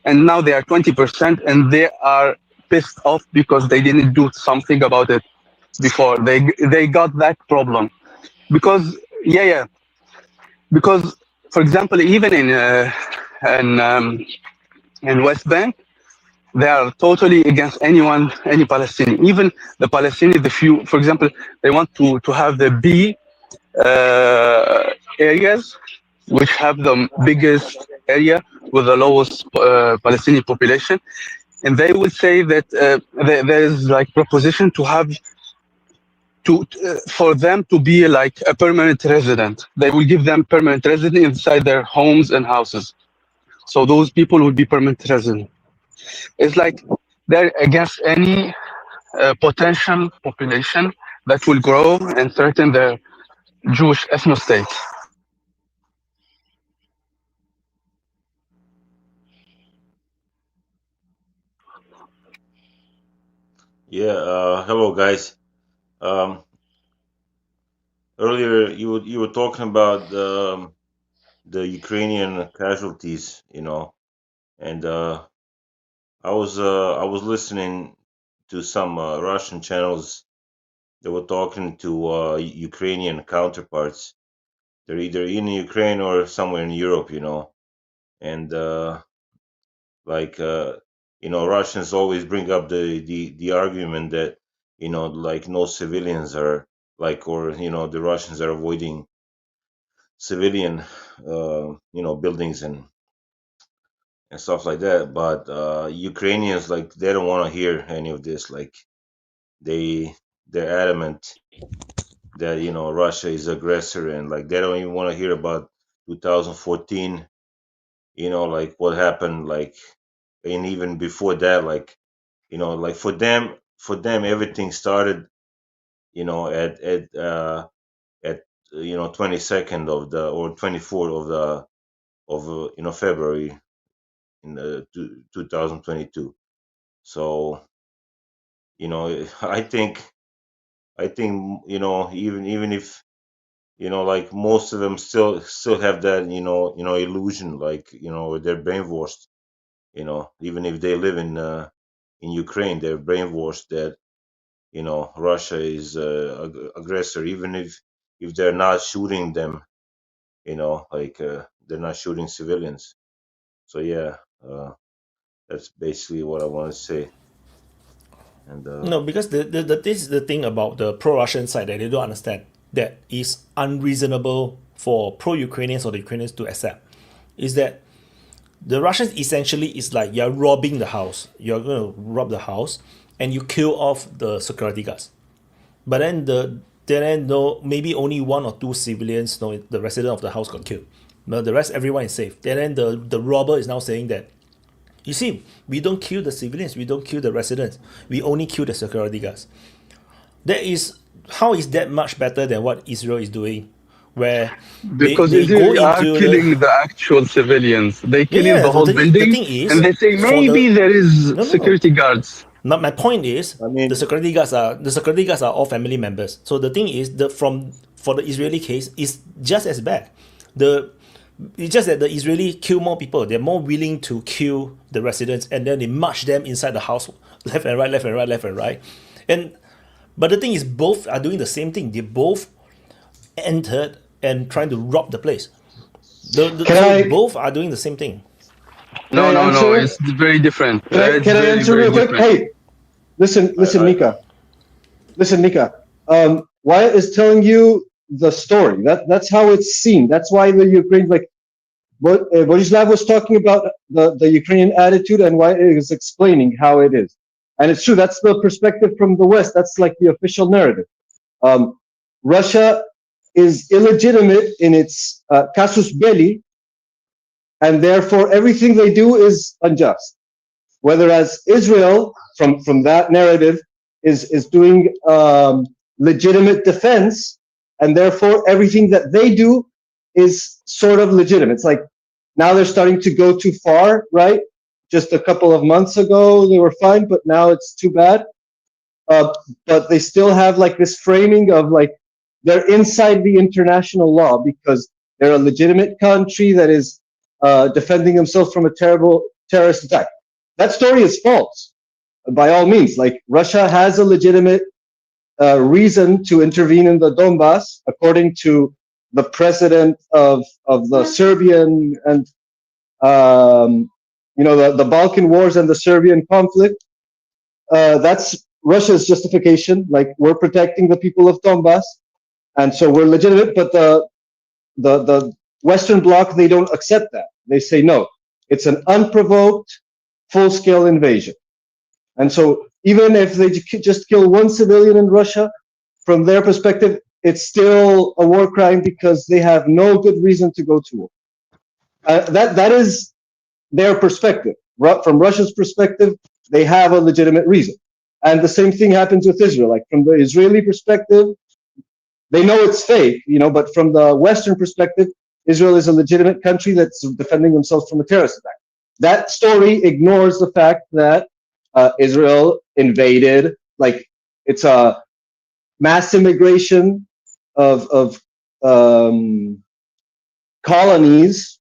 and now they are 20%, and they are pissed off because they didn't do something about it before. They got that problem because because, for example, even in West Bank, they are totally against any Palestinian. Even the Palestinian, for example, they want to have the B areas, which have the biggest area with the lowest Palestinian population, and they will say that there is like proposition to have for them to be like a permanent resident. They will give them permanent resident inside their homes and houses, so those people will be permanent resident. It's like they're against any potential population that will grow and threaten their Jewish ethno state. Yeah, hello guys. Um, Earlier you were talking about the Ukrainian casualties, and I was listening to some Russian channels that were talking to Ukrainian counterparts. They're either in Ukraine or somewhere in Europe, and like Russians always bring up the argument that like no civilians are like, or the Russians are avoiding civilian buildings and stuff like that. But Ukrainians, like, they don't want to hear any of this. Like, they're adamant that Russia is aggressor, and like they don't even want to hear about 2014, like what happened, like, and even before that, like, like for them everything started at 22nd of the or 24th of the of February in 2022. So I think even if like most of them still have that illusion, like they're brainwashed. Even if they live in Ukraine, they're brainwashed that Russia is aggressor, even if they're not shooting them. Like they're not shooting civilians. So yeah, that's basically what I want to say. And No, because this is the thing about the pro-Russian side that they don't understand, that is unreasonable for pro-Ukrainians or the Ukrainians to accept, is that the Russians essentially is like you're robbing the house. You're going to rob the house and you kill off the security guards. But then no, maybe only one or two civilians, no, the resident of the house got killed. But the rest, everyone is safe. Then the robber is now saying that, you see, we don't kill the civilians, we don't kill the residents, we only kill the security guards. That is, how is that much better than what Israel is doing, where Because they go they are into killing the actual civilians. They killing yeah. the So whole the building, thing is, and they say for maybe the there is no. security guards. My point is, I mean, the security guards are all family members. So the thing is, for the Israeli case is just as bad. The It's just that the Israeli kill more people. They're more willing to kill the residents, and then they march them inside the house, left and right, left and right, left and right. And but the thing is, both are doing the same thing. They both entered and trying to rob the place. Can So I both are doing the same thing. can I No, answer? it's very different. It's Can I very, answer very real quick? different. Hey, listen, I Nika. Listen, Nika. Wyatt is telling you the story. That's how it's seen. That's why the Ukraine, like what Borislav was talking about, the Ukrainian attitude, and why it is explaining how it is. And it's true. That's the perspective from the West. That's like the official narrative. Russia is illegitimate in its casus belli, and therefore everything they do is unjust. Whereas Israel, from that narrative, is doing legitimate defense, and therefore everything that they do is sort of legitimate. It's like now they're starting to go too far, right? Just a couple of months ago they were fine, but now it's too bad. But they still have like this framing of like they're inside the international law because they're a legitimate country that is defending themselves from a terrible terrorist attack. That story is false, by all means. Like Russia has a legitimate reason to intervene in the Donbass, according to the president of the Serbian and the Balkan wars and the Serbian conflict. That's Russia's justification. Like we're protecting the people of Donbass, and so we're legitimate. But the Western Bloc, they don't accept that. They say no, it's an unprovoked, full-scale invasion. And so even if they just kill one civilian in Russia, from their perspective, it's still a war crime because they have no good reason to go to war. That is their perspective. From Russia's perspective, they have a legitimate reason. And the same thing happens with Israel. Like from the Israeli perspective, they know it's fake, but from the Western perspective, Israel is a legitimate country that's defending themselves from a terrorist attack. That story ignores the fact that Israel invaded like it's a mass immigration of colonies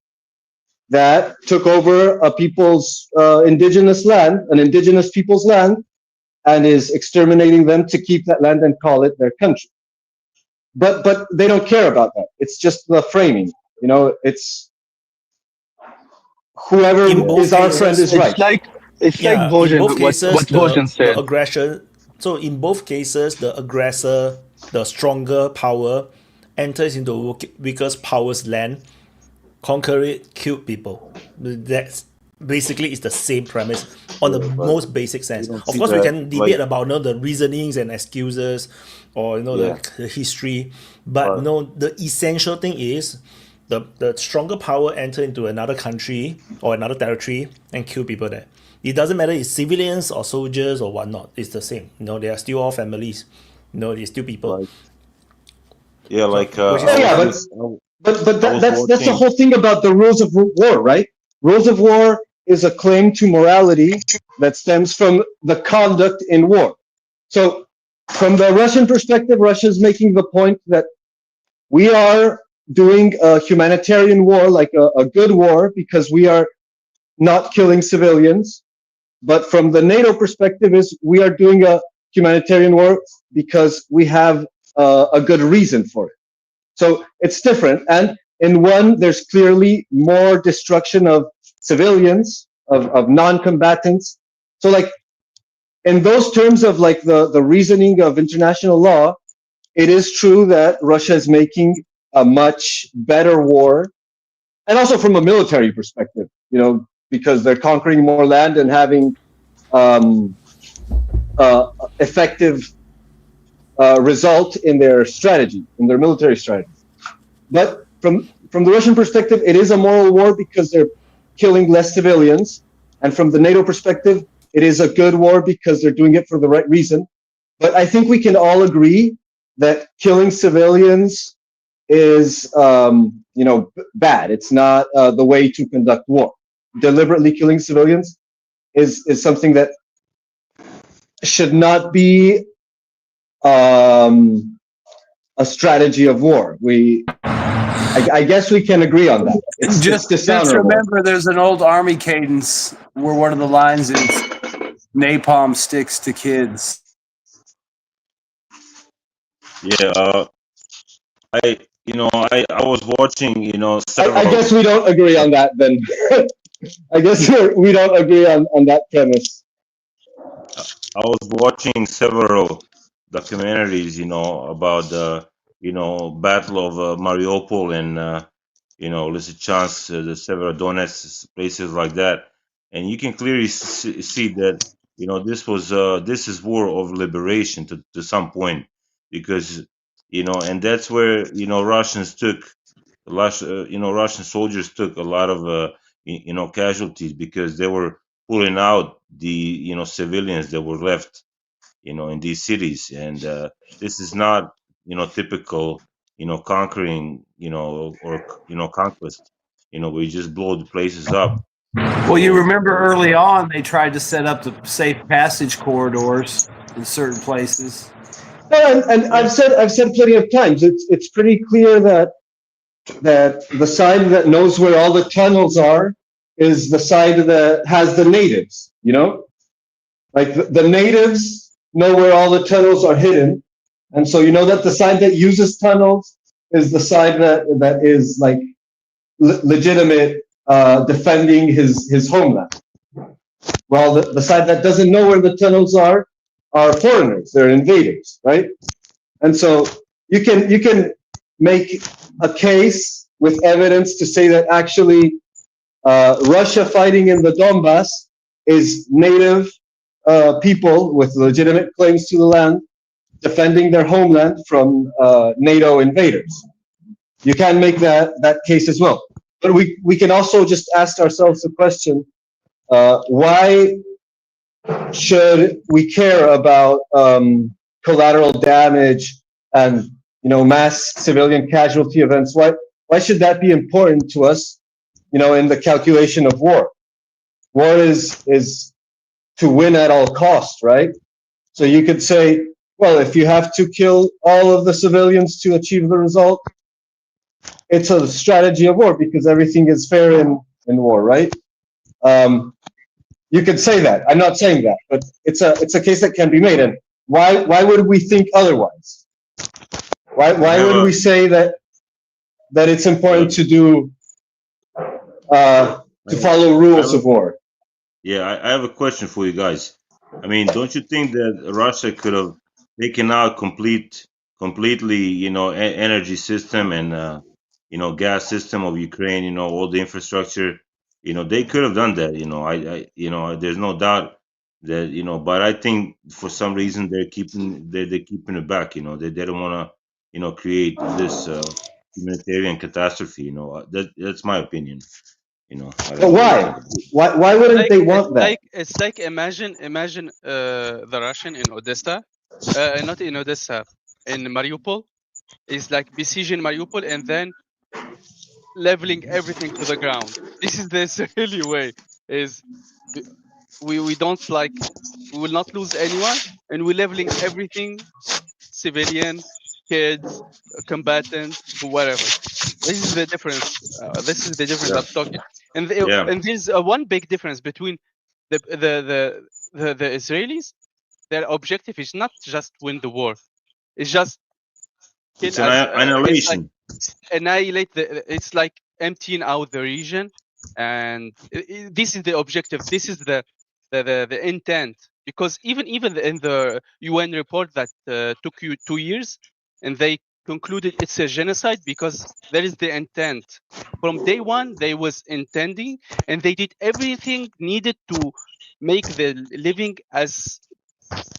that took over a people's indigenous land, an indigenous people's land, and is exterminating them to keep that land and call it their country. But they don't care about that. It's just the framing. You know, it's whoever is our friend is right. It's like Vojan, in both cases, what Vojan said. the aggression. So in both cases, the aggressor, the stronger power, enters into weaker power's land, conquer it, kill people. That's basically it's the same premise on the most basic sense. Of course, we can debate about the reasonings and excuses, or the history, but the essential thing is the stronger power enter into another country or another territory and kill people there. It doesn't matter if it's civilians or soldiers or whatnot. It's the same. They are still all families. They're still people. Right. Yeah, like but that's the whole thing about the rules of war, right? Rules of war is a claim to morality that stems from the conduct in war. So from the Russian perspective, Russia's making the point that we are doing a humanitarian war, like a good war, because we are not killing civilians. But from the NATO perspective, is we are doing a humanitarian war because we have a good reason for it. So it's different. And in one, there's clearly more destruction of civilians, of non-combatants. So like in those terms of like the reasoning of international law, it is true that Russia is making a much better war. And also from a military perspective, because they're conquering more land and having effective result in their strategy, in their military strategy. But from the Russian perspective, it is a moral war because they're killing less civilians. And from the NATO perspective, it is a good war because they're doing it for the right reason. But I think we can all agree that killing civilians is, bad. It's not the way to conduct war. Deliberately killing civilians is something that should not be a strategy of war. I guess we can agree on that. It's just remember, there's an old army cadence where one of the lines is "Napalm sticks to kids." Yeah, I was watching, several. I guess we don't agree on that then. I guess we don't agree on that premise. I was watching several documentaries, about the, Battle of Mariupol and, Lysychansk, the Severodonetsk, places like that, and you can clearly see that, this is war of liberation to some point, because, and that's where Russian soldiers took a lot of casualties because they were pulling out the civilians that were left in these cities, and this is not typical conquering or conquest where you just blow the places up. Well, you remember early on they tried to set up the safe passage corridors in certain places. And I've said plenty of times, it's pretty clear that the side that knows where all the tunnels are is the side that has the natives, like the natives know where all the tunnels are hidden. And so that the side that uses tunnels is the side that is like legitimate, defending his homeland. While the side that doesn't know where the tunnels are foreigners, they're invaders, right? And so you can make a case with evidence to say that actually Russia fighting in the Donbass is native people with legitimate claims to the land defending their homeland from NATO invaders. You can make that case as well. But we can also just ask ourselves the question, why should we care about collateral damage and mass civilian casualty events? Why should that be important to us, in the calculation of war? War is to win at all costs, right? So you could say, well, if you have to kill all of the civilians to achieve the result, it's a strategy of war because everything is fair in war, right? You could say that. I'm not saying that, but it's a case that can be made. And why would we think otherwise? Why would we say that it's important to do to follow rules of war? Yeah, I have a question for you guys. I mean, don't you think that Russia could have taken out completely, energy system and gas system of Ukraine, all the infrastructure, they could have done that, there's no doubt that, but I think for some reason they're keeping it back, they don't want to, create this humanitarian catastrophe, that's my opinion, I don't But know what you think. why wouldn't they want that? It's like imagine the Russian in Odessa, not in Odessa, in Mariupol, is like besieging Mariupol and then leveling everything to the ground. This is the Israeli way. Is we don't like, we will not lose anyone, and we're leveling everything, civilian, kids, combatants, whatever. This is the difference. This is the difference I'm talking. And and there's one big difference between the Israelis. Their objective is not just win the war. It's just kill it's annihilation. Annihilate it's like emptying out the region, and this is the objective. This is the intent. Because even in the UN report that took you 2 years, and they concluded it's a genocide because there is the intent. From day one, they was intending, and they did everything needed to make the living as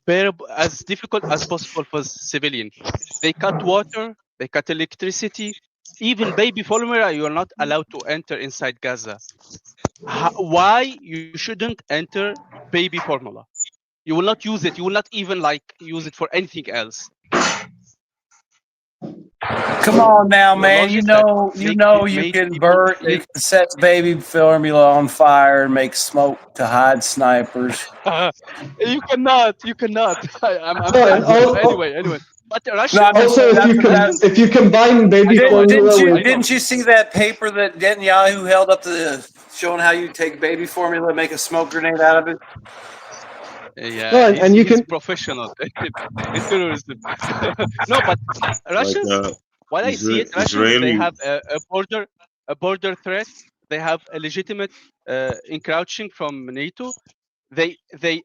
bearable, as difficult as possible for civilian. They cut water, they cut electricity, even baby formula. You are not allowed to enter inside Gaza. Why you shouldn't enter baby formula? You will not use it. You will not even use it for anything else. Come on now, man. You can set baby formula on fire and make smoke to hide snipers. You cannot. Anyway. But Russia, also, if you combine baby formula didn't you see that paper that Netanyahu held up showing how you take baby formula and make a smoke grenade out of it? Yeah, and he's professional in terrorism. No, but Russians, what I see it, Russians, they have a border threat. They have a legitimate encroaching from NATO. They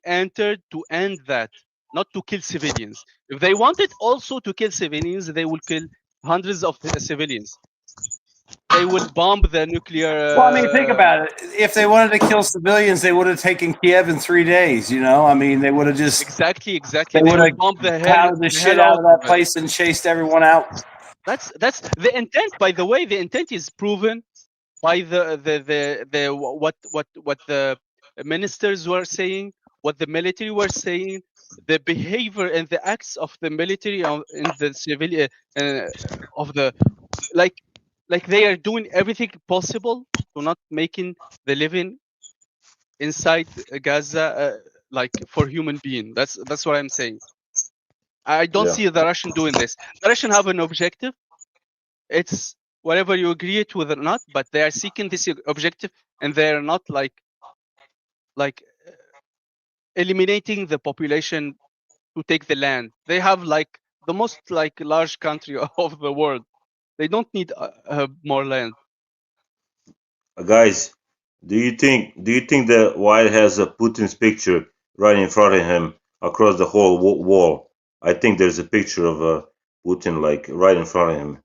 entered to end that, not to kill civilians. If they wanted also to kill civilians, they will kill hundreds of civilians. They will bomb the nuclear. Well, I mean, think about it. If they wanted to kill civilians, they would have taken Kiev in 3 days. I mean, they would have just exactly. They would have bombed the shit out of that place and chased everyone out. That's the intent. By the way, the intent is proven by what the ministers were saying, what the military were saying, the behavior and the acts of the military in the civilian of the like they are doing everything possible to not making the living inside Gaza for human being. That's what I'm saying. I don't see the Russian doing this. The Russian have an objective. It's whatever you agree it with or not, but they are seeking this objective, and they are not like eliminating the population to take the land. They have the most large country of the world. They don't need more land. Guys, do you think that Wyatt has a Putin's picture right in front of him across the whole wall? I think there's a picture of Putin right in front of him,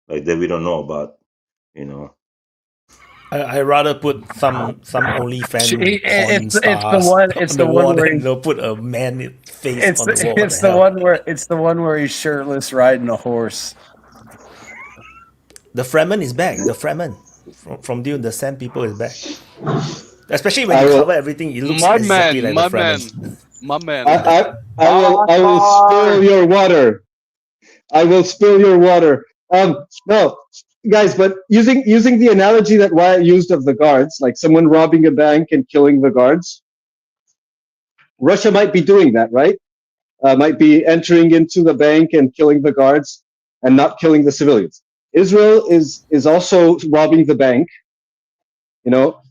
that we don't know about. I rather put some OnlyFans it's the one where they'll put a man face on the wall. It's the one where he's shirtless riding a horse. The Fremen is back. The Fremen from Dune, the Sand People is back. Especially when you cover everything, it looks exactly like the Fremen. My man. I will spill your water. I will spill your water. No, guys, but using the analogy that Wyatt used of the guards, like someone robbing a bank and killing the guards, Russia might be doing that, right? might be entering into the bank and killing the guards and not killing the civilians. Israel is also robbing the bank. You know,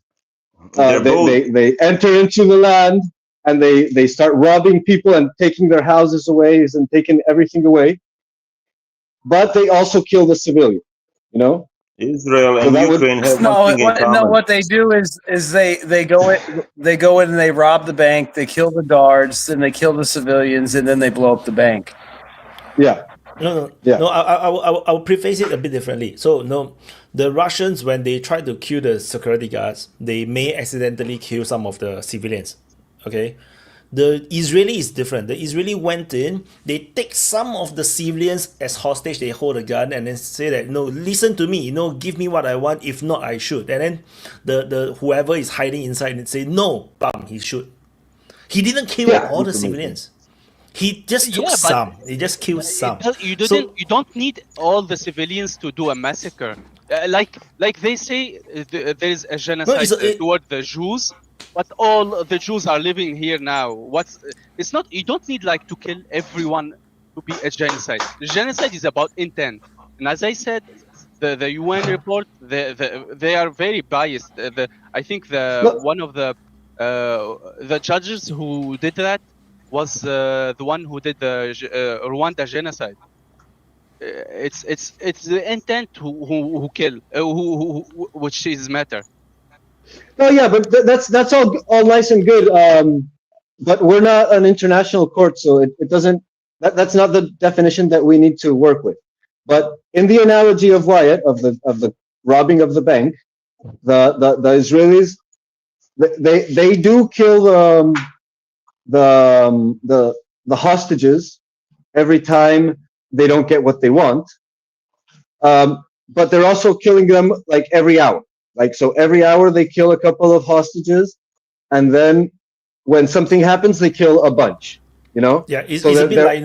they enter into the land and they start robbing people and taking their houses away and taking everything away. But they also kill the civilian. You know, Israel and Ukraine have one thing in common. No, what they do is they go in and they rob the bank, they kill the guards, then they kill the civilians, and then they blow up the bank. Yeah. No, I'll preface it a bit differently. So, no, the Russians, when they try to kill the security guards, they may accidentally kill some of the civilians. Okay? The Israeli is different. The Israeli went in, they take some of the civilians as hostage, they hold a gun and then say that, no, listen to me, give me what I want, if not, I shoot. And then the whoever is hiding inside and say, no, bam, he shoot. He didn't kill all the civilians. He just took some. He just killed some. You don't need all the civilians to do a massacre. Like they say, there is a genocide toward the Jews, but all the Jews are living here now. It's not. You don't need to kill everyone to be a genocide. The genocide is about intent, and as I said, the UN report, they are very biased. I think one of the judges who did that was the one who did the Rwanda genocide. It's the intent who kill, which is matter. Oh yeah, but that's all nice and good. But we're not an international court, so it doesn't. That's not the definition that we need to work with. But in the analogy of Wyatt of the robbing of the bank, the Israelis they do kill the hostages every time they don't get what they want, but they're also killing them every hour. So every hour they kill a couple of hostages, and then when something happens, they kill a bunch. Yeah, it's a bit like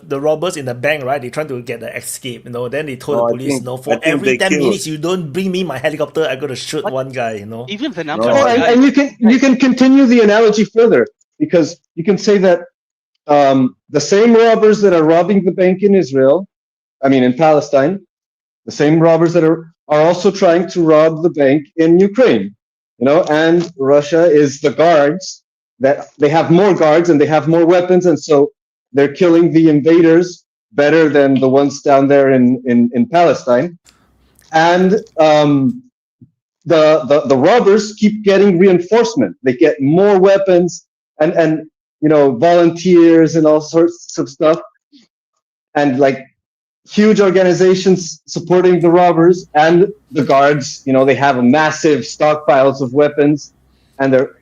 the robbers in the bank, right? They trying to get the escape. Then they told the police, for every 10 minutes you don't bring me my helicopter, I'm gonna shoot one guy. Even the number. And you can continue the analogy further, because you can say that the same robbers that are robbing the bank in in Palestine, the same robbers that are also trying to rob the bank in Ukraine, and Russia is the guards, that they have more guards and they have more weapons, and so they're killing the invaders better than the ones down there in Palestine. And the robbers keep getting reinforcement. They get more weapons and volunteers and all sorts of stuff, and huge organizations supporting the robbers and the guards. They have a massive stockpiles of weapons, and that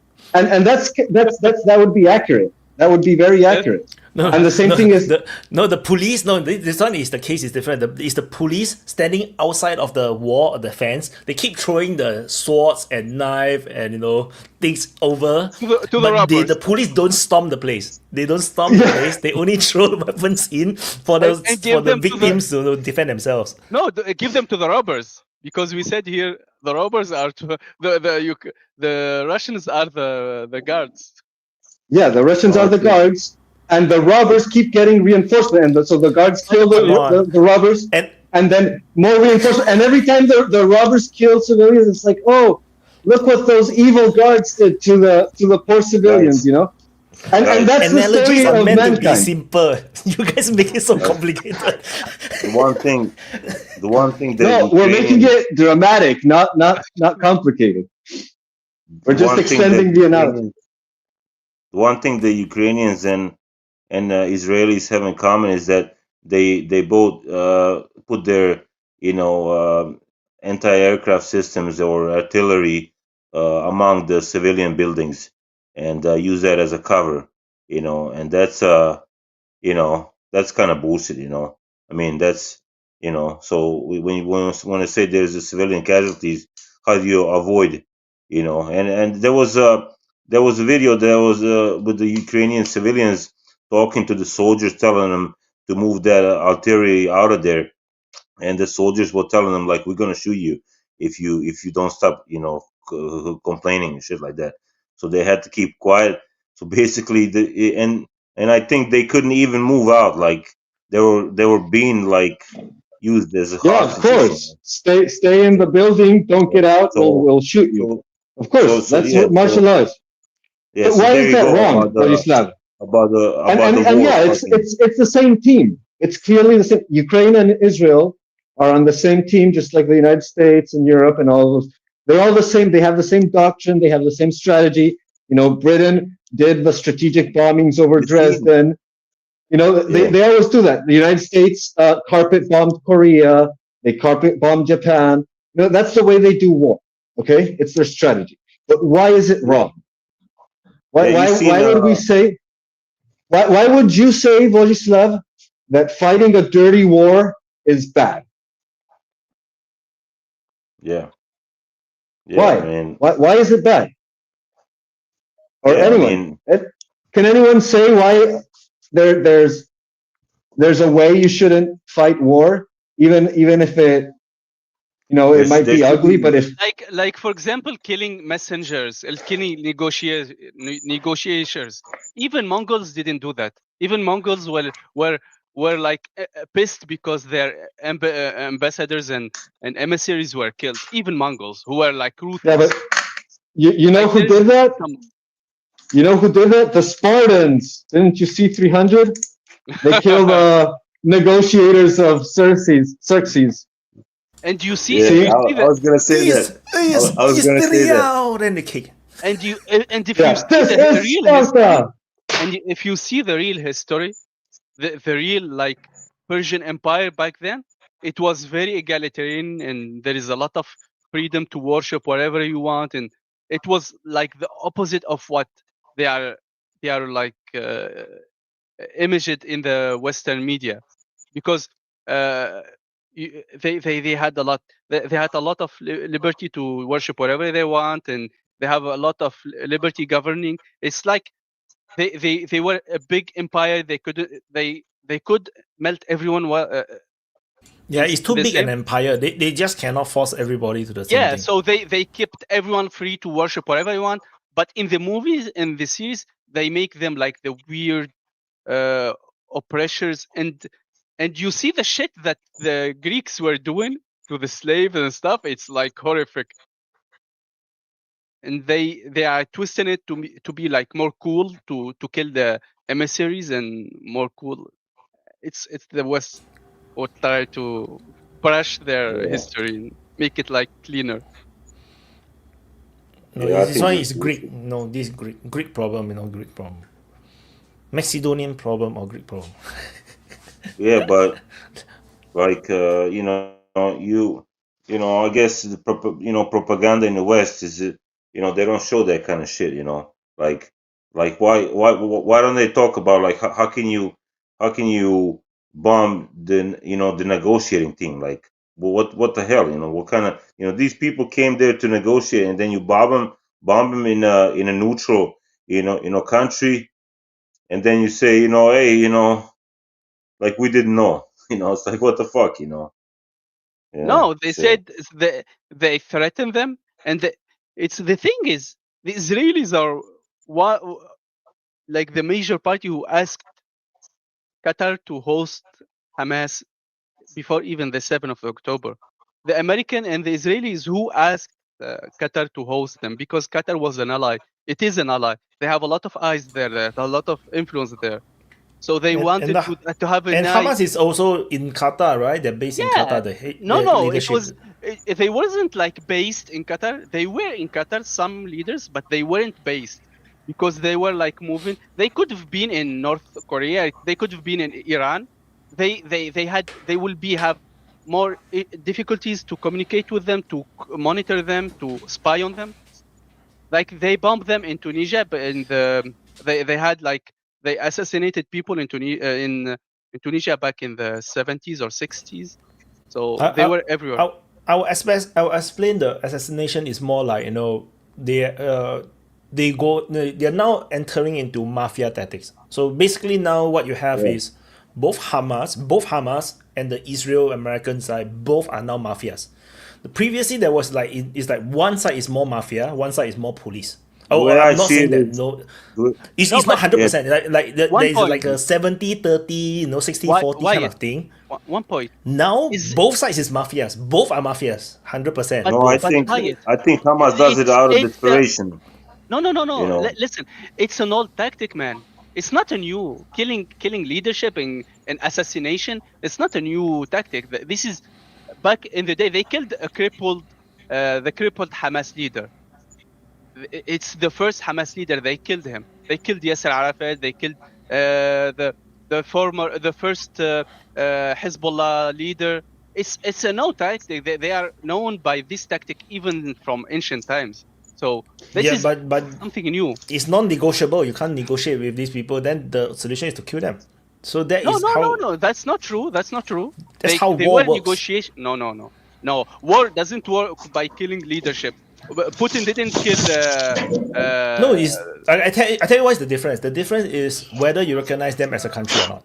would be accurate. That would be very accurate. And the same thing is the police. This one is the case is different. It's the police standing outside of the wall or the fence. They keep throwing the swords and knife and things over. To the robbers. The police don't storm the place. They don't storm the place. They only throw weapons in for the victims to defend themselves. No, give them to the robbers, because we said here the robbers are the Russians are the guards. Yeah, the Russians are the guards. And the robbers keep getting reinforcement, and so the guards kill the robbers, and then more reinforcement. And every time the robbers kill civilians, it's like, oh, look what those evil guards did to the poor civilians, And that's the story of meant mankind. to be simple. You guys make it so complicated. The one thing that we're making it dramatic, not complicated. We're just extending the analysis. The one thing the Ukrainians and Israelis have in common is that they both put their anti-aircraft systems or artillery among the civilian buildings and use that as a cover, and that's that's kind of bullshit, that's so when you want to say there's a civilian casualties, how do you avoid, and there was a video that was with the Ukrainian civilians talking to the soldiers, telling them to move that artillery out of there, and the soldiers were telling them we're gonna shoot you if you don't stop complaining and shit like that. So they had to keep quiet. So basically and and I think they couldn't even move out. Like they were being like used as Yeah, of hostages. course. Stay in the building. Don't get out. We'll shoot you. So, Of course, that's yeah, what martial law is. yeah. But So why there is you that go wrong, Vladislav? about the And war. yeah, fucking- it's the same team. It's clearly the same. Ukraine and Israel are on the same team, just like the United States and Europe and all those. They're all the same. They have the same doctrine. They have the same strategy. You know, Britain did the strategic bombings over The team. Dresden. You know, Yeah. they always do that. The United States carpet bombed Korea. They carpet bombed Japan. You know, that's the way they do war. Okay, it's their strategy. But why is it wrong? Why Yeah, why would we say? Why would you say, Vladislav, that fighting a dirty war is bad? Yeah. Why? I mean, Why is it bad? Or yeah, I anyone? mean, Can anyone say why there's a way you shouldn't fight war, even if it, you know, it might there be should ugly, but if like for example, killing messengers, killing negotiators. Even Mongols didn't do that. Even Mongols were like pissed because their ambassadors and emissaries were killed. Even Mongols who were like ruthless. yeah, but you know Like, who there's did that? some- You know who did that? The Spartans. Didn't you see 300? They killed negotiators of Xerxes. And you see, yeah, See? I was gonna say that. I was gonna say that. Then the kick. and you and if Yeah, you see this the is real history, Sparta. and if you see the real history, the real like Persian Empire back then, it was very egalitarian, and there is a lot of freedom to worship whatever you want, and it was like the opposite of what they are like imaged in the Western media, because they had a lot they had a lot of liberty to worship whatever they want, and they have a lot of liberty governing. It's like they were a big empire. They could melt everyone. Yeah, it's too the big an same. empire. They just cannot force everybody to the same Yeah, thing. so they kept everyone free to worship whatever they want. But in the movies, in the series, they make them like the weird oppressors, and you see the shit that the Greeks were doing to the slaves and stuff. It's like horrific, and they are twisting it to be like more cool, to kill the emissaries and more cool. It's the West would try to brush their Yeah. history and make it like cleaner. No, Yeah, I this think one this is Greek. No, this Greek problem, Greek problem. Macedonian problem or Greek problem. Yeah, but like I guess propaganda in the West is they don't show that kind of shit. Like why don't they talk about like how can you bomb the negotiating team? Like, well, what the hell? What kind of these people came there to negotiate, and then you bomb them in a neutral country, and then you say hey like we didn't know. It's like what the fuck. Yeah, No, they so said they threatened them, and the thing is, the Israelis are like the major party who asked Qatar to host Hamas before even the 7th of October. The American and the Israelis who asked Qatar to host them, because Qatar was an ally. It is an ally. They have a lot of eyes there, a lot of influence there. So they wanted to have a and nice. Hamas is also in Qatar, right? They're based in Qatar. No, leadership. they wasn't like based in Qatar. They were in Qatar, some leaders, but they weren't based because they were like moving. They could have been in North Korea. They could have been in Iran. They will have more difficulties to communicate with them, to monitor them, to spy on them. Like they bombed them in Tunisia, but they had like they assassinated people in Tunisia back in the 70s or 60s. So they were everywhere. I will explain the assassination is more like they're now entering into mafia tactics. So basically now what you have is both Hamas and the Israel American side both are now mafias. Previously there was like it's like one side is more mafia, one side is more police. Oh, way I I'm not see saying it that. is, No, the- it's No, not but 100%. There one is point. like a 70-30, 60-40 Why? kind of thing. One point Now is, both sides is mafias. Both are mafias. 100%. but no, I Both. think Wyatt, Hamas does it out of it's desperation. no. You know, Listen, it's an old tactic, man. It's not a new killing leadership and assassination. It's not a new tactic. This is back in the day. They killed the crippled Hamas leader. It's the first Hamas leader. They killed him. They killed Yasser Arafat. They killed the first Hezbollah leader. It's a no tactic. They are known by this tactic even from ancient times. So this Yeah, is but something new. it's non-negotiable. You can't negotiate with these people. Then the solution is to kill them. So that No, is how. no. That's not true. That's not true. That's they how they war were works. negotiation. No. War doesn't work by killing leadership. Putin didn't kill. No, I tell you what is the difference. The difference is whether you recognize them as a country or not.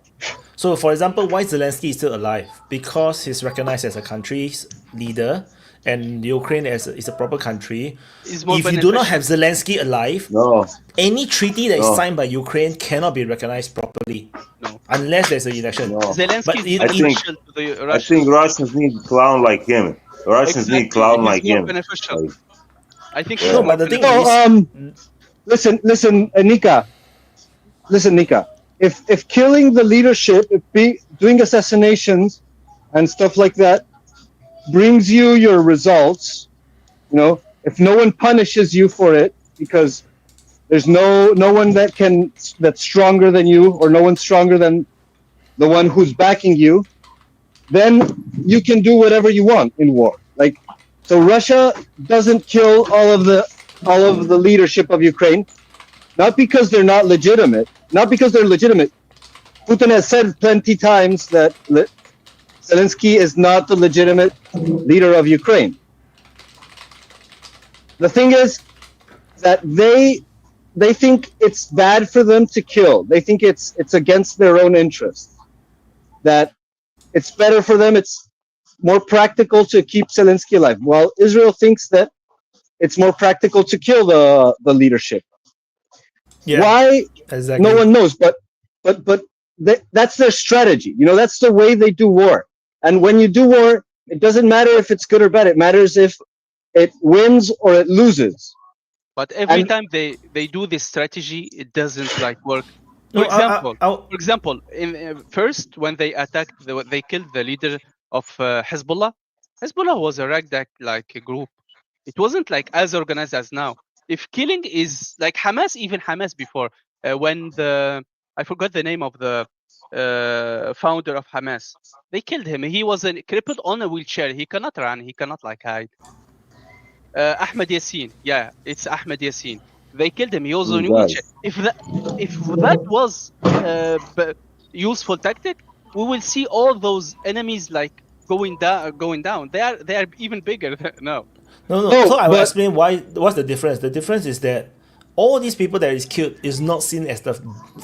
So, for example, why Zelenskyy is still alive? Because he's recognized as a country's leader, and Ukraine is a proper country. Is more If you do not beneficial. have Zelenskyy alive, no, any treaty that is No. signed by Ukraine cannot be recognized properly No. unless there's an election. no. Zelensky But is it- I think beneficial to the I Russians. think Russians need a clown like him. Russians need a Exactly. clown He's like more him. beneficial. Like, I think Yeah. he's No, more but the thing beneficial. So, listen, Nika. Listen, Nika. If killing the leadership, doing assassinations and stuff like that brings you your results, if no one punishes you for it because there's no one that's stronger than you, or no one stronger than the one who's backing you, then you can do whatever you want in war. Like, so Russia doesn't kill all of the leadership of Ukraine, not because they're not legitimate, not because they're legitimate. Putin has said plenty times that Zelenskyy is not the legitimate leader of Ukraine. The thing is that they think it's bad for them to kill. They think it's against their own interests. That it's better for them. It's more practical to keep Zelenskyy alive. While Israel thinks that it's more practical to kill the leadership. Yeah, Why? exactly. No one knows, but that's their strategy. That's the way they do war. And when you do war, it doesn't matter if it's good or bad. It matters if it wins or it loses. But every And- time they do this strategy, it doesn't work. No, For example, first when they attacked, they killed the leader of Hezbollah. Hezbollah was a ragtag group. It wasn't as organized as now. If killing is like even Hamas before, when I forgot the name of the founder of Hamas, they killed him. He was crippled on a wheelchair. He cannot run. He cannot hide. Ahmed Yassin, yeah, it's Ahmed Yassin. They killed him. He was on a wheelchair. If that was useful tactic, we will see all those enemies going down. They are even bigger now. No. No, So I will but- explain what's the difference. The difference is that all these people that is killed is not seen as the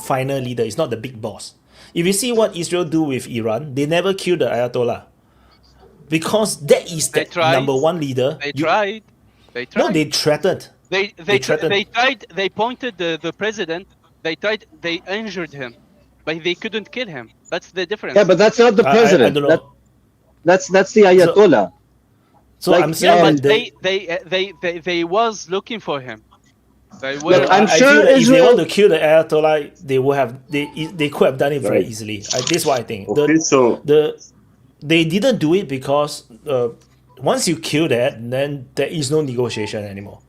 final leader. It's not the big boss. If you see what Israel do with Iran, they never kill the Ayatollah because that is They the tried. number one leader. They tried. No, they threatened. They threatened. They tried. They pointed the president. They tried. They injured him, but they couldn't kill him. That's the difference. Yeah, but that's not the president. I don't know. That's the Ayatollah. So like, I'm saying yeah, they was looking for him. They were. Look, I'm I sure feel that if they Israel- want to kill the Ayatollah, they could have done it very Right. easily. This is what I think. Okay, so They didn't do it because once you kill that, then there is no negotiation anymore.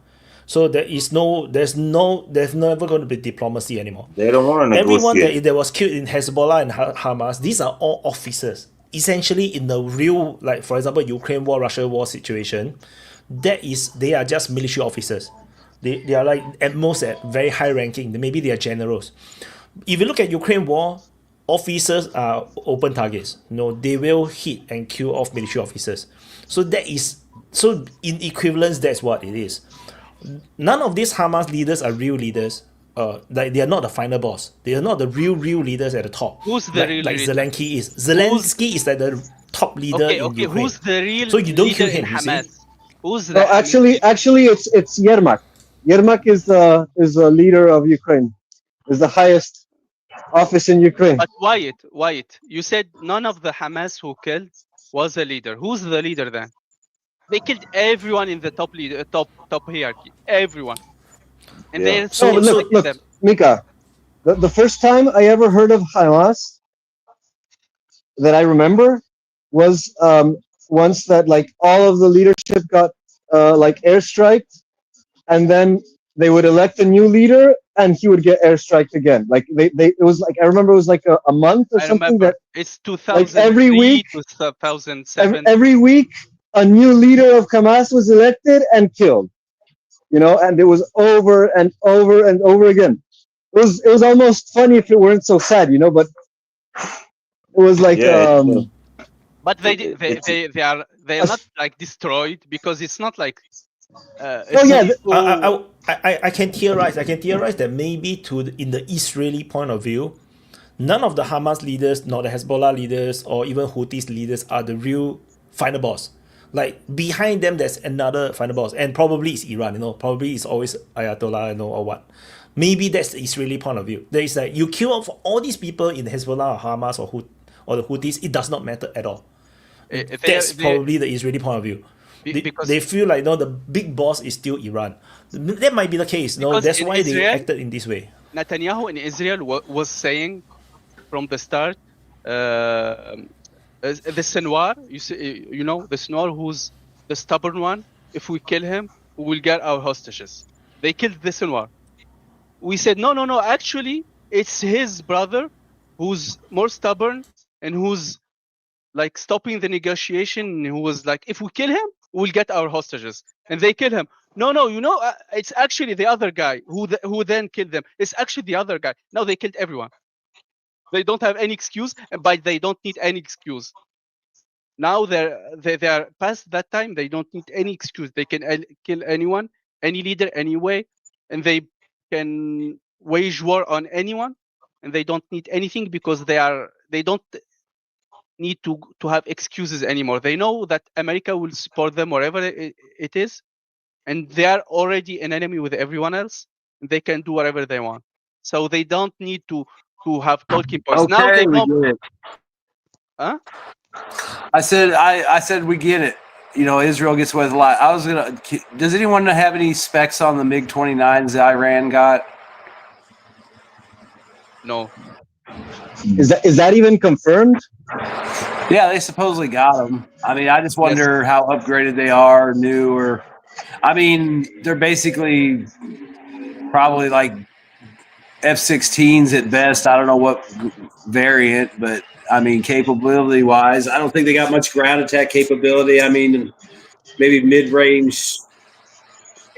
So there's never going to be diplomacy anymore. they don't want to Everyone negotiate. that was killed in Hezbollah and Hamas, these are all officers. Essentially, in the real, for example, Ukraine war, Russia war situation, they are just military officers. They are at most at very high ranking. Maybe they are generals. If you look at Ukraine war, officers are open targets. They will hit and kill off military officers. So in equivalence, that's what it is. None of these Hamas leaders are real leaders. They are not the final boss. They are not the real leaders at the top. Who's the real like leader? Zelenskyy is. Zelenskyy is the top leader in Ukraine. Who's the real So you don't leader kill him, in you see? Hamas? Who's No, the actually, it's Yermak. Yermak is the leader of Ukraine. Is the highest office in Ukraine. But Wyatt, you said none of the Hamas who killed was a leader. Who's the leader then? They killed everyone in the top hierarchy. Everyone. And Yeah. they're No, still but killing look, them. Mika. The first time I ever heard of Hamas that I remember was once that like all of the leadership got like airstriked, and then they would elect a new leader, and he would get airstriked again. Like it was like I remember it was like a month or I something remember that it's like every 2003 week, to 2007. every week a new leader of Hamas was elected and killed. You know, and it was over and over and over again. It was almost funny if it weren't so sad, you know, but it was like Yeah. But they are not like destroyed because it's not like oh yeah, I can theorize. I can theorize that maybe in the Israeli point of view, none of the Hamas leaders, nor the Hezbollah leaders, or even Houthis leaders are the real final boss. Like behind them, there's another final boss, and probably it's Iran. You know, probably it's always Ayatollah, you know, or what. Maybe that's the Israeli point of view. There is like you kill off all these people in Hezbollah or Hamas or the Houthis. It does not matter at all. That's probably the Israeli point of view. They feel like the big boss is still Iran. That might be the case. That's why they acted in this way. Netanyahu in Israel was saying from the start, the Sinwar, you know, the Sinwar who's the stubborn one. If we kill him, we will get our hostages. They killed the Sinwar. We said no. Actually, it's his brother who's more stubborn and who's like stopping the negotiation. Who was like, if we kill him, we'll get our hostages, and they kill him. No, you know, it's actually the other guy who then killed them. It's actually the other guy. Now they killed everyone. They don't have any excuse, but they don't need any excuse. Now they are past that time. They don't need any excuse. They can kill anyone, any leader, anyway, and they can wage war on anyone, and they don't need anything because they don't need to have excuses anymore. They know that America will support them wherever it is, and they are already an enemy with everyone else. And they can do whatever they want, so they don't need to have talking points. Okay, now they we know. get it. Huh? I said we get it. You know, Israel gets away with a lot. Does anyone have any specs on the MiG-29s that Iran got? No. Is that even confirmed? Yeah, they supposedly got them. I mean, I just wonder how upgraded they are, new, or I mean, they're basically probably like F-16s at best. I don't know what variant, but I mean, capability-wise, I don't think they got much ground attack capability. I mean, maybe mid-range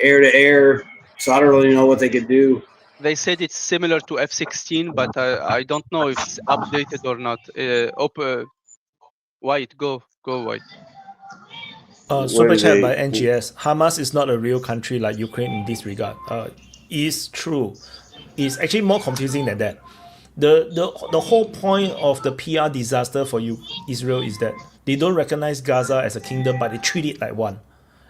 air-to-air. So I don't really know what they could do. They said it's similar to F-16, but I don't know if it's updated or not. Wyatt, go Wyatt. Super chat by NGS. Hamas is not a real country like Ukraine in this regard. Is true. It's actually more confusing than that. The whole point of the PR disaster for Israel is that they don't recognize Gaza as a kingdom, but they treat it like one.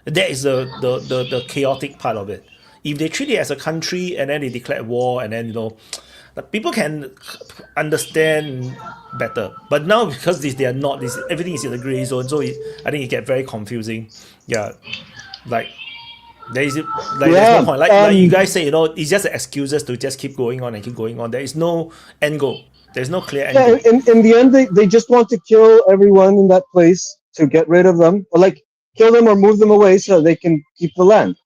That is the chaotic part of it. If they treat it as a country and then they declare war and then people can understand better. But now because they are not, everything is in the gray zone, so I think it gets very confusing. Yeah, like there's no point. Like you guys say, it's just excuses to just keep going on and keep going on. There is no end goal. There's no clear end goal. In the end, they just want to kill everyone in that place to get rid of them, or like kill them or move them away so they can keep the land.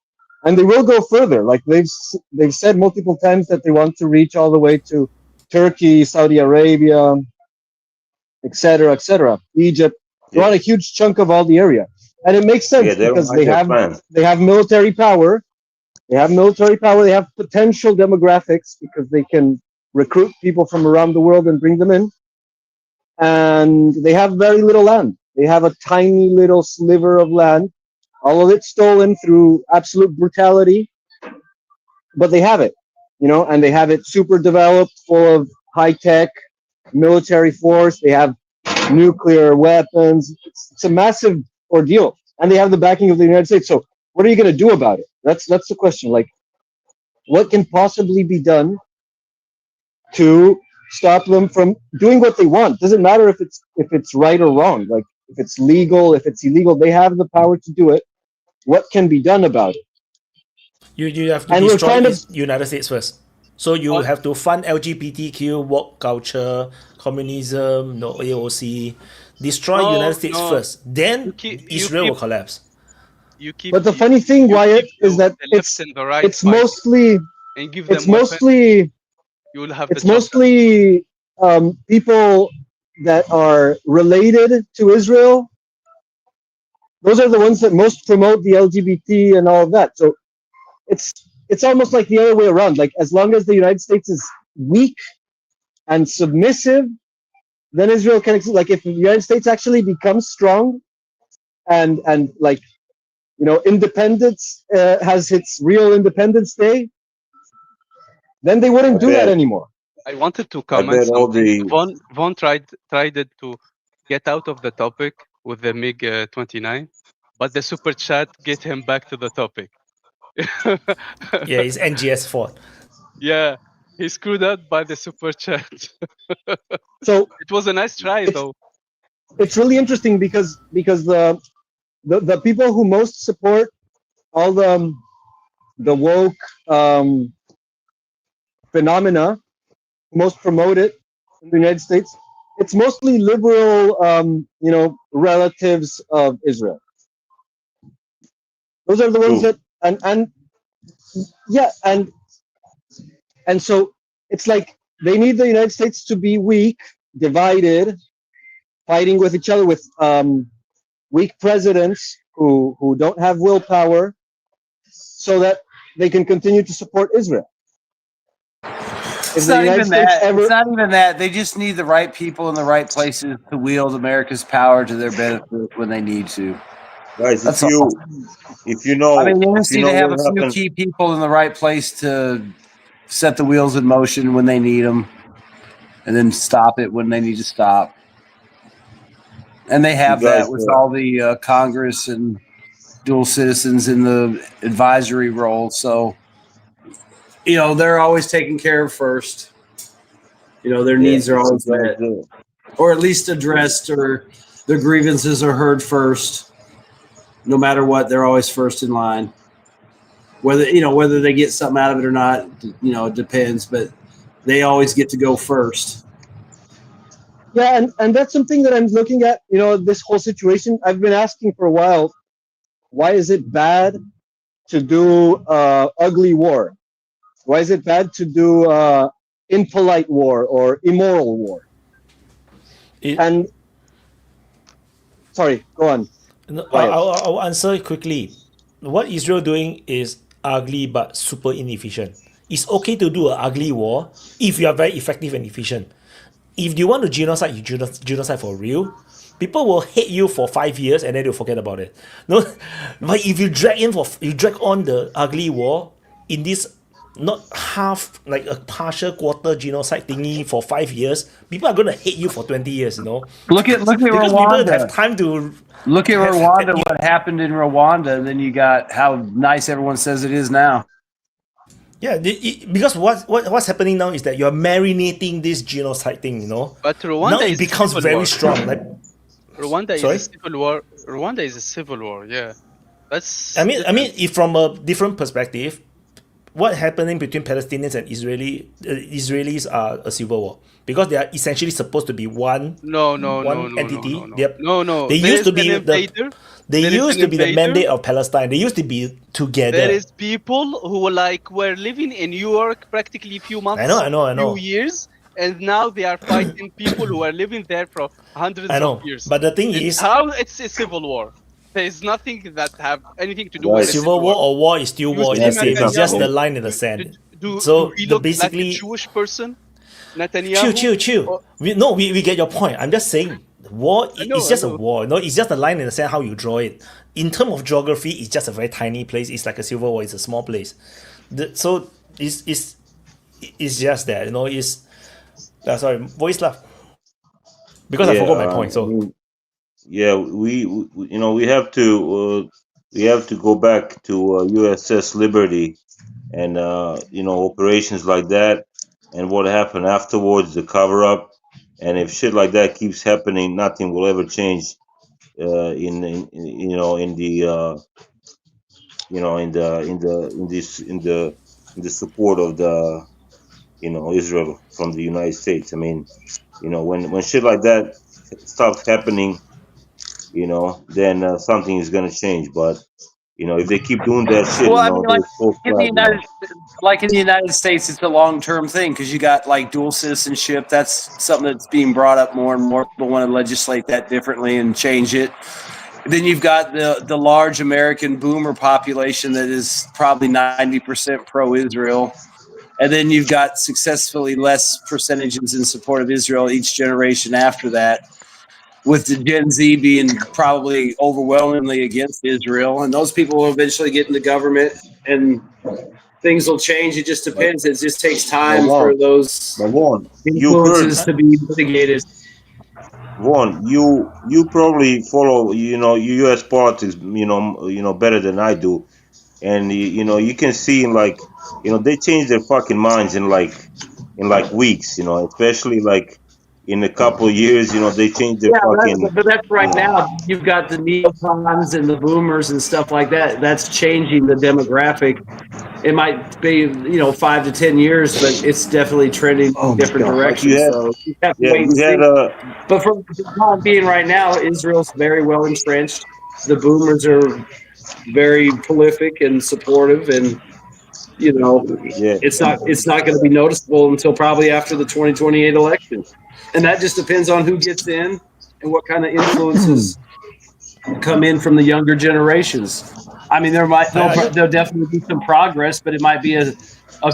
And they will go further. Like they've said multiple times that they want to reach all the way to Turkey, Saudi Arabia, etc., Egypt. They want a huge chunk of all the area, and it makes sense because they have military power. They have military power. They have potential demographics because they can recruit people from around the world and bring them in. And they have very little land. They have a tiny little sliver of land. All of it stolen through absolute brutality, but they have it, and they have it super developed, full of high-tech military force. They have nuclear weapons. It's a massive ordeal, and they have the backing of the United States. So what are you going to do about it? That's the question. Like, what can possibly be done to stop them from doing what they want. Doesn't matter if it's right or wrong. Like if it's legal, if it's illegal, they have the power to do it. What can be done about it? You have to And we're destroy kind of United States first. So you have to fund LGBTQ, woke culture, communism, no AOC, destroy No, United States no. first. Then You Israel will keep collapse. you keep but the you, funny thing, you Wyatt, keep is that the left and the right it's fighting mostly and give it's them weapons. mostly You will have it's the justice. mostly people that are related to Israel. Those are the ones that most promote the LGBT and all of that. So it's almost like the other way around. Like as long as the United States is weak and submissive, then Israel can exist. Like if the United States actually becomes strong and like independence has its real Independence Day, then they wouldn't do that anymore. I wanted to I comment bet all something. the Von tried it to get out of the topic with the MiG 29, but the super chat get him back to the topic. Yeah, it's NGS fault. Yeah, he screwed up by the super chat. So it was a nice try though. It's really interesting because the people who most support all the woke phenomena, most promote it in the United States, it's mostly liberal relatives of Israel. Those are the ones that and yeah, and so it's like they need the United States to be weak, divided, fighting with each other with weak presidents who don't have willpower, so that they can continue to support Israel. It's not even that. It's not even that. They just need the right people in the right places to wield America's power to their benefit when they need to. guys, That's if you know, I mean, they if just you need know to have what a few happened, key people in the right place to set the wheels in motion when they need them, and then stop it when they need to stop. And they have that with all the Congress and dual citizens in the advisory role. So, they're always taken care of first. Their needs are always met, or at least addressed, or their grievances are heard first. No matter what, they're always first in line. Whether they get something out of it or not, it depends. But they always get to go first. Yeah, and that's something that I'm looking at. This whole situation. I've been asking for a while. Why is it bad to do ugly war? Why is it bad to do impolite war or immoral war? And sorry, go on. No, I'll answer it quickly. What Israel doing is ugly but super inefficient. It's okay to do an ugly war if you are very effective and efficient. If you want to genocide, you genocide for real. People will hate you for 5 years and then they'll forget about it. No, but if you drag on the ugly war in this not half, like a partial quarter genocide thingy for 5 years, people are gonna hate you for 20 years. Look at because Rwanda. People have time to look at Rwanda. What happened in Rwanda? Then you got how nice everyone says it is now. Yeah, because what's happening now is that you're marinating this genocide thing, But Rwanda now it becomes very strong. Like Rwanda is a civil war. Rwanda is a civil war. Yeah, that's. I mean, if from a different perspective, what happening between Palestinians and Israelis are a civil war because they are essentially supposed to be one entity. No. They used to be the mandate of Palestine. They used to be together. There is people who were living in New York practically a few months. I know. Few years, and now they are fighting people who are living there for hundreds of years. But the thing is, how it's a civil war. There is nothing that have anything to do with civil war or war is still war. It's just the line in the sand. Do he look like a Jewish person? Netanyahu? Chill. We get your point. I'm just saying, war is just a war. It's just a line in the sand how you draw it. In terms of geography, it's just a very tiny place. It's like a civil war. It's a small place. So it's just that. Sorry, voice laugh. Because I forgot my point. So. We have to go back to USS Liberty and operations like that, and what happened afterwards, the cover up, and if shit like that keeps happening, nothing will ever change. In the in the support of the Israel from the United States. I mean, when shit like that stops happening, then something is gonna change. But if they keep doing that shit, Well, I mean, like they're so in the flat, United States, it's a long term thing because you got like dual citizenship. That's something that's being brought up more and more. People want to legislate that differently and change it. Then you've got the large American boomer population that is probably 90% pro-Israel. And then you've got successfully less percentages in support of Israel each generation after that, with the Gen Z being probably overwhelmingly against Israel. And those people will eventually get into government and things will change. It just depends. It just takes time for those Vaughn, you heard, influences to be mitigated. Vaughn, you probably follow U.S. politics better than I do, and you can see like they change their fucking minds in like weeks, especially like in a couple of years, they change their Yeah, fucking but that's right now. You've got the neocons and the boomers and stuff like that. That's changing the demographic. It might be 5 to 10 years, but it's definitely trending in a different direction. So you have to wait and you see. had But for the time being right now, Israel's very well entrenched. The boomers are very prolific and supportive, and yeah. it's not going to be noticeable until probably after the 2028 election, and that just depends on who gets in and what kind of influences come in from the younger generations. I mean, there'll definitely be some progress, but it might be a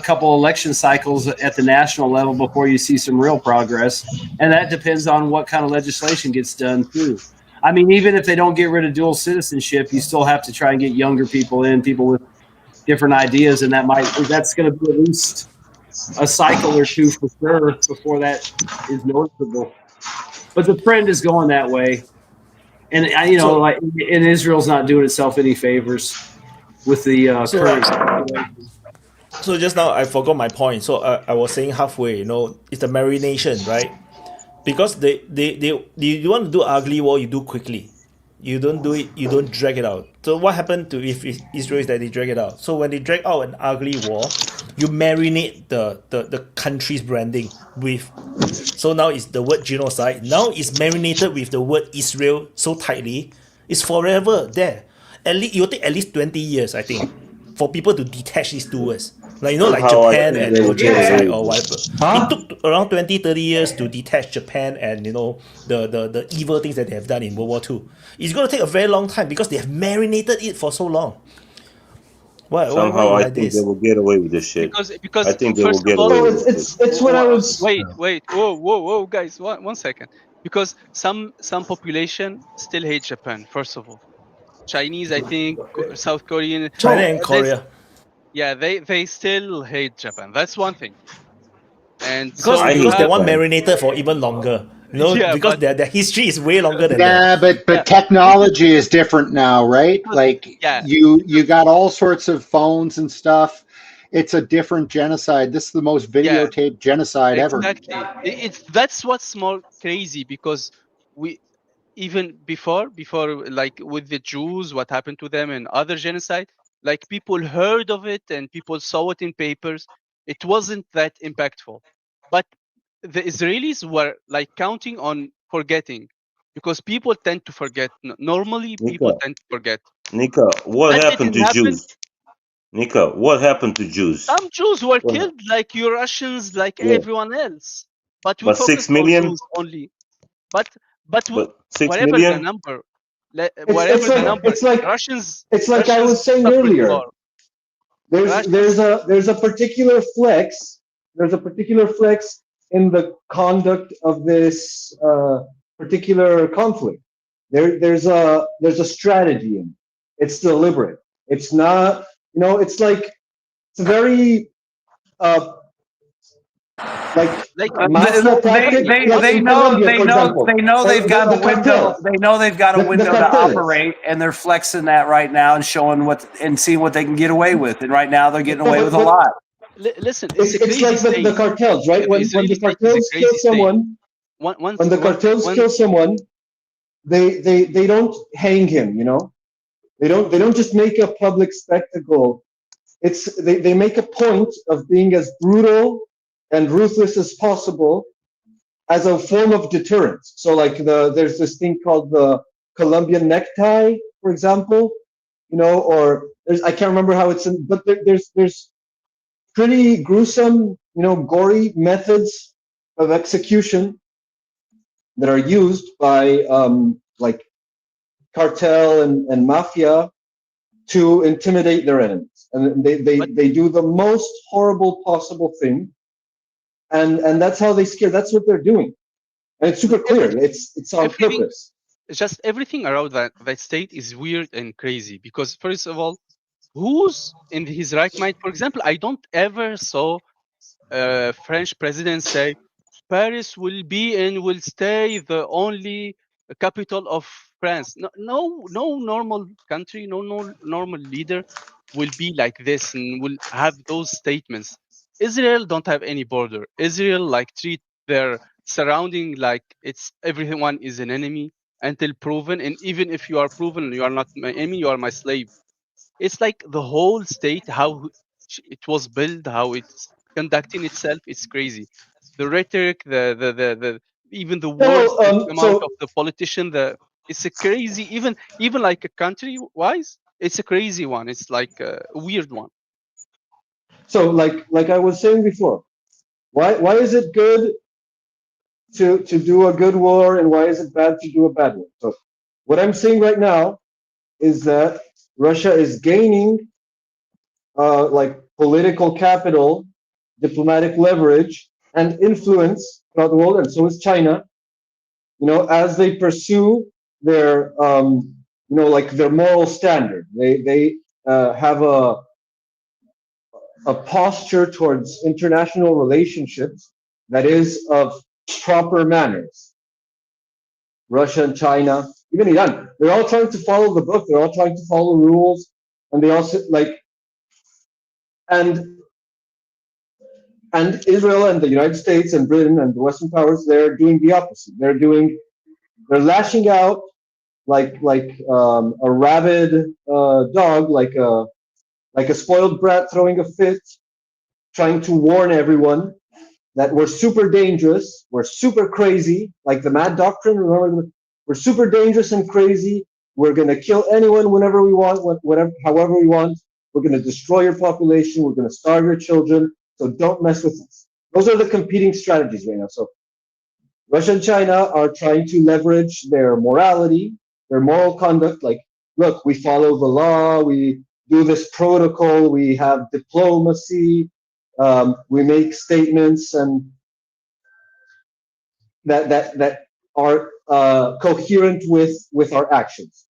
couple election cycles at the national level before you see some real progress, and that depends on what kind of legislation gets done too. I mean, even if they don't get rid of dual citizenship, you still have to try and get younger people in, people with different ideas, and that's going to be at least a cycle or two for sure before that is noticeable. But the trend is going that way, and and Israel's not doing itself any favors with the current situation. So just now I forgot my point. So I was saying halfway. It's the marination, right? Because they you want to do ugly war, you do quickly. You don't do it. You don't drag it out. So what happened to if Israel is that they drag it out? So when they drag out an ugly war, you marinate the country's branding with. So now it's the word genocide. Now it's marinated with the word Israel so tightly. It's forever there. At least it will take at least 20 years, I think, for people to detach these two words. Like like Somehow I Japan think and they will get genocide away or with whatever. It took around 20-30 years to detach Japan and the evil things that they have done in World War II. It's going to take a very long time because they have marinated it for so long. Why Somehow you I like think they this? will get away with this shit. I Because think they will first of get all, away So with this shit. it's what I was. wait, whoa, guys, one second. Because some population still hate Japan. First of all, Chinese, I think, South Korean. China and This, Korea. yeah, they still hate Japan. That's one thing. And Because so I you hate they have, want Japan. marinated for even longer. yeah, Because but their history is way longer than that. Yeah, but yeah, technology is different now, right? because, Like yeah, you got all sorts of phones and stuff. It's a different genocide. This is the most yeah, videotaped genocide ever. exactly. It's that's what's more crazy because we even before like with the Jews, what happened to them and other genocide, like people heard of it and people saw it in papers. It wasn't that impactful, but the Israelis were like counting on forgetting because people tend to forget. Normally, people Nika, tend to forget. Nika, what That happened didn't to happen. Jews? Nika, what happened to Jews? Some Jews were What, killed like you Russians, like yeah, everyone else. But we but focus six on million, Jews only. But but but six whatever the million. number, It's whatever the like number, it's like it's like I Russians was saying suffered more. earlier. Russians, There's a particular flex. There's a particular flex in the conduct of this particular conflict. There's a strategy in it. It's deliberate. It's not. It's like it's very. Uh, like like mafia tactic, like in Colombia, for example. they've got the a window. cartels. They know they've got a The window to cartels. operate, and they're flexing that right now and showing and seeing what they can get away with. And right now they're getting away with a lot. listen, it's a It's crazy like state. the cartels, right? The When Israeli the state is a cartels kill crazy state. someone, when the cartels kill someone, they don't hang him, you know. They don't just make a public spectacle. They make a point of being as brutal and ruthless as possible as a form of deterrence. So like there's this thing called the Colombian necktie, for example, you know, or I can't remember how it's in, but there's pretty gruesome, you know, gory methods of execution that are used by like cartel and mafia to intimidate their enemies, and they do the most horrible possible thing, and that's how they scare. That's what they're doing, and it's super clear. It's on purpose. Just everything around that state is weird and crazy because first of all, who's in his right mind? For example, I don't ever saw a French president say Paris will be and will stay the only capital of France. No normal country, no normal leader will be like this and will have those statements. Israel don't have any border. Israel like treat their surrounding like it's everyone is an enemy until proven. And even if you are proven you are not my enemy, you are my slave. It's like the whole state, how it was built, how it's conducting itself. It's crazy. The rhetoric, the even the words that come out of the politician, it's a crazy. Even like a country wise, it's a crazy one. It's like a weird one. So like I was saying before, why is it good to do a good war, and why is it bad to do a bad one? So what I'm saying right now is that Russia is gaining like political capital, diplomatic leverage, and influence throughout the world, and so is China. You know, as they pursue their you know, like their moral standard, they have a posture towards international relationships that is of proper manners. Russia and China, even Iran, they're all trying to follow the book. They're all trying to follow rules, and they also like and Israel and the United States and Britain and the Western powers, they're doing the opposite. They're lashing out like a rabid dog, like a spoiled brat throwing a fit, trying to warn everyone that we're super dangerous, we're super crazy, like the Mad Doctrine. Remember, we're super dangerous and crazy. We're gonna kill anyone whenever we want, whatever, however we want. We're gonna destroy your population. We're gonna starve your children. So don't mess with us. Those are the competing strategies right now. So Russia and China are trying to leverage their morality, their moral conduct. Like, look, we follow the law. We do this protocol. We have diplomacy. We make statements and that are coherent with our actions.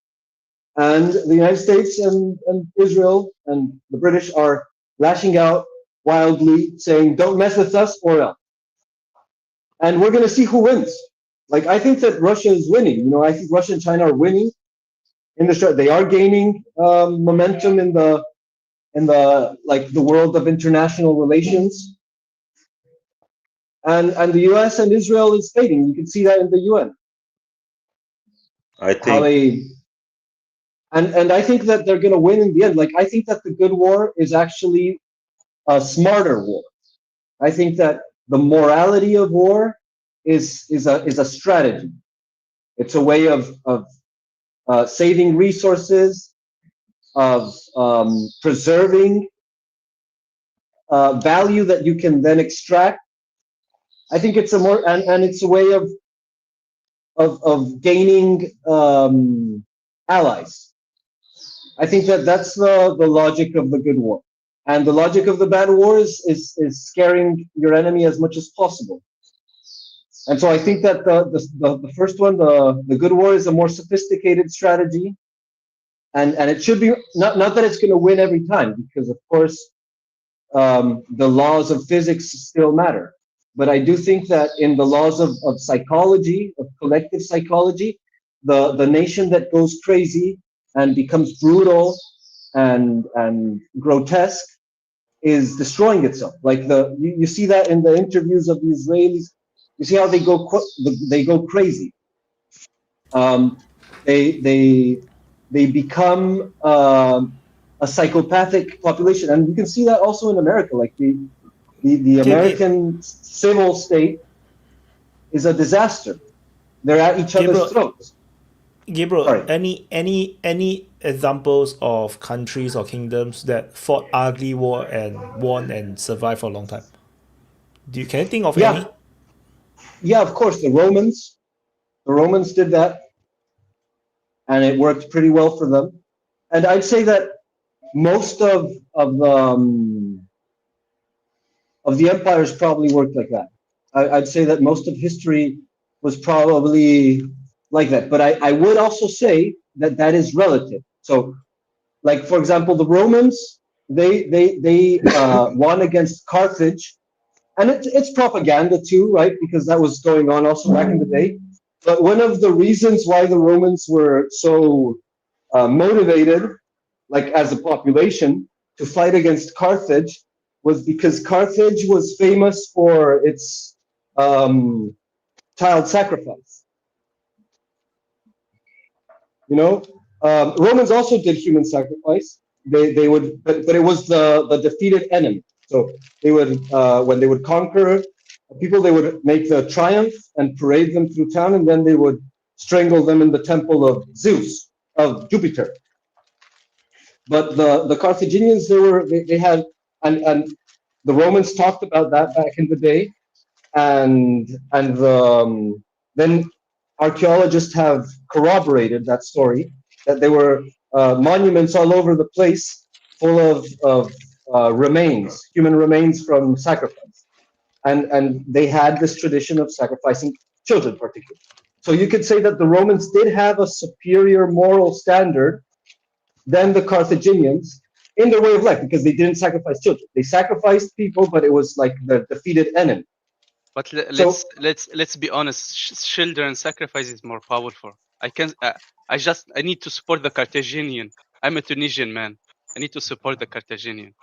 And the United States and Israel and the British are lashing out wildly, saying, "Don't mess with us, or else." And we're going to see who wins. Like, I think that Russia is winning. You know, I think Russia and China are winning in the show. They are gaining momentum in the like the world of international relations. And the U.S. and Israel is fading. You can see that in the UN. I think. How they, and I think that they're going to win in the end. Like, I think that the good war is actually a smarter war. I think that the morality of war is a strategy. It's a way of saving resources, of preserving value that you can then extract. I think it's a more and it's a way of gaining allies. I think that that's the logic of the good war, and the logic of the bad war is scaring your enemy as much as possible. And so I think that the first one, the good war, is a more sophisticated strategy, and it should be not that it's going to win every time, because of course the laws of physics still matter. But I do think that in the laws of psychology, of collective psychology, the nation that goes crazy and becomes brutal and grotesque is destroying itself. Like you see that in the interviews of the Israelis. You see how they go crazy. They become a psychopathic population, and you can see that also in America. Like the American civil state is a disaster. They're at each other's throats. Gabriel, Sorry. any examples of countries or kingdoms that fought ugly war and won and survived for a long time? Can you think of any? Yeah, of course. The Romans did that, and it worked pretty well for them. And I'd say that most of the empires probably worked like that. I'd say that most of history was probably like that. But I would also say that that is relative. So, like for example, the Romans, they won against Carthage, and it's propaganda too, right? Because that was going on also back in the day. But one of the reasons why the Romans were so motivated, like as a population, to fight against Carthage was because Carthage was famous for its child sacrifice. You know, Romans also did human sacrifice. They would, but it was the defeated enemy. So they would, when they would conquer people, they would make the triumph and parade them through town, and then they would strangle them in the temple of Zeus, of Jupiter. But the Carthaginians, they had, and the Romans talked about that back in the day, and then archaeologists have corroborated that story, that there were monuments all over the place full of remains, human remains from sacrifice, and they had this tradition of sacrificing children, particularly. So you could say that the Romans did have a superior moral standard than the Carthaginians in their way of life, because they didn't sacrifice children. They sacrificed people, but it was like the defeated enemy. But let's be honest. Children sacrifice is more powerful. I need to support the Carthaginian. I'm a Tunisian man. I need to support the Carthaginian.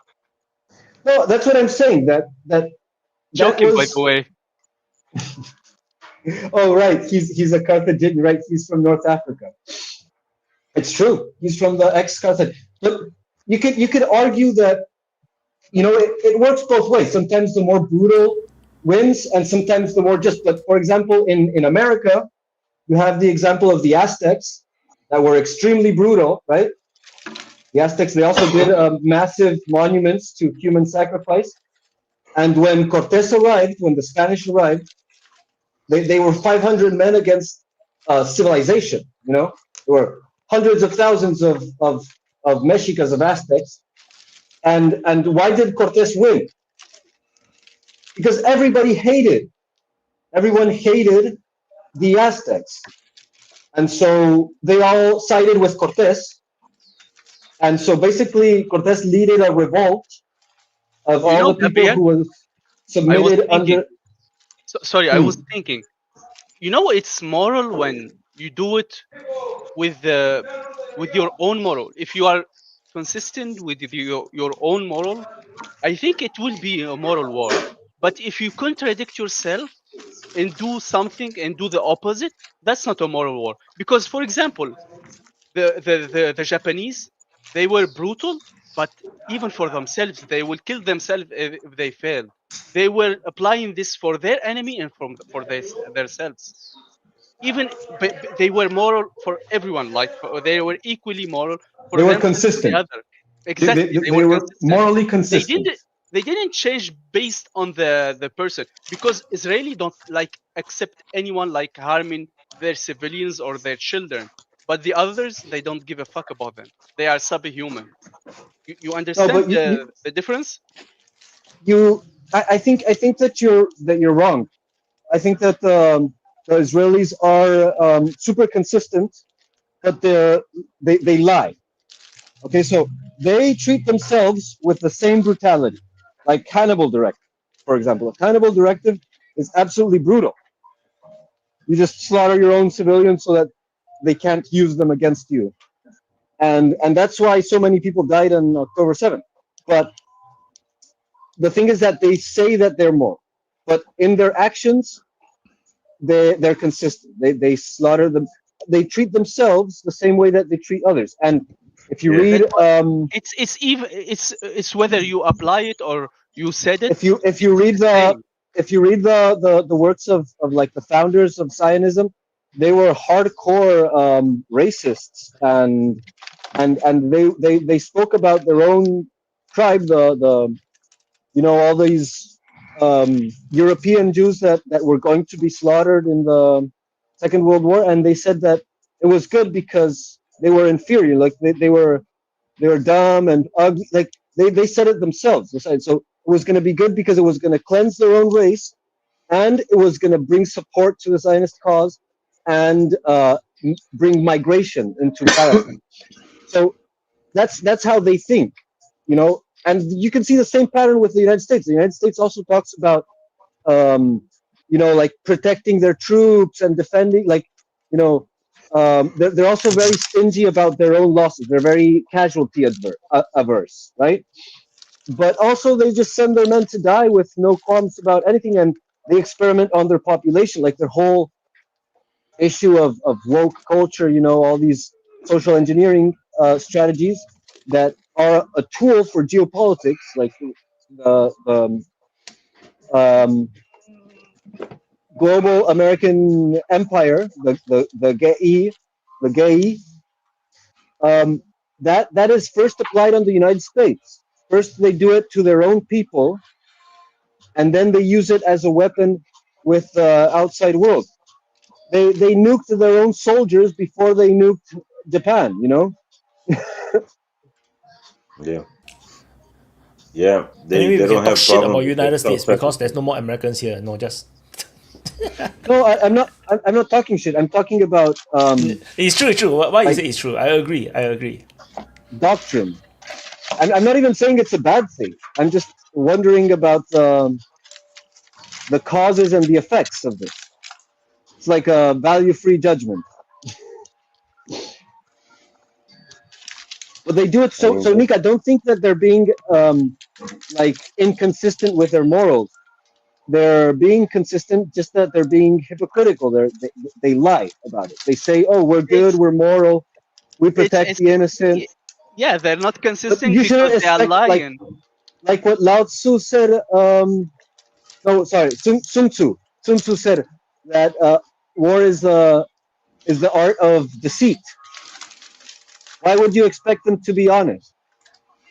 No, that's what I'm saying. That joking, was... by the way. Oh right, he's a Carthaginian, right? He's from North Africa. It's true. He's from the ex-Carthage. But you could argue that, you know, it works both ways. Sometimes the more brutal wins, and sometimes the more just. But for example, in America, you have the example of the Aztecs that were extremely brutal, right? The Aztecs, they also did massive monuments to human sacrifice. And when Cortés arrived, when the Spanish arrived, they were 500 men against civilization. You know, there were hundreds of thousands of Mexicas, of Aztecs. And why did Cortés win? Because everyone hated the Aztecs. And so they all sided with Cortés. And so basically Cortés led a revolt of all the people who were submitted under... Sorry, I was thinking, you know, it's moral when you do it with your own moral. If you are consistent with your own moral, I think it will be a moral war. But if you contradict yourself and do something and do the opposite, that's not a moral war. Because, for example, the Japanese, they were brutal, but even for themselves, they will kill themselves if they fail. They were applying this for their enemy and for themselves. Even they were moral for everyone. Like they were equally moral for they were them consistent. And the other. Exactly, they were morally consistent. They didn't change based on the person, because Israeli don't like accept anyone like harming their civilians or their children. But the others, they don't give a fuck about them. They are subhuman. You understand the difference? I think that you're wrong. I think that the Israelis are super consistent, but they lie. Okay, so they treat themselves with the same brutality, like Hannibal Directive, for example. Hannibal Directive is absolutely brutal. You just slaughter your own civilians so that they can't use them against you. And that's why so many people died on October 7th. But the thing is that they say that they're moral, but in their actions, they're consistent. They slaughter them. They treat themselves the same way that they treat others. And if you read, it's whether you apply it or you said it. if you read the works of like the founders of Zionism, they were hardcore racists, and they spoke about their own tribe, the all these European Jews that were going to be slaughtered in the Second World War, and they said that it was good because they were inferior, like they were dumb and ugly, like they said it themselves. So it was going to be good because it was going to cleanse their own race, and it was going to bring support to the Zionist cause, and bring migration into Palestine. So that's how they think, and you can see the same pattern with the United States. The United States also talks about, like protecting their troops and defending, they're also very stingy about their own losses. They're very casualty averse, right? But also they just send their men to die with no qualms about anything, and they experiment on their population, like their whole issue of woke culture, all these social engineering strategies that are a tool for geopolitics, like the global American empire, the GAI, that is first applied on the United States. First, they do it to their own people, and then they use it as a weapon with the outside world. They nuked their own soldiers before they nuked Japan, Yeah. Yeah, anyway, they we don't can talk have shit problem about with United the States self-defense. because there's no more Americans here. No, just No, I'm not. I'm not talking shit. I'm talking about. it's true. It's true. Why you say it's true? I agree. Doctrine. I'm not even saying it's a bad thing. I'm just wondering about the causes and the effects of this. It's like a value-free judgment. But they do it so. So Nick, I don't think that they're being like inconsistent with their morals. They're being consistent, just that they're being hypocritical. They lie about it. They say, "Oh, we're good, we're moral, we protect the innocent." Yeah, they're not But consistent you shouldn't because they are expect lying. like what Lao Tzu said. No, sorry, Sun Tzu. Sun Tzu said that war is the art of deceit. Why would you expect them to be honest?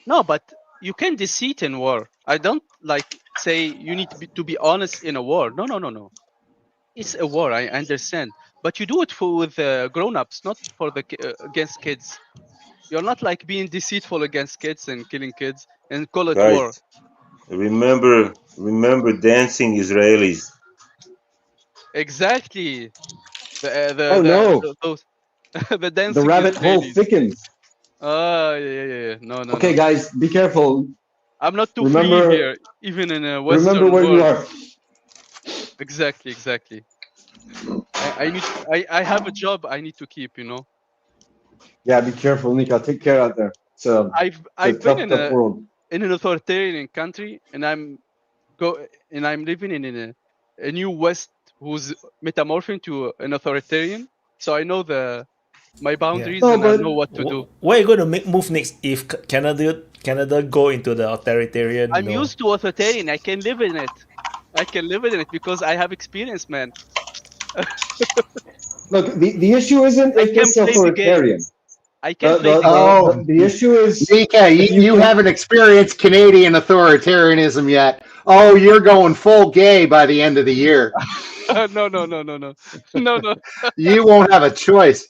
No, but you can deceit in war. I don't say you need to be honest in a war. No. It's a war. I understand, but you do it with grown-ups, not for against kids. You're not like being deceitful against kids and killing kids and call it war. Guys, remember dancing Israelis. Exactly. Oh no! Those the dancing The rabbit hole Israelis. thickens. Yeah. No. Okay, guys, be careful. I'm not too Remember, free here, even in a Western remember where world. you are. Exactly. I have a job I need to keep, Yeah, be careful, Nika. Take care out there. I've been tough world. in an authoritarian country, and I'm living in a new West who's metamorphing to an authoritarian. So I know my boundaries and I know what to do. Where are you going to move next if Canada go into the authoritarian? I'm used to authoritarian. I can live in it because I have experience, man. Look, the issue isn't if it's authoritarian. I can't play the issue is Nika, you haven't experienced Canadian authoritarianism yet. Oh, you're going full gay by the end of the year. No. You won't have a choice.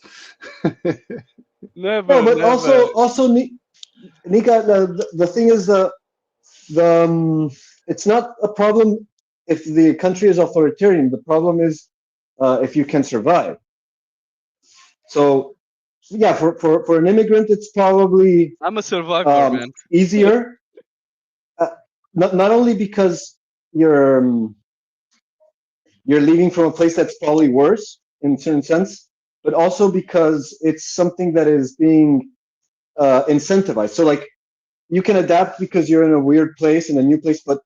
Never. No, but also, Nika, the thing is it's not a problem if the country is authoritarian. The problem is if you can survive. So, yeah, for an immigrant, it's probably I'm a survivor, man. Easier. Not only because you're you're leaving from a place that's probably worse in a certain sense, but also because it's something that is being incentivized. So like you can adapt because you're in a weird place, in a new place, but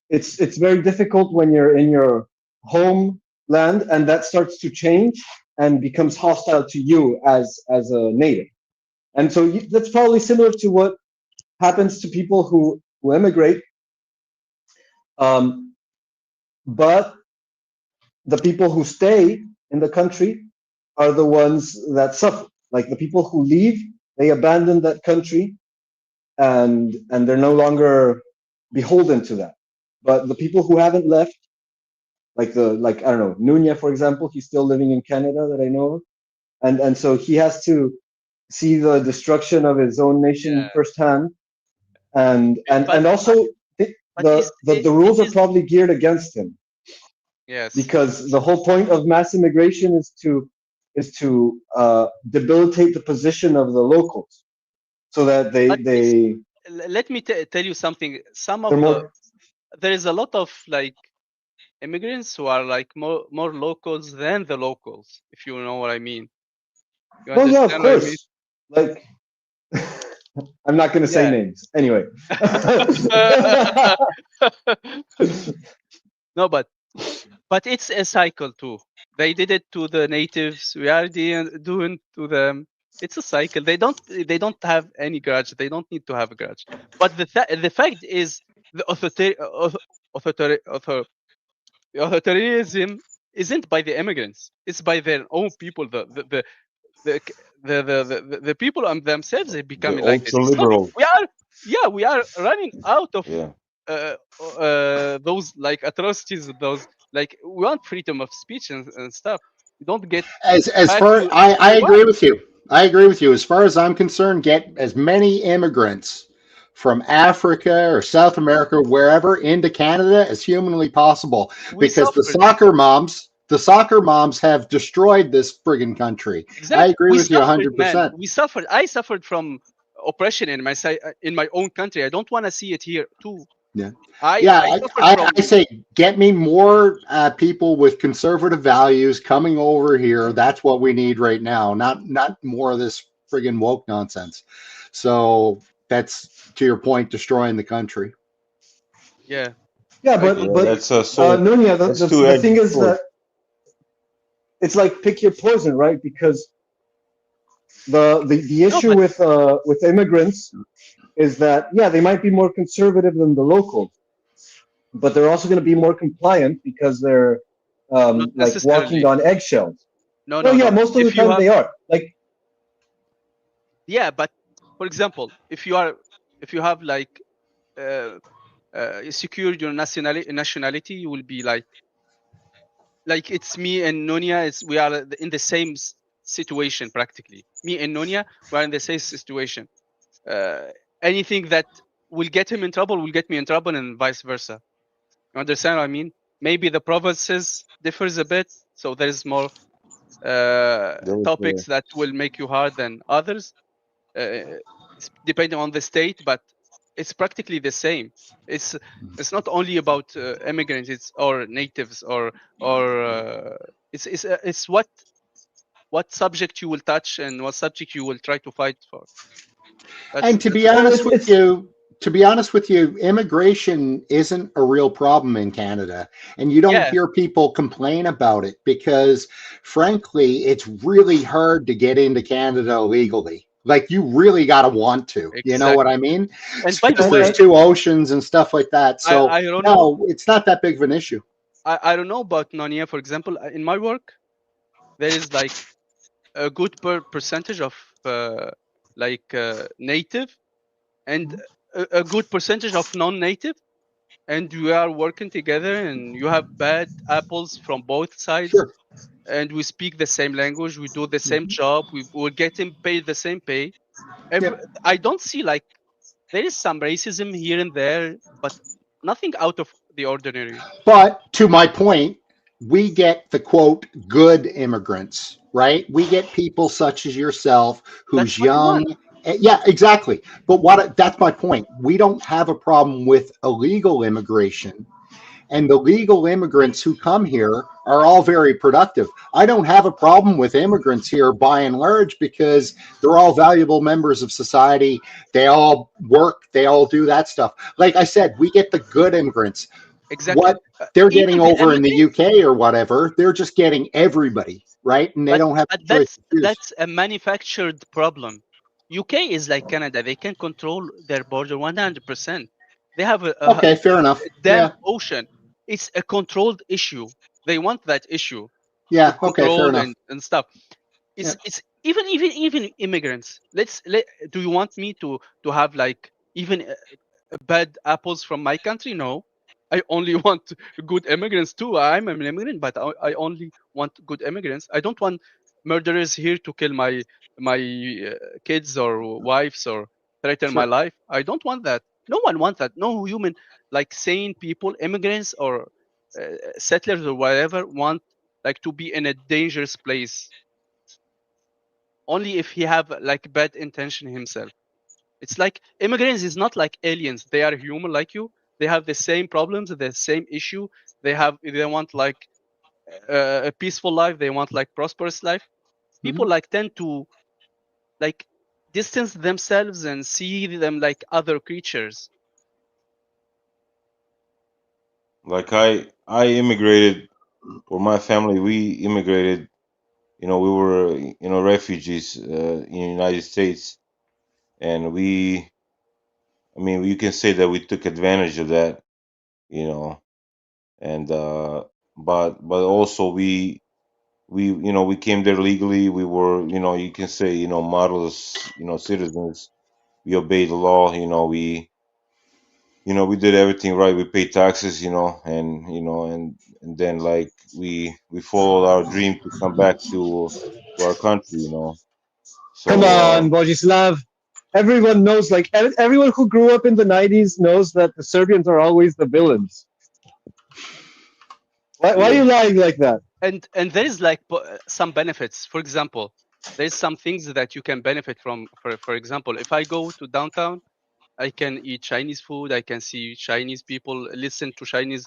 it's very difficult when you're in your homeland and that starts to change and becomes hostile to you as a native. And so that's probably similar to what happens to people who immigrate. But the people who stay in the country are the ones that suffer. Like the people who leave, they abandon that country, and they're no longer beholden to that. But the people who haven't left, like I don't know, Nunya, for example, he's still living in Canada that I know of, and so he has to see the destruction of his own nation firsthand, and also the rules are probably geared against him. Yes. Because the whole point of mass immigration is to debilitate the position of the locals, so that they. Let me tell you something. There is a lot of like immigrants who are like more locals than the locals, if you know what I mean. You well, yeah, of understand course. what I mean? Like, I'm not going to say names anyway. No, but it's a cycle too. They did it to the natives. We are doing to them. It's a cycle. They don't have any grudge. They don't need to have a grudge. But the fact is, the authoritarianism isn't by the immigrants. It's by their own people. The people themselves are becoming like this. Ultra-liberal. We are running out of those like atrocities. Those like we want freedom of speech and stuff. We don't get as far. I agree with you. I agree with you. As far as I'm concerned, get as many immigrants from Africa or South America, wherever, into Canada as humanly possible, because the soccer moms have destroyed this friggin' country. Exactly. I agree with you 100%. We suffered. I suffered from oppression in my own country. I don't want to see it here too. Yeah. I say get me more people with conservative values coming over here. That's what we need right now. Not more of this friggin' woke nonsense. So that's, to your point, destroying the country. Yeah. Yeah, but that's Nunya, the thing is that it's like pick your poison, right? Because the issue with immigrants is that they might be more conservative than the locals, but they're also going to be more compliant because they're like walking on eggshells. No, most of the time they are. Like, yeah, but for example, if you have like secured your nationality, you will be like it's me and Nunya. We are in the same situation practically. Me and Nunya, we are in the same situation. Anything that will get him in trouble will get me in trouble, and vice versa. You understand what I mean? Maybe the provinces differs a bit, so there's more topics that will make you hard than others, depending on the state. But it's practically the same. It's not only about immigrants, or natives, or it's what subject you will touch and what subject you will try to fight for. And to be honest with you, immigration isn't a real problem in Canada, and you don't hear people complain about it because, frankly, it's really hard to get into Canada legally. Like, you really got to want to. Exactly. You know what I mean? And because there's two oceans and stuff like that. So it's not that big of an issue. I don't know about Nunya, for example. In my work, there is like a good percentage of native and a good percentage of non-native, and we are working together, and you have bad apples from both sides. Sure. And we speak the same language, we do the same job, we're getting paid the same pay. I don't see like there is some racism here and there, but nothing out of the ordinary. But to my point, we get the quote good immigrants, right? We get people such as yourself who's young. Yeah, exactly. But that's my point. We don't have a problem with illegal immigration. And the legal immigrants who come here are all very productive. I don't have a problem with immigrants here by and large because they're all valuable members of society. They all work, they all do that stuff. Like I said, we get the good immigrants. Exactly. What they're getting Even the over in the immigrants, UK or whatever, they're just getting everybody, right? And they don't have but a choice to choose. that's a manufactured problem. UK is like Canada; they can control their border 100%. They have Okay, fair enough. damn Yeah. ocean. It's a controlled issue. They want that issue to Yeah, okay, fair control enough. and stuff. It's even immigrants. Do you want me to have like even bad apples from my country? No, I only want good immigrants too. I'm an immigrant, but I only want good immigrants. I don't want murderers here to kill my kids or wives or threaten my Sure. life. I don't want that. No one wants that. No human, like sane people, immigrants or settlers or whatever, want like to be in a dangerous place. Only if he have like bad intention himself. It's like immigrants is not like aliens. They are human like you. They have the same problems, the same issue. They want like a peaceful life. They want like prosperous life. People like tend to like distance themselves and see them like other creatures. Like I immigrated, or my family, we immigrated. You know, we were, you know, refugees in the United States, and I mean, you can say that we took advantage of that, you know, and but also you know, we came there legally. We were, you know, you can say, you know, models, you know, citizens. We obeyed the law. You know, we did everything right. We paid taxes, you know, and then like we followed our dream to come back to our country, you know. Come So on, Bojislav. Everyone knows, like everyone who grew up in the 90s knows that the Serbians are always the villains. Why are you lying like that? And there is like some benefits. For example, there's some things that you can benefit from. For example, if I go to downtown, I can eat Chinese food. I can see Chinese people, listen to Chinese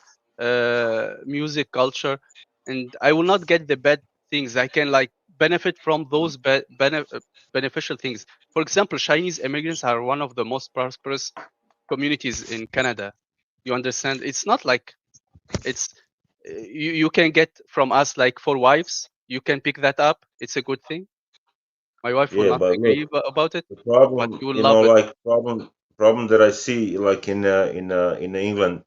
music, culture, and I will not get the bad things. I can like benefit from those beneficial things. For example, Chinese immigrants are one of the most prosperous communities in Canada. You understand? It's not like it's you can get from us like 4 wives. You can pick that up. It's a good thing. My wife will yeah, not but agree look, about it, the but problem, you will you love know, it. like problem that I see, like in England,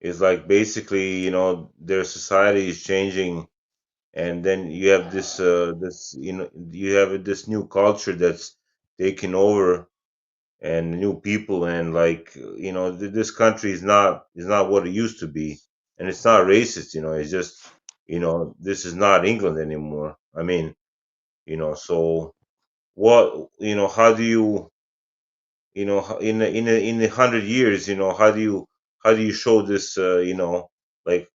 is like basically, you know, their society is changing, and then you have this, you know, you have this new culture that's taking over, and new people, and like, you know, this country is not what it used to be, and it's not racist, you know. It's just, you know, this is not England anymore. I mean, you know, so what, you know, how do you, you know, in 100 years, you know, how do you show this, you know, like,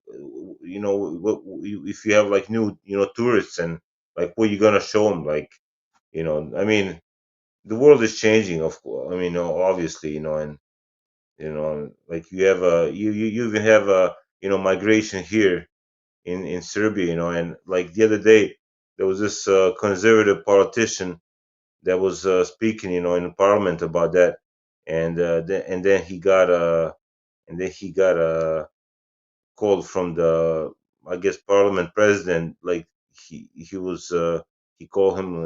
you know, if you have like new, you know, tourists, and like what you gonna show them, like, you know, I mean, the world is changing, of course. I mean, obviously, you know, and you know, like you have you even have a, you know, migration here in Serbia, you know. And like the other day, there was this conservative politician that was speaking, you know, in parliament about that, and then he got a call from the, I guess, parliament president, like he called him,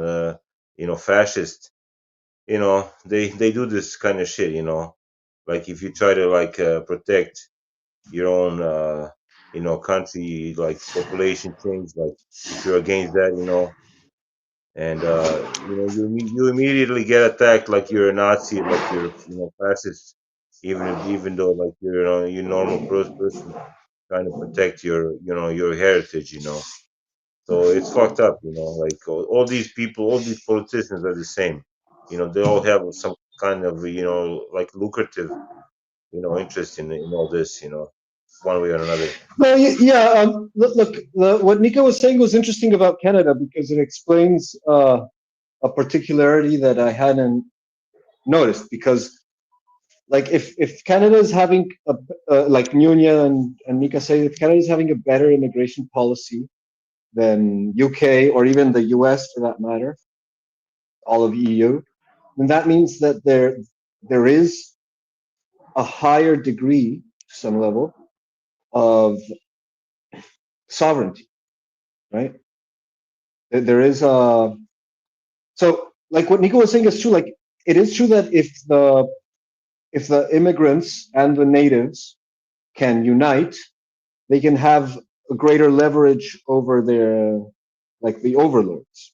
you know, fascist. You know, they do this kind of shit, you know, like if you try to like protect your own, you know, country, like population change, like if you're against that, you know, and you know, you immediately get attacked like you're a Nazi, like you're, you know, fascist, even though like you're, you know, you normal person trying to protect your, you know, your heritage, you know. So it's fucked up, you know. Like all these people, all these politicians are the same. You know, they all have some kind of, you know, like lucrative, you know, interest in all this, you know, one way or another. Well, yeah. Look, what Nika was saying was interesting about Canada because it explains a particularity that I hadn't noticed. Because, like if Canada is having like Nunya and Mika say, if Canada is having a better immigration policy than UK or even the US for that matter, all of EU, then that means that there is a higher degree, to some level, of sovereignty, right? There is a so like what Nico was saying is true. Like it is true that if the immigrants and the natives can unite, they can have a greater leverage over their like the overlords.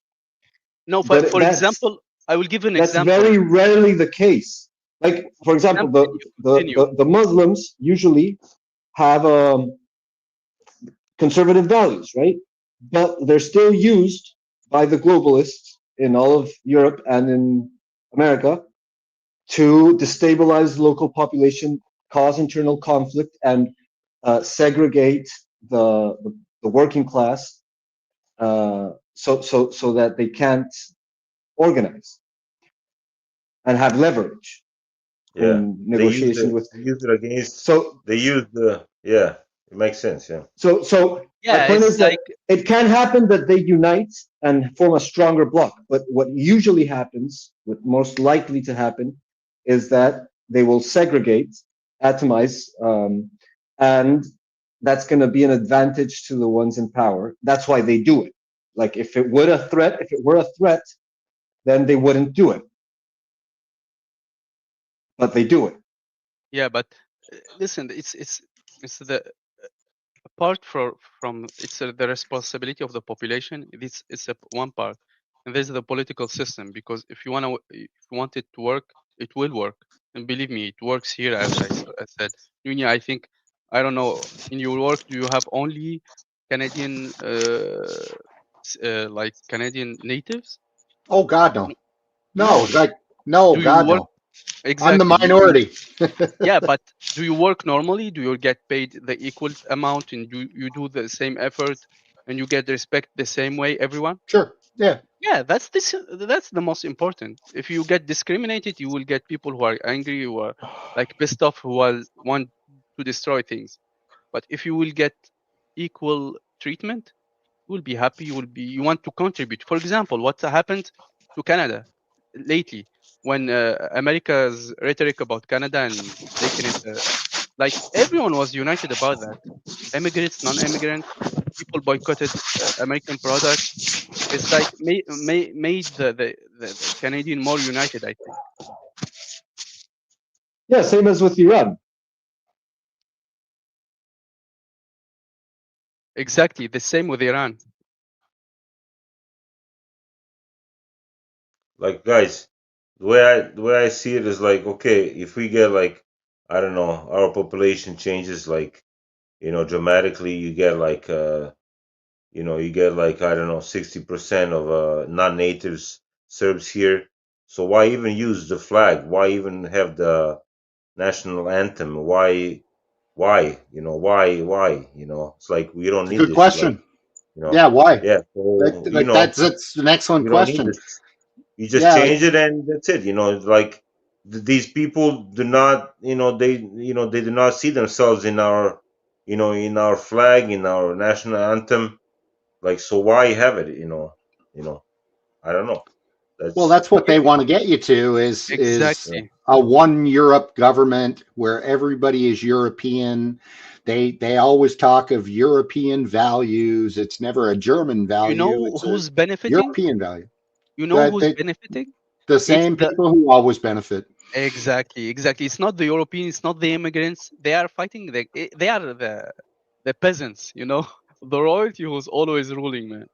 No, But for example, I will give an that's example. very rarely the case. Like for example, the Muslims usually have conservative values, right? But they're still used by the globalists in all of Europe and in America to destabilize the local population, cause internal conflict, and segregate the working class, so that they can't organize and have leverage in negotiation with. They use it against. So they use the It makes sense. Yeah. So yeah, my point it's is that it can happen that they unite and form a stronger bloc. But what usually happens, what most likely to happen, is that they will segregate, atomize, and that's going to be an advantage to the ones in power. That's why they do it. Like if it were a threat, then they wouldn't do it. But they do it. Yeah, but listen, it's the apart from it's the responsibility of the population. It's one part, and there's the political system. Because if you want it to work, it will work, and believe me, it works here. As I said, Nunya, I think, I don't know, in your work, do you have only Canadian like Canadian natives? Oh God, no. No, like no, Do you God work no. exactly? I'm the minority. Yeah, but do you work normally? Do you get paid the equal amount, and you do the same effort, and you get respect the same way, everyone? Sure. Yeah. Yeah, that's the most important. If you get discriminated, you will get people who are angry, who are like pissed off, who want to destroy things. But if you will get equal treatment, you will be happy. You want to contribute. For example, what happened to Canada lately when America's rhetoric about Canada and making it like everyone was united about that. Immigrants, non-immigrants, people boycotted American products. It's like made the Canadian more united, I think. Yeah, same as with Iran. Exactly, the same with Iran. Like guys, the way I see it is like, okay, if we get like, I don't know, our population changes like, dramatically, you get like I don't know, 60% of non-natives Serbs here. So why even use the flag? Why even have the national anthem? Why? Why? It's like we don't It's a need good this. Like, question. Yeah, why? yeah. So That's an excellent you don't need question. this. You just Yeah, change it and that's it. Like these people do not, they do not see themselves in our, in our flag, in our national anthem. Like, so why have it? I don't know. that's what they want to get you to is Exactly. a one Europe government where everybody is European. They always talk of European values. It's never a German value. You know It's a who's benefiting? European value. You know who's benefiting? The same people who always benefit. Exactly. It's not the Europeans, it's not the immigrants. They are fighting. They are the peasants. The royalty who's always ruling, man.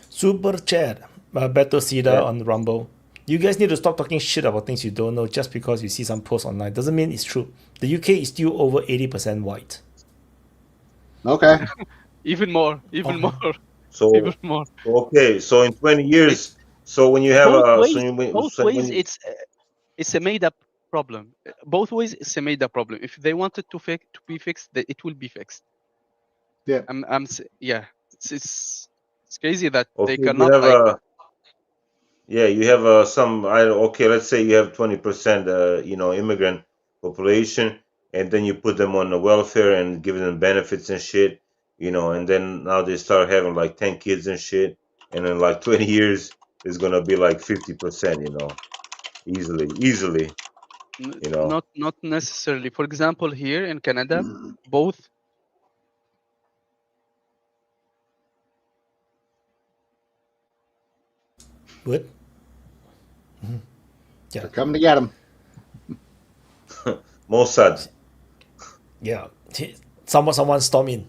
Super chat. Beto Sida on Rumble. You guys need to stop talking shit about things you don't know just because you see some posts online. Doesn't mean it's true. The UK is still over 80% white. Okay. Even more. So even more. Okay, so in 20 years, so when you have both ways, it's a made up problem. Both ways, it's a made up problem. If they wanted to be fixed, it will be fixed. Yeah. Yeah. It's crazy that okay, they cannot Yeah, you have some. Okay, let's say you have 20%, immigrant population, and then you put them on the welfare and give them benefits and shit, and then now they start having like 10 kids and shit, and in like 20 years it's gonna be like 50%, easily, Not necessarily. For example, here in Canada, both What? Yeah. They're coming to get him. Mossad. Yeah. Someone storm in.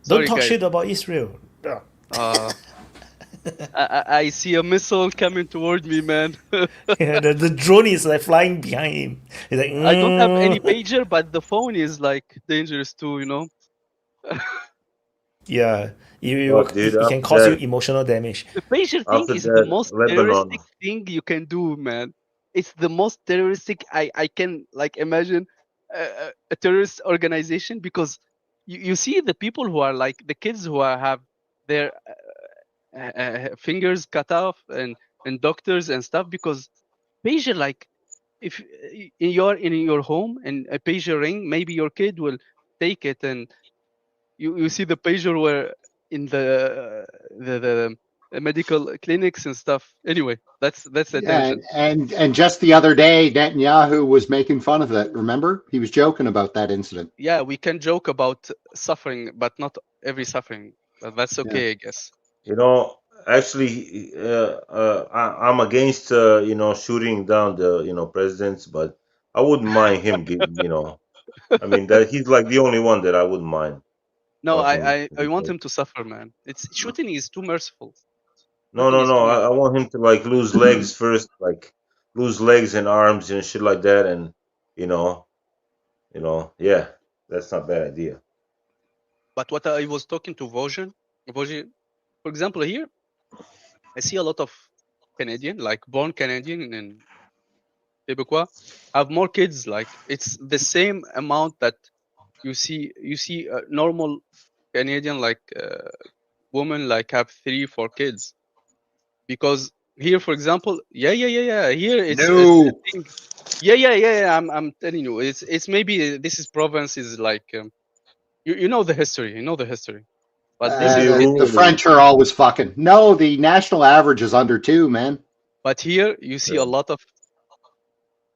Don't Sorry, talk guys. shit about Israel. Yeah. I see a missile coming toward me, man. Yeah, the drone is like flying behind him. He's like, I don't have any pager, but the phone is like dangerous too, you know. Yeah, Fuck, dude, it can after cause you that, emotional damage. The pager thing after is the that, most Lebanon. terroristic thing you can do, man. It's the most terroristic I can like imagine a terrorist organization, because you see the people who are like the kids who have their fingers cut off and doctors and stuff, because pager, like if you're in your home and a pager ring, maybe your kid will take it, and you see the pager where in the medical clinics and stuff. Anyway, that's a Yeah, tangent. and just the other day, Netanyahu was making fun of that. Remember, he was joking about that incident. Yeah, we can joke about suffering, but not every suffering. But that's okay, I guess. Actually, I'm against shooting down the presidents, but I wouldn't mind him I mean that he's like the only one that I wouldn't mind. No, Fucking. I want him to suffer, man. It's shooting is too merciful. No, Shooting no, is no. too I merciful. want him to like lose legs first, like lose legs and arms and shit like that, and yeah, that's not a bad idea. But what I was talking to Vojan, for example, here, I see a lot of Canadian, like born Canadian and Quebecois, have more kids. Like it's the same amount that you see a normal Canadian, like woman, like have 3-4 kids. Because here, for example, yeah, here it's a thing. Yeah. I'm telling you, it's maybe this is province is like you know the history, but this is The French are always fucking. No, the national average is under 2, man. But here you see a lot of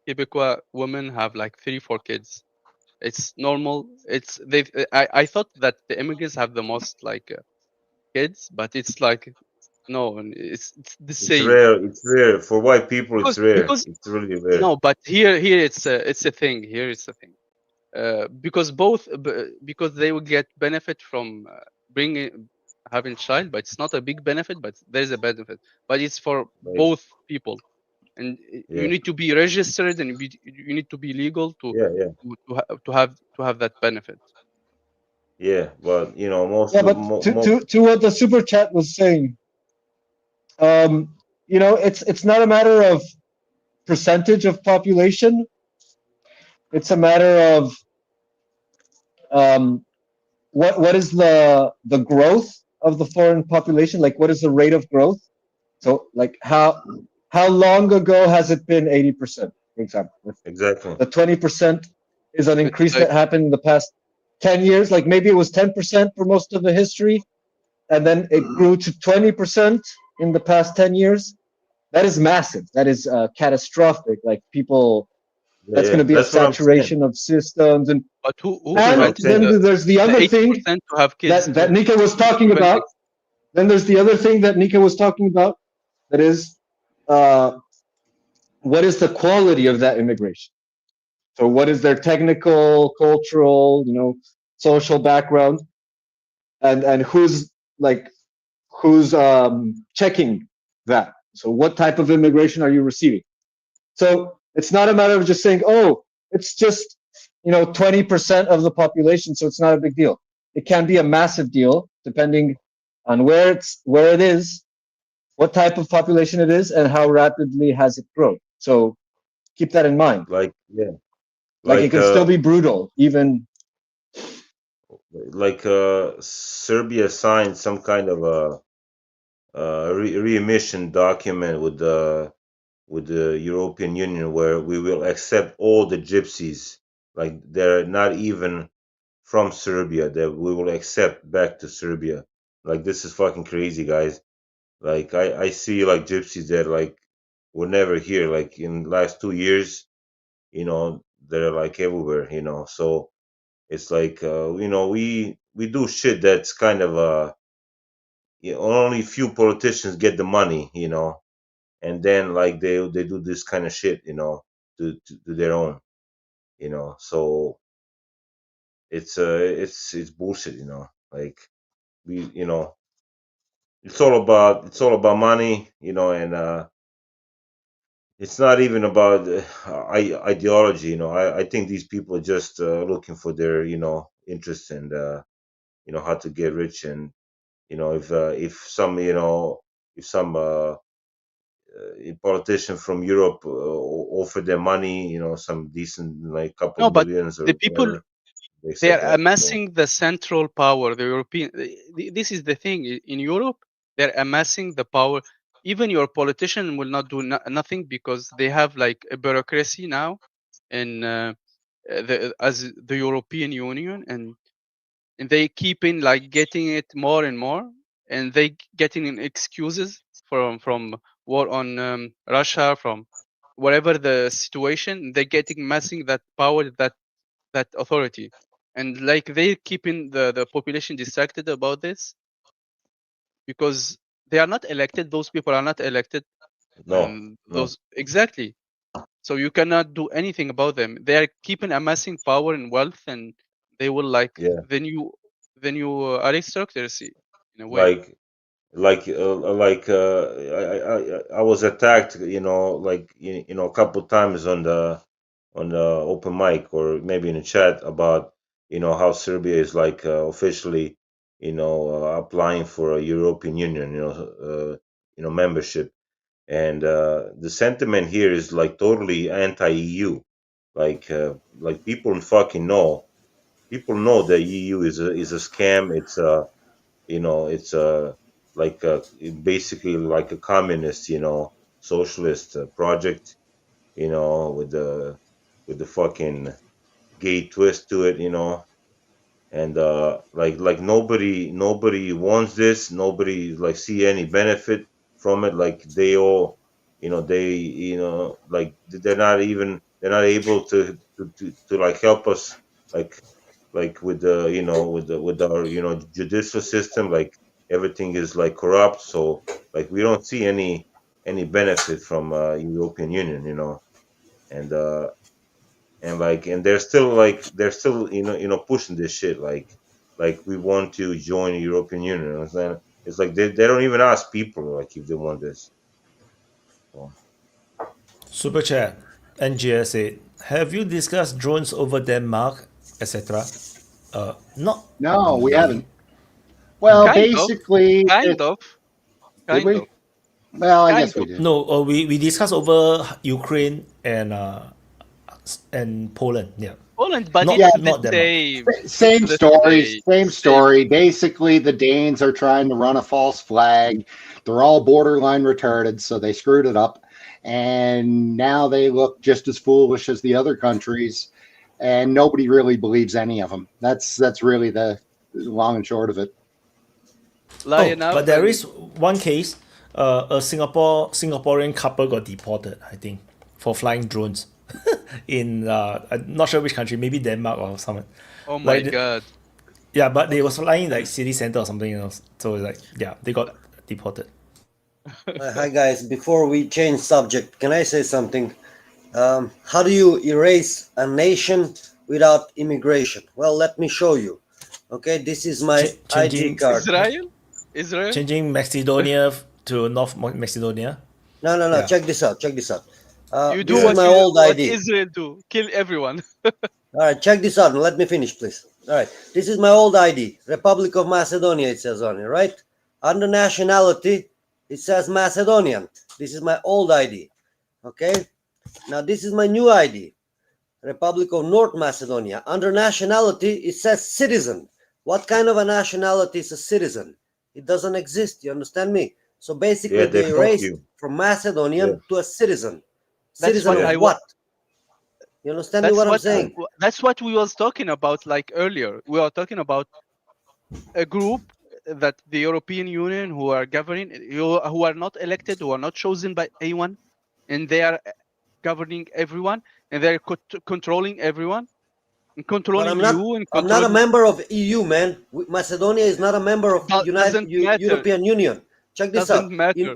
Quebecois women have like 3-4 kids. It's normal. It's they. I thought that the immigrants have the most like kids, but it's like no, it's the same. It's rare for white people. It's rare. Because It's really rare. no, but here it's a thing. Here it's a thing. Because because they will get benefit from having child, but it's not a big benefit, but there's a benefit. But it's for both people, and you need to be registered, and you need to be legal to have that benefit. Yeah, but most. Yeah, but to what the super chat was saying, it's not a matter of percentage of population. It's a matter of what is the growth of the foreign population? Like, what is the rate of growth? So, like, how long ago has it been 80%, for example? Exactly. The 20% is an increase that happened in the past 10 years. Like, maybe it was 10% for most of the history, and then it grew to 20% in the past 10 years. That is massive. That is catastrophic. Like, people, that's going to be a saturation of systems. And but who and then there's the other thing that Nika was talking about. Then there's the other thing that Nika was talking about. That is, what is the quality of that immigration? So what is their technical, cultural, social background, and who's checking that? So what type of immigration are you receiving? So it's not a matter of just saying, oh, it's just 20% of the population, so it's not a big deal. It can be a massive deal depending on where it is, what type of population it is, and how rapidly has it grown. So keep that in mind. Like it can still be brutal, even. Like Serbia signed some kind of readmission document with the European Union where we will accept all the gypsies, like they're not even from Serbia, that we will accept back to Serbia. Like this is fucking crazy, guys. Like I see like gypsies that like were never here. Like in the last 2 years, they're like everywhere. So it's like we do shit that's kind of only few politicians get the money, and then like they do this kind of shit, to their own, so it's bullshit, like we it's all about money, and it's not even about ideology, I think these people are just looking for their interest, and how to get rich, and if some a politician from Europe offer them money, some decent like couple No, but millions or the people, whatever, they they accept are that. So amassing the central power. The European. This is the thing in Europe. They're amassing the power. Even your politician will not do nothing because they have like a bureaucracy now, in as the European Union, and they keeping like getting it more and more, and they getting in excuses from war on Russia, from whatever the situation. They're getting massing that power, that authority, and like they keeping the population distracted about this because they are not elected. Those people are not elected. no. Those exactly. So you cannot do anything about them. They are keeping amassing power and wealth, and they will like Yeah. the new aristocracy in a way. I was attacked, like a couple times on the open mic or maybe in the chat about how Serbia is like officially applying for a European Union membership, and the sentiment here is like totally anti-EU, like people know that EU is a scam. It's like basically like a communist, socialist project, with the fucking gay twist to it, and like nobody wants this. Nobody like see any benefit from it. Like they all, like they're not able to like help us, like with the with our judicial system, like everything is like corrupt, so like we don't see any benefit from European Union, and they're still pushing this shit, like we want to join the European Union, and then it's like they don't even ask people like if they want this. So, Super chat. NGS said, "Have you discussed drones over Denmark, etc.?" Not. No, we really. haven't. Well, Kind of. basically, Kind of. did Kind we? of. Well, I Kind guess we of. did. No, we discussed over Ukraine and Poland. Yeah. Poland, but Not it's not the Denmark. same. Same The story, same. same story. Basically, the Danes are trying to run a false flag. They're all borderline retarded, so they screwed it up. And now they look just as foolish as the other countries, and nobody really believes any of them. That's really the long and short of it. Lion Oh, up but there and is one case. A Singaporean couple got deported, I think, for flying drones in I'm not sure which country, maybe Denmark or something. oh my Like the- god. Yeah, but they was flying like city center or something else. So like yeah, they got deported. Hi guys, before we change subject, can I say something? How do you erase a nation without immigration? Well, let me show you. Okay, this is my ID card. Israel? Changing Macedonia to North Macedonia. No, Yeah. check this out. Check this out. You do This what is my old what ID. Israel do. Kill everyone. All right, check this out and let me finish, please. All right, this is my old ID. Republic of Macedonia, it says on it, right? Under nationality, it says Macedonian. This is my old ID. Okay, now this is my new ID. Republic of North Macedonia. Under nationality, it says citizen. What kind of a nationality is a citizen? It doesn't exist. You understand me? So basically, Yeah, they they fuck raised you. from Macedonian to a citizen. That's Citizen what of I what? You understand me That's what I'm what saying? that's what we was talking about like earlier. We are talking about a group that the European Union who are governing, who are not elected, who are not chosen by anyone, and they are governing everyone, and they're controlling everyone, and But controlling I'm not. you, and I'm not a controlling. member of EU, man. Macedonia is not a member of Doesn't matter. European Union. Check this Doesn't out. matter.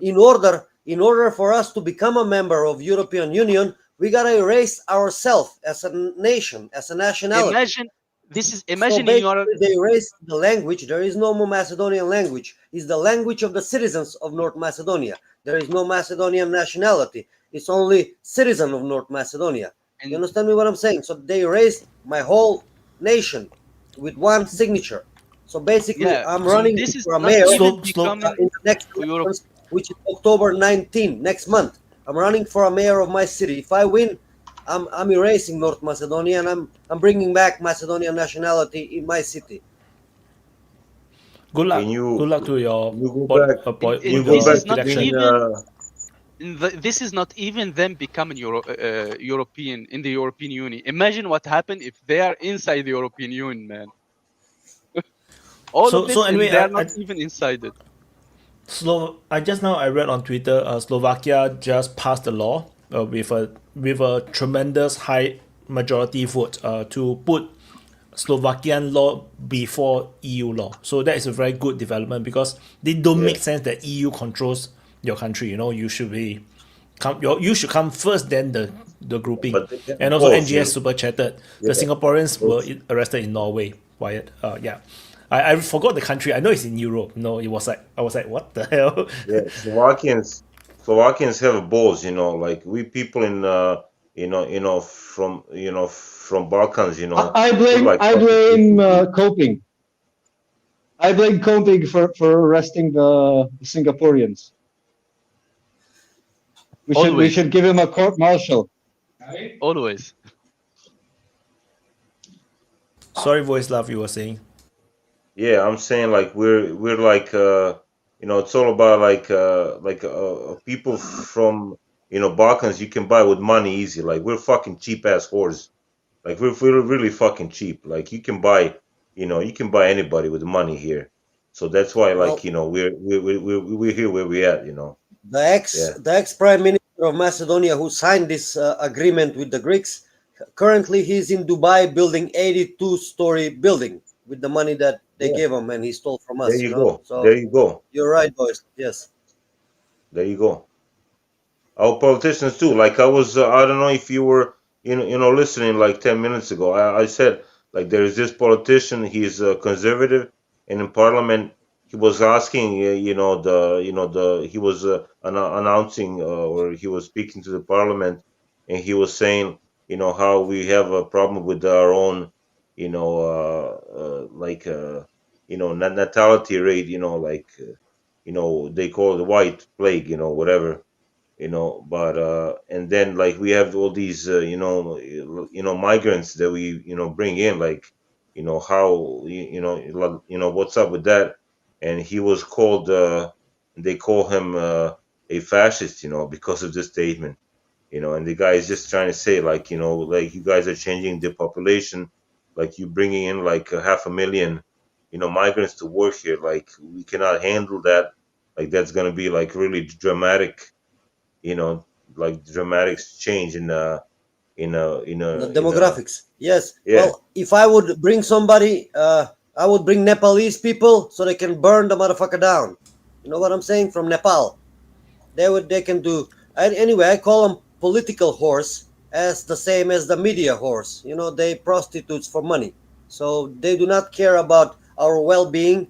In order for us to become a member of European Union, we gotta erase ourselves as a nation, as a nationality. Imagine So Imagine you are. basically, they erased the language. There is no more Macedonian language. It's the language of the citizens of North Macedonia. There is no Macedonian nationality. It's only citizen of North Macedonia. You understand me what I'm saying? So they erased my whole nation with one signature. So basically, Yeah. I'm So running this is for a not mayor even becoming in the next Europe. elections, which is October 19, next month. I'm running for a mayor of my city. If I win, I'm erasing North Macedonia, and I'm bringing back Macedonian nationality in my city. Good luck. Can you Good luck to your go back? to You go This your back is to not election. being even. This is not even them becoming European in the European Union. Imagine what happened if they are inside the European Union, man. All of So this, and anyway, they are not even inside it. I just now I read on Twitter, Slovakia just passed a law with a tremendous high majority vote to put Slovakian law before EU law. So that is a very good development because they don't make sense that EU controls your country. You know, you should you should come first, then the grouping. but they have And also balls, you NGS know. super chatted. The Yeah. Singaporeans were arrested in Norway. Wyatt. Yeah. I forgot the country. I know it's in Europe. No, I was like, what the hell? Yeah, Slovakians have balls, you know, like we people in from Balkans, you know, I we're blame like fucking pussies. coping. I blame coping for arresting the Singaporeans. We Always. should give him a court martial. Always. Sorry, voice love, you were saying. Yeah, I'm saying like we're like you know, it's all about like people from Balkans you can buy with money easy. Like we're fucking cheap ass whores. Like we're really fucking cheap. Like you can buy anybody with money here. So that's why Well, like we're here where we at. You know. Yeah. the ex prime minister of Macedonia who signed this agreement with the Greeks, currently he's in Dubai building 82-story building with the money that they Yeah. gave him and he stole from There us. you You know, go. so There you go. you're right, boys. Yes. There you go. Our politicians too. Like I was, I don't know if you were, listening like 10 minutes ago. I said like there is this politician. He's conservative, and in Parliament he was asking, he was announcing or he was speaking to the Parliament, and he was saying, how we have a problem with our own, natality rate. They call it the white plague. Whatever but and then like we have all these migrants that we bring in, like how what's up with that. And he was called they call him a fascist, because of this statement. And the guy is just trying to say like like you guys are changing the population, like you bringing in like 500,000 migrants to work here, like we cannot handle that. Like that's going to be like really dramatic, you know, like dramatic change in The demographics. Yes. yeah. Well, if I would bring somebody, I would bring Nepalese people so they can burn the motherfucker down. You know what I'm saying? From Nepal. They can do. Anyway, I call them political horse, as the same as the media horse. You know, they prostitutes for money. So they do not care about our well-being.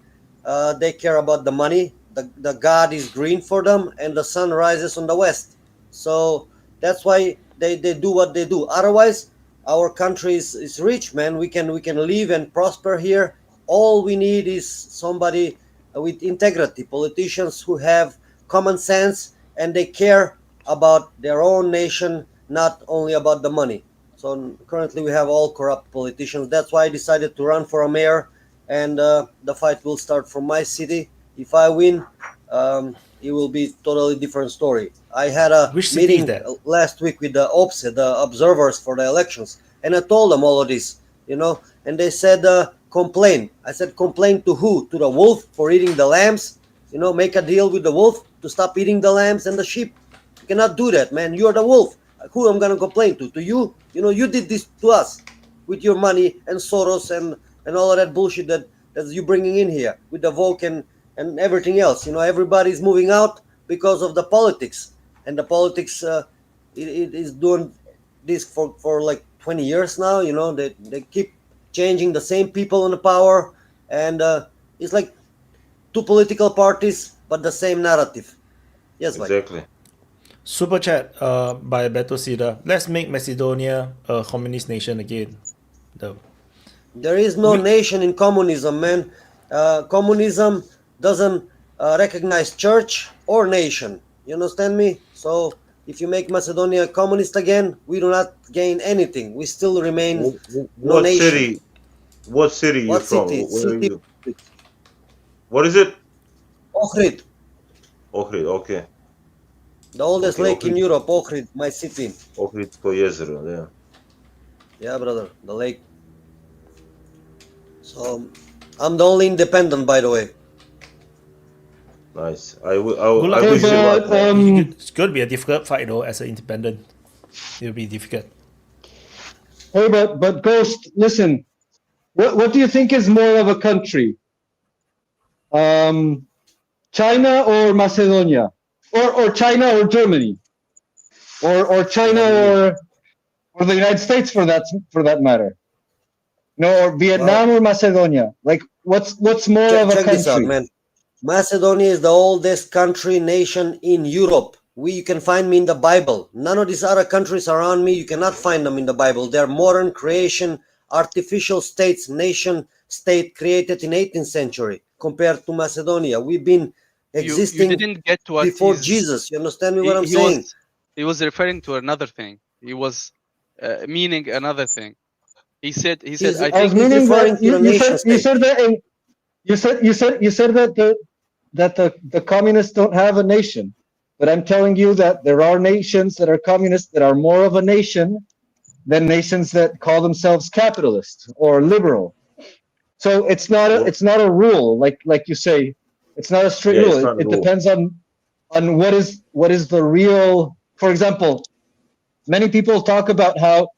They care about the money. The god is green for them, and the sun rises on the west. So that's why they do what they do. Otherwise, our country is rich, man. We can live and prosper here. All we need is somebody with integrity, politicians who have common sense and they care about their own nation, not only about the money. So currently we have all corrupt politicians. That's why I decided to run for a mayor, and the fight will start from my city. If I win, it will be totally different story. I had a Which city is meeting that? last week with the OPSE, the observers for the elections, and I told them all of this, and they said, complain. I said, complain to who? To the wolf for eating the lambs? Make a deal with the wolf to stop eating the lambs and the sheep. You cannot do that, man. You're the wolf. Who I'm gonna complain to? To you? You did this to us with your money and Soros and all of that bullshit that you bringing in here with the Vogue and everything else. Everybody's moving out because of the politics, and the politics it is doing this for like 20 years now. They keep changing the same people in the power, and it's like two political parties but the same narrative. Yes, Mike. Exactly. Super chat by Beto Sida. Let's make Macedonia a communist nation again. There is no nation in communism, man. Communism doesn't recognize church or nation. You understand me? So if you make Macedonia communist again, we do not gain anything. We still remain no What nation. city? What city you What from? city? Where are City. you? What is it? Ohrid, Ohrid. Okay. the oldest Okay, lake in Ohrid. Europe. Ohrid, my city. Ohrid to jezero. Yeah. Yeah, brother, the lake. So I'm the only independent, by the way. Nice. I Good I luck. wish you luck, man. It's going to be a difficult fight though as an independent. It'll be difficult. Hey, but Ghost, listen. What do you think is more of a country? China or Macedonia, or China or Germany, or China or the United States for that matter? No, or Vietnam or Macedonia? Like, what's more of a Check this out, country? man. Macedonia is the oldest country nation in Europe. You can find me in the Bible. None of these other countries around me, you cannot find them in the Bible. They're modern creation, artificial states, nation state created in 18th century compared to Macedonia. We've been existing you didn't get what before Jesus. You understand me what I'm saying? He was referring to another thing. He was meaning another thing. He said I I was think meaning referring that to the nation you state. said that you said that the communists don't have a nation, but I'm telling you that there are nations that are communist that are more of a nation than nations that call themselves capitalist or liberal. So it's not a rule like you say. It's not a strict Yeah, rule. it's not a It rule. depends on what is the real. For example, many people talk about how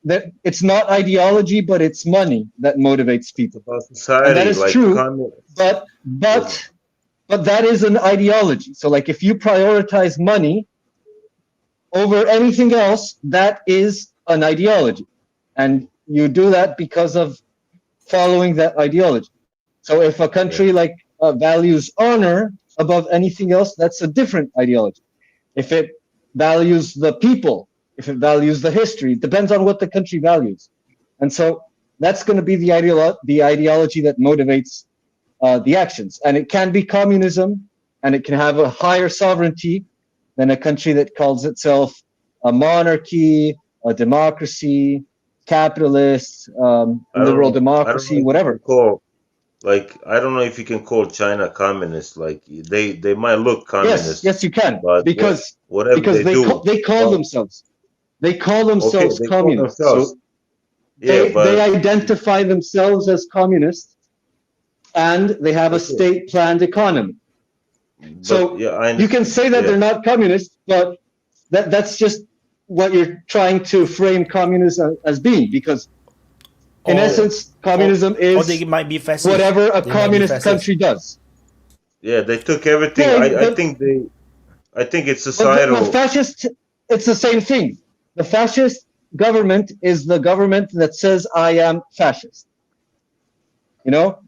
that it's not ideology, but it's money that motivates people, About and that society, is like true. communist. But that is an ideology. So like if you prioritize money over anything else, that is an ideology, and you do that because of following that ideology. So if a country like values honor above anything else, that's a different ideology. If it values the people, if it values the history, it depends on what the country values. And so that's going to be the ideology that motivates the actions. And it can be communism, and it can have a higher sovereignty than a country that calls itself a monarchy, a democracy, capitalist, liberal democracy, whatever. I don't know if you can call China communist. Like they might look communist. Yes, you can, but because whatever they call themselves they call communists. themselves. So Yeah, they identify themselves as communists, and they have a state-planned economy. So you can say that they're not communist, but that's just what you're trying to frame communism as being, because in essence, communism is they might be fascist. Whatever a They might be communist fascist. country does. Yeah, they took everything. Yeah, I think it's But societal. the fascist, it's the same thing. The fascist government is the government that says, I am fascist.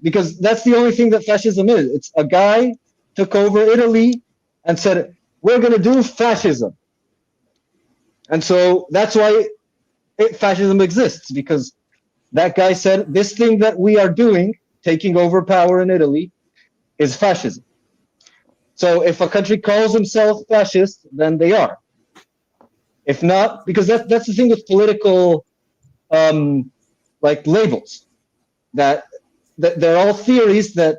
Because that's the only thing that fascism is. It's a guy took over Italy and said, we're going to do fascism. And so that's why fascism exists, because that guy said, this thing that we are doing, taking over power in Italy, is fascism. So if a country calls themselves fascist, then they are. If not, because that's the thing with political labels, that they're all theories that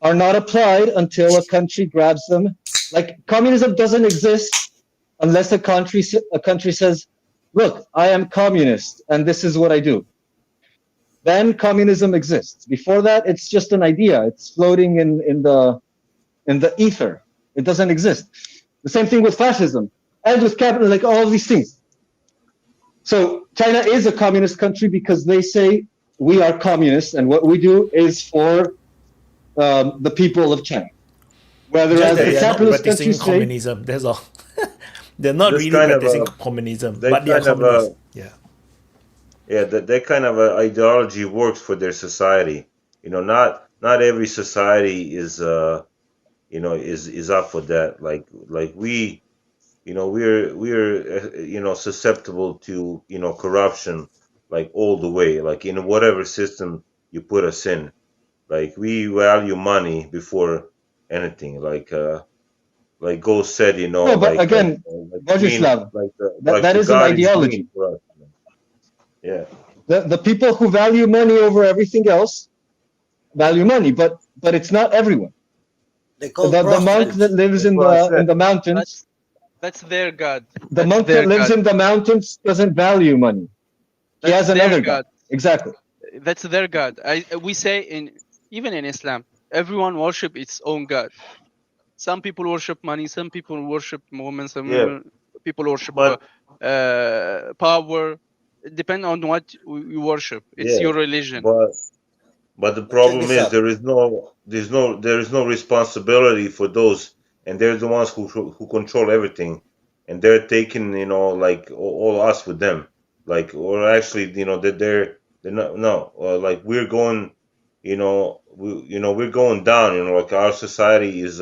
are not applied until a country grabs them. Like communism doesn't exist unless a country says, "Look, I am communist, and this is what I do." Then communism exists. Before that, it's just an idea. It's floating in the ether. It doesn't exist. The same thing with fascism and with capitalism, like all of these things. So China is a communist country because they say we are communists, and what we do is for the people of China. Whereas Just that the they are not capitalist practicing countries say, communism. That's all. They're not This really kind of practicing communism, they but they are kind of communists. Yeah. yeah, that kind of ideology works for their society. You know, not every society is is up for that. Like we, we're susceptible to corruption, like all the way, like in whatever system you put us in. Like we value money before anything. Like Ghost said, no, but again, green, Vojislav, like that the is an God is green ideology. for us. Yeah. The people who value money over everything else value money, but it's not everyone. They call The monk that lives in the mountains, That's their god. the monk that lives in the mountains doesn't value money. He has another god. Exactly. That's their god. We say even in Islam, everyone worship its own god. Some people worship money, some people worship women, some people worship power. It depends on what you worship. It's your religion. But the problem is there is no responsibility for those, and they're the ones who control everything, and they're taking like all us with them, like, or actually they're not, no, like we're going, we're going down, like our society is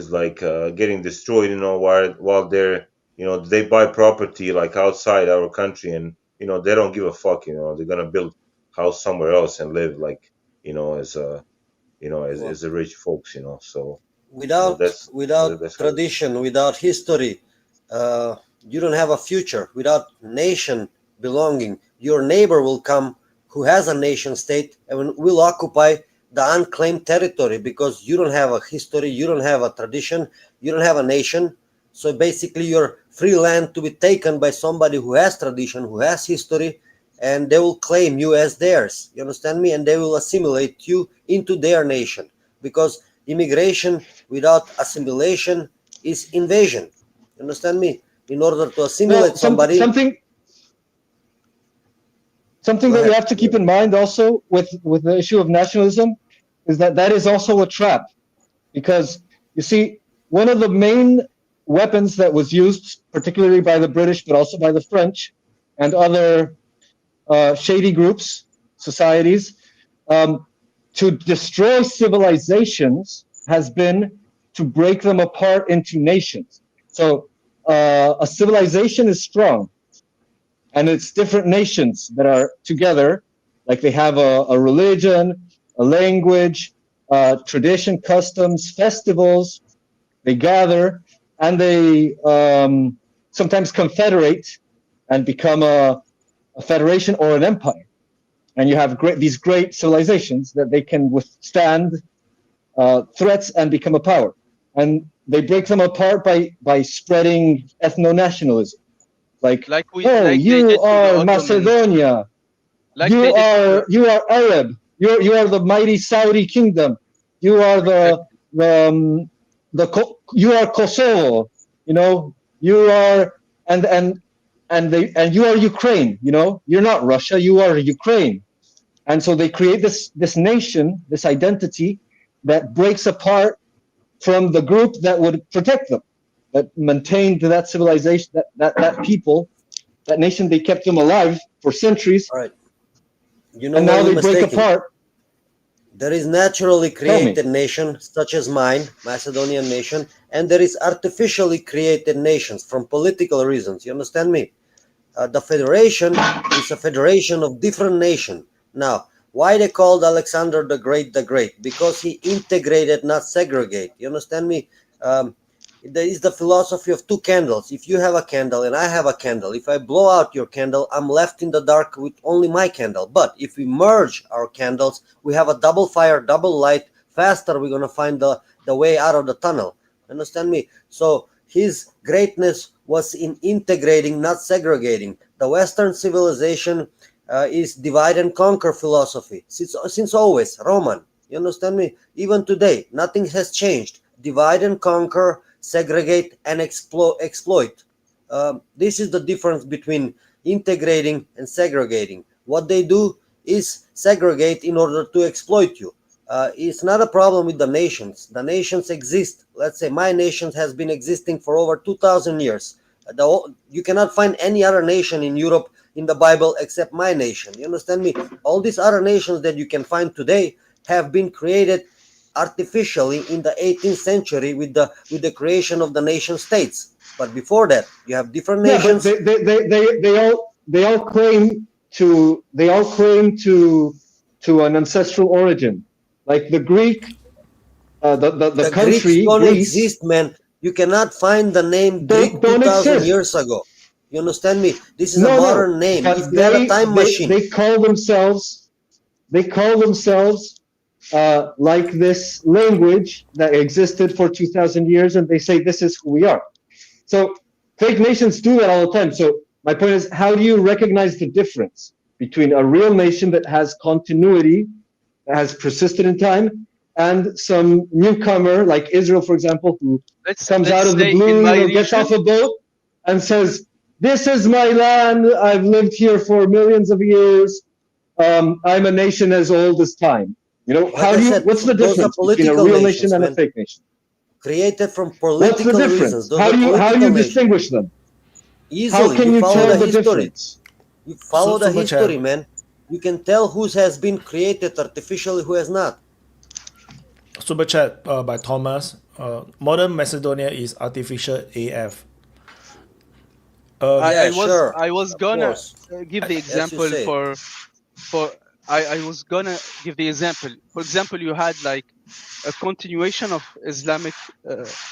like getting destroyed, while they're they buy property like outside our country, and they don't give a fuck, they're gonna build house somewhere else and live like as a rich folks, so without that's tradition, without history, you don't have a future. Without nation belonging, your neighbor will come who has a nation state and will occupy the unclaimed territory because you don't have a history, you don't have a tradition, you don't have a nation. So basically you're free land to be taken by somebody who has tradition, who has history, and they will claim you as theirs. You understand me? And they will assimilate you into their nation, because immigration without assimilation is invasion. You understand me? In order to assimilate somebody. Something that you have to keep in mind also with the issue of nationalism is that is also a trap, because you see, one of the main weapons that was used, particularly by the British, but also by the French and other shady groups, societies, to destroy civilizations has been to break them apart into nations. So a civilization is strong, and it's different nations that are together, like they have a religion, a language, tradition, customs, festivals. They gather, and they sometimes confederate and become a federation or an empire. And you have these great civilizations that they can withstand threats and become a power. And they break them apart by spreading ethno-nationalism. Like you are Macedonia, you are Arab, you are the mighty Saudi kingdom, you are you are Kosovo, you are and you are Ukraine, you're not Russia, you are Ukraine. And so they create this nation, this identity that breaks apart from the group that would protect them, that maintained that civilization, that people, that nation. They kept them alive for centuries. All right. And now they break apart. There is naturally created nation, such as mine, Macedonian nation, and there is artificially created nations from political reasons. You understand me? The federation is a federation of different nations. Now, why they called Alexander the Great? Because he integrated, not segregate. You understand me? There is the philosophy of two candles. If you have a candle and I have a candle, if I blow out your candle, I'm left in the dark with only my candle. But if we merge our candles, we have a double fire, double light faster we're gonna find the way out of the tunnel. Understand me? So his greatness was in integrating, not segregating. The Western civilization is divide and conquer philosophy since always, Roman. You understand me? Even today, nothing has changed. Divide and conquer, segregate and exploit. This is the difference between integrating and segregating. What they do is segregate in order to exploit you. It's not a problem with the nations. The nations exist. Let's say my nation has been existing for over 2,000 years. You cannot find any other nation in Europe in the Bible except my nation. You understand me? All these other nations that you can find today have been created artificially in the 18th century with the creation of the nation states. But before that, you have different nations. Yeah, but they all claim to an ancestral origin, like the Greek, the country Greeks don't Greece, exist, man. You cannot find the name Greek 2,000 years ago. You understand me? This is a modern name. But If you had a time machine, they call themselves like this language that existed for 2,000 years, and they say this is who we are. So fake nations do that all the time. So my point is, how do you recognize the difference between a real nation that has continuity, that has persisted in time, and some newcomer like Israel, for example, who comes out of the blue, gets off a boat and says, "This is my land. I've lived here for millions of years. I'm a nation as old as time." You know, what's the difference between a real nation and a fake nation? Created from political reasons. How do you distinguish them? Easily. How can you tell the difference? You follow the history, man. You can tell who has been created artificially, who has not. Super chat by Thomas. Modern Macedonia is artificial AF. I was gonna give the example I was gonna give the example. For example, you had like a continuation of Islamic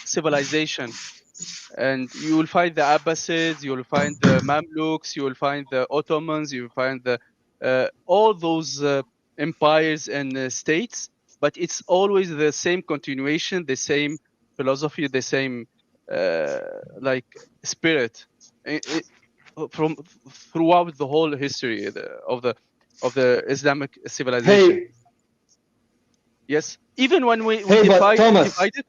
civilization, and you will find the Abbasids, you will find the Mamluks, you will find the Ottomans, you will find the all those empires and states, but it's always the same continuation, the same philosophy, the same like spirit from throughout the whole history of the Islamic civilization. Hey. Yes, even when we but Thomas, divided.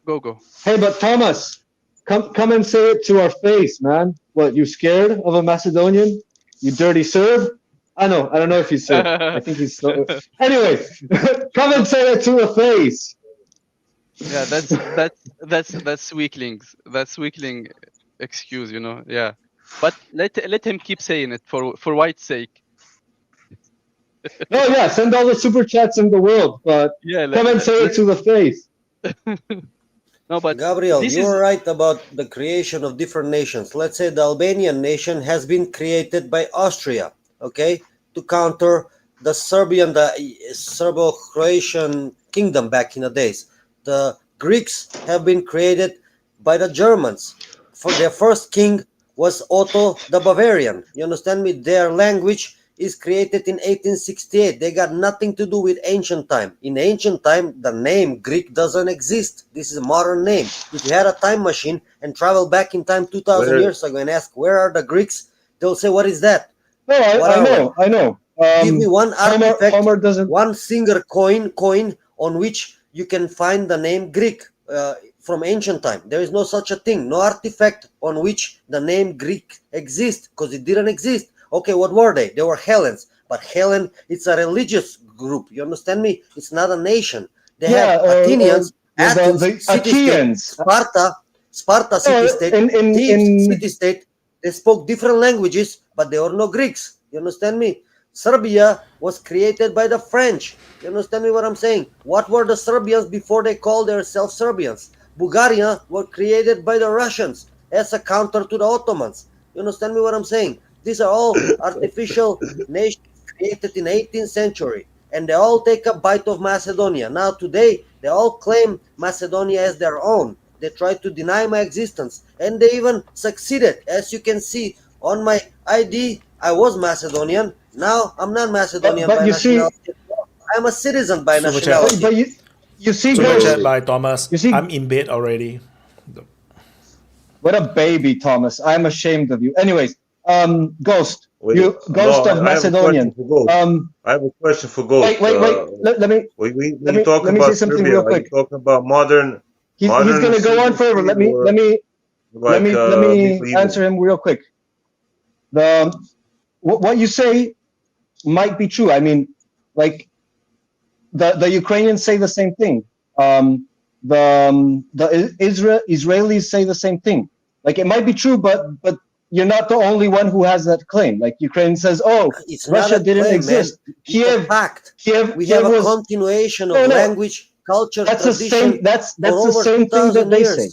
Go. Hey, but Thomas, come and say it to our face, man. What, you scared of a Macedonian? You dirty Serb? I don't know if he's Serb. I think he's still... Anyway, come and say it to the face. Yeah, that's weaklings. That's weakling excuse, you know. Yeah, but let him keep saying it for White's sake. No, yeah, send all the super chats in the world, but come and say it to the face. No, but Gabriel, you're right about the creation of different nations. Let's say the Albanian nation has been created by Austria, okay, to counter the Serbo-Croatian kingdom back in the days. The Greeks have been created by the Germans. For their first king was Otto the Bavarian. You understand me? Their language is created in 1868. They got nothing to do with ancient time. In ancient time, the name Greek doesn't exist. This is a modern name. If you had a time machine and travel back in time 2,000 years ago and ask, where are the Greeks? They'll say, what is that? No, I know. Give me one artifact, one single coin on which you can find the name Greek from ancient time. There is no such a thing. No artifact on which the name Greek exists, because it didn't exist. Okay, what were they? They were Hellenes. But Hellen, it's a religious group. You understand me? It's not a nation. They have Athenians, Athens, city-state, Sparta, city-state, Thebes, city-state. They spoke different languages, but they were no Greeks. You understand me? Serbia was created by the French. You understand me what I'm saying? What were the Serbians before they called themselves Serbians? Bulgaria were created by the Russians as a counter to the Ottomans. You understand me what I'm saying? These are all artificial nations created in 18th century, and they all take a bite of Macedonia. Now today, they all claim Macedonia as their own. They try to deny my existence, and they even succeeded. As you can see on my ID, I was Macedonian. Now I'm not Macedonian by nationality. I'm a citizen by Super chat. nationality. But you see, Super Ghost, chat by Thomas. You see- I'm in bed already. what a baby, Thomas. I'm ashamed of you. Anyways, Ghost, Wait, Ghost no, of I have a Macedonian. question for Ghost. I have a question for Ghost. Wait. Let me When you talk let me about say something Serbia, real are you quick. talking about modern He's gonna go on Serbian forever. state or Let me medieval? answer him real quick. What you say might be true. I mean, like the Ukrainians say the same thing. The Israelis say the same thing. Like it might be true, but you're not the only one who has that claim. Like Ukraine says, "Oh, It's Russia not a didn't claim, exist." man. It's a fact. We have a continuation of language, culture, that's tradition. the same. That's for the over same thing that 2,000 they years. say.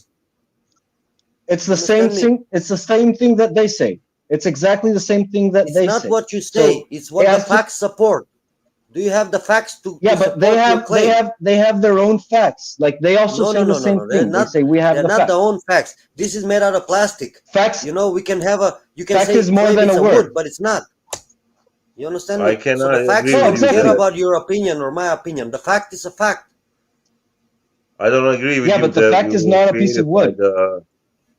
It's the same thing. It's the same thing that they say. It's exactly the same thing that It's they not say. what you say. So it's what it the has to- facts support. Do you have the facts to Yeah, to but they support your have claim? they have their own facts. Like they also say the same They're thing. They not. say we have They're the not facts. the own facts. This is made out of plastic. Facts. You know, we can have a. You can Fact say is more claim than it's a a word. wood, but it's not. You understand me? I cannot So the facts agree don't with you care there. about your opinion or my opinion. The fact is a fact. I don't agree with Yeah, you but the that fact we is were not a piece of created wood.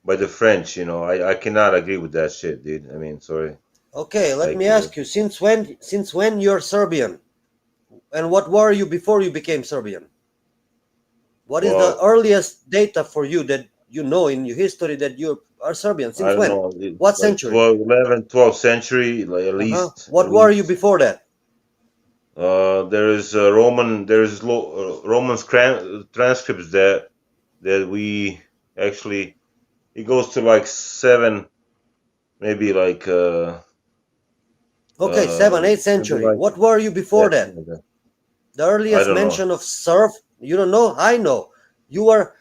by the French. You know, I cannot agree with that shit, dude. I mean, sorry. Okay, let Like, me ask you: since when you're Serbian, and what were you before you became Serbian? What is the Well, earliest data for you that you know in your history that you are Serbian? I Since don't when? know. It's What like century? 12th century, like at least. What were you before that? There is Roman transcripts that we actually it goes to like 7, maybe like Okay, 7th, 8th maybe century. like What were you before that? something like that. The I earliest don't know. mention of serf. You don't know? I know. You were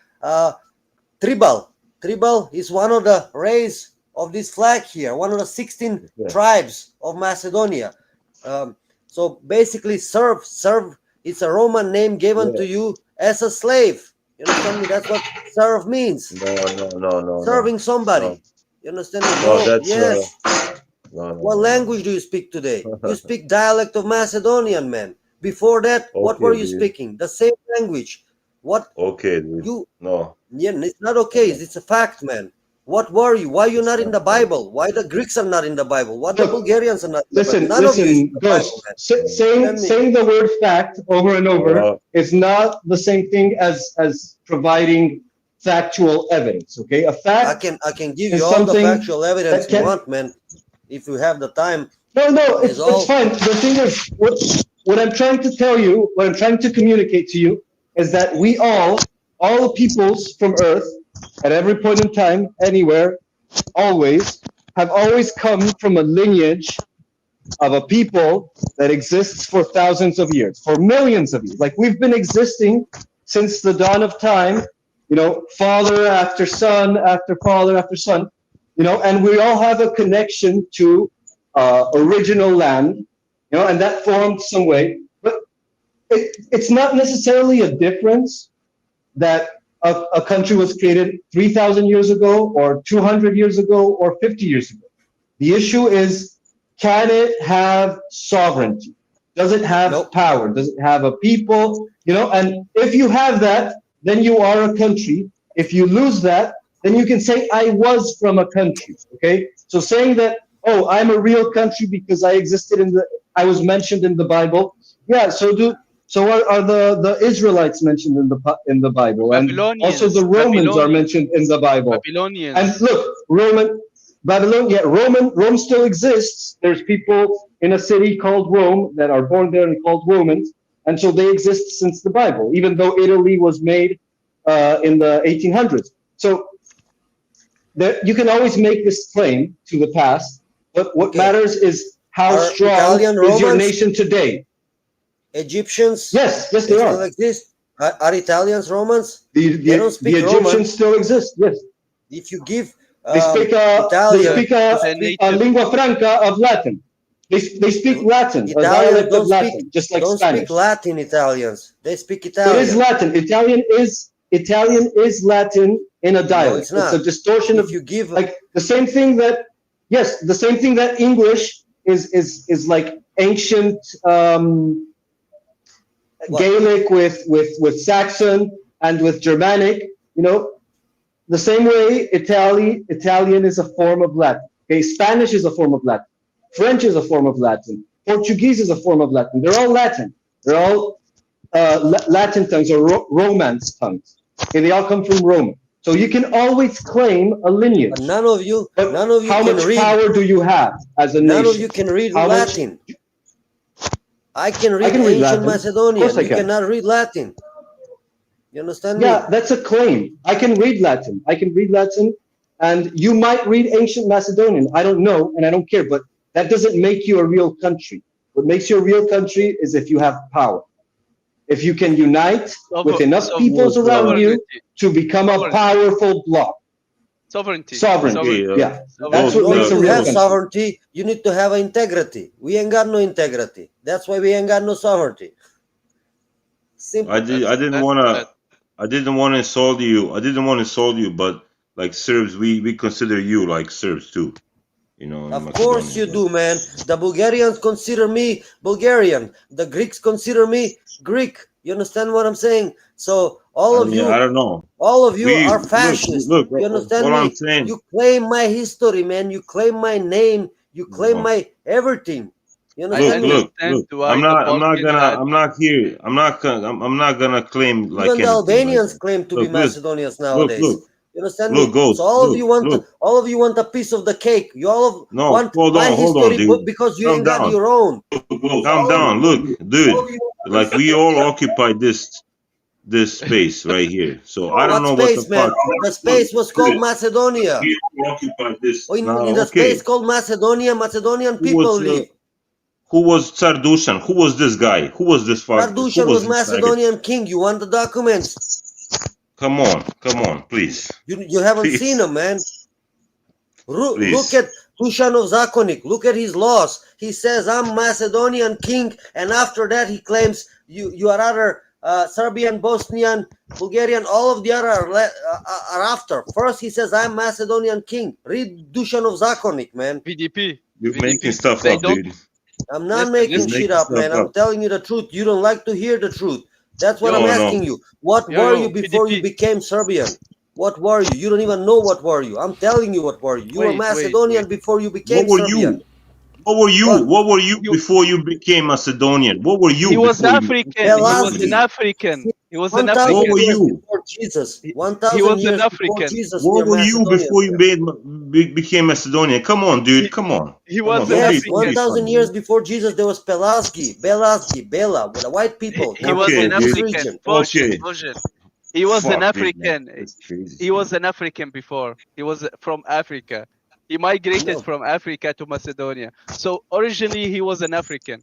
tribal. Tribal is one of the rays of this flag here. One of the 16 tribes of Macedonia. So basically, serf. It's a Roman name given to you as a slave. You understand me? That's what serf means. No. Serving somebody. You understand me? Well, No. that's Yes. no. What language do you speak today? You speak dialect of Macedonian, man. Before that, what were Okay, you dude. speaking? The same language. What Okay, dude. you? No. Yeah, it's not okay. It's a fact, man. What were you? Why you not in the Bible? Why the Greeks are not in the Bible? Why the Bulgarians are not in the Bible? None of you is in the Bible, Ghost. man. Saying the word fact over and over is not the same thing as providing factual evidence. Okay, a fact. I can give is you all the something factual evidence that you can- want, man. If you have the time. No, Is it's fine. The thing is, what I'm trying to tell you, what I'm trying to communicate to you, is that we all peoples from Earth, at every point in time, anywhere, always, have always come from a lineage of a people that exists for thousands of years, for millions of years. Like we've been existing since the dawn of time, you know, father after son, after father after son, you know, and we all have a connection to original land, you know, and that formed some way. But it's not necessarily a difference that a country was created 3,000 years ago or 200 years ago or 50 years ago. The issue is, can it have sovereignty? Does it have power? Does it have a people? You know, and if you have that, then you are a country. If you lose that, then you can say, I was from a country. Okay? So saying that, oh, I'm a real country because I was mentioned in the Bible. Yeah, so are the Israelites mentioned in the Bible, and also the Romans are mentioned in the Bible. Babylonians. And look, Rome still exists. There's people in a city called Rome that are born there and called Romans, and so they exist since the Bible, even though Italy was made in the 1800s. So you can always make this claim to the past, but what matters is how strong is your nation today. Egyptians? Yes, they still are. exist. Are Italians Romans? They don't speak Roman. Egyptians still exist. Yes. If you give They speak a lingua franca of Latin. They speak Latin, a dialect of Latin, just like don't Spanish. Speak Latin, Italians. They speak Italian. It is Latin. Italian is Latin in a dialect. No, it's not. A distortion if of you give like the same thing that English is like ancient Gaelic with Saxon and with Germanic, the same way Italian is a form of Latin. Okay, Spanish is a form of Latin. French is a form of Latin. Portuguese is a form of Latin. They're all Latin. They're all Latin tongues or Romance tongues. Okay, they all come from Rome. So you can always claim a lineage. But none of you how can much read. Power do you have as a none nation? of you can read How much- Latin. I can read can read ancient Latin. Of Macedonian. course I You can. cannot read Latin. You understand me? Yeah, that's a claim. I can read Latin. And you might read ancient Macedonian. I don't know, and I don't care, but that doesn't make you a real country. What makes you a real country is if you have power. If you can unite with enough peoples around you to become a powerful bloc. Sovereignty. Sovereignty. Yeah. That's In what order makes a to real have country. sovereignty, you need to have integrity. We ain't got no integrity. That's why we ain't got no sovereignty. Simple. I didn't want to insult you. But like Serbs, we consider you like Serbs too. In Of course you do, man. The Bulgarians consider me Bulgarian. The Greeks consider me Greek. You understand what I'm saying? So all of you, I don't know. all of you We- are look, fascists. look, You understand all me? I'm saying- You claim my history, man. You claim my name. You claim my everything. You understand me? Look. I'm not gonna claim like Even the anything, Albanians like, claim to look, be Macedonians nowadays. Look, you understand look, me? Ghost, So all of you want a piece of the cake. You all No, want hold my on, history dude. because you Calm ain't got down. your own. Calm down. Look, dude. Like we all occupy this space right here. So I don't know What what space, the man? fuck. The space was called Macedonia. We all occupy this. In Now, the okay. space called Macedonia, Macedonian Who people was, live. Who was Tsar Dusan? Who was this guy? Who was this fuck? Ardushan who was this faggot? Macedonian king. You want the documents? Come on, please. You haven't Please. seen them, man. Please. Look at Dushanov Zakonik. Look at his laws. He says, I'm Macedonian king, and after that he claims you are other Serbian, Bosnian, Bulgarian, all of the other are after. First he says, I'm Macedonian king. Read Dushanov Zakonik, man. VDP. You're making stuff They up, don't- dude. I'm not Listen, making listen. shit up, man. I'm telling you the truth. You don't like to hear the truth. That's what Yo, I'm no. asking you. What Yo, were yo, you before you PDP. became Serbian? What were you? You don't even know what were you. I'm telling you what were you. You were Wait, Macedonian before you became What were Serbian. you? What were you? What? What were you before you became Macedonian? What were you He was before African. you? He was Pelasgi. an African. He was an 1,000 What African. were years you? before Jesus. He 1,000 was an years before African. Jesus. What we were are you Macedonians. before you became Macedonian? Come on, dude. Come on. He Come was on. an Don't be- Yes, don't be 1,000 funny. years before Jesus, there was Pelasgi, Bela, with the white people. He was Okay, an dude. African. Okay. He was an Fuck, dude, man. African. That's crazy. He was an African before. He was from Africa. He migrated No. from Africa to Macedonia. So originally he was an African.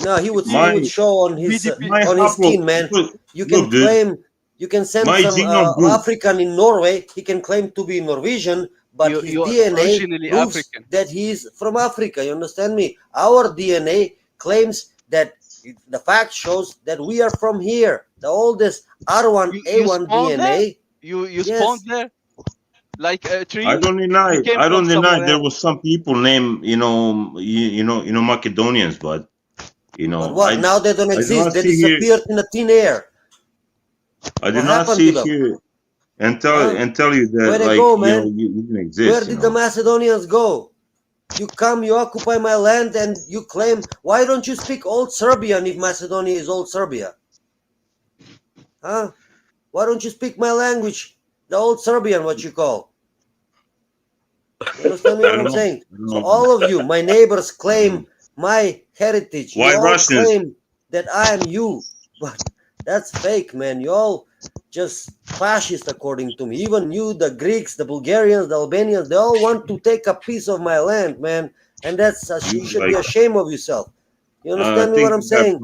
No, he would My- show on his My on his Apple- skin, man. look, You can look, dude. claim, you can send My some genome group- African in Norway. He can claim to be Norwegian, but his You are DNA originally proves African. that he's from Africa. You understand me? Our DNA claims that the fact shows that we are from here. The oldest R1A1 You spawned there? DNA. You Yes. spawned there? Like a tree? I don't deny. You came I don't from deny somewhere there else. was some people named Macedonians, but But what? Now they don't I do exist. not They see here. disappeared in the thin air. I did What not happened see to them? here and Huh? tell you that Where they like go, man? you didn't exist. Where did the Macedonians go? You come, you occupy my land, and you claim. Why don't you speak Old Serbian if Macedonia is Old Serbia? Huh? Why don't you speak my language, the Old Serbian, what you call? You understand me I what don't I'm know. saying? I don't So know. all of you, my neighbors, claim my heritage. Why you all Russians? claim that I am you, but that's fake, man. You all just fascist, according to me. Even you, the Greeks, the Bulgarians, the Albanians, they all want to take a piece of my land, man. And that's you should be ashamed of yourself. You understand me what I'm saying?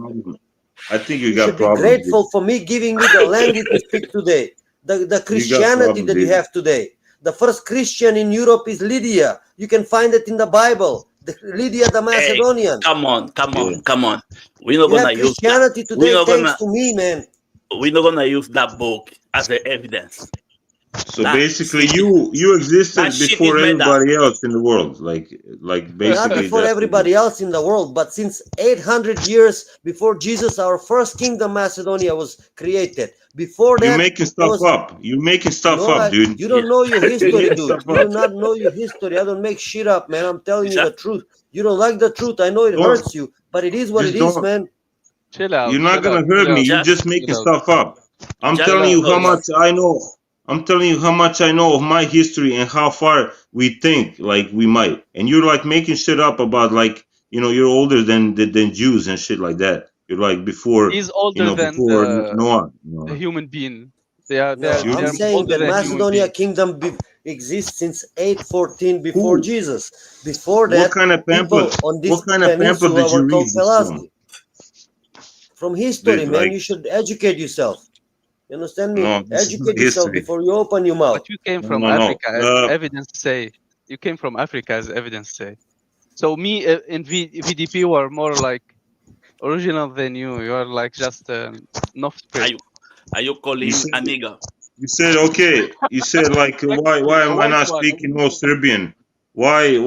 I think you You got should be problems. grateful for me giving me the language you speak today, the Christianity problems, that you dude. have today. The first Christian in Europe is Lydia. You can find it in the Bible. Lydia the Macedonian. Come on. We're not You have gonna use that. Christianity We're today not thanks gonna to me, man. we're not gonna use that book as the evidence. So basically, you existed before everybody else in the world, like Not basically before that's everybody else in the world, but since 800 years before Jesus, our first kingdom, Macedonia, was created. Before you're that, making there stuff was up. You're making stuff no. up, dude. You don't know your You're history, making dude. stuff You do up. not know your history. I don't make shit up, man. I'm telling you the truth. You don't like the truth. I know it Don't hurts you, but it is what just it is, don't. man. Chill out. You're not Chill gonna out. hurt Chill me. out. You're just making Chill out. stuff up. I'm Chill telling out. you how Chill out. much I know. I'm telling you how much I know of my history and how far we think like we might. And you're like making shit up about like you're older than Jews and shit like that. You're like before He's older than before Noah. a human being. They are No, they I'm are saying older that than human Macedonia beings. kingdom exists since 814 before Who? Jesus. Before What that, kind of people pamphlet? on this What kind of pamphlet peninsula did were you read called this from? Pelasgi. From history, man, Like you should educate yourself. You understand me? no, this is not Educate yourself history. before you open your mouth. But you came No, from no, no. Africa, as evidence say. You came from Africa, as evidence say. So me in VDP were more like original than you. You are like just an offspring. Are you calling a nigger? You said okay. You said like why A am I white not one. speaking no Serbian? Why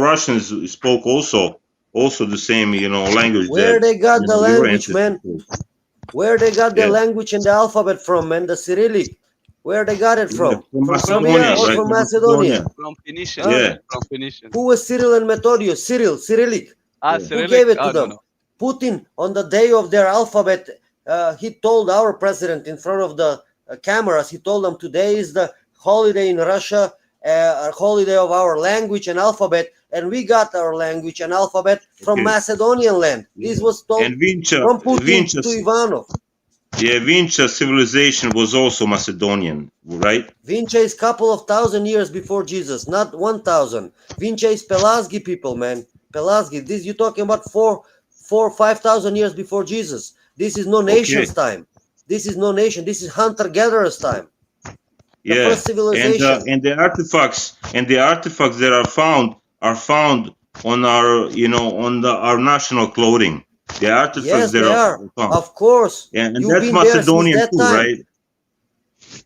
Russians spoke also the same language Where that they got the your language, ancestors man? spoke. Where they got the Yeah, language and the alphabet from, man? The Cyrillic. Where they got it yeah, from? from From From Serbia Macedonia, or right? Phoenician. from From Macedonia? Macedonia. From Phoenician. Huh? Yeah, From Phoenician. Who was Cyril and Methodius? Cyrillic. Ah, yeah. Who Cyrillic. gave it to Ah, no, them? no. Putin, on the day of their alphabet, he told our president in front of the cameras, he told them today is the holiday in Russia, a holiday of our language and alphabet, and we got our language and alphabet from Okay. Macedonian land. This was told And Vincha, from Putin to Vincha, Ivanov. yeah, Vincha civilization was also Macedonian, right? Vincha is couple of thousand years before Jesus, not 1,000. Vincha is Pelasgi people, man. Pelasgi. This you're talking about 5,000 years before Jesus. This is no nation's Okay. time. This is no nation. This is hunter-gatherers time. The Yeah, first civilization. and the artifacts that are found on our our national clothing. The artifacts Yes, that they are are. found. Of course. Yeah, and You've that's been there since Macedonian that too, time. right?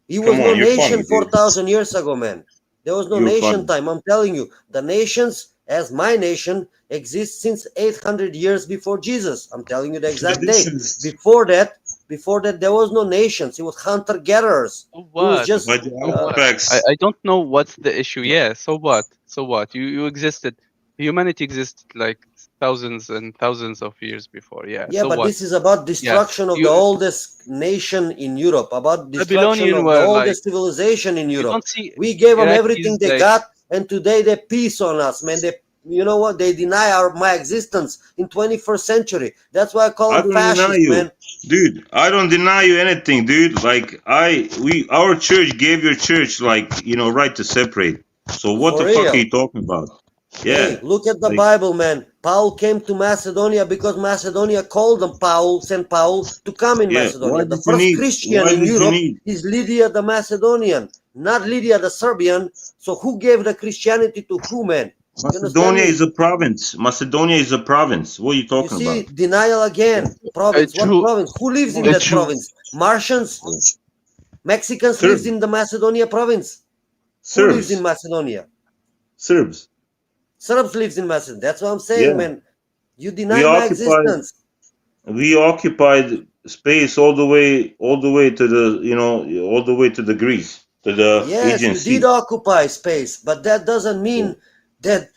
It was Come no on, you're funny, nation dude. 4,000 years ago, man. There was no You're nation funny. time. I'm telling you, the nations, as my nation, exist since 800 years before Jesus. I'm telling you the exact date. Traditions. Before that, there was no nations. It was hunter-gatherers. So It was what? just But the So what? artifacts. I don't know what's the issue. Yeah. So what? So what? You existed. Humanity existed like thousands and thousands of years before. Yeah. yeah, So but what? this is about Yeah. destruction of the You oldest nation in Europe, about destruction Babylonian of the were like oldest civilization in you Europe. don't see We gave them everything Iraqis they like got, and today they peace on us, man. You know what? They deny my existence in 21st century. That's why I call I them don't deny fascist, you, man. dude. I don't deny you anything, dude. Like our church gave your church like right to separate. So what For the fuck are real. you talking about? Hey, Yeah, look at the like Bible, man. Paul came to Macedonia because Macedonia called them sent Paul to come in yeah. Macedonia. The first Christian in Why did you Europe need? is Lydia the Macedonian, not Lydia the Serbian. So who gave the Christianity to who, man? You understand Macedonia me? is a province. Macedonia is a province. What are you You talking see, about? denial again. Province. What Jew, province? Who lives in a that Jew. province? Martians? Mexicans lives Serbs. in the Macedonia province. Who lives in Serbs. Macedonia? Serbs. Serbs lives in Macedonia. That's what I'm saying, Yeah. man. You We deny my occupied existence. we occupied space all the way to the all the way to the Greece, to the Yes, Aegean you did Sea. occupy space, but that doesn't mean that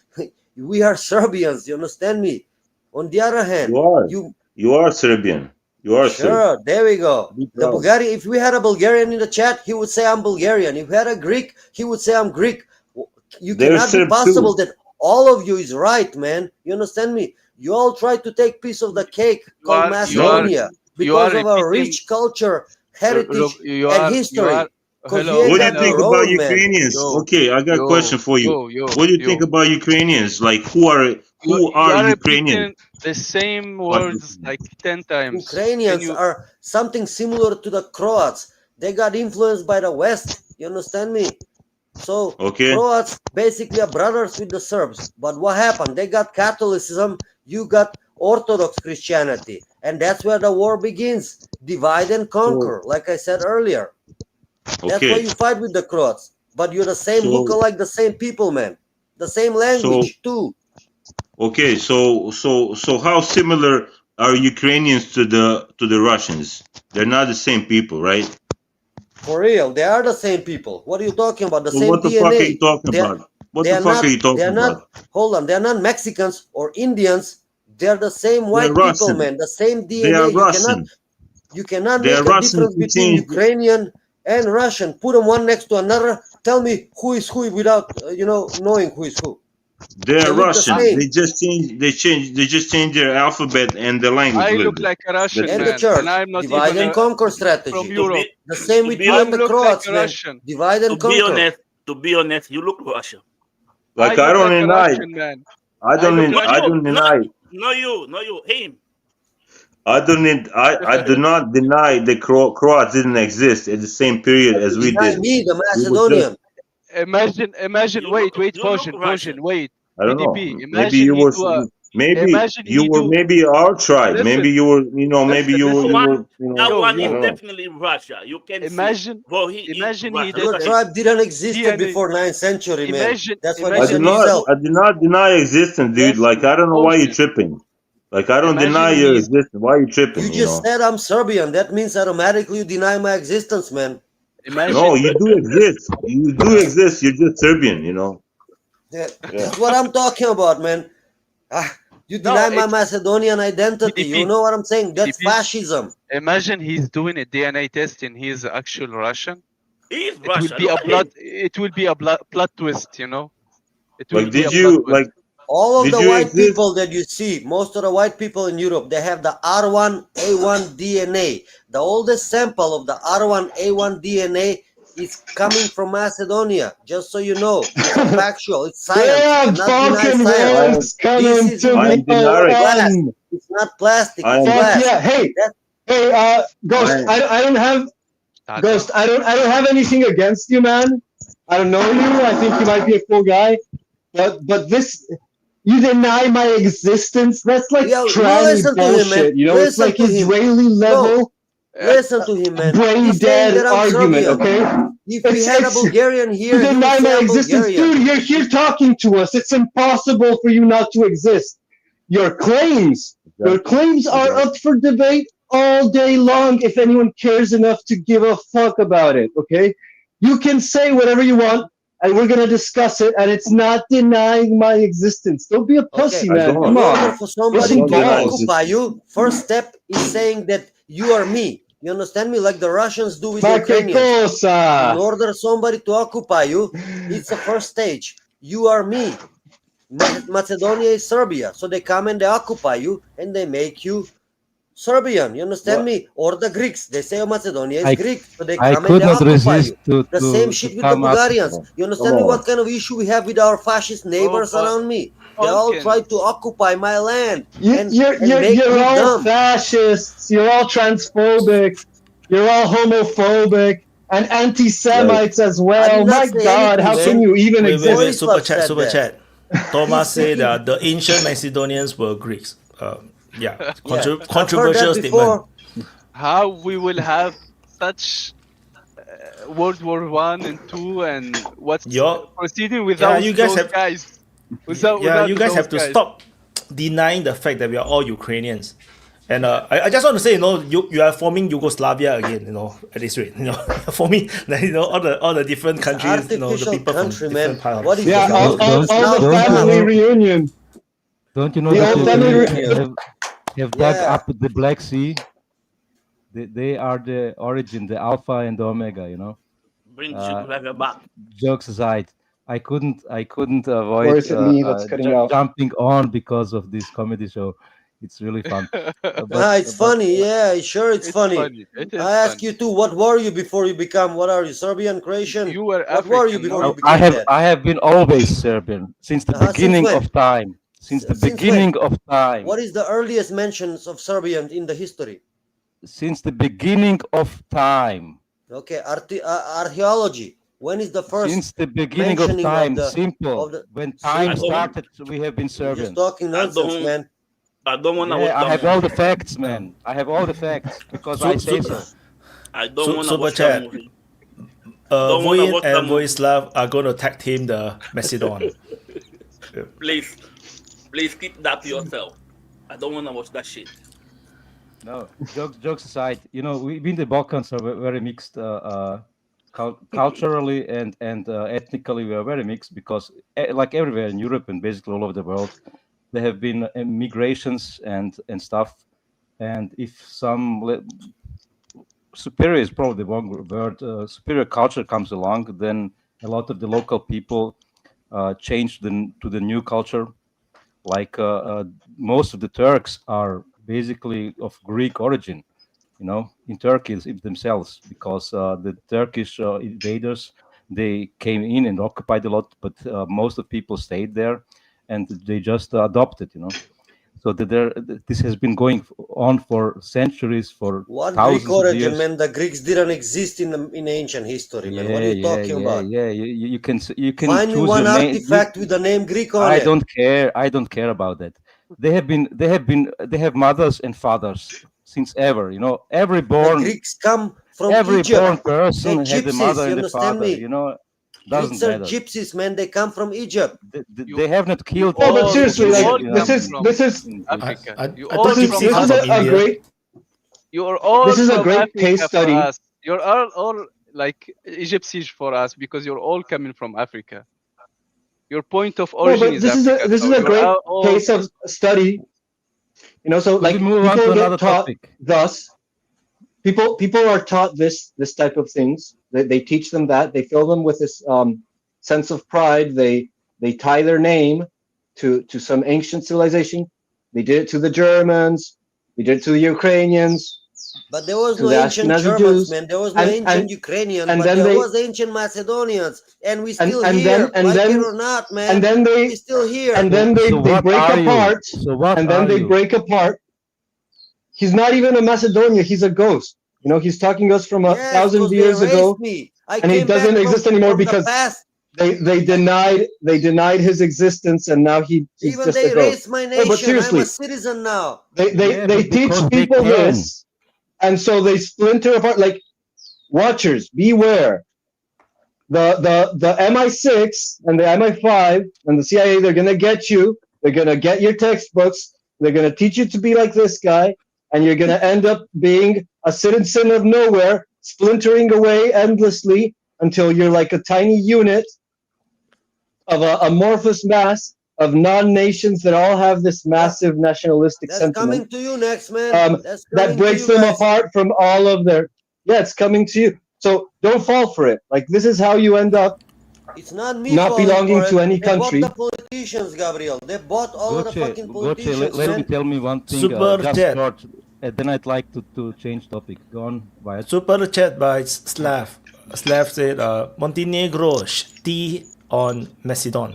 we are Serbians. You understand me? On the other hand, You are. you You are Serbian. You are Serb. sure, there we go. Be The proud. Bulgarian, if we had a Bulgarian in the chat, he would say I'm Bulgarian. If we had a Greek, he would say I'm Greek. You They're cannot be Serb possible too. that all of you is right, man. You understand me? You all try to take piece of the cake You called are Macedonia you are because of our repeating. rich culture, heritage, You and are history. Because you hello ain't What do you got think your hello about own, man. Ukrainians? yo Okay, I got a question for you. yo What do you think about Ukrainians? Like who you are are Ukrainians? repeating the same What words like 10 times. Can Ukrainians you are something similar to the Croats. They got influenced by the West. You understand me? So Okay. Croats basically are brothers with the Serbs. But what happened? They got Catholicism. You got Orthodox Christianity. And that's where the war begins. Divide and conquer, like I said earlier. That's why you fight with the Croats. But you're the same lookalike, the same people, man. The same language, too. Okay, so how similar are Ukrainians to the Russians? They're not the same people, right? For real, they are the same people. What are you talking about? The So same what the DNA. fuck are you talking about? What the fuck are you talking about? Hold on, they're not Mexicans or Indians. They're the same white They're people, Russian. man. The same DNA. They are Russian. You cannot They make are a Russian difference to between change. Ukrainian and Russian. Put them one next to another. Tell me who is who without knowing who is who. They They are look the Russian. same. They just change their alphabet and the language. I a little look bit. like a Russian That's And it. the man, church. and I'm not Divide even and conquer strategy. from Europe. The same with you I and the look Croats, like a man. Russian. Divide and conquer. To be honest, you look Russian. Like I I look don't like a deny. Russian man. I don't deny. Not you, him. I do not deny the Croats didn't exist at the same period as we Deny did. me, the We were just, Macedonian. Imagine. Wait, You look Russian. wait. I don't know. BDP. Maybe Imagine you he were do a. maybe Imagine you he were do. maybe our tribe. Listen. Maybe you were maybe Listen, you were listen. That I one is don't know. definitely Russia. You can Imagine. see. Well, he is Imagine he Russia. did Your Look at a him. tribe didn't exist DNA. before 9th century, man. Imagine. That's what you I said do not yourself. deny existence, dude. Like I don't know why you're tripping. Like I don't deny Imagine your he's. existence. Why are you tripping? You just said I'm Serbian. That means automatically you deny my existence, man. Imagine. No, you do exist. You do exist. You're just Serbian, That's what I'm talking about, man. You No, deny my it's Macedonian identity. You BDP. know what I'm saying? That's BDP. fascism. Imagine he's doing a DNA test and he's actual Russian. He is It will Russia. be a Look at blood. him. It will be a plot twist, It will Like be did a plot you twist. All of did the you white exist? people that you see, most of the white people in Europe, they have the R1A1 DNA. The oldest sample of the R1A1 DNA is coming from Macedonia. Just so you know, it's a factual. It's science. Yeah, You cannot deny fucking science. world's coming This is to I the am denaric. glass. UN. It's not plastic. I It's am Fuck glass. yeah. Hey, Ghost, I I don't have Ghost, I don't have anything against you, man. I don't know you. I think you might be a cool guy. But this, you deny my existence. That's like Yo, you tranny listen to him, man. bullshit. It's Listen like to him. Israeli level Listen to him, man. brain He's saying dead that I'm argument. Serbian. Okay, If we had a Bulgarian you here, he would deny say my I'm existence, Bulgarian. dude. You're here talking to us. It's impossible for you not to exist. Your claims are up for debate all day long. If anyone cares enough to give a fuck about it, okay, you can say whatever you want, and we're gonna discuss it. And it's not denying my existence. Don't be a pussy, I man. don't. Come In order on, for get somebody some don't to deny balls. occupy existence. you, first step is saying that you are me. You understand me? Like the Russians do with the Ma che Ukrainians. In cosa? order somebody to occupy you, it's the first stage. You are me. Macedonia is Serbia. So they come and they occupy you and they make you Serbian. You understand What? me? Or the Greeks. They say Macedonia is I Greek. So they I come and could they not occupy resist you. The same to shit with the come up. Bulgarians. You Come understand me? on. What kind of issue we have with our fascist neighbors but around me? They all Pumpkin. try to occupy my land You, and you're make you're me all dumb. fascists. You're all transphobic. You're all homophobic and Like anti-Semites as I well. did not My say God, anything, how can man. you even Wait, exist? super Borislav chat, said super that. chat. Thomas He's said saying, the ancient Macedonians were Greeks. Yeah, yeah, I've heard that controversial statement. before. How we will have such World War One and Two, and what's Your proceeding yeah, without you guys those have guys? yeah, Without you guys those have to guys. stop denying the fact that we are all Ukrainians. And I just want to say, you are forming Yugoslavia again, at this rate, forming, all the different It's an countries, the artificial people from country, different man. parts. What is Yeah, the all, country? all, It's all not the Don't you family know? reunion. Don't you know The that old the family Greeks reunion. have dug Yeah. up the Black Sea? They are the origin, the Alpha and the Omega. Bring Uh, Yugoslavia back. jokes aside, I couldn't Or avoid is it me that's cutting out? jumping on because of this comedy show. It's really fun. It's funny. Yeah, sure, it's funny. It is I ask funny. you too. What were you before you become? What are you? Serbian, Croatian? You were What were you African, before no? you became that? I have been always Serbian since the Since beginning when? of time. Since the Since beginning when? of time. What is the earliest mentions of Serbian in the history? Since the beginning of time. Okay, archaeology. When is the first Since the beginning of mentioning time, of the simple. of the When time simple? started, we have been You're just Serbians. talking nonsense, man. I don't want to Yeah, watch I that have all the movie. facts, man. I have all the facts because I say so. I don't want to Super watch that chat. movie. Don't want to Void watch that and movie. Voislav are going to tag team the Macedon. Please keep that to yourself. I don't want to watch that shit. No, jokes aside, we in the Balkans are very mixed culturally and ethnically. We are very mixed because, like everywhere in Europe and basically all over the world, there have been migrations and stuff. And if some superior is probably the wrong word, superior culture comes along, then a lot of the local people change to the new culture. Like most of the Turks are basically of Greek origin, in Turkey themselves, because the Turkish invaders, they came in and occupied a lot, but most of the people stayed there, and they just adopted, So this has been going on for centuries, for What thousands Greek of origin, years. man? The Greeks didn't exist in ancient history, man. What are you talking about? Yeah. You can Find me choose one your name. artifact with the name Greek on I it. don't care. I don't care about that. They have mothers and fathers since ever. Every The born Greeks come from every Egypt. born person They're had a gypsies, mother you and a understand father. me? Doesn't Greeks are matter. gypsies, man. They come from Egypt. They have not killed. No, but seriously, you like all this come is from this is Africa. You I all thought this is from Gypsy this come is from Africa. a India. great You are all this is a from great Africa case for study. us. You're all like Egyptians for us because you're all coming from Africa. Your point of No, origin but is this is Africa. a So you're great all case of study. So Could we like move on people to get another taught topic? thus. People are taught this type of things. They teach them that. They fill them with this sense of pride. They tie their name to some ancient civilization. They did it to the Germans. They did it to the Ukrainians. But there was To no the ancient Ashkenazi Germans, Jews, man. There was no ancient Ukrainians, and but then there they was ancient Macedonians, and we and still and here, then and like it then or not, and man. then We they still here. and then So they what break are you? apart. So what And then are they you? break apart. He's not even a Macedonia. He's a ghost. He's talking to us from Yes, 1,000 because they years ago, erased me. I and he came back doesn't exist anymore from the because past. they denied his existence, and now he's Even just they a ghost. erased my No, but nation. I'm a seriously, citizen now. they teach because they people can. this, and so they splinter apart. Like, watchers, beware. The MI6 and the MI5 and the CIA, they're gonna get you. They're gonna get your textbooks. They're gonna teach you to be like this guy, and you're gonna end up being a citizen of nowhere, splintering away endlessly until you're like a tiny unit of an amorphous mass of non-nations that all have this massive nationalistic That's coming sentiment to you next, man. That's coming that breaks to you them guys. apart from all of their. Yeah, it's coming to you. So don't fall for it. Like, this is how you end up It's not me not falling belonging for it. to any They bought country. the politicians, Gabriel. They bought all of the fucking politicians, let me man. tell me one thing. Super Just chat. short, and then I'd like to change topic. Go on, Wyatt. Super chat by Slav. Slav said, Montenegro tea on Macedon.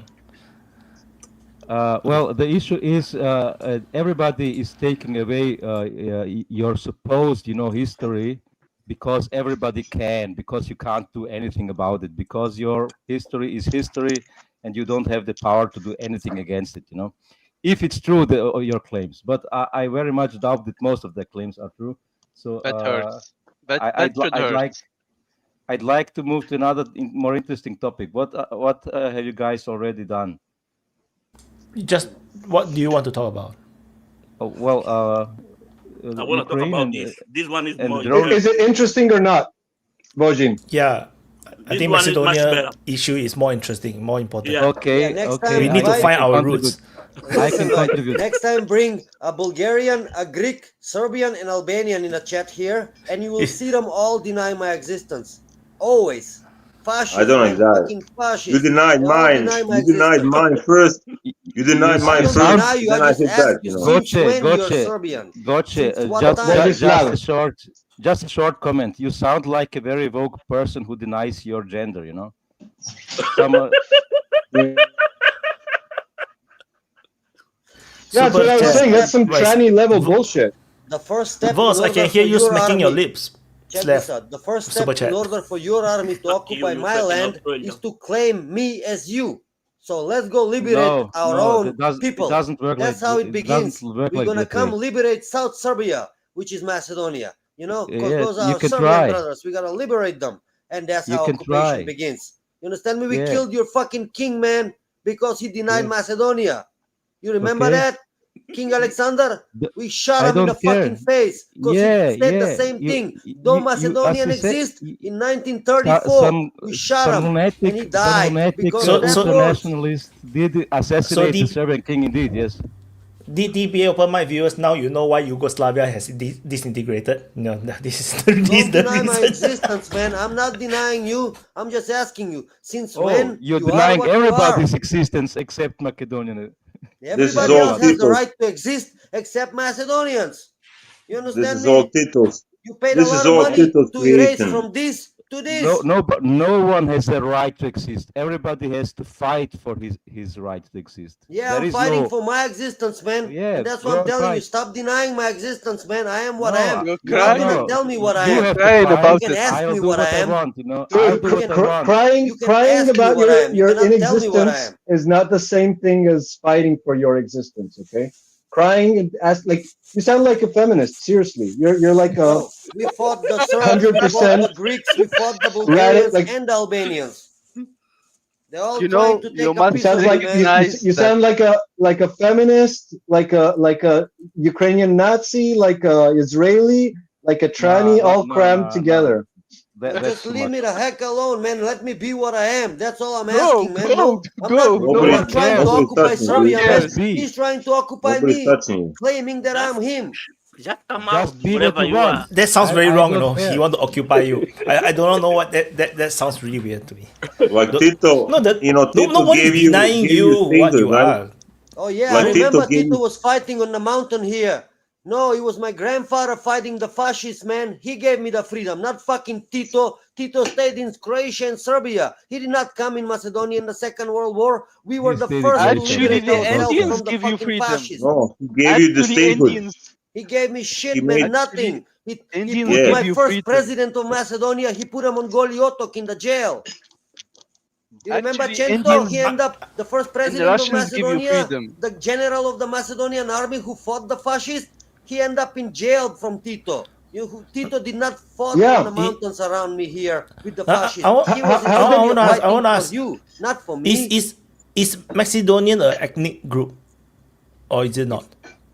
Well, the issue is everybody is taking away your supposed, history because everybody can, because you can't do anything about it, because your history is history and you don't have the power to do anything against it, if it's true, your claims. But I very much doubt that most of the claims are true. So That hurts. I'd like to move to another more interesting topic. What have you guys already done? Just what do you want to talk about? I want to talk about this. This one is more interesting. Is it interesting or not, Bojin? Yeah, I This think one is much Macedonia better. issue is more interesting, more important. Yeah. Okay, next okay. time, We need to right? find our roots. I can contribute. Next time, bring a Bulgarian, a Greek, Serbian, and Albanian in a chat here, and you will see them all deny my existence. Always. Fascist, I don't like man. that. Fucking fascist. You denied They all mine. deny my You denied existence. mine first. You denied I mine don't first. deny you. Then I I just hit asked back. you You know. since when you're Serbian. Gotcha. Since what time? Just a short comment. You sound like a very woke person who denies your gender. Yeah, that's what I was saying. That's some tranny level bullshit. The first step Voss, in I order can hear for you your smacking your army- lips. Check Slav. this out. The first Super step in chat. order for your army to occupy you my fucking land Australian. is to claim me as you. So let's go liberate No, our no, own it people. doesn't work That's like how it it begins. doesn't work We're like gonna that come way. liberate South Serbia, which is Macedonia. You know, because Yeah, those are you our can Serbian try. brothers. We gotta liberate them, and that's You how can occupation try. begins. You understand me? We Yeah. killed your fucking king, man, because he denied Yeah. Macedonia. You remember Okay. that? King Alexander? We shot I him in the don't care. fucking face because Yeah, he said the yeah. same You, thing. Though as Macedonian you said, exist, in 1934, we shot him and he died because of that word. internationalists did assassinate the Serbian king indeed, yes. DPA Open Mic viewers, now you know why Yugoslavia has disintegrated. No, this is the, this Don't the deny my reason. existence, man. I'm not denying you. I'm just asking you. Since Oh, when you're you are denying what you are? everybody's existence except Macedonian. Everybody else has the right to exist except Macedonians. You This understand is all me? Tito's. You paid a This lot is of all money Tito's to erase creation. from this to No, this. but no one has the right to exist. Everybody has to fight for his right to exist. Yeah, There I'm is fighting no. for my existence, man. Yeah, And that's go what I'm and telling you. fight. Stop denying my existence, man. I am what I No, am. You're You're not gonna no. tell me what I You am. have to crying fight. about You can it. ask I'll me do what what I I am. want. You know, Dude, I'll do what I want. crying You can ask me about what I am. You your cannot tell me what I inexistence am. is not the same thing as fighting for your existence. Okay, crying and ask like you sound like a feminist. Seriously, you're like a Bro, we fought the Serbs, we fought 100% the Greeks, we fought the radical. Bulgarians Like and the Albanians. They're all You trying know, to you take a must it piece sounds of me, like man. recognize you that. sound like a feminist, like a Ukrainian Nazi, like a Israeli, like a tranny, all crammed together. Just That's too leave much. me the heck alone, man. Let me be what I am. That's all I'm Go, asking, man. No, I'm go. not. No I'm one not trying to cares. Nobody's occupy touching you, No one dude. Serbia, man. cares. Just be. He's trying to occupy Nobody's me, touching you. claiming that I'm Just him. just come out Just be what whatever you you are. want. That sounds very I wrong, you don't know. He care. want to occupy you. I don't know what that sounds really weird to me. Like The- Tito, no, Tito nobody's denying gave you you what statehood, you right? are. Oh yeah, I Like remember gave Tito you. was fighting on the mountain here. No, it was my grandfather fighting the fascists, man. He gave me the freedom, not fucking Tito. Tito stayed in Croatia and Serbia. He did not come in Macedonia in the Second World War. We were He the stayed in first to Croatia. Actually, liberate the ourselves Gotcha. Indians from the give you fucking freedom. fascists. No, he gave you the Actually, statehood. Indians, He gave me shit, He man, made. nothing. He Indians put Yeah. give my you first freedom. president of Macedonia, he put him on Goliotok in the jail. You remember Actually, Cento? He ended up the first and president of Russians give you Macedonia, freedom. the general of the Macedonian army who fought the fascists. He ended up in jail from Tito. Tito did not fought on the Yeah. mountains around me here with the I, fascists. I, He was in How did Serbia want to ask. I fighting want to for ask. you, not for Is me. is Macedonian an ethnic group, or is it not?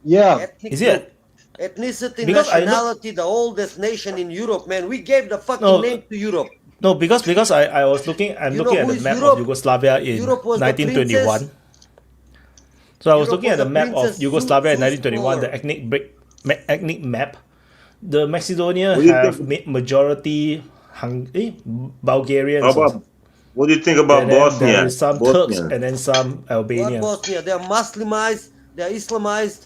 yeah? Ethnic Is group, it? ethnicity, Because I look. nationality, the oldest nation in Europe, man. We gave the fucking No, name to Europe. no. Because I was looking. I'm You know looking at who the is map of Europe? Yugoslavia in Europe was the 1921. princess. So I was Europe looking was at the the map of princess Yugoslavia in Zeus 1921, the Polar. ethnic map. The Macedonia What do you have think? majority Bulgarians, How about? What do you think about and then there Bosnia? is some Turks Bosnians. and then some What Albanians. Bosnia? They are Muslimized. They are Islamized.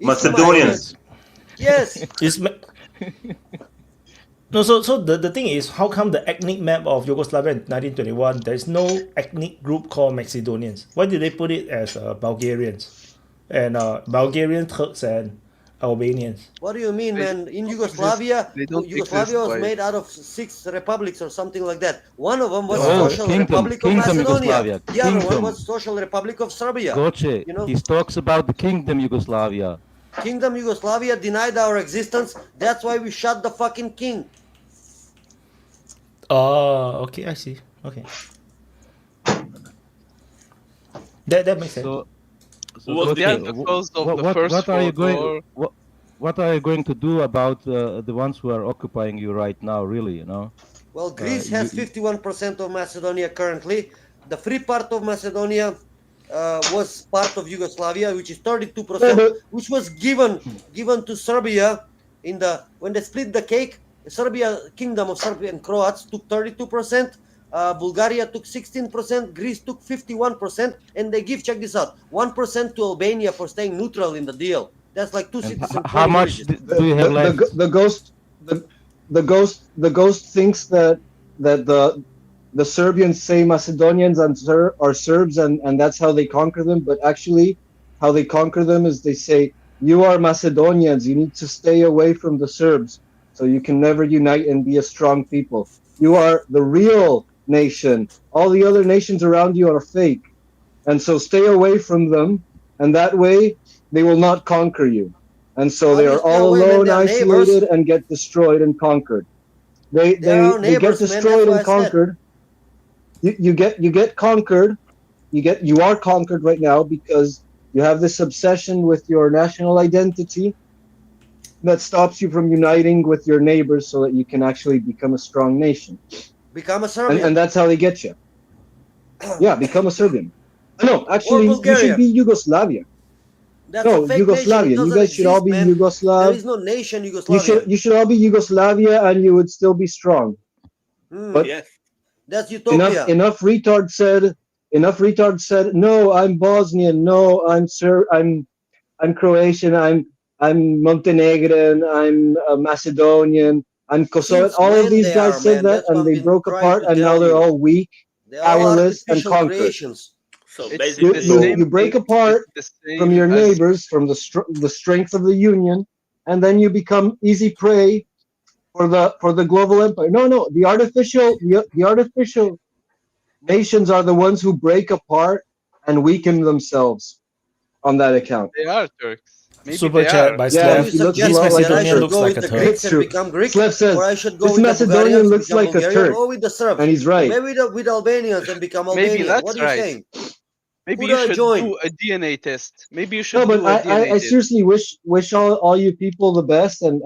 Macedonians. Yes. It's no, so the thing is, how come the ethnic map of Yugoslavia in 1921, there's no ethnic group called Macedonians? Why did they put it as Bulgarians and Bulgarian Turks and Albanians? What do you mean, They man? In don't Yugoslavia, exist. They don't Yugoslavia exist, was Wyatt. made out of 6 republics or something like that. One of them was Oh, Social kingdom Republic of Macedonia. Yugoslavia, The other one kingdom. was Social Republic of Serbia. Goche, You know, he talks about the kingdom Yugoslavia. Kingdom Yugoslavia denied our existence. That's why we shot the fucking king. Oh, okay, I see. Okay, that makes sense. So Who was Goche, They are the the cause of the First what are you World going War. what are you going to do about the ones who are occupying you right now? Really, you know. Well, Greece has 51% of Macedonia currently. The free part of Macedonia was part of Yugoslavia, which is 32%, which was given to Serbia in the when they split the cake. Serbia, Kingdom of Serbia and Croats took 32%. Bulgaria took 16%, Greece took 51%, and they give, check this out, 1% to Albania for staying neutral in the deal. That's like 2 cities and 20 How much villages. do you have left? The ghost thinks that the Serbians say Macedonians are Serbs and that's how they conquer them, but actually how they conquer them is they say, you are Macedonians, you need to stay away from the Serbs so you can never unite and be a strong people. You are the real nation. All the other nations around you are fake. And so stay away from them, and that way they will not conquer you. And so How they do you are stay all away, man? alone, They are neighbors. isolated, and get destroyed and conquered. They They're our get neighbors, man. That's destroyed what and I said. conquered. You get conquered. You are conquered right now because you have this obsession with your national identity that stops you from uniting with your neighbors so that you can actually become a strong nation. Become a Serbian. And that's how they get you. Yeah, become a Serbian. No, actually, you should Bulgarian. be Yugoslavia. That's No, a fake Yugoslavia. nation. It You doesn't guys should all exist, be man. Yugoslav. There is no nation Yugoslavia. You should all be Yugoslavia, and you would still be strong. But Yes. That's utopia. enough retards said, no, I'm Bosnian. No, I'm Croatian. I'm Montenegrin. I'm Macedonian. I'm Kosovan. Since All of when these they guys are, said man? that, That's what and I've they been broke trying apart, to and now tell they're you. all weak, They are all powerless, and artificial conquered. creations. So It's basically, the same You break thing. apart It's the from same your as neighbors, from the strength of the union, and then you become easy prey for the global empire. No, the artificial nations are the ones who break apart and weaken themselves on that account. they are Turks. Maybe Super they chat are. by Yeah, Are Slev. you he looks a This lot like suggesting that a I Macedonian should Turk. looks go like with a the Turk. Greeks It's and true. become Greek? Slev says, Or I should go this with the Macedonian Bulgarians and looks become like a Bulgarian? Turk. Or with the Serbs? And he's right. Maybe with Albanians and become Maybe Albanian. that's What are you right. saying? Maybe Who you do I should join? do a DNA test. Maybe you No, should but do a DNA I test. seriously wish all you people the best, and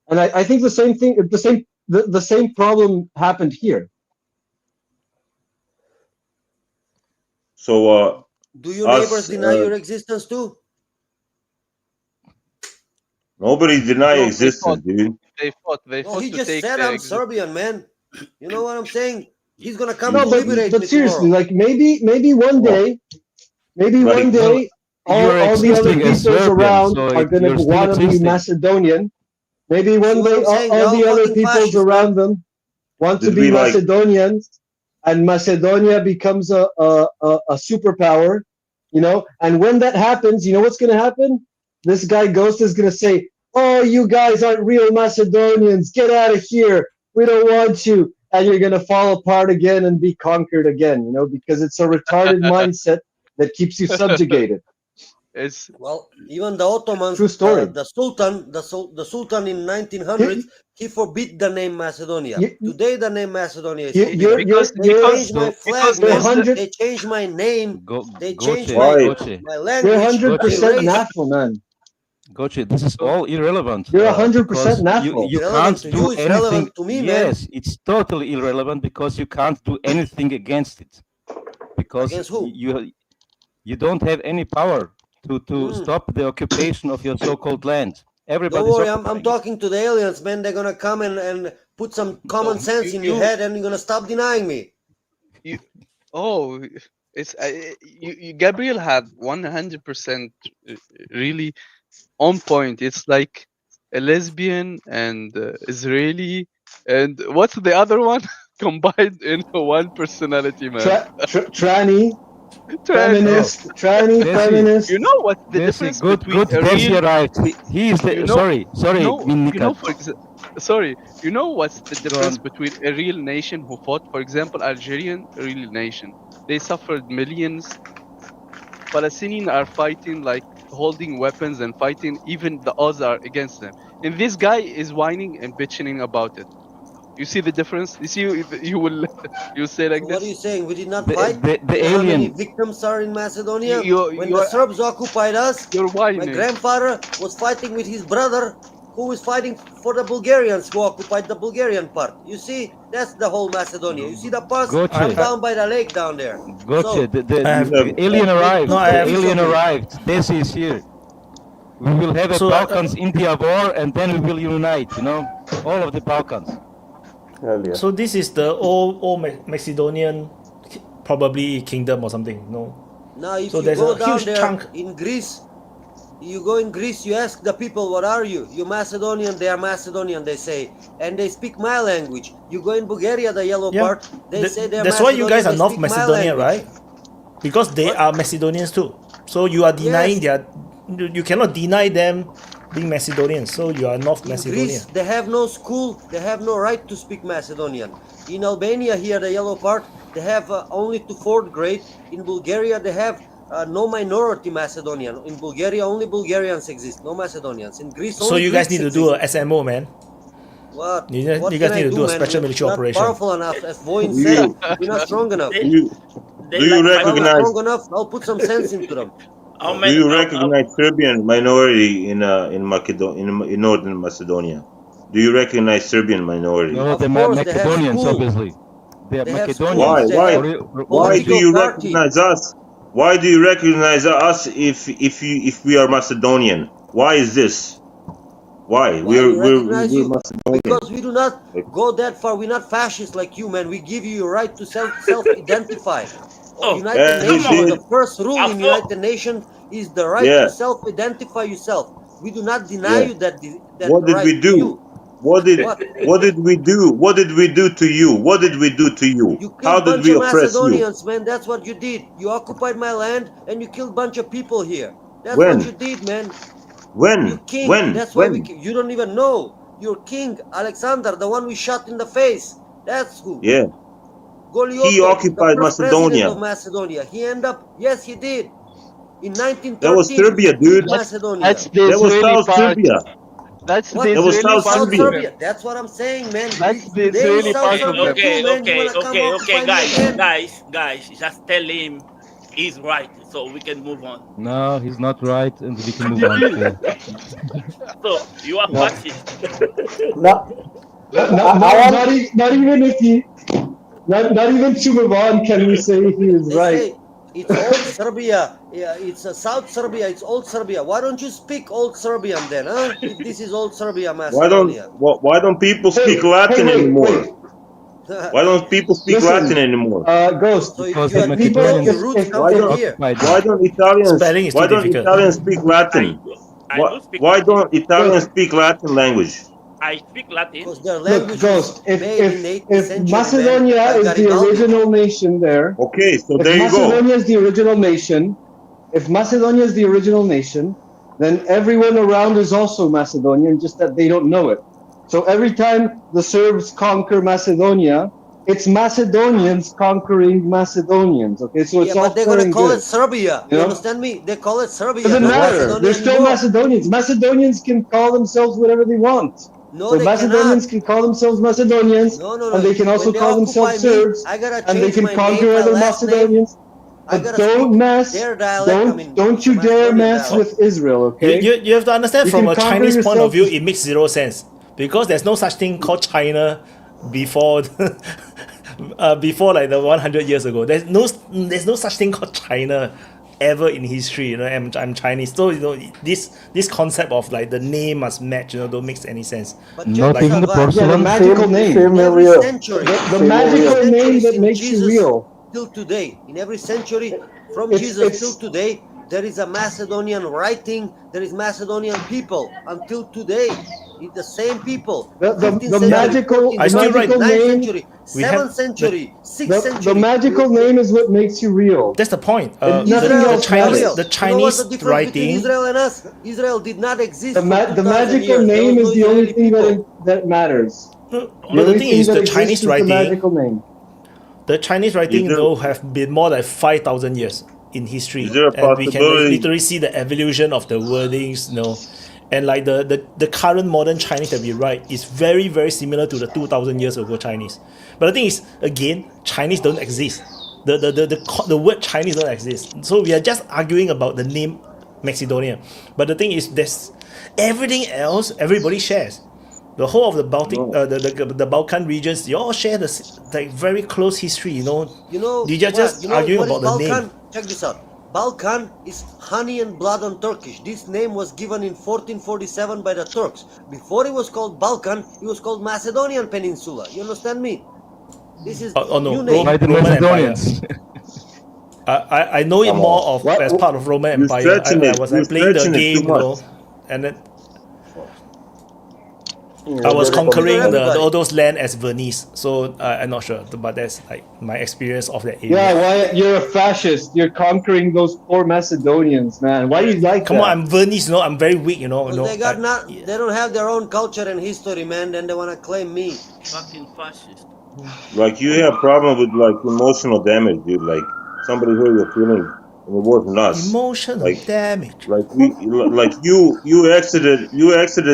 I think the same thing, the same problem happened here. So Do your neighbors us deny your existence too? nobody deny No, existence, dude. They No, fought he to just take said the I'm existence. Serbian, man. You know what I'm saying? He's gonna come No, to liberate but me seriously, tomorrow. like maybe one day, Like Well, you're all the other existing as peoples Serbian, around so are gonna you're still want to be existing. Macedonian. Maybe See one what day I'm saying? They're all all the other fucking peoples fascists, around man. them want to did be we like Macedonians, and Macedonia becomes a superpower, And when that happens, you know what's going to happen? This guy Ghost is going to say, "Oh, you guys aren't real Macedonians. Get out of here. We don't want you." And you're going to fall apart again and be conquered again, because it's a retarded mindset that keeps you subjugated. It's Well, even the Ottomans, True story. the Sultan in 1900s, he forbid the name Macedonia. Today, the name Macedonia is forbidden. They changed my flag, man. They changed my name. They changed my language. You're 100% my race. NAFO, man. Gotcha. This is all irrelevant. You're 100% because NAFO. you Irrelevant can't to do you, it's anything. relevant to me, man. Yes, it's totally irrelevant because you can't do anything against it. Because Against who? you don't have any power to stop the occupation of your so-called land. Everybody's Don't worry, occupying. I'm talking to the aliens, man. They're gonna come and put some common sense in your head, and you're gonna stop denying me. It's Gabriel had 100% really on point. It's like a lesbian and Israeli, and what's the other one combined in one personality, man? Tranny, feminist. You know what's the difference between a real? arrived. He is the sorry, You know what's the difference between a real nation who fought, for example, Algerian, a real nation. They suffered millions. Palestinians are fighting, like holding weapons and fighting. Even the odds are against them. And this guy is whining and bitching about it. You see the difference? You see, you say like So this. what are you saying? We did not fight? The You know how many alien. victims are in Macedonia? When you're- the Serbs occupied us, You're my whining. grandfather was fighting with his brother, who was fighting for the Bulgarians who occupied the Bulgarian part. You see, that's the whole Macedonia. You see the parts Gotcha. down by the lake down there. Gotcha. So, The alien arrived. No, The alien arrived. Desi is here. We will have a So, Balkans-India war, and then we will unite. All of the Balkans. So this is the old Macedonian, probably kingdom or something. No. now if So you there's go a down huge there chunk. in Greece, you go in Greece, you ask the people, what are you? You Macedonian, they are Macedonian, they say. And they speak my language. You go in Bulgaria, the yellow part, they say they're That's why you guys are Macedonian, they North speak my Macedonia, language. right? Because they are Macedonians too. So you are denying Yes. you cannot deny them being Macedonian, so you are North In Macedonia. Greece, they have no school, they have no right to speak Macedonian. In Albania, here, the yellow part, they have only to 4th grade. In Bulgaria, they have no minority Macedonian. In Bulgaria, only Bulgarians exist, no Macedonians. In Greece, So only you guys Greeks need to do a exist. SMO, man. What? You What guys can need I to do a man? special We're military not operation. powerful enough, as Voin Do said. you We're not strong enough. do you, They do you like If I was recognize strong enough, I'll put some sense into them. how do many? you recognize Serbian minority in northern Macedonia? Do you recognize Serbian minority? No, Of the course, they have Macedonians, school. obviously. They are They have Macedonians. schools. They Why? have Why do political you party. recognize us? Why do you recognize us if we are Macedonian? Why is this? Why? Why we recognize We're you? Macedonian. Because we do not Like, go that far. We're not fascists like you, man. We give you your right to self-identify. Oh, United he come Nations, on. did. the first rule I in thought United Nations is the right Yeah, to self-identify yourself. We do not deny yeah. you that What did right we to do? you. What did What? what did we do? What did we do to you? What did we do to you? You How killed did bunch we of oppress you? Macedonians, man. That's what you did. You occupied my land and you killed bunch of people here. That's what When? you did, man. You When? king. When? That's why When? you don't even know. Your king, Alexander, the one we shot in the face. That's who. Yeah. He Goliotov, the occupied first president Macedonia. of Macedonia. He ended up, yes, he did. In That was 1913, Serbia, he beat dude. Macedonia. That's the That was Israeli South part. Serbia. That's What? the That was Israeli South part South of Serbia. them. Serbia. That's what I'm saying, man. That's the Today is Israeli South part okay, of Serbia them. too, okay, man. You okay, wanna come okay, okay, occupy me again? guys. Just tell him he's right, so we can move on. No, he's not right, and we can move on still. So you are No, fascist. not, not even if he, not even to move on can we say he is They right. say it's old Serbia. Yeah, it's South Serbia. It's old Serbia. Why don't you speak old Serbian then, huh? If this is old Serbia, Macedonia. Why don't people speak Hey, Latin wait. anymore? Why don't people speak Latin Listen, anymore? Ghost. So Because you the admit that your Macedonians roots come Why from don't here. occupied them. Spelling is too why don't difficult. Italians speak Latin? I do speak Why Latin. don't Italians Look, speak Latin language? I speak Latin. Because their look, language was Ghost. made in the 18th If century, man, Macedonia by is the Garibaldi. original nation there, Okay, so if there you go. Macedonia is the original nation, if Macedonia is the original nation, then everyone around is also Macedonian, just that they don't know it. So every time the Serbs conquer Macedonia, it's Macedonians conquering Macedonians. Okay, so it's Yeah, all but they're fair gonna and call it good. Serbia. You You know, understand me? They call it Serbia, doesn't not matter. They're Macedonia still anymore. Macedonians. Macedonians can call themselves whatever they want. No, So they Macedonians cannot. can call themselves Macedonians, No. and they can also When they call occupy themselves me, Serbs, I gotta and they change can my name, conquer my other last name. Macedonians. I But gotta don't speak mess, their dialect. I mean, don't the you dare Macedonian mess dialect. with Israel, okay? You have to understand You from can a conquer Chinese point of yourself. view, it makes zero sense because there's no such thing called China before before like the 100 years ago. There's no such thing called China ever in history. You know, I'm Chinese, so you know this concept of like the name must match. You know, don't make any sense. But Not check this even out, the guys. Yeah, the porcelain. magical name. In every century, The in every magical name century that since makes you Jesus real. till today, in every century from It's Jesus till today, there is a Macedonian writing, there is Macedonian people until today. It's the same people. the 15th the century, magical 14th the century, magical 9th name. century, We have 7th century, 6th The century. magical name is what makes you real. That's the point. And nothing Israel, else matters. The you know what's the Chinese difference between writing. Israel and us? Israel did not exist The, for the 2,000 magical years. There name was no is the only Israeli thing people. that matters. But The the only thing thing is, that the exists Chinese is the writing, magical name. the Chinese writing, Is there though, have been more than 5,000 years in history, is there a and we can possibility? literally see the evolution of the wordings. You know, and like the current modern Chinese that we write is very very similar to the 2,000 years ago Chinese. But the thing is, again, Chinese don't exist. The word Chinese don't exist. So we are just arguing about the name Macedonia. But the thing is, there's everything else everybody shares. The whole of the Baltic, No. the Balkan regions, you all share the like very close history. You know, You know you're what? just You know arguing what is about the Balkan? name. Check this out. Balkan is honey and blood on Turkish. This name was given in 1447 by the Turks. Before it was called Balkan, it was called Macedonian Peninsula. You understand me? This is Oh no, new name. By the Roman Empire. Macedonians. I know it Come more on. of What? as part of Roman You're Empire. stretching I it. was You're playing the stretching it too game, you much. know, and then I was You're conquering everybody. all those land as Venice, so I'm not sure, but that's like my experience of that area. Yeah, Wyatt, you're a fascist. You're conquering those poor Macedonians, man. Why do you like Come that? on, I'm Venice, I'm very weak, Because they got they don't have their own culture and history, man. Then they want to claim me. Fucking fascist. Like you have problem with like emotional damage, dude. Like somebody hurt your feelings, and it wasn't us. Emotional damage. Like you exited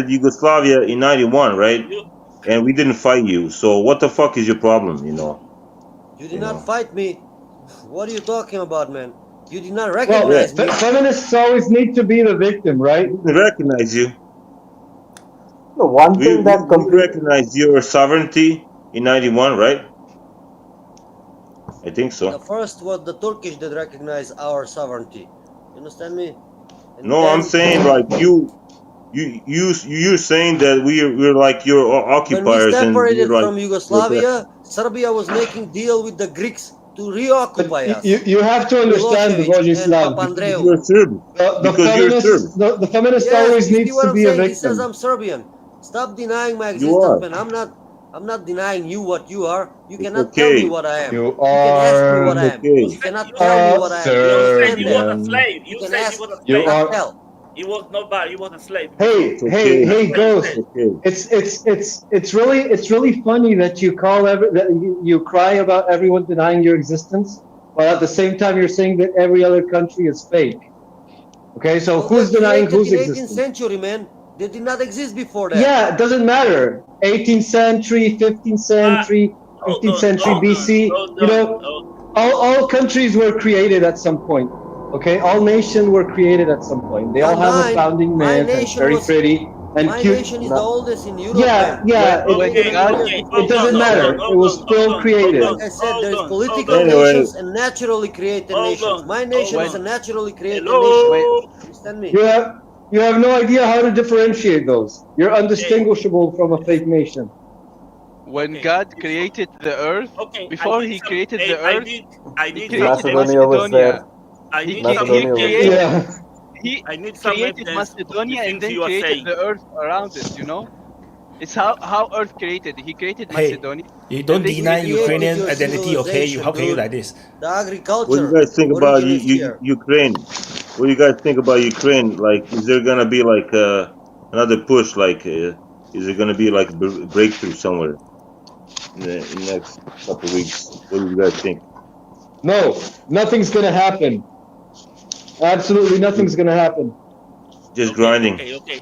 Yugoslavia in '91, right? And we didn't fight you. So what the fuck is your problem? You did not fight me. What are you talking about, man? You did not recognize me. Feminists always need to be the victim, right? We didn't recognize you. No, one thing that we recognized your sovereignty in '91, right? I think so. The first was the Turkish that recognized our sovereignty. You understand me? And No, then, I'm saying like you're saying that we're like your occupiers. when we separated and like, from Yugoslavia, Serbia was making deal with the Greeks to reoccupy us. You have to understand, Vojislav. You're Serb. The feminist Yes, always you see needs what to I'm be a saying? He says victim. I'm Serbian. Stop denying my You are. existence, man. I'm not denying you what you are. You It's cannot okay. tell me what I am. You can ask me what I am. okay. You cannot tell me what I am. You understand You that? was a slave. You You can said ask. you was a You slave. are. He was not bad. He was a slave. Hey, Ghost. It's really funny that you you cry about everyone denying your existence, but at the same time you're saying that every other country is fake. Okay, so who's denying whose in 18th existence? century, man. They did not exist before that. Yeah, it doesn't matter. 18th century, 15th century, 15th century BC. All countries were created at some point. Okay, all nations were created at some point. They all have a founding man that's very pretty and my cute. nation is the oldest in Europe. Yeah, yeah. It doesn't matter. It was still created. Like I said, there's political Anyway. nations and naturally created nations. My nation is a naturally created nation. Understand me? You have no idea how to differentiate those. You're undistinguishable from a fake nation. When God created the earth, before He created the earth, He created Macedonia was there. He Macedonia was there. He I need some created evidence Macedonia of the and things then you are created saying. the earth around it. You know, it's how Earth created. He created Hey, Macedonia. you don't and then deny created Ukrainian your identity, okay? How can you like this? The agriculture. What do you guys think about originates here. Ukraine? What do you guys think about Ukraine? Like, is there gonna be like another push? Like, is there gonna be like a breakthrough somewhere in the next couple of weeks? What do you guys think? No, nothing's gonna happen. Absolutely nothing's gonna happen. Just grinding. Okay.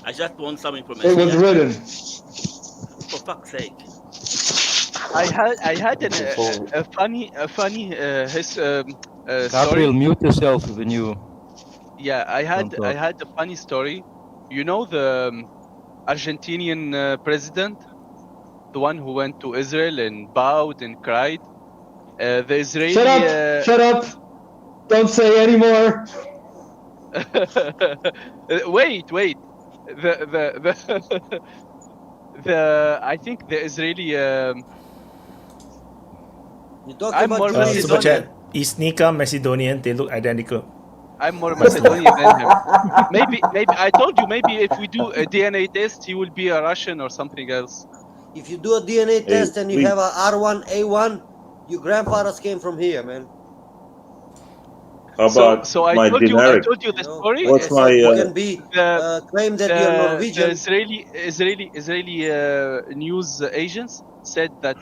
I just want some information. It was written. For fuck's sake. I had a funny story. Gabriel, mute yourself when you. Yeah, I had a funny story. You know the Argentinian president, the one who went to Israel and bowed and cried. The Israeli. Shut up! Don't say anymore. Wait. I think the Israeli. I'm more Macedonian. Super chat. Is Nika Macedonian? They look identical. I'm more Macedonian than him. Maybe I told you. Maybe if we do a DNA test, he will be a Russian or something else. If you do a DNA test and you have a R1A1, your grandfathers came from here, man. How about so I my told generic? you the story. What's my you can be claim that you're Norwegian. The Israeli news agents said that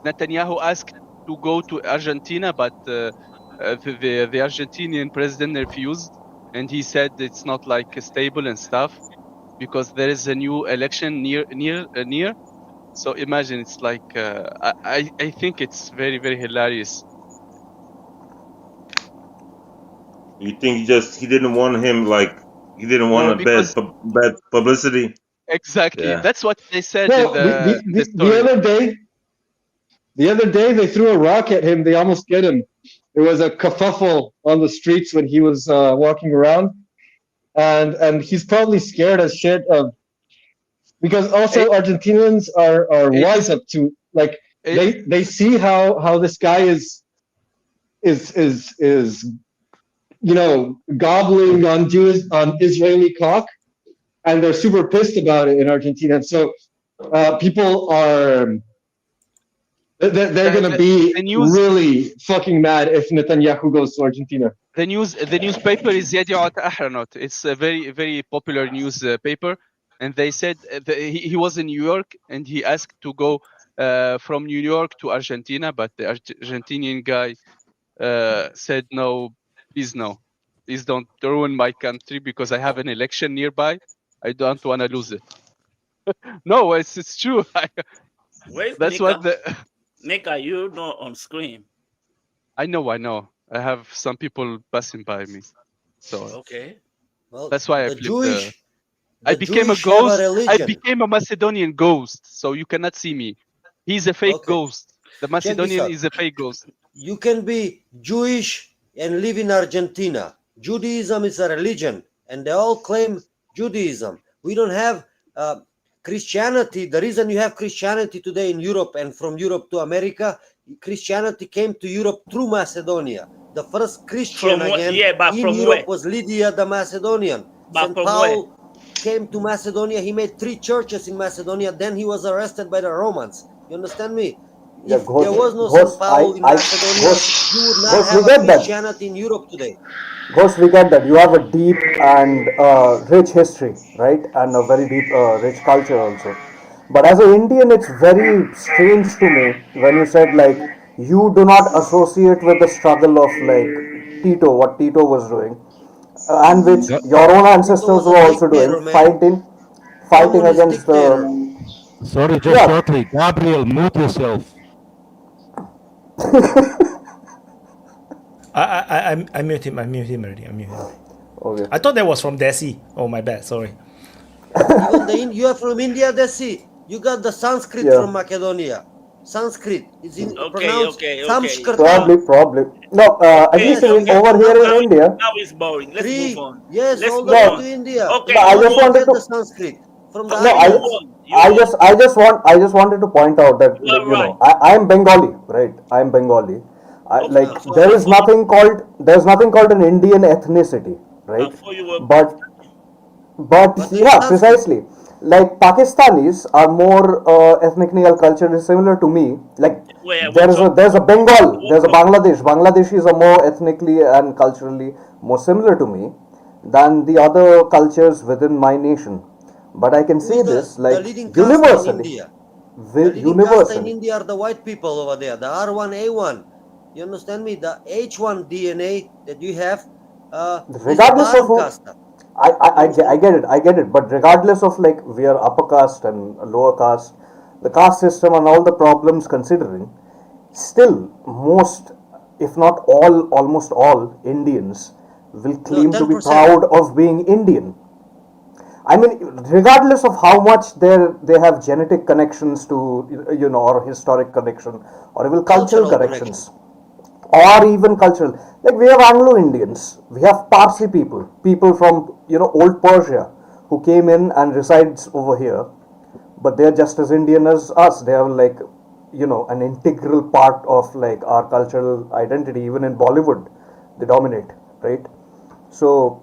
Netanyahu asked to go to Argentina, but the Argentinian president refused, and he said it's not like stable and stuff because there is a new election near. So imagine it's like I think it's very, very hilarious. You think he didn't want him he didn't want bad publicity? Exactly. Yeah. That's what they said No, in the story. The other day they threw a rock at him. They almost get him. There was a kerfuffle on the streets when he was walking around, and he's probably scared as shit of because also Argentinians are wise up to they see how this guy is gobbling on Israeli cock, and they're super pissed about it in Argentina. And so people are they're going to be the news really fucking mad if Netanyahu goes to Argentina. the newspaper is Yediot Ahronot. It's a very popular newspaper, and they said he was in New York and he asked to go from New York to Argentina, but the Argentinian guy said no, please don't ruin my country because I have an election nearby. I don't want to lose it. No, it's true. Where's That's Nika? what the Nika, you're not on screen. I know. I have some people passing by me, so Okay. Well, that's why I the flipped Jewish, I the became a Jewish have a ghost. I religion. became a Macedonian ghost, so you cannot see me. He's a fake Okay. ghost. The Check this Macedonian out. is a fake ghost. You can be Jewish and live in Argentina. Judaism is a religion, and they all claim Judaism. We don't have Christianity. The reason you have Christianity today in Europe and from Europe to America, Christianity came to Europe through Macedonia. The first Christian From again but in from Europe where? was Lydia the Macedonian. But St. from Paul came to Macedonia. He made 3 churches in Macedonia. Then he was arrested by the Romans. You understand me? Yeah, If there was no Ghost, St. Paul in Macedonia, Ghost, you would not Ghost, we have a get that. Christianity in Europe today. Ghost, we get that. You have a deep and rich history, right? And a very deep, rich culture also. But as an Indian, it's very strange to me when you said, like, you do not associate with the struggle of, like, Tito, what Tito was doing, and which your own ancestors were also doing, fighting against the. Sorry, just Yeah, shortly. Gabriel, mute yourself. I mute him. I mute him already. I mute him. Okay. I thought that was from Desi. Oh, my bad. Sorry. Even you are from India, Desi. You got the Sanskrit from Macedonia. Sanskrit is pronounced Samskrita. Probably. No, at least over here in India. Now it's boring. Let's move on. Yes, Let's all the move way on. to India. Okay, No, I you just won. wanted Get to. the Sanskrit from the Okay, islands. I just wanted to point out that, You are like, you right. know, I am Bengali, right? I am Bengali. Like, there's nothing called an Indian ethnicity, right? Before you were But yeah, precisely. Like, Pakistanis are more ethnically and culturally similar to me. Like, there's a Bengal, there's a Bangladesh. Bangladeshis are more ethnically and culturally more similar to me than the other cultures within my nation. But I can say this, like, The leading caste in universally. India. The leading caste in Universally. India are the white people over there. The R1A1. You understand me? The H1 DNA that you have Regardless is of who, caste. I get it. But regardless of, like, we are upper caste and lower caste, the caste system and all the problems considering, still most, if not all, almost all Indians will claim to be 10%. proud of being Indian. I mean, regardless of how much they have genetic connections to, you know, or historic connection, or even cultural connections, or even cultural. Like, we have Anglo-Indians, we have Parsi people from, you know, old Persia, who came in and resides over here, but they're just as Indian as us. They are, like, you know, an integral part of, like, our cultural identity. Even in Bollywood, they dominate, right? So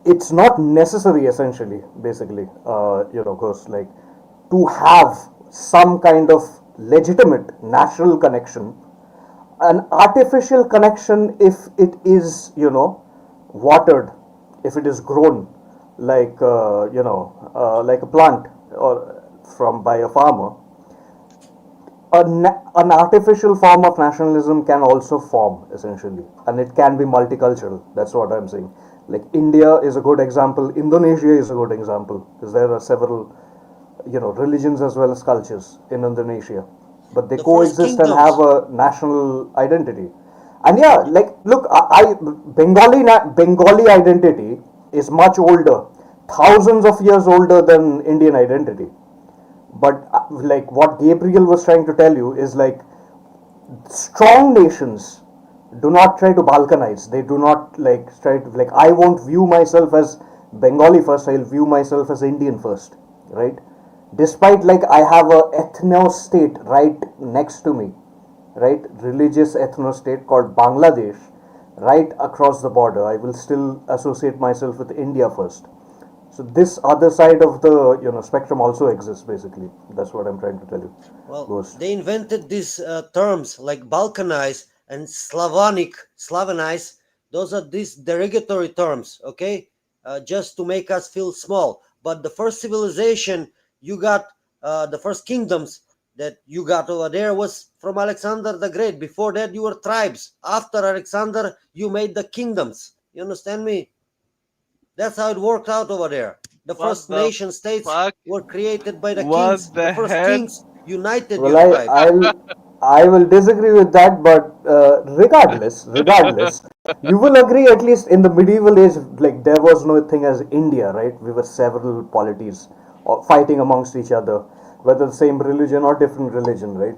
it's not necessary, essentially, basically, you know, because, like, to have some kind of legitimate natural connection. An artificial connection, if it is, you know, watered, if it is grown like, you know, like a plant or by a farmer, an artificial form of nationalism can also form, essentially, and it can be multicultural. That's what I'm saying. Like, India is a good example, Indonesia is a good example, because there are several, you know, religions as well as cultures in Indonesia, but they coexist and have a national identity. And yeah, like, look, Bengali identity is much older, thousands of years older than Indian identity. But like, what Gabriel was trying to tell you is, like, strong nations do not try to balkanize. They do not, like, try to, like, I won't view myself as Bengali first, I'll view myself as Indian first, right? Despite, like, I have a ethno state right next to me, right? Religious ethno state called Bangladesh right across the border. I will still associate myself with India first. So this other side of the spectrum also exists. Basically, that's what I'm trying to tell you. Well, Ghost. they invented these terms like Balkanize and Slavonize. Those are these derogatory terms, okay? Just to make us feel small. But the first civilization you got, the first kingdoms that you got over there was from Alexander the Great. Before that, you were tribes. After Alexander, you made the kingdoms. You understand me? That's how it worked out over there. The What first the nation states fuck? were created by the What kings. the The first hell? kings united Well, your tribes. I will disagree with that, but regardless, you will agree at least in the medieval age, like there was no thing as India, right? We were several polities fighting amongst each other, whether the same religion or different religion, right?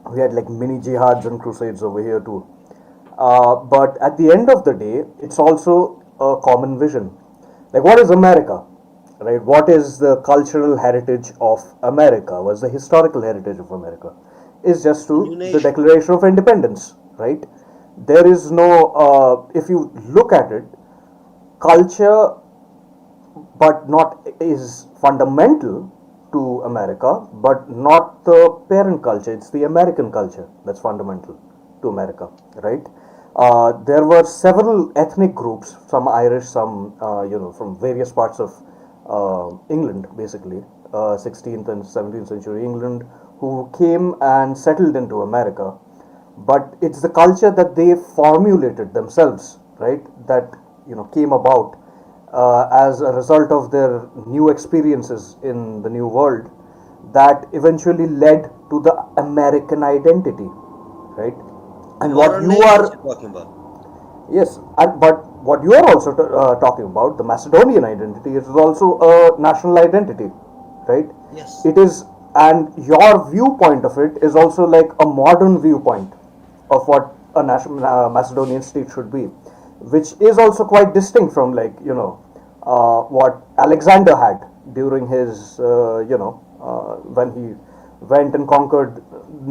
We had like mini jihads and crusades over here too. But at the end of the day, it's also a common vision. Like, what is America? Right? What is the cultural heritage of America? What's the historical heritage of America? Is just to the Declaration of Independence, right? There is no, if you look at it, culture, but not is fundamental to America, but not the parent culture. It's the American culture that's fundamental to America, right? There were several ethnic groups, some Irish, some from various parts of England, basically 16th and 17th century England, who came and settled into America. But it's the culture that they formulated themselves, right? That came about as a result of their new experiences in the new world, that eventually led to the American identity, right? And what you are talking about. Yes, but what you are also talking about, the Macedonian identity, is also a national identity, right? Yes. It is, and your viewpoint of it is also like a modern viewpoint of what a national Macedonian state should be, which is also quite distinct from what Alexander had during his when he went and conquered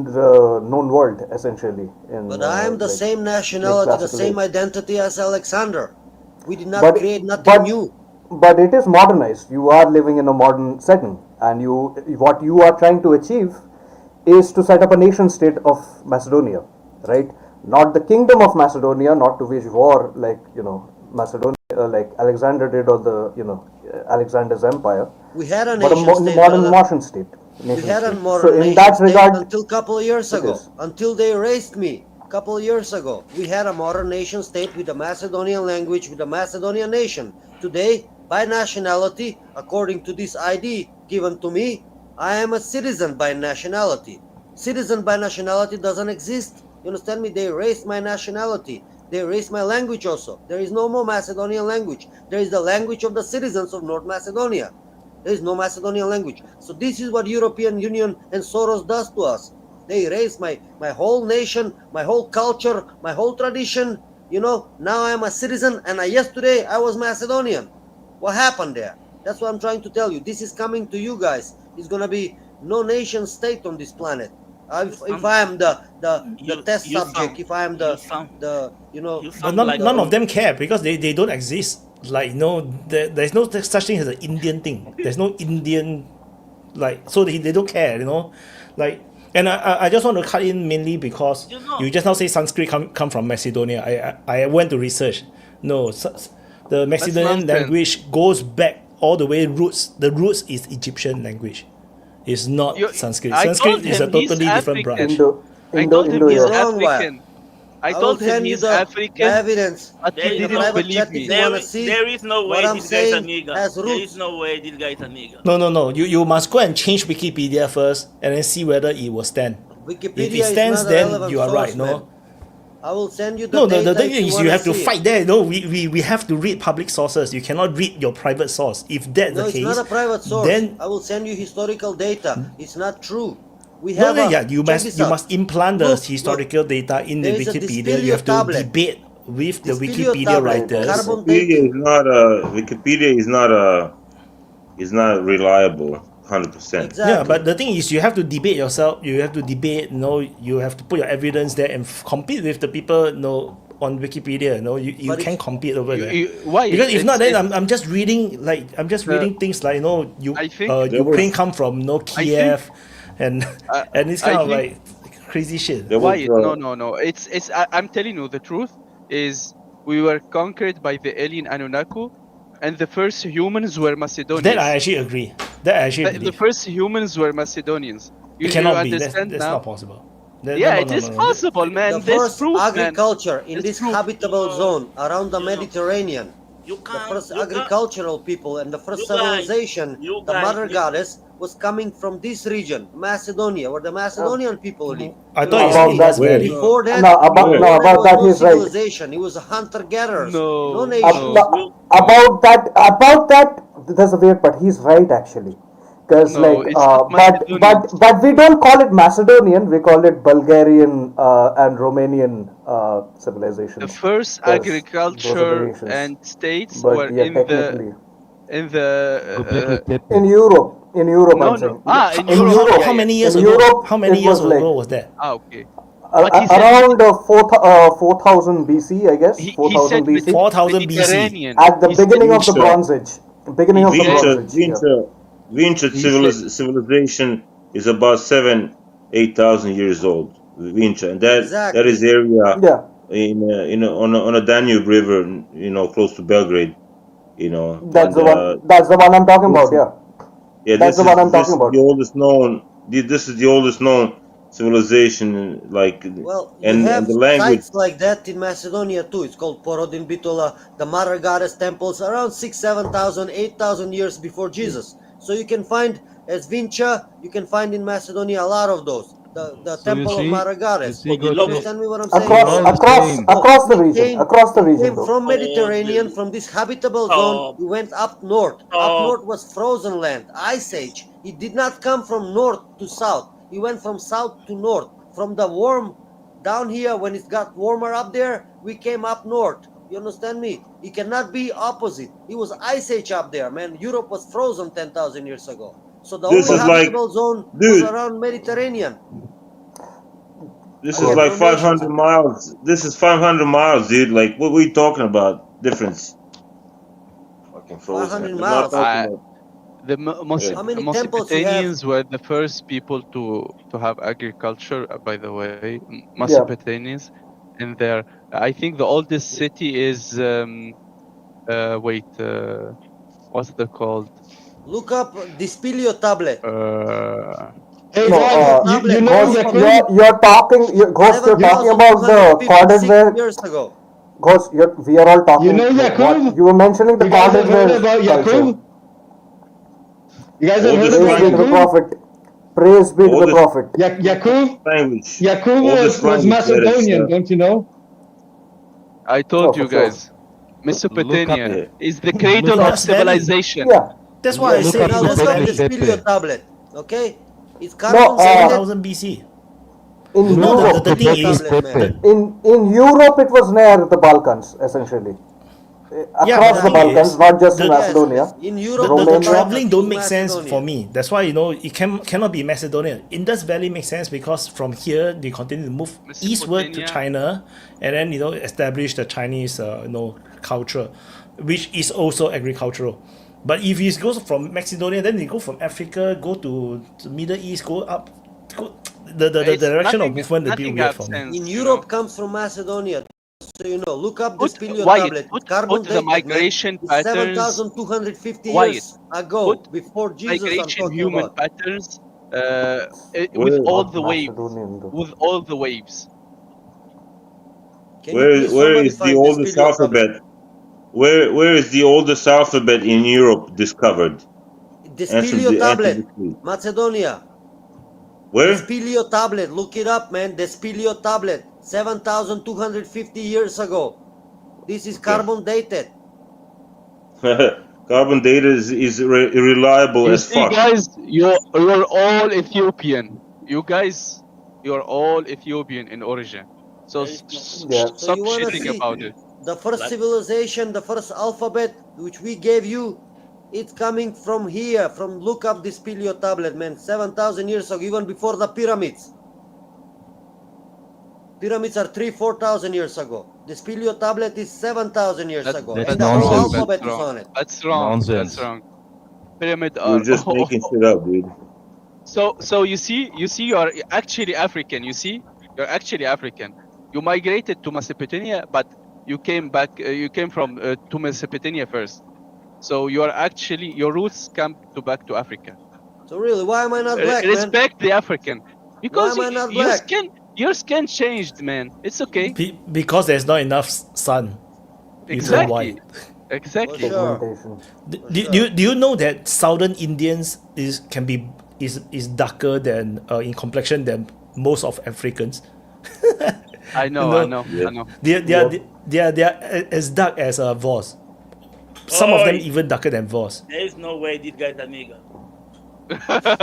the known world, essentially. But I am the same nationality, the same identity as Alexander. We did not create nothing new. But it is modernized. You are living in a modern setting, and what you are trying to achieve is to set up a nation state of Macedonia, right? Not the kingdom of Macedonia, not to wage war like Macedonia, like Alexander did, or Alexander's empire. We had a but nation state, modern brother. Martian state. We had a So modern in nation that state regard, until a couple of years it ago. is. Until they erased me a couple of years ago. We had a modern nation state with a Macedonian language, with a Macedonian nation. Today, by nationality, according to this ID given to me, I am a citizen by nationality. Citizen by nationality doesn't exist. You understand me? They erased my nationality. They erased my language also. There is no more Macedonian language. There is the language of the citizens of North Macedonia. There is no Macedonian language. So this is what European Union and Soros does to us. They erase my whole nation, my whole culture, my whole tradition. Now I am a citizen, and yesterday I was Macedonian. What happened there? That's what I'm trying to tell you. This is coming to you guys. It's gonna be no nation state on this planet. If I am the test subject, if I am the But none of them care because they don't exist. Like there's no such thing as an Indian thing. There's no Indian, so they don't care. And I just want to cut in mainly because you just now say Sanskrit come from Macedonia. I went to research. No, the Macedonian language goes back all the way roots. The roots is Egyptian language. It's not Sanskrit. Sanskrit is a totally different branch. I told him he's African. I will told him send you he's the African, evidence. but he In the didn't private believe chat, me. if you wanna see There is no way what I'm this guy's a saying nigger. has There roots. is no way this guy's a nigger. No. You must go and change Wikipedia first and then see whether it will stand. Wikipedia If it stands, is not a then relevant you are source, right. man. No. I will send you the No, data the thing if you is wanna you have to see it. fight there. No, we have to read public sources. You cannot read your private source. If that's No, the it's case, not a private source. then I will send you historical data. It's not true. We have you check this must out. implant the Look, historical data in the there is a Wikipedia. You have to tablet. debate with the Dispilio Wikipedia tablet, writers. carbon Wikipedia is not reliable 100%. Yeah, but the thing is, you have to debate yourself. You have to debate. You have to put your evidence there and compete with the people. on Wikipedia. You But can't compete over there. Why? Because if not, then It's- I'm just reading things like I think Ukraine come from Kiev, and and it's kind I of think- like crazy shit. Why? No. It's. I'm telling you the truth. Is we were conquered by the alien Anunnaki, and the first humans were Macedonians. That I actually agree. That I actually The believe. first humans were Macedonians. It cannot be. Understand That's now? not possible. Yeah, it is possible, man. The There's first proof, man. agriculture in There's this proof. habitable zone around the Mediterranean, the first agricultural people and the first civilization, the mother goddess, was coming from this region, Macedonia, where the Macedonian people live. I thought it's Indus Valley. Before that, about that was he's right. civilization. It was hunter-gatherers, no Ab- nation. no, about that, there's a weird, but he's right actually. Because No, it's not but we don't call it Macedonian. We call it Bulgarian and Romanian civilizations. The first 'cause those are the agriculture nations. and states But were yeah, in technically. the In Europe. In Europe, No, I'm no. saying. In Europe. How many In years ago? Europe, How many it years was like- ago was that? Okay. But he said- around 4000 BC, I guess. 4000 BC. 4000 BC. Mediterranean. At the He beginning said- of the Bronze Age. Beginning of the Bronze Age. yeah. Vincha civilization is about 7,000-8,000 years old. Vincha, and that is area on a Danube River, close to Belgrade. That's the one. That's the one I'm talking about. Yeah. Yeah, That's the one I'm talking about. The oldest known. This is the oldest known civilization. Well, you and have the language. sites like that in Macedonia too. It's called Porodin Bitola, the Mother Goddess temples, around 6,000, 7,000, 8,000 years before Jesus. So you can find, as Vincha, you can find in Macedonia a lot of those. The temple of Mother Goddess. You understand me what I'm saying? Across the region. Across the region. Came from Mediterranean, from this habitable zone. We went up north. Up north was frozen land, ice age. It did not come from north to south. He went from south to north. From the warm down here, when it got warmer up there, we came up north. You understand me? It cannot be opposite. It was ice age up there, man. Europe was frozen 10,000 years ago. So the This only is like- habitable zone was dude. around Mediterranean. This is like 500 miles. This is 500 miles, dude. Like, what are we talking about? Difference. Fucking frozen. 500 We're miles. not talking about. The How many temples you have? Mesopotamians were the first people to have agriculture, by the way. Mesopotamians. And there, I think the oldest city is, what's it called? Look up the Spilio tablet. No, tablet. you're talking, Ghost, you're talking about the corded ware. Years ago. Ghost, we are all talking. You know Yakub? You were mentioning the You guys have corded heard ware about culture. Yakub? You guys have heard Praise about be to the Yakub? prophet. Praise be to the prophet. Yakub? Language. Yakub was language Macedonian, that is, don't you know? I told Oh, you for sure. guys, Mesopotamia Look up- is the cradle of civilization. Yeah. That's why I Look said up Indus the Valley. Spilio tablet. Okay? It's No, carbon dated. 7000 BC. In No, Europe, the thing is, tablet, man. in Europe, it was near the Balkans, essentially. Yeah, Across but the the thing Balkans, is, not just in the- Macedonia. In the, Europe, the Romania. traveling don't make Macedonia. sense for me. That's why it cannot be Macedonia. Indus Valley makes sense because from here they continue to move eastward to Mesopotamia. China, and then establish the Chinese culture, which is also agricultural. But if you go from Macedonia, then you go from Africa, go to Middle East, go up, the direction of movement will be weird for me. In Europe comes from Macedonia. So you know, look up the Spilio Wyatt, tablet. put Carbon the dated, migration man. It's patterns. 7,250 Wyatt, years ago, put before Jesus. I'm migration talking human about. patterns with all the waves. Macedonian, though. With all the waves. Can you Where please where somebody is the find the oldest Spilio alphabet? Where is the oldest alphabet in Europe discovered? The Answer Spilio the- answer tablet, this, please. Macedonia. Where? The Spilio tablet, look it up, man. The Spilio tablet, 7,250 years ago. This is carbon dated. Carbon data is reliable You as see, fuck. guys, you're all Ethiopian. You're all Ethiopian in origin. So Yeah. So stop you wanna shitting see about it. the first civilization, the first alphabet which we gave you, it's coming from here. From look up this Spilio tablet, man. 7,000 years ago, even before the pyramids. Pyramids are 4,000 years ago. The Spilio tablet is 7,000 years ago. That's And the whole nonsense. alphabet is on it. That's wrong. That's Nonsense. wrong. Pyramid You're are. just making shit up, dude. So you see, you are actually African. You see, you're actually African. You migrated to Macedonia, but you came back. You came from to Macedonia first. So you are actually your roots come to back to Africa. So really, why am I not black, man? Respect the African, because Why am I not your black? skin changed, man. It's okay. Because there's not enough sun. You turn Exactly. white. Exactly. Pigmentation. Do you know that Southern Indians is darker than in complexion than most of Africans? I know. You I know. I know. They are as dark as Vos. Some of them even darker than Vos. There is no way these guys are nigger.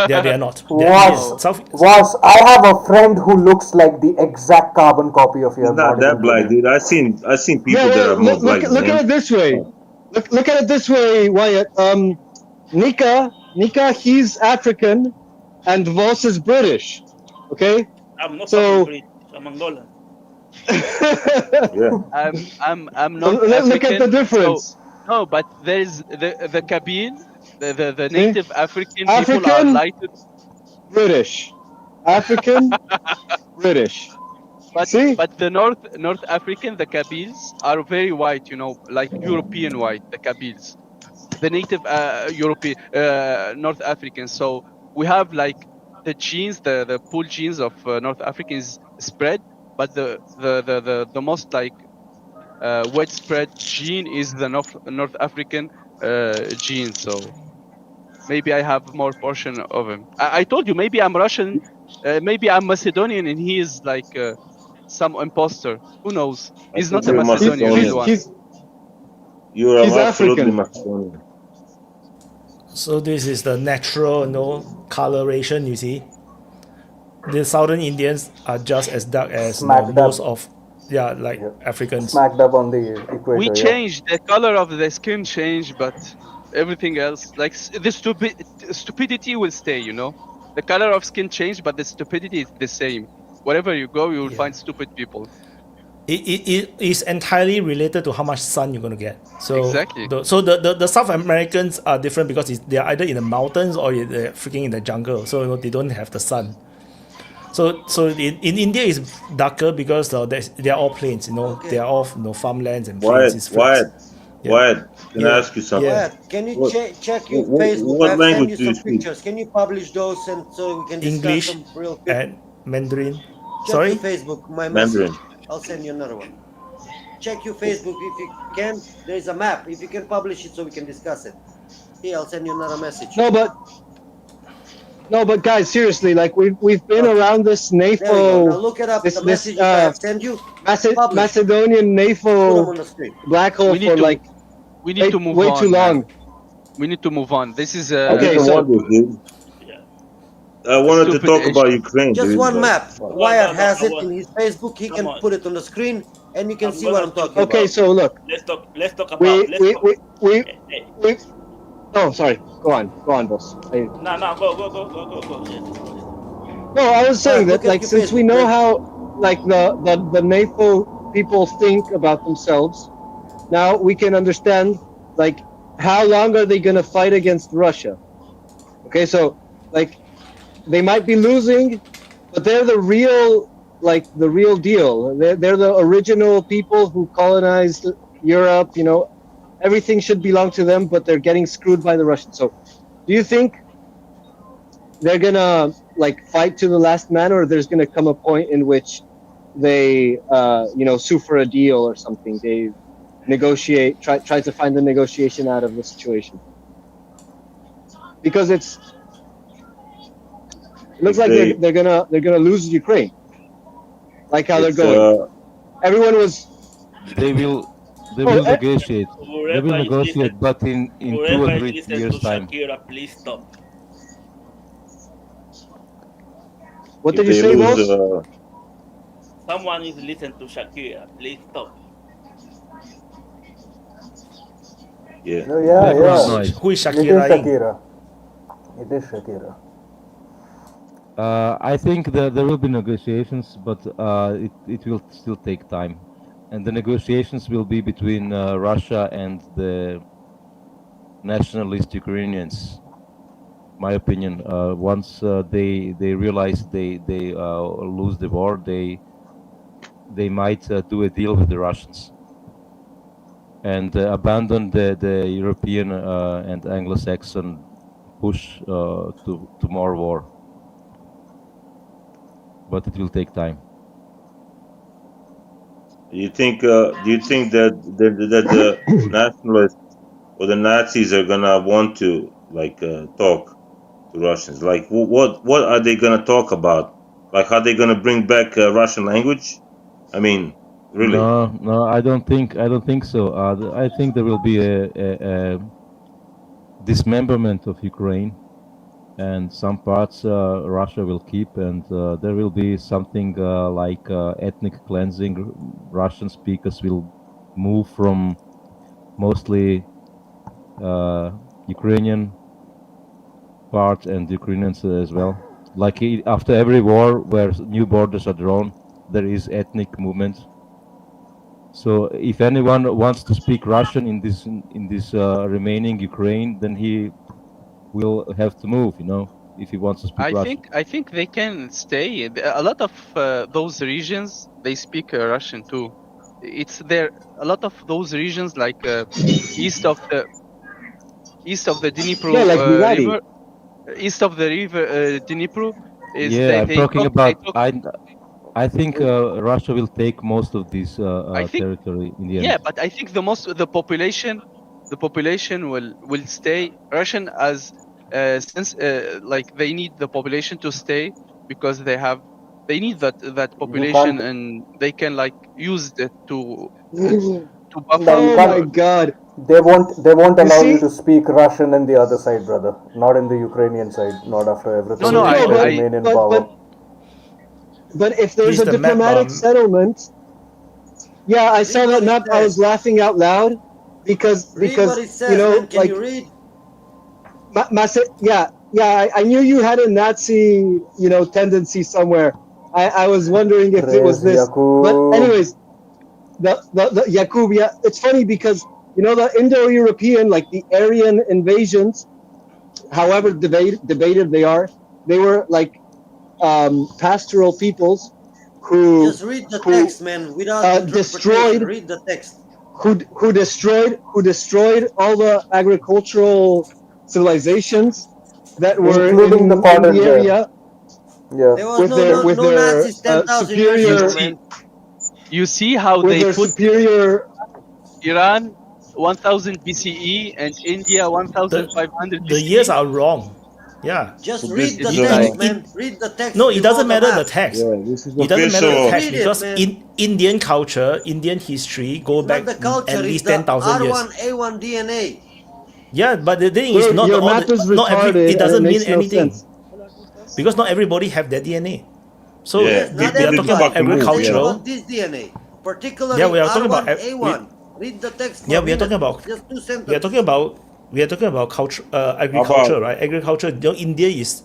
They are not. They are Indians. Was I have a friend who looks like the exact carbon copy of your He's not that black, dude. I seen people that are more black than look him. at it this way. Look at it this way, Wyatt. Nika, he's African, and Vos is British. Okay. I'm not So- fucking British. I'm Angolan. I'm not Look at African, the difference. so- no, but there is the Kabil, the native African people are African? lighter. British. African, British. But See? but the North African, the Kabils are very white, like European white, the Kabils, the native European North Africans. So we have like the genes, the pool genes of North Africans spread, but the most like widespread gene is the North African gene. So maybe I have more portion of him. I told you, maybe I'm Russian, maybe I'm Macedonian, and he is like some imposter. Who knows? He's not a You're Macedonian. He's one. You're He's absolutely African. Macedonian. So this is the natural, coloration. You see, the Southern Indians are just as dark as Smacked most up. of Africans. Smacked up on the equator. We yeah. changed the color of the skin, changed, but everything else, like the stupidity will stay. The color of skin changed, but the stupidity is the same. Wherever you go, you will find stupid people. It is entirely related to how much sun you're going to get. So Exactly. The South Americans are different because they're either in the mountains or they're freaking in the jungle. So they don't have the sun. So in India is darker because they're all plains. They're all farmlands and plains. It's flats. Wyatt, can I ask you something? Wyatt, can you check your what- Facebook? what I've language sent you do you some speak? pictures. Can you publish those and so we can discuss English them real quick? and Mandarin. Check Sorry? your Facebook, my Mandarin. message. I'll send you another one. Check your Facebook if you can. There is a map. If you can publish it so we can discuss it. Here, I'll send you another message. No, but guys, seriously, like we've been around this There we go. NAFO, Now look it up. this The messages I have sent you. Publish. Macedonian Put them NAFO on the screen. black hole We need for to- like We need to move way on. too man. long. We need to move on. This is Okay, I so- wonder, dude. I wanted to Stupid talk issue. about Ukraine. Just dude, one but- map. No, Wyatt no, has I it want- in his Facebook. He can on. put it on the screen, and you can I'm see what gonna I'm talking Okay, about. so look, Let's talk about. we let's we talk. we Hey, hey. we. Oh, sorry. Go on, boss. No, go. Yes. No, I was saying Look that, at like, your since we Facebook, know Greg. how, like, the NAFO people think about themselves, now we can understand, like, how long are they gonna fight against Russia? Okay, so, like, they might be losing, but they're the real deal. They're the original people who colonized Europe. Everything should belong to them, but they're getting screwed by the Russians. So, do you think they're gonna fight to the last man, or there's gonna come a point in which they sue for a deal or something? They negotiate, try to find the negotiation out of the situation, because it looks like they're gonna lose Ukraine, like how they're going. Everyone was. They will Oh, negotiate. They Whoever will is negotiate, listening- but in 2 or Whoever is 3 listening years' to time. Shakira, please stop. What if did you they say, lose, boss? Someone is listening to Shakira, please stop. yeah. No, yeah. Noise. Who is It is Shakira? Shakira. It is Shakira. I think that there will be negotiations, but it will still take time, and the negotiations will be between Russia and the nationalist Ukrainians. My opinion. Once they realize they lose the war, they might do a deal with the Russians and abandon the European and Anglo-Saxon push to more war. But it will take time. Do you think that the nationalists or the Nazis are gonna want to talk to Russians? Like what are they gonna talk about? Like are they gonna bring back Russian language? I mean, really? No, I don't think so. I think there will be a dismemberment of Ukraine, and some parts Russia will keep, and there will be something like ethnic cleansing. Russian speakers will move from mostly Ukrainian part and Ukrainians as well. Like after every war where new borders are drawn, there is ethnic movement. So if anyone wants to speak Russian in this remaining Ukraine, then he will have to move. If he wants to speak Russian. I think they can stay. A lot of those regions they speak Russian too. It's there. A lot of those regions, like east of the Dnipro river, east of the river Dnipro, is Yeah, I'm talking about. I think Oh. Russia will take most of this I think, territory in the end. yeah, but I think the population will stay Russian as since like they need the population to stay because they need that population and they can like use it to buffer. You can't- God. They won't You allow see? you to speak Russian in the other side, brother. Not in the Ukrainian side. Not after everything No, if they I remain in power. But if there's a Please, the map, diplomatic settlement, yeah, I saw that map. I was laughing out loud because Read what it says, you know, man. Can like you read? yeah, I knew you had a Nazi, tendency somewhere. I was wondering if it was Praise this, but Yakub. anyways, the Yakub, yeah, it's funny because the Indo-European, like the Aryan invasions, however debated they were like pastoral peoples who Just read the text, man, without interpretation. Read the text. Who destroyed all the agricultural civilizations that were Including the in the area. Yeah. There was no Nazis 10,000 years superior. ago, man. You see how with they their put superior Iran 1000 BCE and India 1500 The BCE. years are wrong. Yeah. Just So read this the is text, man. Read the text. No, it doesn't before the matter the math. text. Yeah, this is It doesn't matter the official. text Read it, because man. in Indian culture, Indian history go It's back not the culture, at it's least the 10,000 years. R1A1 DNA. Yeah, but the thing is not your all map the, is not every retarded it doesn't and it mean makes no anything. sense. Because not everybody have that DNA. So Yeah, Yes, we not are talking about everybody. I'm saying agricultural. about this DNA. Particularly Yeah, we are talking about R1A1. Read the text for yeah, a we are talking minute. about Just 2 sentences. we are talking about culture, agriculture, right? Agriculture. India is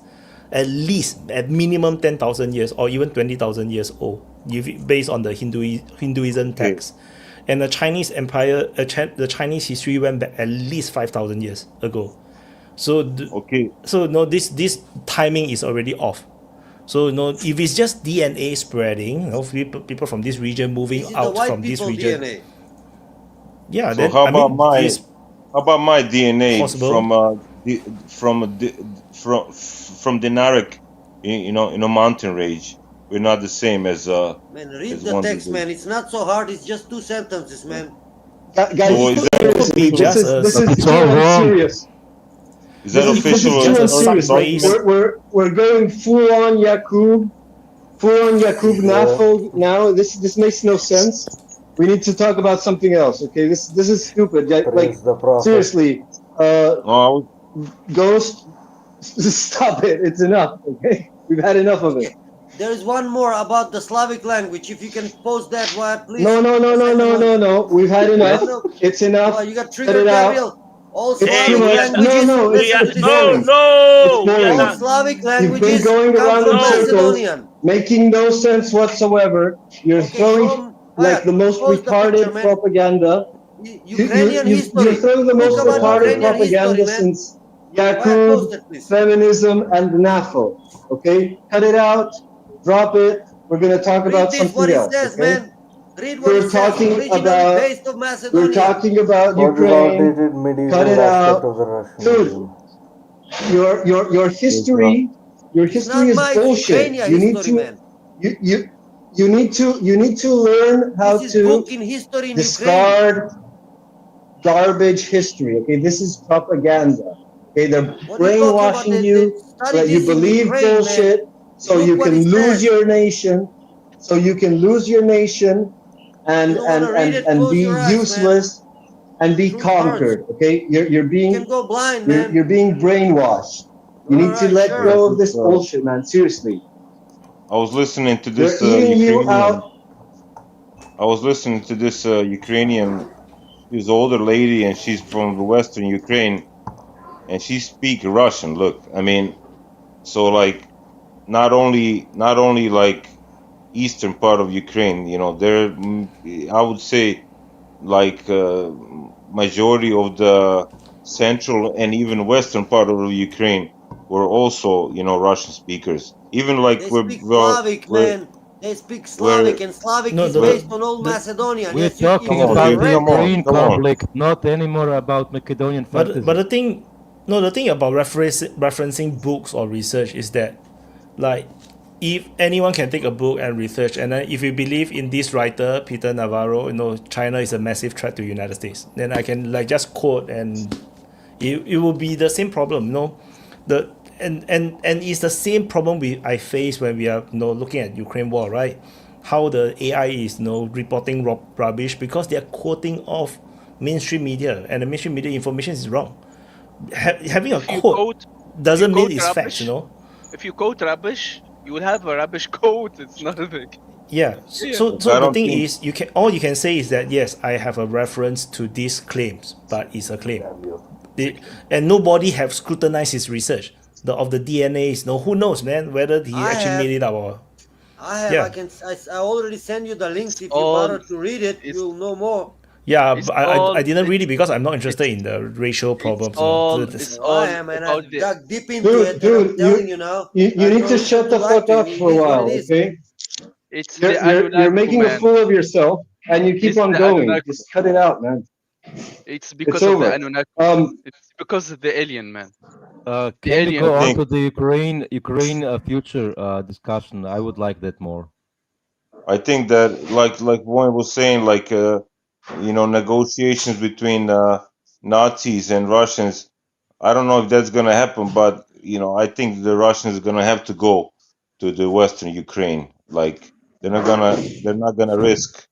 at least at minimum 10,000 years or even 20,000 years old, based on the Hinduism text. And the Chinese empire, the Chinese history went back at least 5,000 years ago. So this timing is already off. So if it's just DNA spreading, people from this region moving This is the out white from this people region. DNA. Yeah, So then how I mean, about this how about my DNA possible. from Dinaric, in a mountain range? We're not the same as Man, read as the one text, disease. man. It's not so hard. It's just 2 sentences, man. Guys, So is that seriously, official? this is too unserious. Is that This official? is too unserious. document? We're going full on Yakub now. This makes no sense. We need to talk about something else. Okay, this is stupid. Like seriously, Ghost, stop it. It's enough. Okay, we've had enough of it. There is one more about the Slavic language. If you can post that, Wyatt, please. No. We've had enough. It's enough. Oh, you got Cut triggered, it out. Gabriel. All It's too Slavic much. languages. No, Listen, it's listen. boring. No, It's boring. All Slavic You've been languages going come around from in circles, Macedonian. making no sense whatsoever. You're Okay, throwing show 'em. like Wyatt, the most post the picture, retarded man. propaganda. Ukrainian You're history. throwing the Look most about retarded Ukrainian history, propaganda man. since Wyatt, Yakub, post it, please. feminism, and NAFO. Okay, cut it out, drop it. We're gonna talk Read about this, what something it else. says, Okay, man. Read what it we're says. talking Originally about based of Macedonia. What is Ukraine. outdated Cut medieval it aspect out, of the Russian dude. regime? Your history, It's not is my, it's bullshit. Ukrainian You need history, to man. you need to learn how This is to book in history in Ukraine. discard garbage history. Okay, this is propaganda. Okay, they're What are you talking about? brainwashing They you so study that you this in believe Ukraine, man. bullshit, so Look you what can it lose says. your nation, and You don't want to read it, and close be your eyes, man. useless and be Truth hurts. conquered. Okay, you're You being can go blind, man. you're being brainwashed. You All need to right, let sure. go of this bullshit, man. Seriously, I was listening to they're this eating you Ukrainian. out. I was listening to this Ukrainian. She's an older lady, and she's from the Western Ukraine, and she speak Russian. Look, I mean, so like not only like eastern part of Ukraine, you know, there I would say like majority of the central and even western part of Ukraine were also, you know, Russian speakers. Even like They speak Slavic, man. They speak Slavic, and Slavic No, is based on old Macedonian. We're Yes, you, if talking you about the read them. Ukraine conflict, not anymore about Macedonian fantasy. But the thing about referencing books or research is that, like, if anyone can take a book and research, and then if you believe in this writer Peter Navarro, you know, China is a massive threat to the United States, then I can like just quote, and it will be the same problem, you know, the and it's the same problem I face when we are, you know, looking at Ukraine war, right? How the AI is, you know, reporting rubbish because they are quoting off mainstream media, and the mainstream media information is wrong. Having a quote doesn't mean it's facts, you know. If you quote rubbish, you will have a rubbish quote. It's nothing. Yeah. So the thing is, all you can say is that yes, I have a reference to these claims, but it's a claim. And nobody have scrutinized his research of the DNAs. No, who knows, man, whether he actually made it up or. I have. Yeah. I already send you the links. If you bother to read it, you'll know more. Yeah, but I didn't read it because I'm not interested in the racial problems. I am, and I dug deep into it. And I'm telling you now. You need to shut the fuck up for a while, okay? It's You're making a fool of yourself, and you keep on going. Just cut it out, man. It's because It's of the over. Anunnaki. It's because of the alien, man. Can we go on to the Ukraine future discussion? I would like that more. I think that like Warren was saying, like you know, negotiations between Nazis and Russians. I don't know if that's gonna happen, but you know, I think the Russians are gonna have to go to the Western Ukraine. Like they're not gonna risk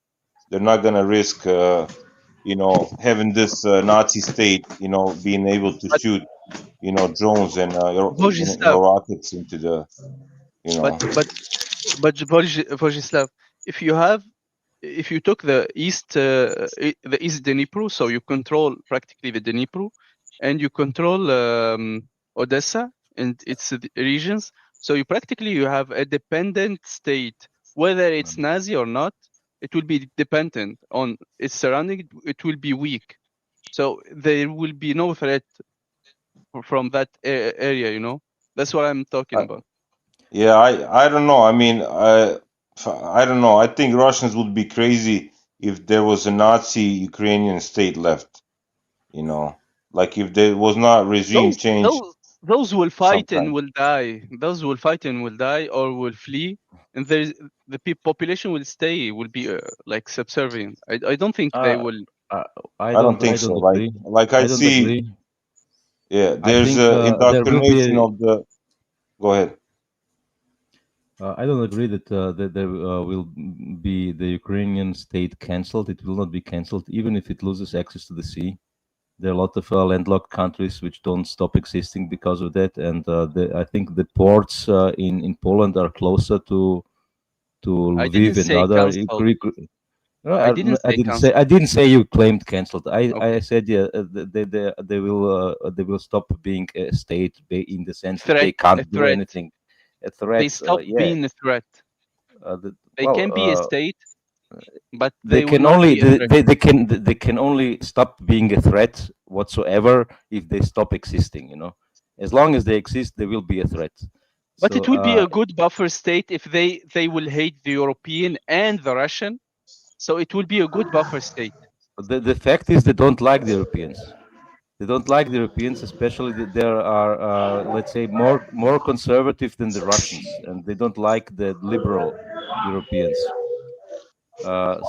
you know, having this Nazi state, you know, being able to shoot, you know, drones and you know, rockets into the, you know. But Vojislav, if you took the east Dnipro, so you control practically the Dnipro, and you control Odessa and its regions, so you practically have a dependent state, whether it's Nazi or not. It will be dependent on its surrounding. It will be weak, so there will be no threat from that area. You know, that's what I'm talking about. Yeah, I don't know. I mean, I don't know. I think Russians would be crazy if there was a Nazi Ukrainian state left. You know, like if there was not regime change Those will fight and sometime. will die. Those will fight and will die or will flee, and the population will stay. Will be like subservient. I don't think they will. I don't think so. Like I don't see. agree. Yeah, I there's think there will indoctrination be. of the. Go ahead. I don't agree that there will be the Ukrainian state cancelled. It will not be cancelled, even if it loses access to the sea. There are a lot of landlocked countries which don't stop existing because of that, and I think the ports in Poland are closer to Lviv and other. No, I didn't say cancel. I didn't say you claimed cancelled. Okay. I said yeah, they will stop being a state in the sense that they Threat, a can't do threat. anything. A threat. They stop Yeah. being a threat. They can be a state, but they will can not only be a threat. they can only stop being a threat whatsoever if they stop existing. You know, as long as they exist, they will be a threat. But So, it will be a good buffer state if they will hate the European and the Russian. So it will be a good buffer state. the fact is they don't like the Europeans. They don't like the Europeans, especially that there are, let's say, more conservative than the Russians, and they don't like the liberal Europeans.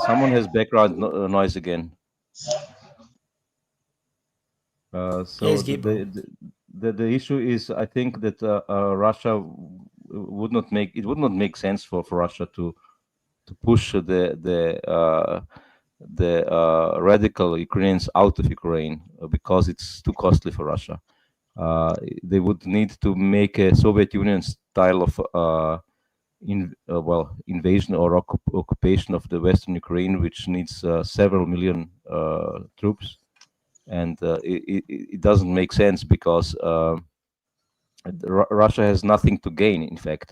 Someone has background noise again. So Yes, Gabriel. the issue is, I think that Russia would not make sense for Russia to push the radical Ukrainians out of Ukraine because it's too costly for Russia. They would need to make a Soviet Union style of invasion or occupation of the Western Ukraine, which needs several million troops, and it doesn't make sense because Russia has nothing to gain, in fact,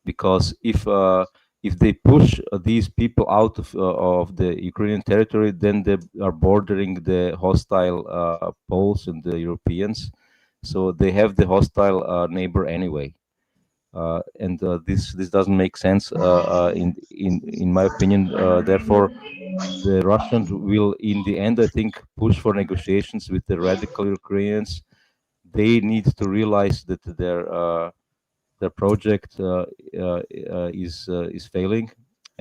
because if they push these people out of the Ukrainian territory, then they are bordering the hostile Poles and the Europeans, so they have the hostile neighbor anyway, and this doesn't make sense in my opinion. Therefore, the Russians will, in the end, I think, push for negotiations with the radical Ukrainians. They need to realize that their project is failing,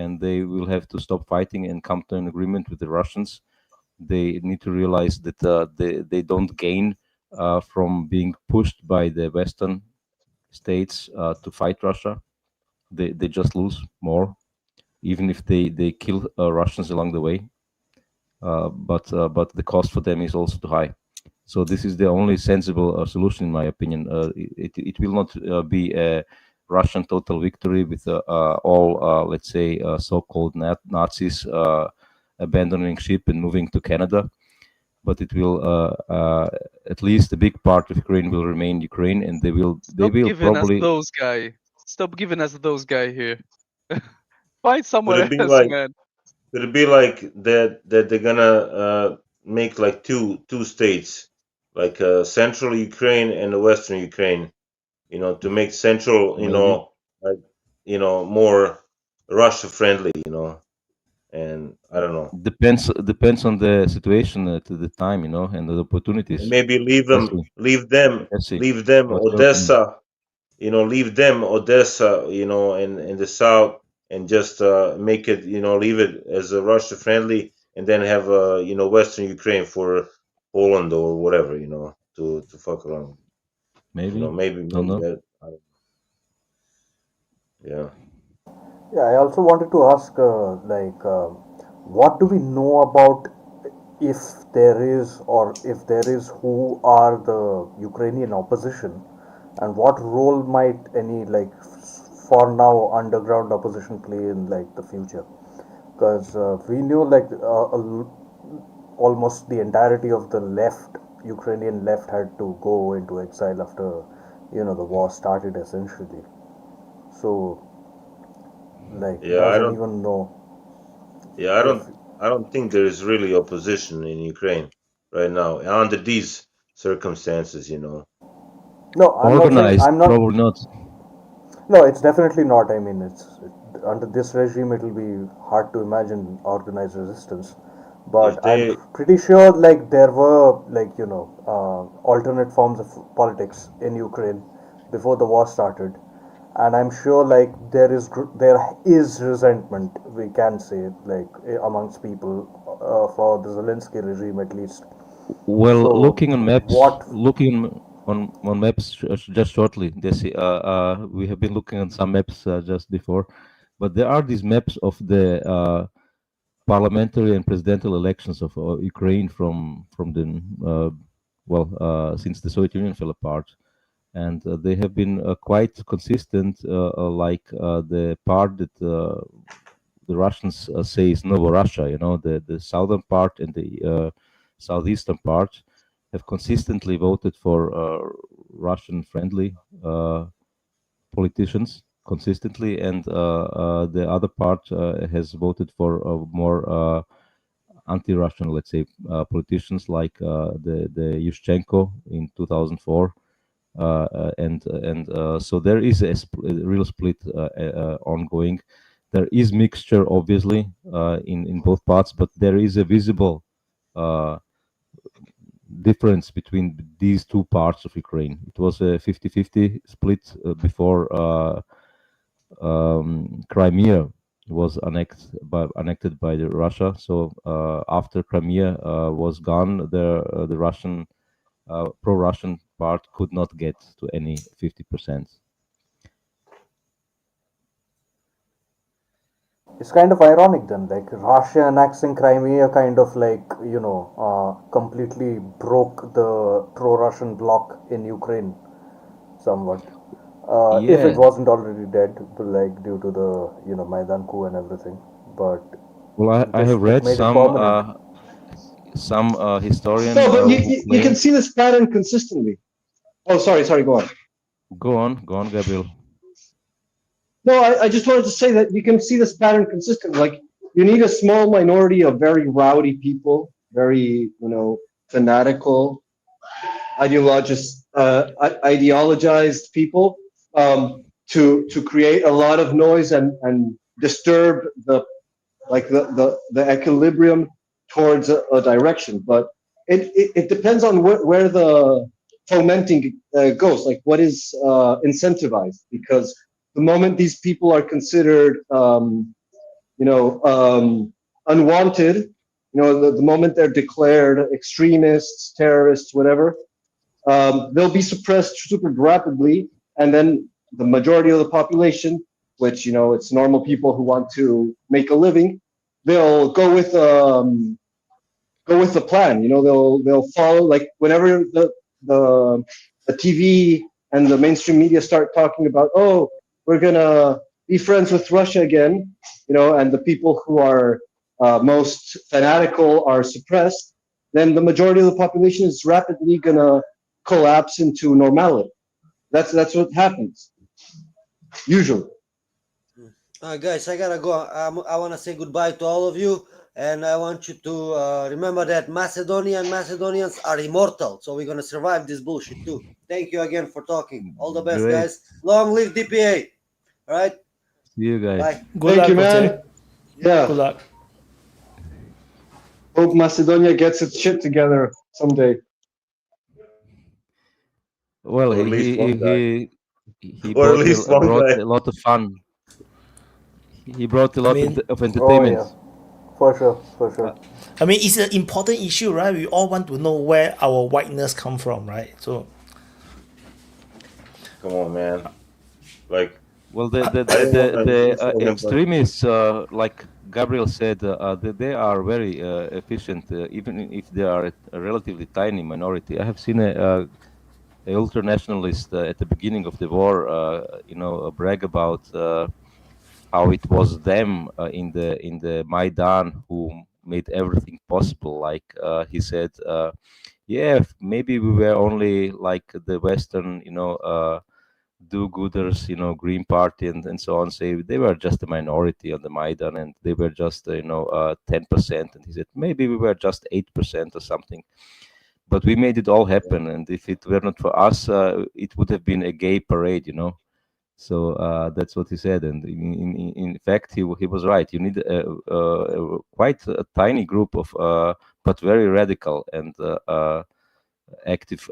and they will have to stop fighting and come to an agreement with the Russians. They need to realize that they don't gain from being pushed by the Western states to fight Russia. They just lose more, even if they kill Russians along the way. But the cost for them is also too high. So this is the only sensible solution, in my opinion. It will not be a Russian total victory with all, let's say, so-called Nazis abandoning ship and moving to Canada. But it will, at least a big part of Ukraine will remain Ukraine, and they will Giving probably. us those guy. Stop giving us those guy here. Find Could somewhere it be else, like? man. Could it be like that they're gonna make like two states, like central Ukraine and the western Ukraine, to make central, Maybe. like more Russia friendly, and I don't know. Depends on the situation at the time, and the And opportunities. maybe leave Let's them, see. leave them, Let's see. leave them What's your opinion? Odessa, leave them Odessa, in the south, and just make it, leave it as a Russia friendly, and then have Western Ukraine for Poland or whatever, to fuck around. Maybe. Maybe Don't know. that. Yeah. Yeah, I also wanted to ask, what do we know about if there is, or if there is, who are the Ukrainian opposition, and what role might any, for now, underground opposition play in the future? Because we knew almost the entirety of the left, Ukrainian left, had to go into exile after the war started, essentially. So, Yeah, does anyone know Yeah, if I don't think there is really opposition in Ukraine right now under these circumstances. No, I'm not saying. Organized, I'm not. probably not. No, it's definitely not. I mean, under this regime, it will be hard to imagine organized resistance. If But I'm they, pretty sure, there were alternate forms of politics in Ukraine before the war started, and I'm sure there is resentment. We can say amongst people for the Zelenskyy regime at least. Well, So looking on maps, what on maps just shortly, we have been looking on some maps just before, but there are these maps of the parliamentary and presidential elections of Ukraine from the since the Soviet Union fell apart, and they have been quite consistent, like the part that the Russians say is Novorussia. You know, the southern part and the southeastern part have consistently voted for Russian-friendly politicians consistently, and the other part has voted for more anti-Russian, let's say, politicians like the Yushchenko in 2004. And so there is a real split ongoing. There is mixture, obviously, in both parts, but there is a visible difference between these two parts of Ukraine. It was a 50-50 split before Crimea was annexed by the Russia. So after Crimea was gone, the Russian pro-Russian part could not get to any 50%. It's kind of ironic then, like Russia annexing Crimea kind of like, completely broke the pro-Russian bloc in Ukraine somewhat. If it Yeah. wasn't already dead, like due to the, Maidan coup and everything. But Well, I this have like read made it permanent. some historian No, but who you can claimed. see this pattern consistently. Oh, sorry, go on. Go on, Gabriel. No, I just wanted to say that you can see this pattern consistently. Like, you need a small minority of very rowdy people, very, fanatical, ideologized people, to create a lot of noise and disturb the equilibrium towards a direction. But it depends on where the fomenting goes, like what is incentivized, because the moment these people are considered unwanted, the moment they're declared extremists, terrorists, whatever, they'll be suppressed super rapidly, and then the majority of the population, which it's normal people who want to make a living, they'll go with the plan. They'll follow, like whenever the TV and the mainstream media start talking about, oh, we're gonna be friends with Russia again, and the people who are most fanatical are suppressed, then the majority of the population is rapidly gonna collapse into normality. That's what happens usually. Guys, I gotta go. I want to say goodbye to all of you, and I want you to remember that Macedonia and Macedonians are immortal, so we're gonna survive this bullshit too. Thank you again for talking. All the best, Great. guys. Long live DPA. All right. See you guys. Bye. Good luck, Thank you, man. Jose. Yeah. Good luck. Hope Macedonia gets its shit together someday. Well, Or at least one guy. he Or at brought least one guy. a lot of fun. He brought a lot of Oh entertainment. yeah, for sure. I mean, it's an important issue, right? We all want to know where our whiteness come from, right? So, Come on, man. Like, Well, I don't want to insult him, but extremists, like Gabriel said, they are very efficient, even if they are a relatively tiny minority. I have seen a ultranationalist at the beginning of the war, brag about how it was them in the Maidan who made everything possible. Like he said, yeah, maybe we were only like the Western, do-gooders, Green Party and so on. Say they were just a minority on the Maidan, and they were just 10%. And he said maybe we were just 8% or something. But we made it all happen, and if it were not for us, it would have been a gay parade, So that's what he said, and in fact, he was right. You need quite a tiny group of, but very radical and active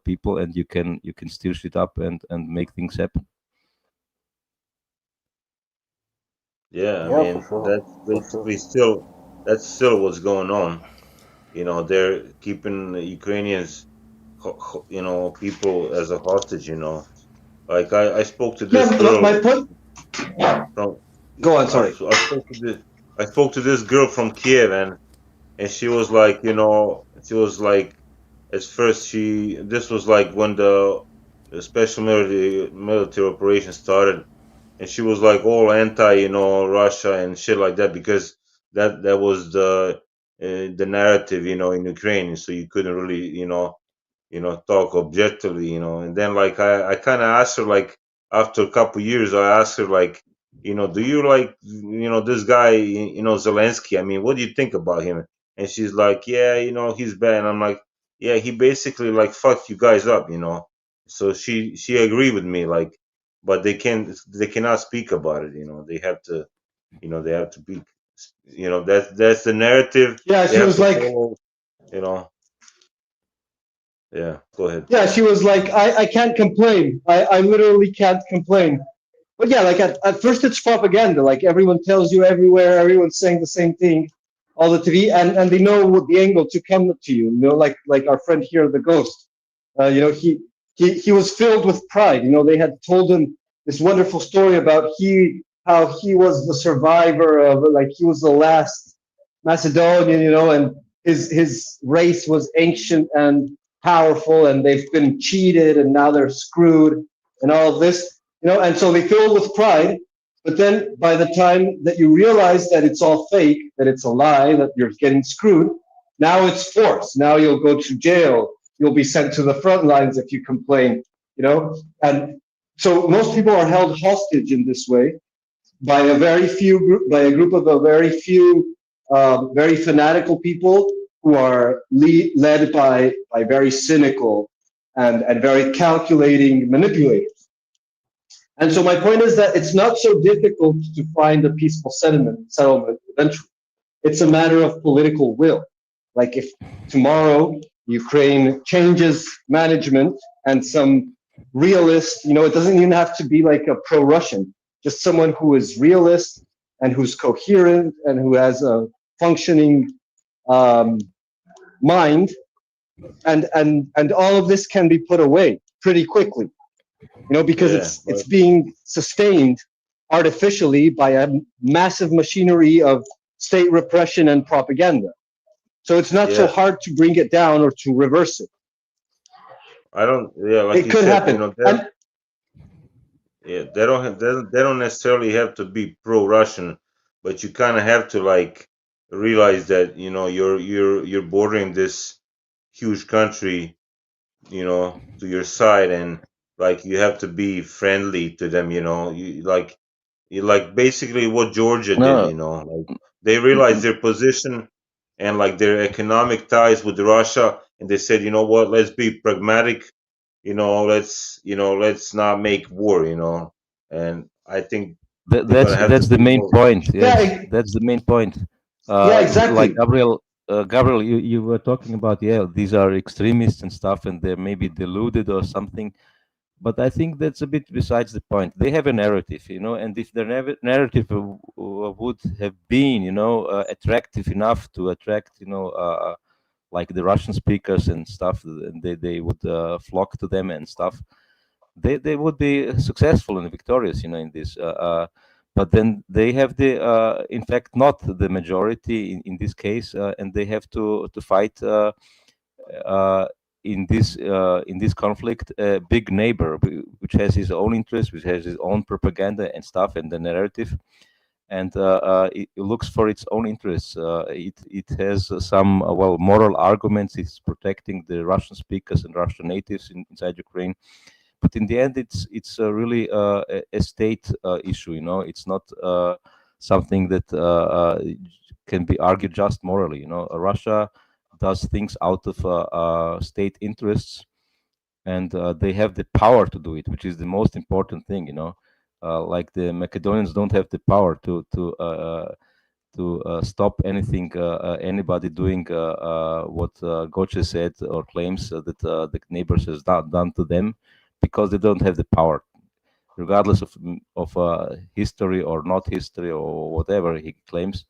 people, and you can stir shit up and make things happen. yeah, I Yeah, mean, for sure. that's basically that's still what's going on. They're keeping the Ukrainians, people as a hostage. Like I spoke to this Yeah, girl my point. from. Go on. Sorry. I spoke to this girl from Kiev, and she was like, at first this was like when the special military operation started, and she was like all anti, Russia and shit like that, because that was the narrative, in Ukraine. So you couldn't really, talk objectively, and then like I kind of asked her, like, after a couple years, I asked her, like, do you like, this guy, Zelensky? I mean, what do you think about him? And she's like, yeah, he's bad. And I'm like, yeah, he basically like fucked you guys up, So she agreed with me, like, but they cannot speak about it, they have to, they have to be, that's the narrative Yeah, they she have was to like, follow, you know. Yeah, go ahead. yeah, she was like, I can't complain. I literally can't complain. But yeah, like at first it's propaganda. Like everyone tells you everywhere, everyone's saying the same thing, all the TV, and they know what the angle to come to you. Like our friend here, the ghost. He was filled with pride. They had told him this wonderful story about how he was the survivor of, like, he was the last Macedonian, and his race was ancient and powerful, and they've been cheated, and now they're screwed, and all of this, and so they fill with pride. But then by the time that you realize that it's all fake, that it's a lie, that you're getting screwed, now it's force. Now you'll go to jail. You'll be sent to the front lines if you complain, and so most people are held hostage in this way by a group of a very few, very fanatical people who are led by very cynical and very calculating manipulators. And so my point is that it's not so difficult to find a peaceful settlement eventually. It's a matter of political will. Like if tomorrow Ukraine changes management and some realist, it doesn't even have to be like a pro-Russian, just someone who is realist and who's coherent and who has a functioning mind, and all of this can be put away pretty quickly, because it's being sustained artificially by a massive machinery of state repression and propaganda. So it's not so hard to bring it down or to reverse it. I don't. Yeah, like it you could said, happen. they don't necessarily have to be pro-Russian, but you kind of have to like realize that you're bordering this huge country, to your side, and like you have to be friendly to them. You like basically what Georgia did. Like they realized their position and like their economic ties with Russia, and they said, what, let's be pragmatic, let's not make war, and I think they're gonna have to That's the be main more. point. Yes, that's the main point. Exactly. Like Gabriel, you were talking about, these are extremists and stuff, and they're maybe deluded or something. But I think that's a bit besides the point. They have a narrative, and if their narrative would have been, attractive enough to attract, like the Russian speakers and stuff, and they would flock to them and stuff, they would be successful and victorious, in this. But then they have the, in fact, not the majority in this case, and they have to fight in this conflict a big neighbor which has his own interests, which has his own propaganda and stuff, and the narrative, and it looks for its own interests. It has some moral arguments. It's protecting the Russian speakers and Russian natives inside Ukraine. But in the end, it's really a state issue. It's not something that can be argued just morally. Russia does things out of state interests, and they have the power to do it, which is the most important thing. Like the Macedonians don't have the power to stop anything, anybody doing what Goche said or claims that the neighbors has done to them, because they don't have the power, regardless of history or not history or whatever he claims.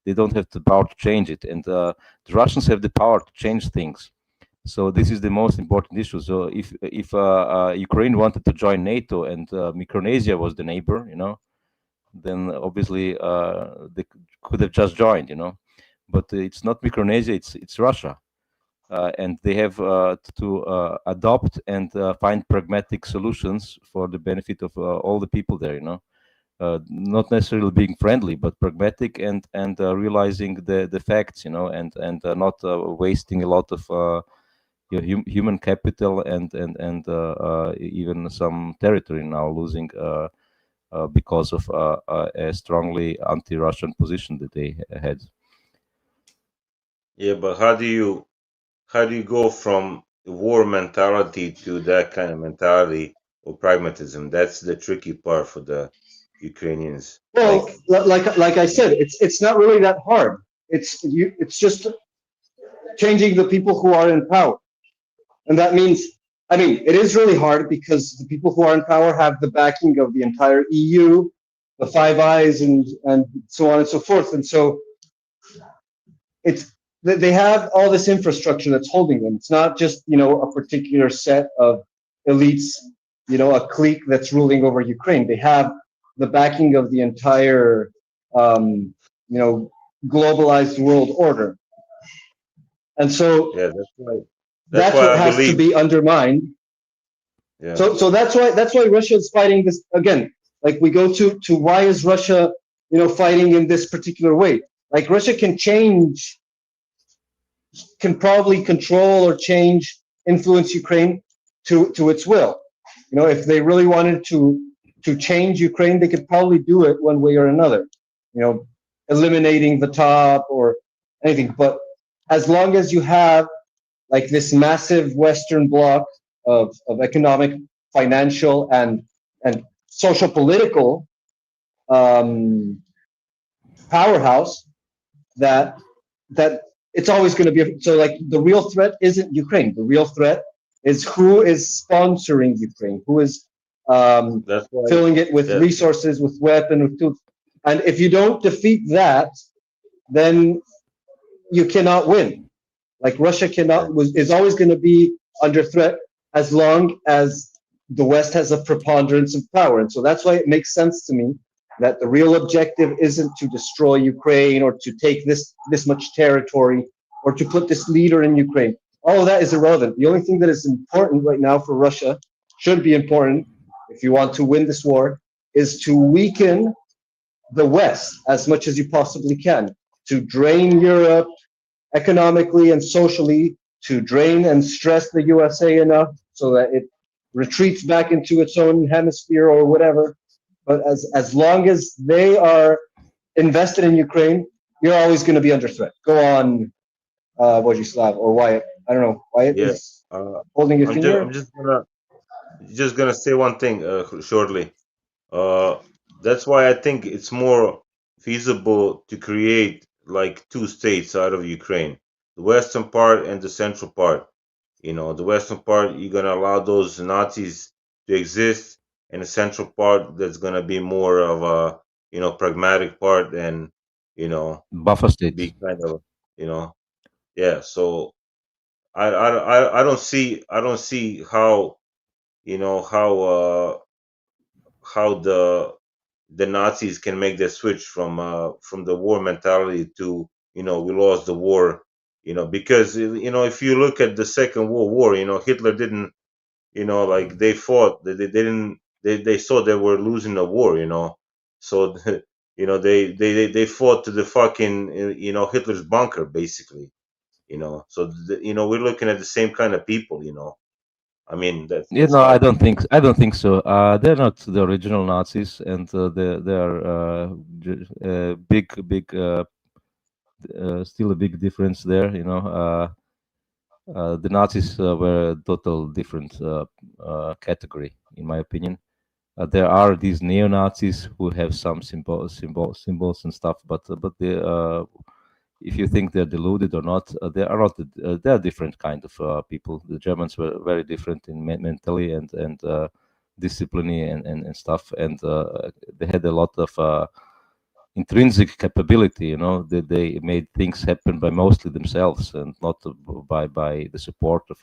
They don't have the power to change it, and the Russians have the power to change things. So this is the most important issue. So if Ukraine wanted to join NATO and Micronesia was the neighbor, then obviously they could have just joined, but it's not Micronesia, it's Russia. And they have to adopt and find pragmatic solutions for the benefit of all the people there, not necessarily being friendly, but pragmatic and realizing the facts, and not wasting a lot of human capital and even some territory now losing because of a strongly anti-Russian position that they had. Yeah, but how do you go from war mentality to that kind of mentality or pragmatism? That's the tricky part for the Ukrainians. Well, like I said, it's not really that hard. It's just changing the people who are in power, and that means, I mean, it is really hard because the people who are in power have the backing of the entire EU, the Five Eyes, and so on and so forth, and so it's they have all this infrastructure that's holding them. It's not just a particular set of elites, a clique that's ruling over Ukraine. They have the backing of the entire globalized world order, and so yeah, that's why that's what has to be undermined. Yeah. So that's why Russia is fighting this again. Like we go to why is Russia fighting in this particular way? Like Russia can probably control or change, influence Ukraine to its will. If they really wanted to change Ukraine, they could probably do it one way or another. Eliminating the top or anything. But as long as you have like this massive Western bloc of economic, financial, and social political powerhouse, that it's always going to be so. Like the real threat isn't Ukraine. The real threat is who is sponsoring Ukraine, who is filling it with resources, with weapons, with tools. And if you don't defeat that, then you cannot win. Like Russia is always going to be under threat as long as the West has a preponderance of power. And so that's why it makes sense to me that the real objective isn't to destroy Ukraine or to take this much territory or to put this leader in Ukraine. All of that is irrelevant. The only thing that is important right now for Russia, should be important if you want to win this war, is to weaken the West as much as you possibly can, to drain Europe economically and socially, to drain and stress the USA enough so that it retreats back into its own hemisphere or whatever. But as long as they are invested in Ukraine, you're always going to be under threat. Go on, Vojislav or Wyatt. I don't know. Wyatt is holding a finger. I'm just gonna say one thing shortly. That's why I think it's more feasible to create like two states out of Ukraine, the western part and the central part. The western part, you're gonna allow those Nazis to exist, and the central part that's gonna be more of a pragmatic part and buffer state. be kind of yeah. So I don't see how how the Nazis can make that switch from the war mentality to we lost the war, because if you look at the Second World War, Hitler didn't like they fought, they didn't, they saw they were losing the war, so they fought to the fucking Hitler's bunker basically, so we're looking at the same kind of people, I mean that's I don't think so. They're not the original Nazis, and they are big still a big difference there. The Nazis were a total different category, in my opinion. There are these neo-Nazis who have some symbols and stuff, but if you think they're deluded or not, they are not. They are different kind of people. The Germans were very different in mentally and discipline and stuff, and they had a lot of intrinsic capability. That they made things happen by mostly themselves and not by the support of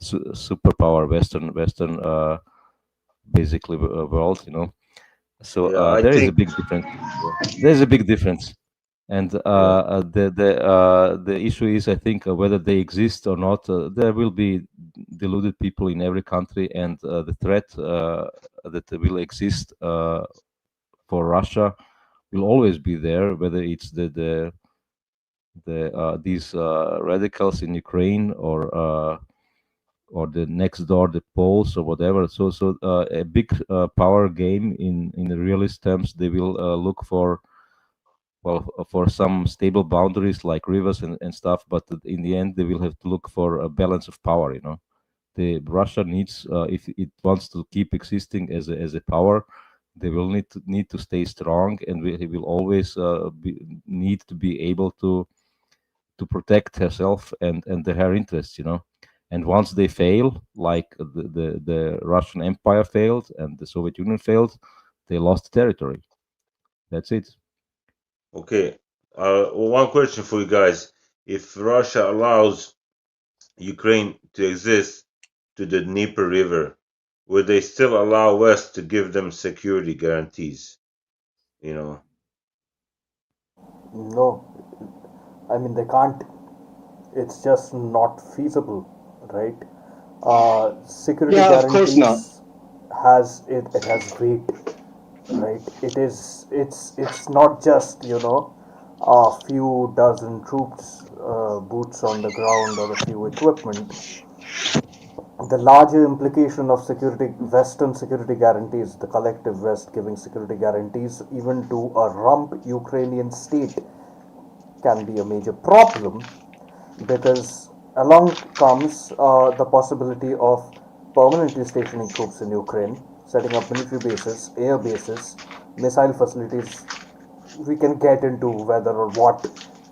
superpower Western basically world. So there is a big difference. There's a big difference. And the issue is, I think, whether they exist or not. There will be deluded people in every country, and the threat that will exist for Russia will always be there, whether it's these radicals in Ukraine or the next door, the Poles or whatever. So a big power game in the realist terms. They will look for some stable boundaries like rivers and stuff, but in the end they will have to look for a balance of power. The Russia needs, if it wants to keep existing as a power, they will need to stay strong, and it will always need to be able to protect herself and her interests. And once they fail, like the Russian Empire failed and the Soviet Union failed, they lost territory. That's it. Okay. One question for you guys: if Russia allows Ukraine to exist to the Dnieper River, would they still allow West to give them security guarantees? No, I mean they can't. It's just not feasible, right? Security Yeah, of course not. guarantees has it has weight, right? It's not just a few dozen troops, boots on the ground, or a few equipment. The larger implication of Western security guarantees, the collective West giving security guarantees even to a rump Ukrainian state, can be a major problem, because along comes the possibility of permanently stationing troops in Ukraine, setting up military bases, air bases, missile facilities. We can get into whether or what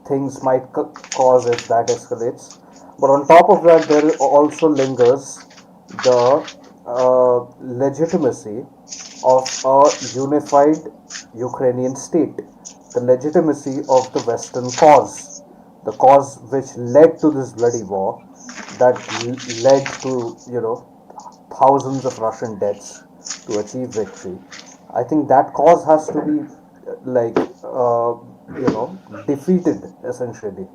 things might cause if that escalates. But on top of that, there also lingers the legitimacy of a unified Ukrainian state, the legitimacy of the Western cause, the cause which led to this bloody war, that led to thousands of Russian deaths to achieve victory. I think that cause has to be like defeated essentially.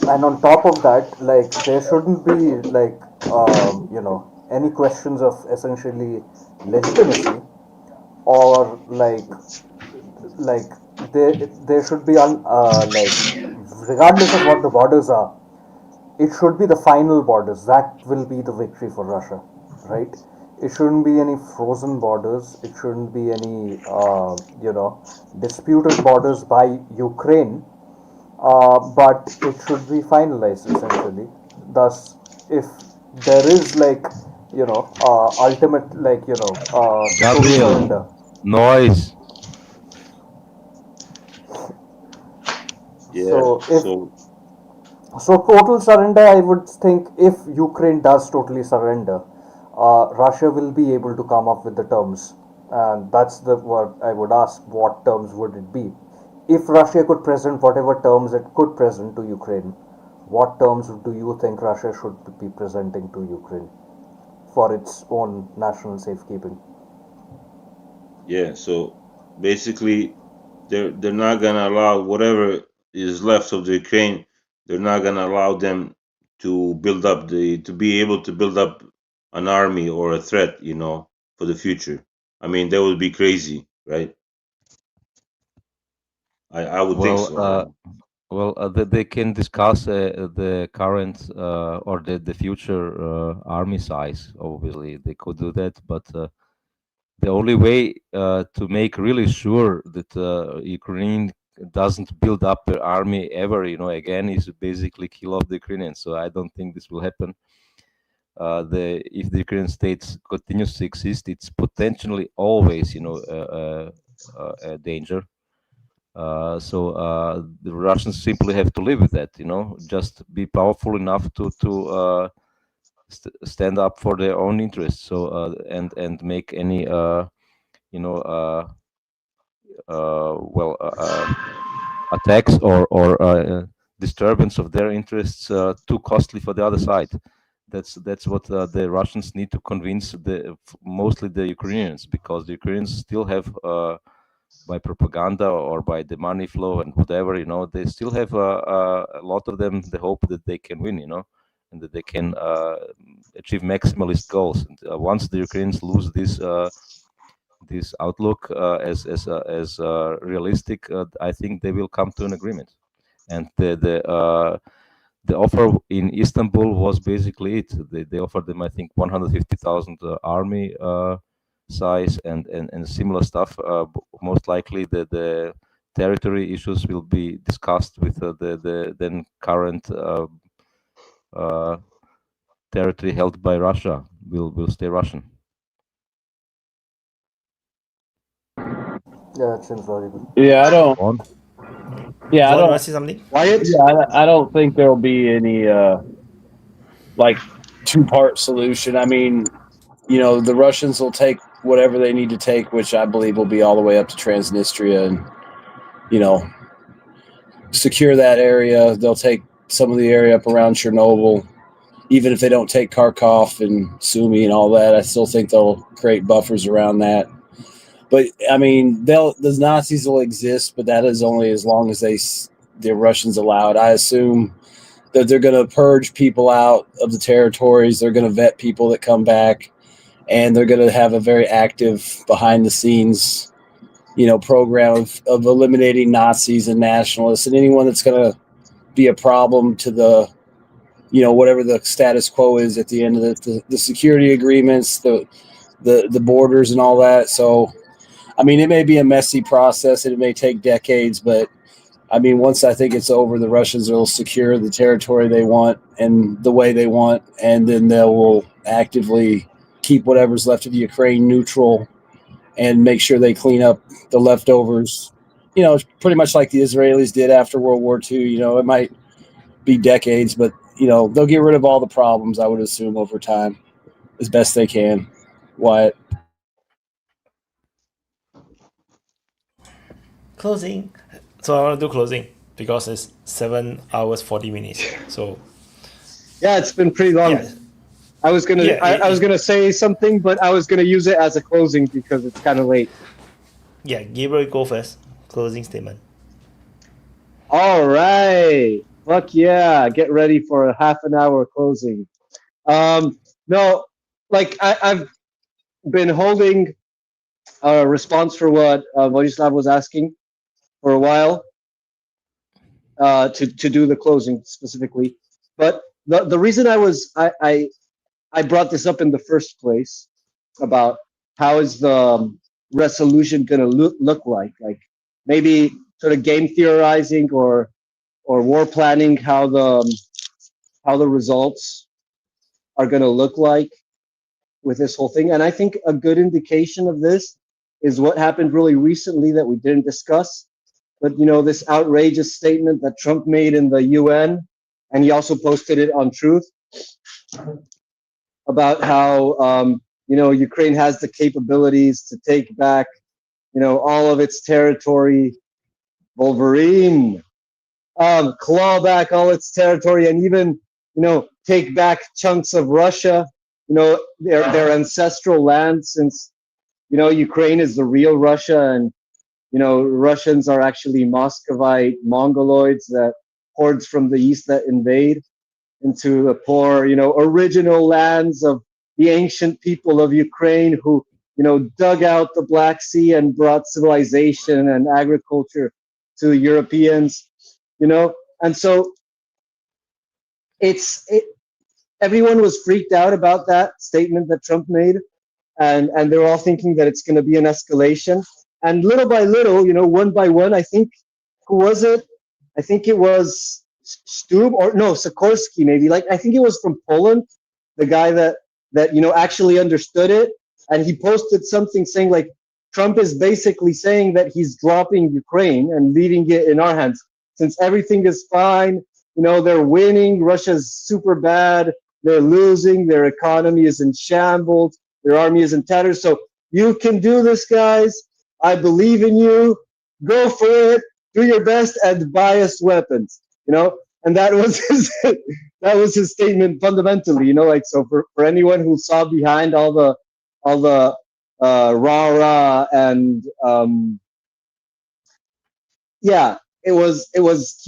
And on top of that, like there shouldn't be like any questions of essentially legitimacy, or like there should be like regardless of what the borders are, it should be the final borders that will be the victory for Russia, right? It shouldn't be any frozen borders. It shouldn't be any disputed borders by Ukraine, but it should be finalized essentially. Thus, if there is like ultimate total Gabriel, surrender. noise. Yeah. So total surrender, I would think if Ukraine does totally surrender, Russia will be able to come up with the terms, and that's the what I would ask. What terms would it be? If Russia could present whatever terms it could present to Ukraine, what terms do you think Russia should be presenting to Ukraine for its own national safekeeping? Yeah. So basically, they're not gonna allow whatever is left of the Ukraine. They're not gonna allow them to be able to build up an army or a threat, for the future. I mean, that would be crazy, right? I would think so. They can discuss the current or the future army size. Obviously, they could do that, but the only way to make really sure that Ukraine doesn't build up an army ever, again, is basically kill off the Ukrainians. So I don't think this will happen. If the Ukrainian state continues to exist, it's potentially always, a danger. So the Russians simply have to live with that, just be powerful enough to stand up for their own interests. So and make any attacks or disturbance of their interests too costly for the other side. That's what the Russians need to convince mostly the Ukrainians, because the Ukrainians still have by propaganda or by the money flow and whatever, they still have a lot of them the hope that they can win, and that they can achieve maximalist goals. And once the Ukrainians lose this outlook as realistic, I think they will come to an agreement. And the offer in Istanbul was basically it. They offered them, I think, 150,000 army size and similar stuff. Most likely, the territory issues will be discussed with the then current territory held by Russia. Will stay Russian. Yeah, it seems very good. Yeah, I don't. On. Yeah, I Vaughn, you don't. want to say something? Wyatt? Yeah, I don't think there'll be any like two-part solution. I mean, you know, the Russians will take whatever they need to take, which I believe will be all the way up to Transnistria, and you know, secure that area. They'll take some of the area up around Chernobyl. Even if they don't take Kharkov and Sumy and all that, I still think they'll create buffers around that. But I mean, the Nazis will exist, but that is only as long as the Russians allow it. I assume that they're going to purge people out of the territories. They're going to vet people that come back, and they're going to have a very active behind the scenes, you know, program of eliminating Nazis and nationalists and anyone that's going to be a problem to the, you know, whatever the status quo is at the end of the security agreements, the borders and all that. So, I mean, it may be a messy process and it may take decades, but I mean, once I think it's over, the Russians will secure the territory they want and the way they want, and then they will actively keep whatever's left of Ukraine neutral and make sure they clean up the leftovers. You know, pretty much like the Israelis did after World War II. You know, it might be decades, but, you know, they'll get rid of all the problems, I would assume, over time as best they can. Wyatt? Closing. So I want to do closing because it's 7 hours 40 minutes. So yeah, it's been pretty long. Yeah. I was gonna I was gonna say something, but I was gonna use it as a closing because it's kind of late. Yeah, Gabriel, go first. Closing statement. All right, fuck yeah! Get ready for a half an hour closing. No, like I've been holding a response for what Vojislav was asking for a while. To do the closing specifically, but the reason I brought this up in the first place about how is the resolution going to look like maybe sort of game theorizing or war planning how the results are going to look like with this whole thing. And I think a good indication of this is what happened really recently that we didn't discuss. But, you know, this outrageous statement that Trump made in the UN, and he also posted it on Truth, about how, you know, Ukraine has the capabilities to take back, you know, all of its territory, Wolverine, claw back all its territory, and even, you know, take back chunks of Russia, you know, their ancestral land, since, you know, Ukraine is the real Russia, and, you know, Russians are actually Muscovite Mongoloids, that hordes from the east that invade into the poor, you know, original lands of the ancient people of Ukraine who, you know, dug out the Black Sea and brought civilization and agriculture to the Europeans, you know. And so everyone was freaked out about that statement that Trump made, and they're all thinking that it's going to be an escalation. And little by little, you know, one by one, I think, who was it? I think it was Stub, or no, Sikorsky maybe. Like, I think it was from Poland, the guy that you know actually understood it, and he posted something saying like, Trump is basically saying that he's dropping Ukraine and leaving it in our hands since everything is fine. You know, they're winning. Russia's super bad. They're losing. Their economy is in shambles. Their army is in tatters. So you can do this, guys. I believe in you. Go for it. Do your best and buy us weapons. You know, and that was his statement fundamentally. You know, like, so for anyone who saw behind all the rah and yeah, it was he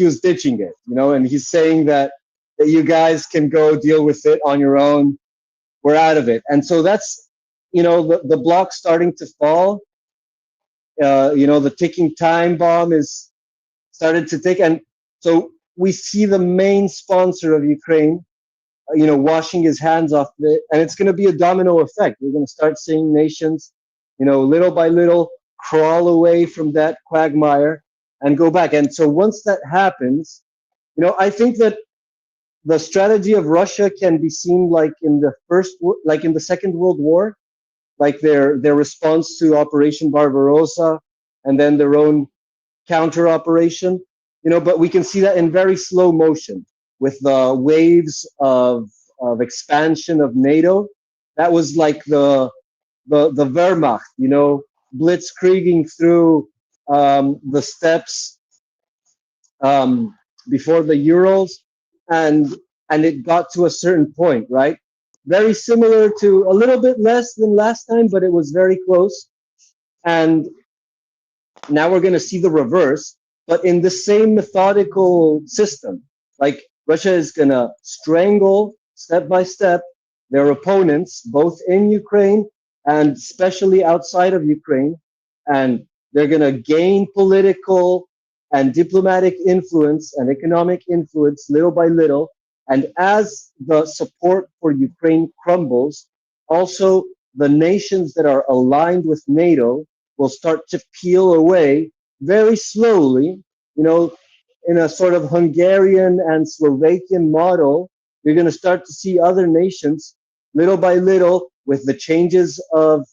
was ditching it. You know, and he's saying that you guys can go deal with it on your own. We're out of it. And so that's, the block starting to fall. The ticking time bomb is started to tick, and so we see the main sponsor of Ukraine, washing his hands off it, and it's going to be a domino effect. We're going to start seeing nations, little by little, crawl away from that quagmire and go back. And so once that happens, I think that the strategy of Russia can be seen like in the Second World War, like their response to Operation Barbarossa, and then their own counter operation. But we can see that in very slow motion with the waves of expansion of NATO. That was like the Wehrmacht, blitzkrieging through the steppes before the Urals, and it got to a certain point, right? Very similar to, a little bit less than last time, but it was very close. And now we're going to see the reverse, but in the same methodical system. Like Russia is going to strangle step by step their opponents, both in Ukraine and especially outside of Ukraine. And they're going to gain political and diplomatic influence and economic influence little by little. And as the support for Ukraine crumbles, also the nations that are aligned with NATO will start to peel away very slowly, in a sort of Hungarian and Slovakian model. You're going to start to see other nations little by little, with the changes of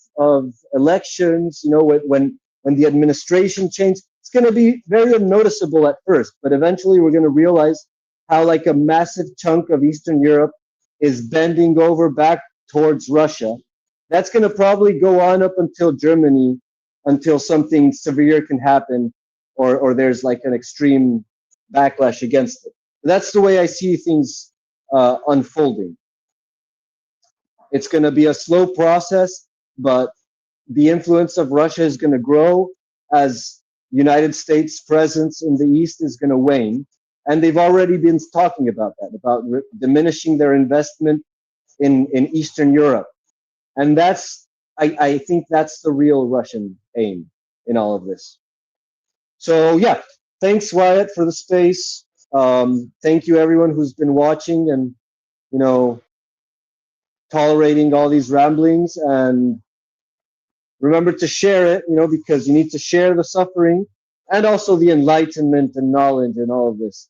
elections, when the administration changes. It's going to be very unnoticeable at first, but eventually we're going to realize how like a massive chunk of Eastern Europe is bending over back towards Russia. That's going to probably go on up until Germany, until something severe can happen, or there's like an extreme backlash against it. That's the way I see things unfolding. It's going to be a slow process, but the influence of Russia is going to grow as United States presence in the East is going to wane. And they've already been talking about that, about diminishing their investment in Eastern Europe. And I think that's the real Russian aim in all of this. So yeah, thanks Wyatt for the space. Thank you everyone who's been watching and, tolerating all these ramblings, and remember to share it, because you need to share the suffering and also the enlightenment and knowledge and all of this.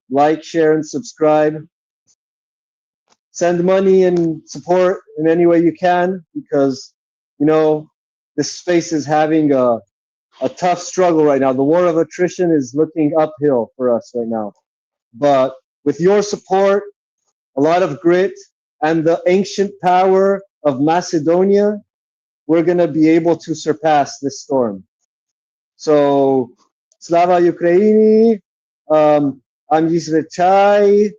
Like, share, and subscribe. Send money and support in any way you can, because, this space is having a tough struggle right now. The war of attrition is looking uphill for us right now. But with your support, a lot of grit, and the ancient power of Macedonia, we're going to be able to surpass this storm. So, Slava Ukraini, Anjisrechai,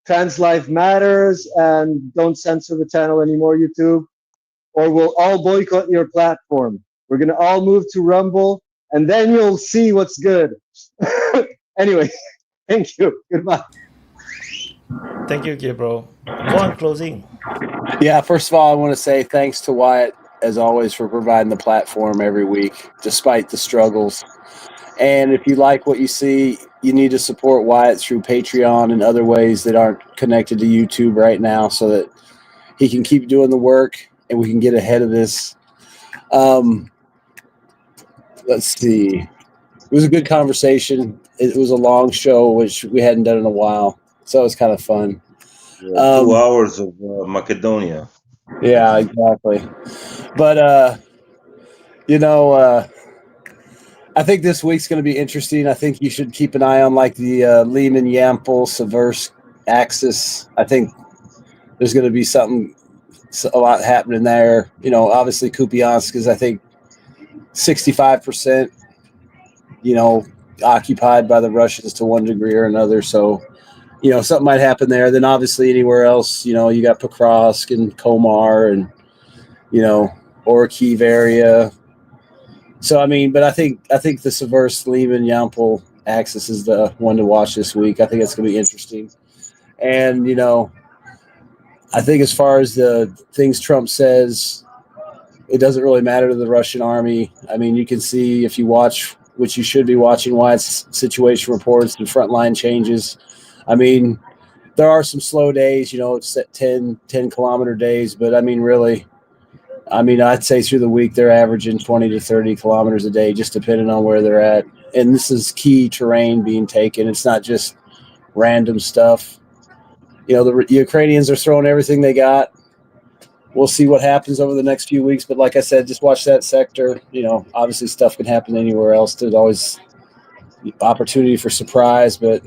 Trans Life Matters, and don't censor the channel anymore, YouTube, or we'll all boycott your platform. We're going to all move to Rumble, and then you'll see what's good. Anyway, thank you. Goodbye. Thank you, Gabriel. Go on, closing. Yeah, first of all, I want to say thanks to Wyatt, as always, for providing the platform every week, despite the struggles. And if you like what you see, you need to support Wyatt through Patreon and other ways that aren't connected to YouTube right now, so that he can keep doing the work and we can get ahead of this. Let's see. It was a good conversation. It was a long show, which we hadn't done in a while, so it was kind of fun. 2 hours of Macedonia. Yeah, exactly. But I think this week's going to be interesting. I think you should keep an eye on like the Lehman Yampel Seversk axis. I think there's going to be a lot happening there. Obviously Kupiansk is, I think, 65%, occupied by the Russians to one degree or another. So, something might happen there. Then obviously anywhere else, you got Pokrovsk and Komar and, Orkiv area. So, but I think the Seversk Lehman Yampel axis is the one to watch this week. I think it's going to be interesting. And, I think as far as the things Trump says, it doesn't really matter to the Russian army. I mean, you can see if you watch, which you should be watching, Wyatt's situation reports and frontline changes. I mean, there are some slow days, it's at 10 kilometer days, but I mean, really, I'd say through the week, they're averaging 20 to 30 kilometers a day, just depending on where they're at. And this is key terrain being taken. It's not just random stuff. The Ukrainians are throwing everything they got. We'll see what happens over the next few weeks. But like I said, just watch that sector. Obviously stuff can happen anywhere else. There's always opportunity for surprise, but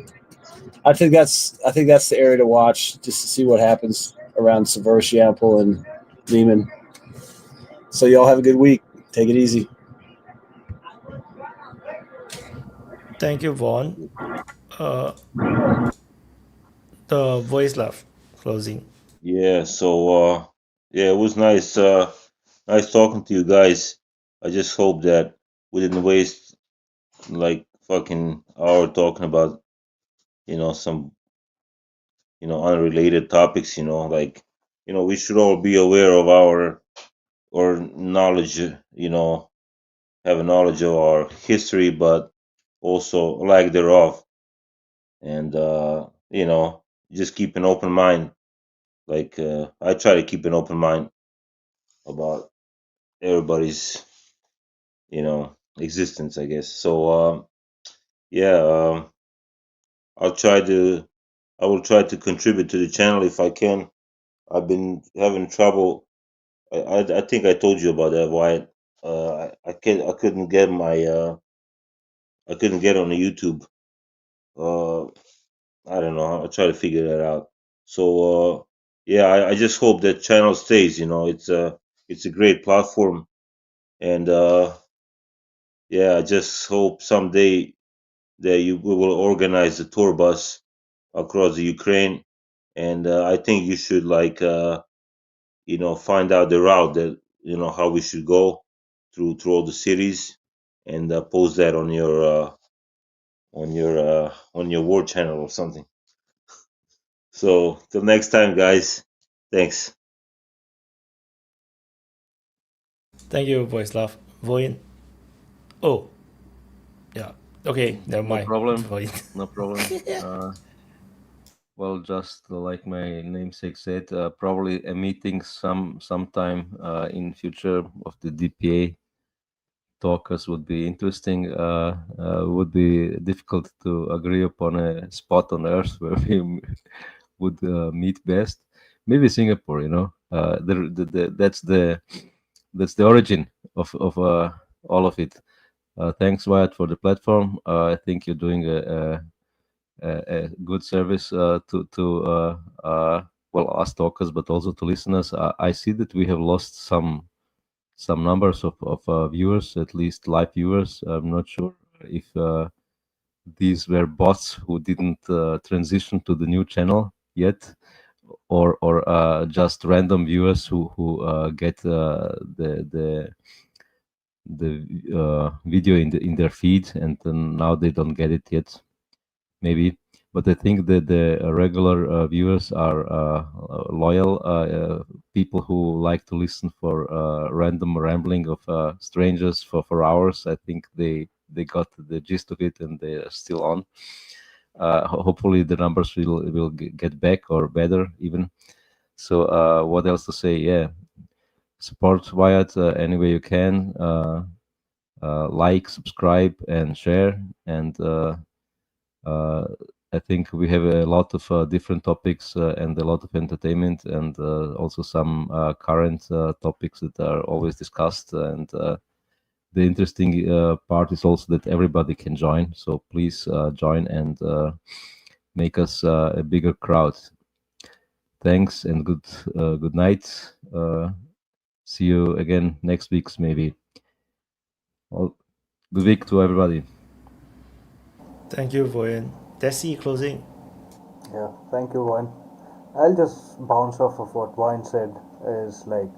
I think that's the area to watch, just to see what happens around Sevastopol and Lehman. So y'all have a good week. Take it easy. Thank you, Vaughn. The voice left closing. Yeah, so yeah, it was nice nice talking to you guys. I just hope that we didn't waste like fucking hour talking about, some, unrelated topics, we should all be aware of our or knowledge, have a knowledge of our history, but also lack thereof. And just keep an open mind. Like I try to keep an open mind about everybody's existence, I guess. So yeah, I will try to contribute to the channel if I can. I've been having trouble. I think I told you about that, Wyatt. I couldn't get my I couldn't get on the YouTube. uh I don't know, I'll try to figure that out. So yeah, I just hope that channel stays. It's a great platform. And yeah, I just hope someday that we will organize the tour bus across the Ukraine. And I think you should find out the route that how we should go through all the cities, and post that on your war channel or something. So till next time, guys. Thanks. Thank you, Voislav. Voin. Oh, yeah. Okay, never No mind. problem. Voin. No problem. Well, just like my namesake said, probably a meeting sometime in future of the DPA talkers would be interesting. Would be difficult to agree upon a spot on Earth where we would meet best. Maybe Singapore. That's the origin of all of it. Thanks, Wyatt, for the platform. I think you're doing a good service to us talkers, but also to listeners. I see that we have lost some numbers of viewers, at least live viewers. I'm not sure if these were bots who didn't transition to the new channel yet, or just random viewers who get the video in their feed, and then now they don't get it yet, maybe. But I think that the regular viewers are loyal people who like to listen for random rambling of strangers for hours. I think they got the gist of it, and they are still on. Hopefully the numbers will get back or better even. So what else to say? Yeah, support Wyatt any way you can. Like, subscribe, and share. And I think we have a lot of different topics and a lot of entertainment, and also some current topics that are always discussed. And the interesting part is also that everybody can join. So please join and make us a bigger crowd. Thanks and good night. See you again next week, maybe. Good week to everybody. Thank you, Voin. Desi, closing. Yeah, thank you, Wine. I'll just bounce off of what Wine said. Is like,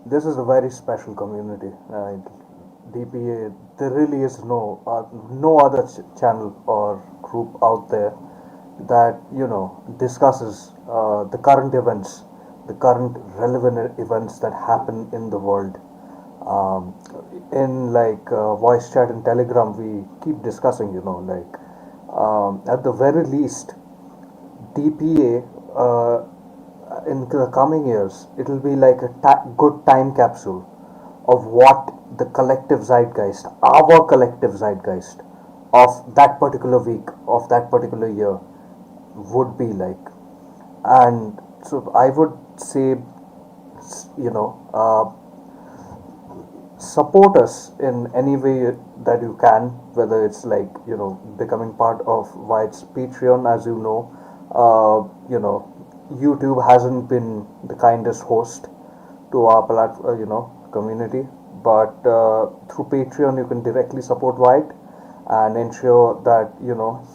this is a very special community. DPA, there really is no other channel or group out there that discusses the current events, the current relevant events that happen in the world. In voice chat and Telegram, we keep discussing, at the very least, DPA in the coming years, it will be like a good time capsule of what the collective zeitgeist, our collective zeitgeist of that particular week, of that particular year would be like. And so I would say, support us in any way that you can, whether it's becoming part of Wyatt's Patreon. As you know, YouTube hasn't been the kindest host to our community, but through Patreon you can directly support Wyatt and ensure that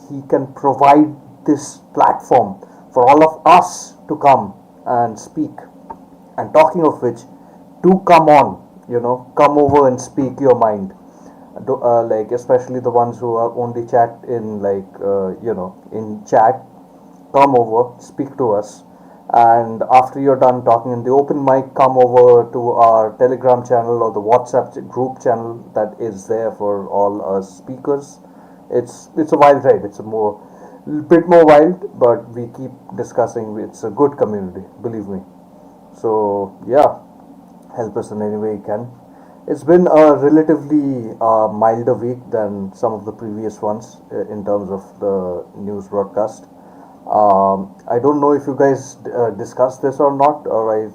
he can provide this platform for all of us to come and speak. And talking of which, do come on, come over and speak your mind. Especially the ones who are only chat in in chat, come over, speak to us, and after you're done talking in the open mic, come over to our Telegram channel or the WhatsApp group channel that is there for all us speakers. It's a wild ride. It's a bit more wild, but we keep discussing. It's a good community, believe me. So yeah, help us in any way you can. It's been a relatively milder week than some of the previous ones in terms of the news broadcast. I don't know if you guys discussed this or not, or I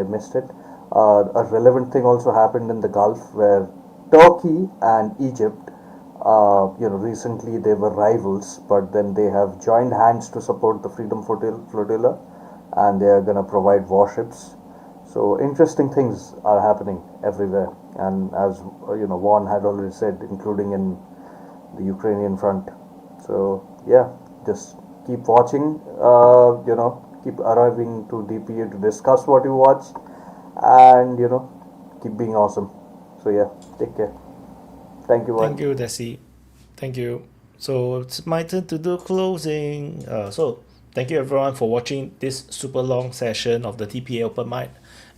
missed it. A relevant thing also happened in the Gulf where Turkey and Egypt, recently they were rivals, but then they have joined hands to support the Freedom Flotilla, and they are going to provide warships. So interesting things are happening everywhere, and as Juan had already said, including in the Ukrainian front. So yeah, just keep watching, keep arriving to DPA to discuss what you watch, and keep being awesome. So yeah, take care. Thank you, Thank you, Desi. Thank you. So it's my turn to do closing. So thank you everyone for watching this super long session of the DPA Open Mic,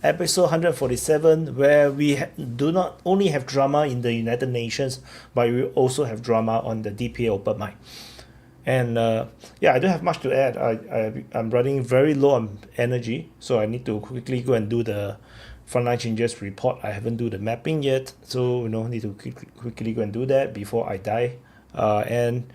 episode 147, where we do not only have drama in the United Nations, but we also have drama on the DPA Open Mic. And I don't have much to add. I'm running very low on energy, so I need to quickly go and do the frontline changes report. I haven't do the mapping yet, so need to quickly go and do that before I die. And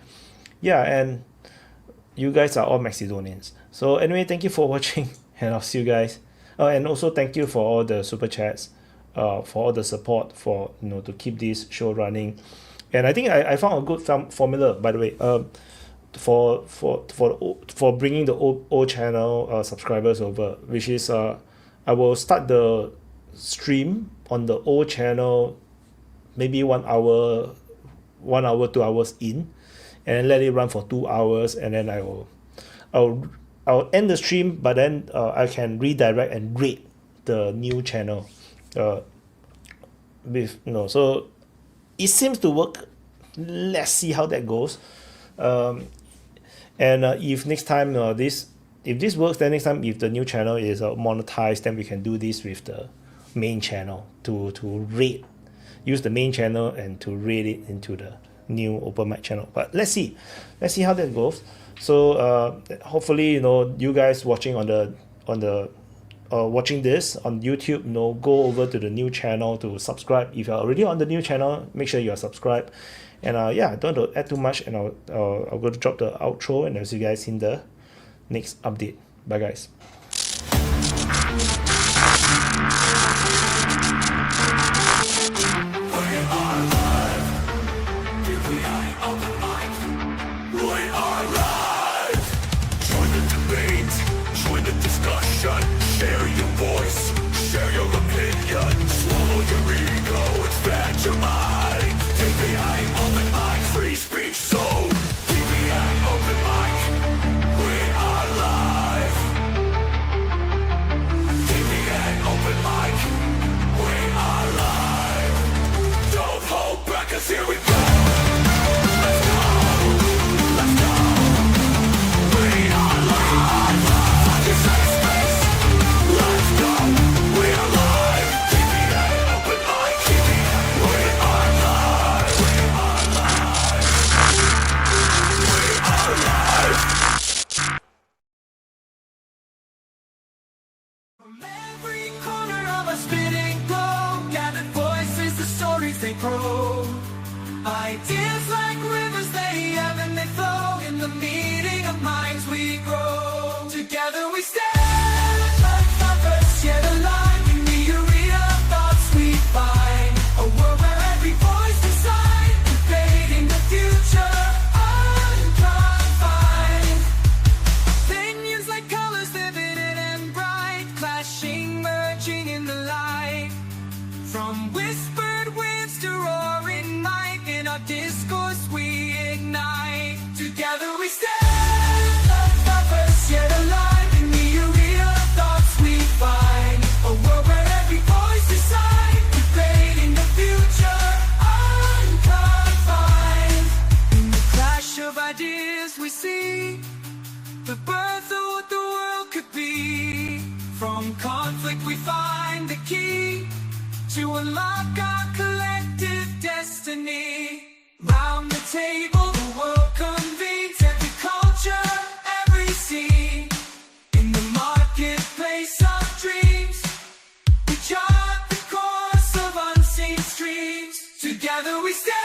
you guys are all Macedonians. So anyway, thank you for watching, and I'll see you guys. And also thank you for all the super chats, for all the support for to keep this show running. And I think I found a good formula, by the way. For bringing the old channel subscribers over, which is I will start the stream on the old channel maybe 1 hour, 2 hours in, and let it run for 2 hours, and then I'll end the stream, but then I can redirect and rate the new channel so it seems to work. Let's see how that goes. And if next time if this works, then next time if the new channel is monetized, then we can do this with the main channel to rate, use the main channel and to rate it into the new open mic channel. But let's see how that goes. So hopefully you guys watching on the watching this on YouTube, go over to the new channel to subscribe. If you're already on the new channel, make sure you are subscribed. And I don't want to add too much, and I'll go to drop the outro, and I'll see you guys in the next update. Bye guys. Share your voice, share your opinion, swallow your ego, expand your mind. DPA Open Mic, free speech zone. DPA Open Mic, we are live. ideas we see, the birth of what the world could be. From conflict we find the key to unlock our collective destiny. Round the table the world convenes, every culture, every scene. In the marketplace of dreams, we chart the course of unseen streams. Together we stand.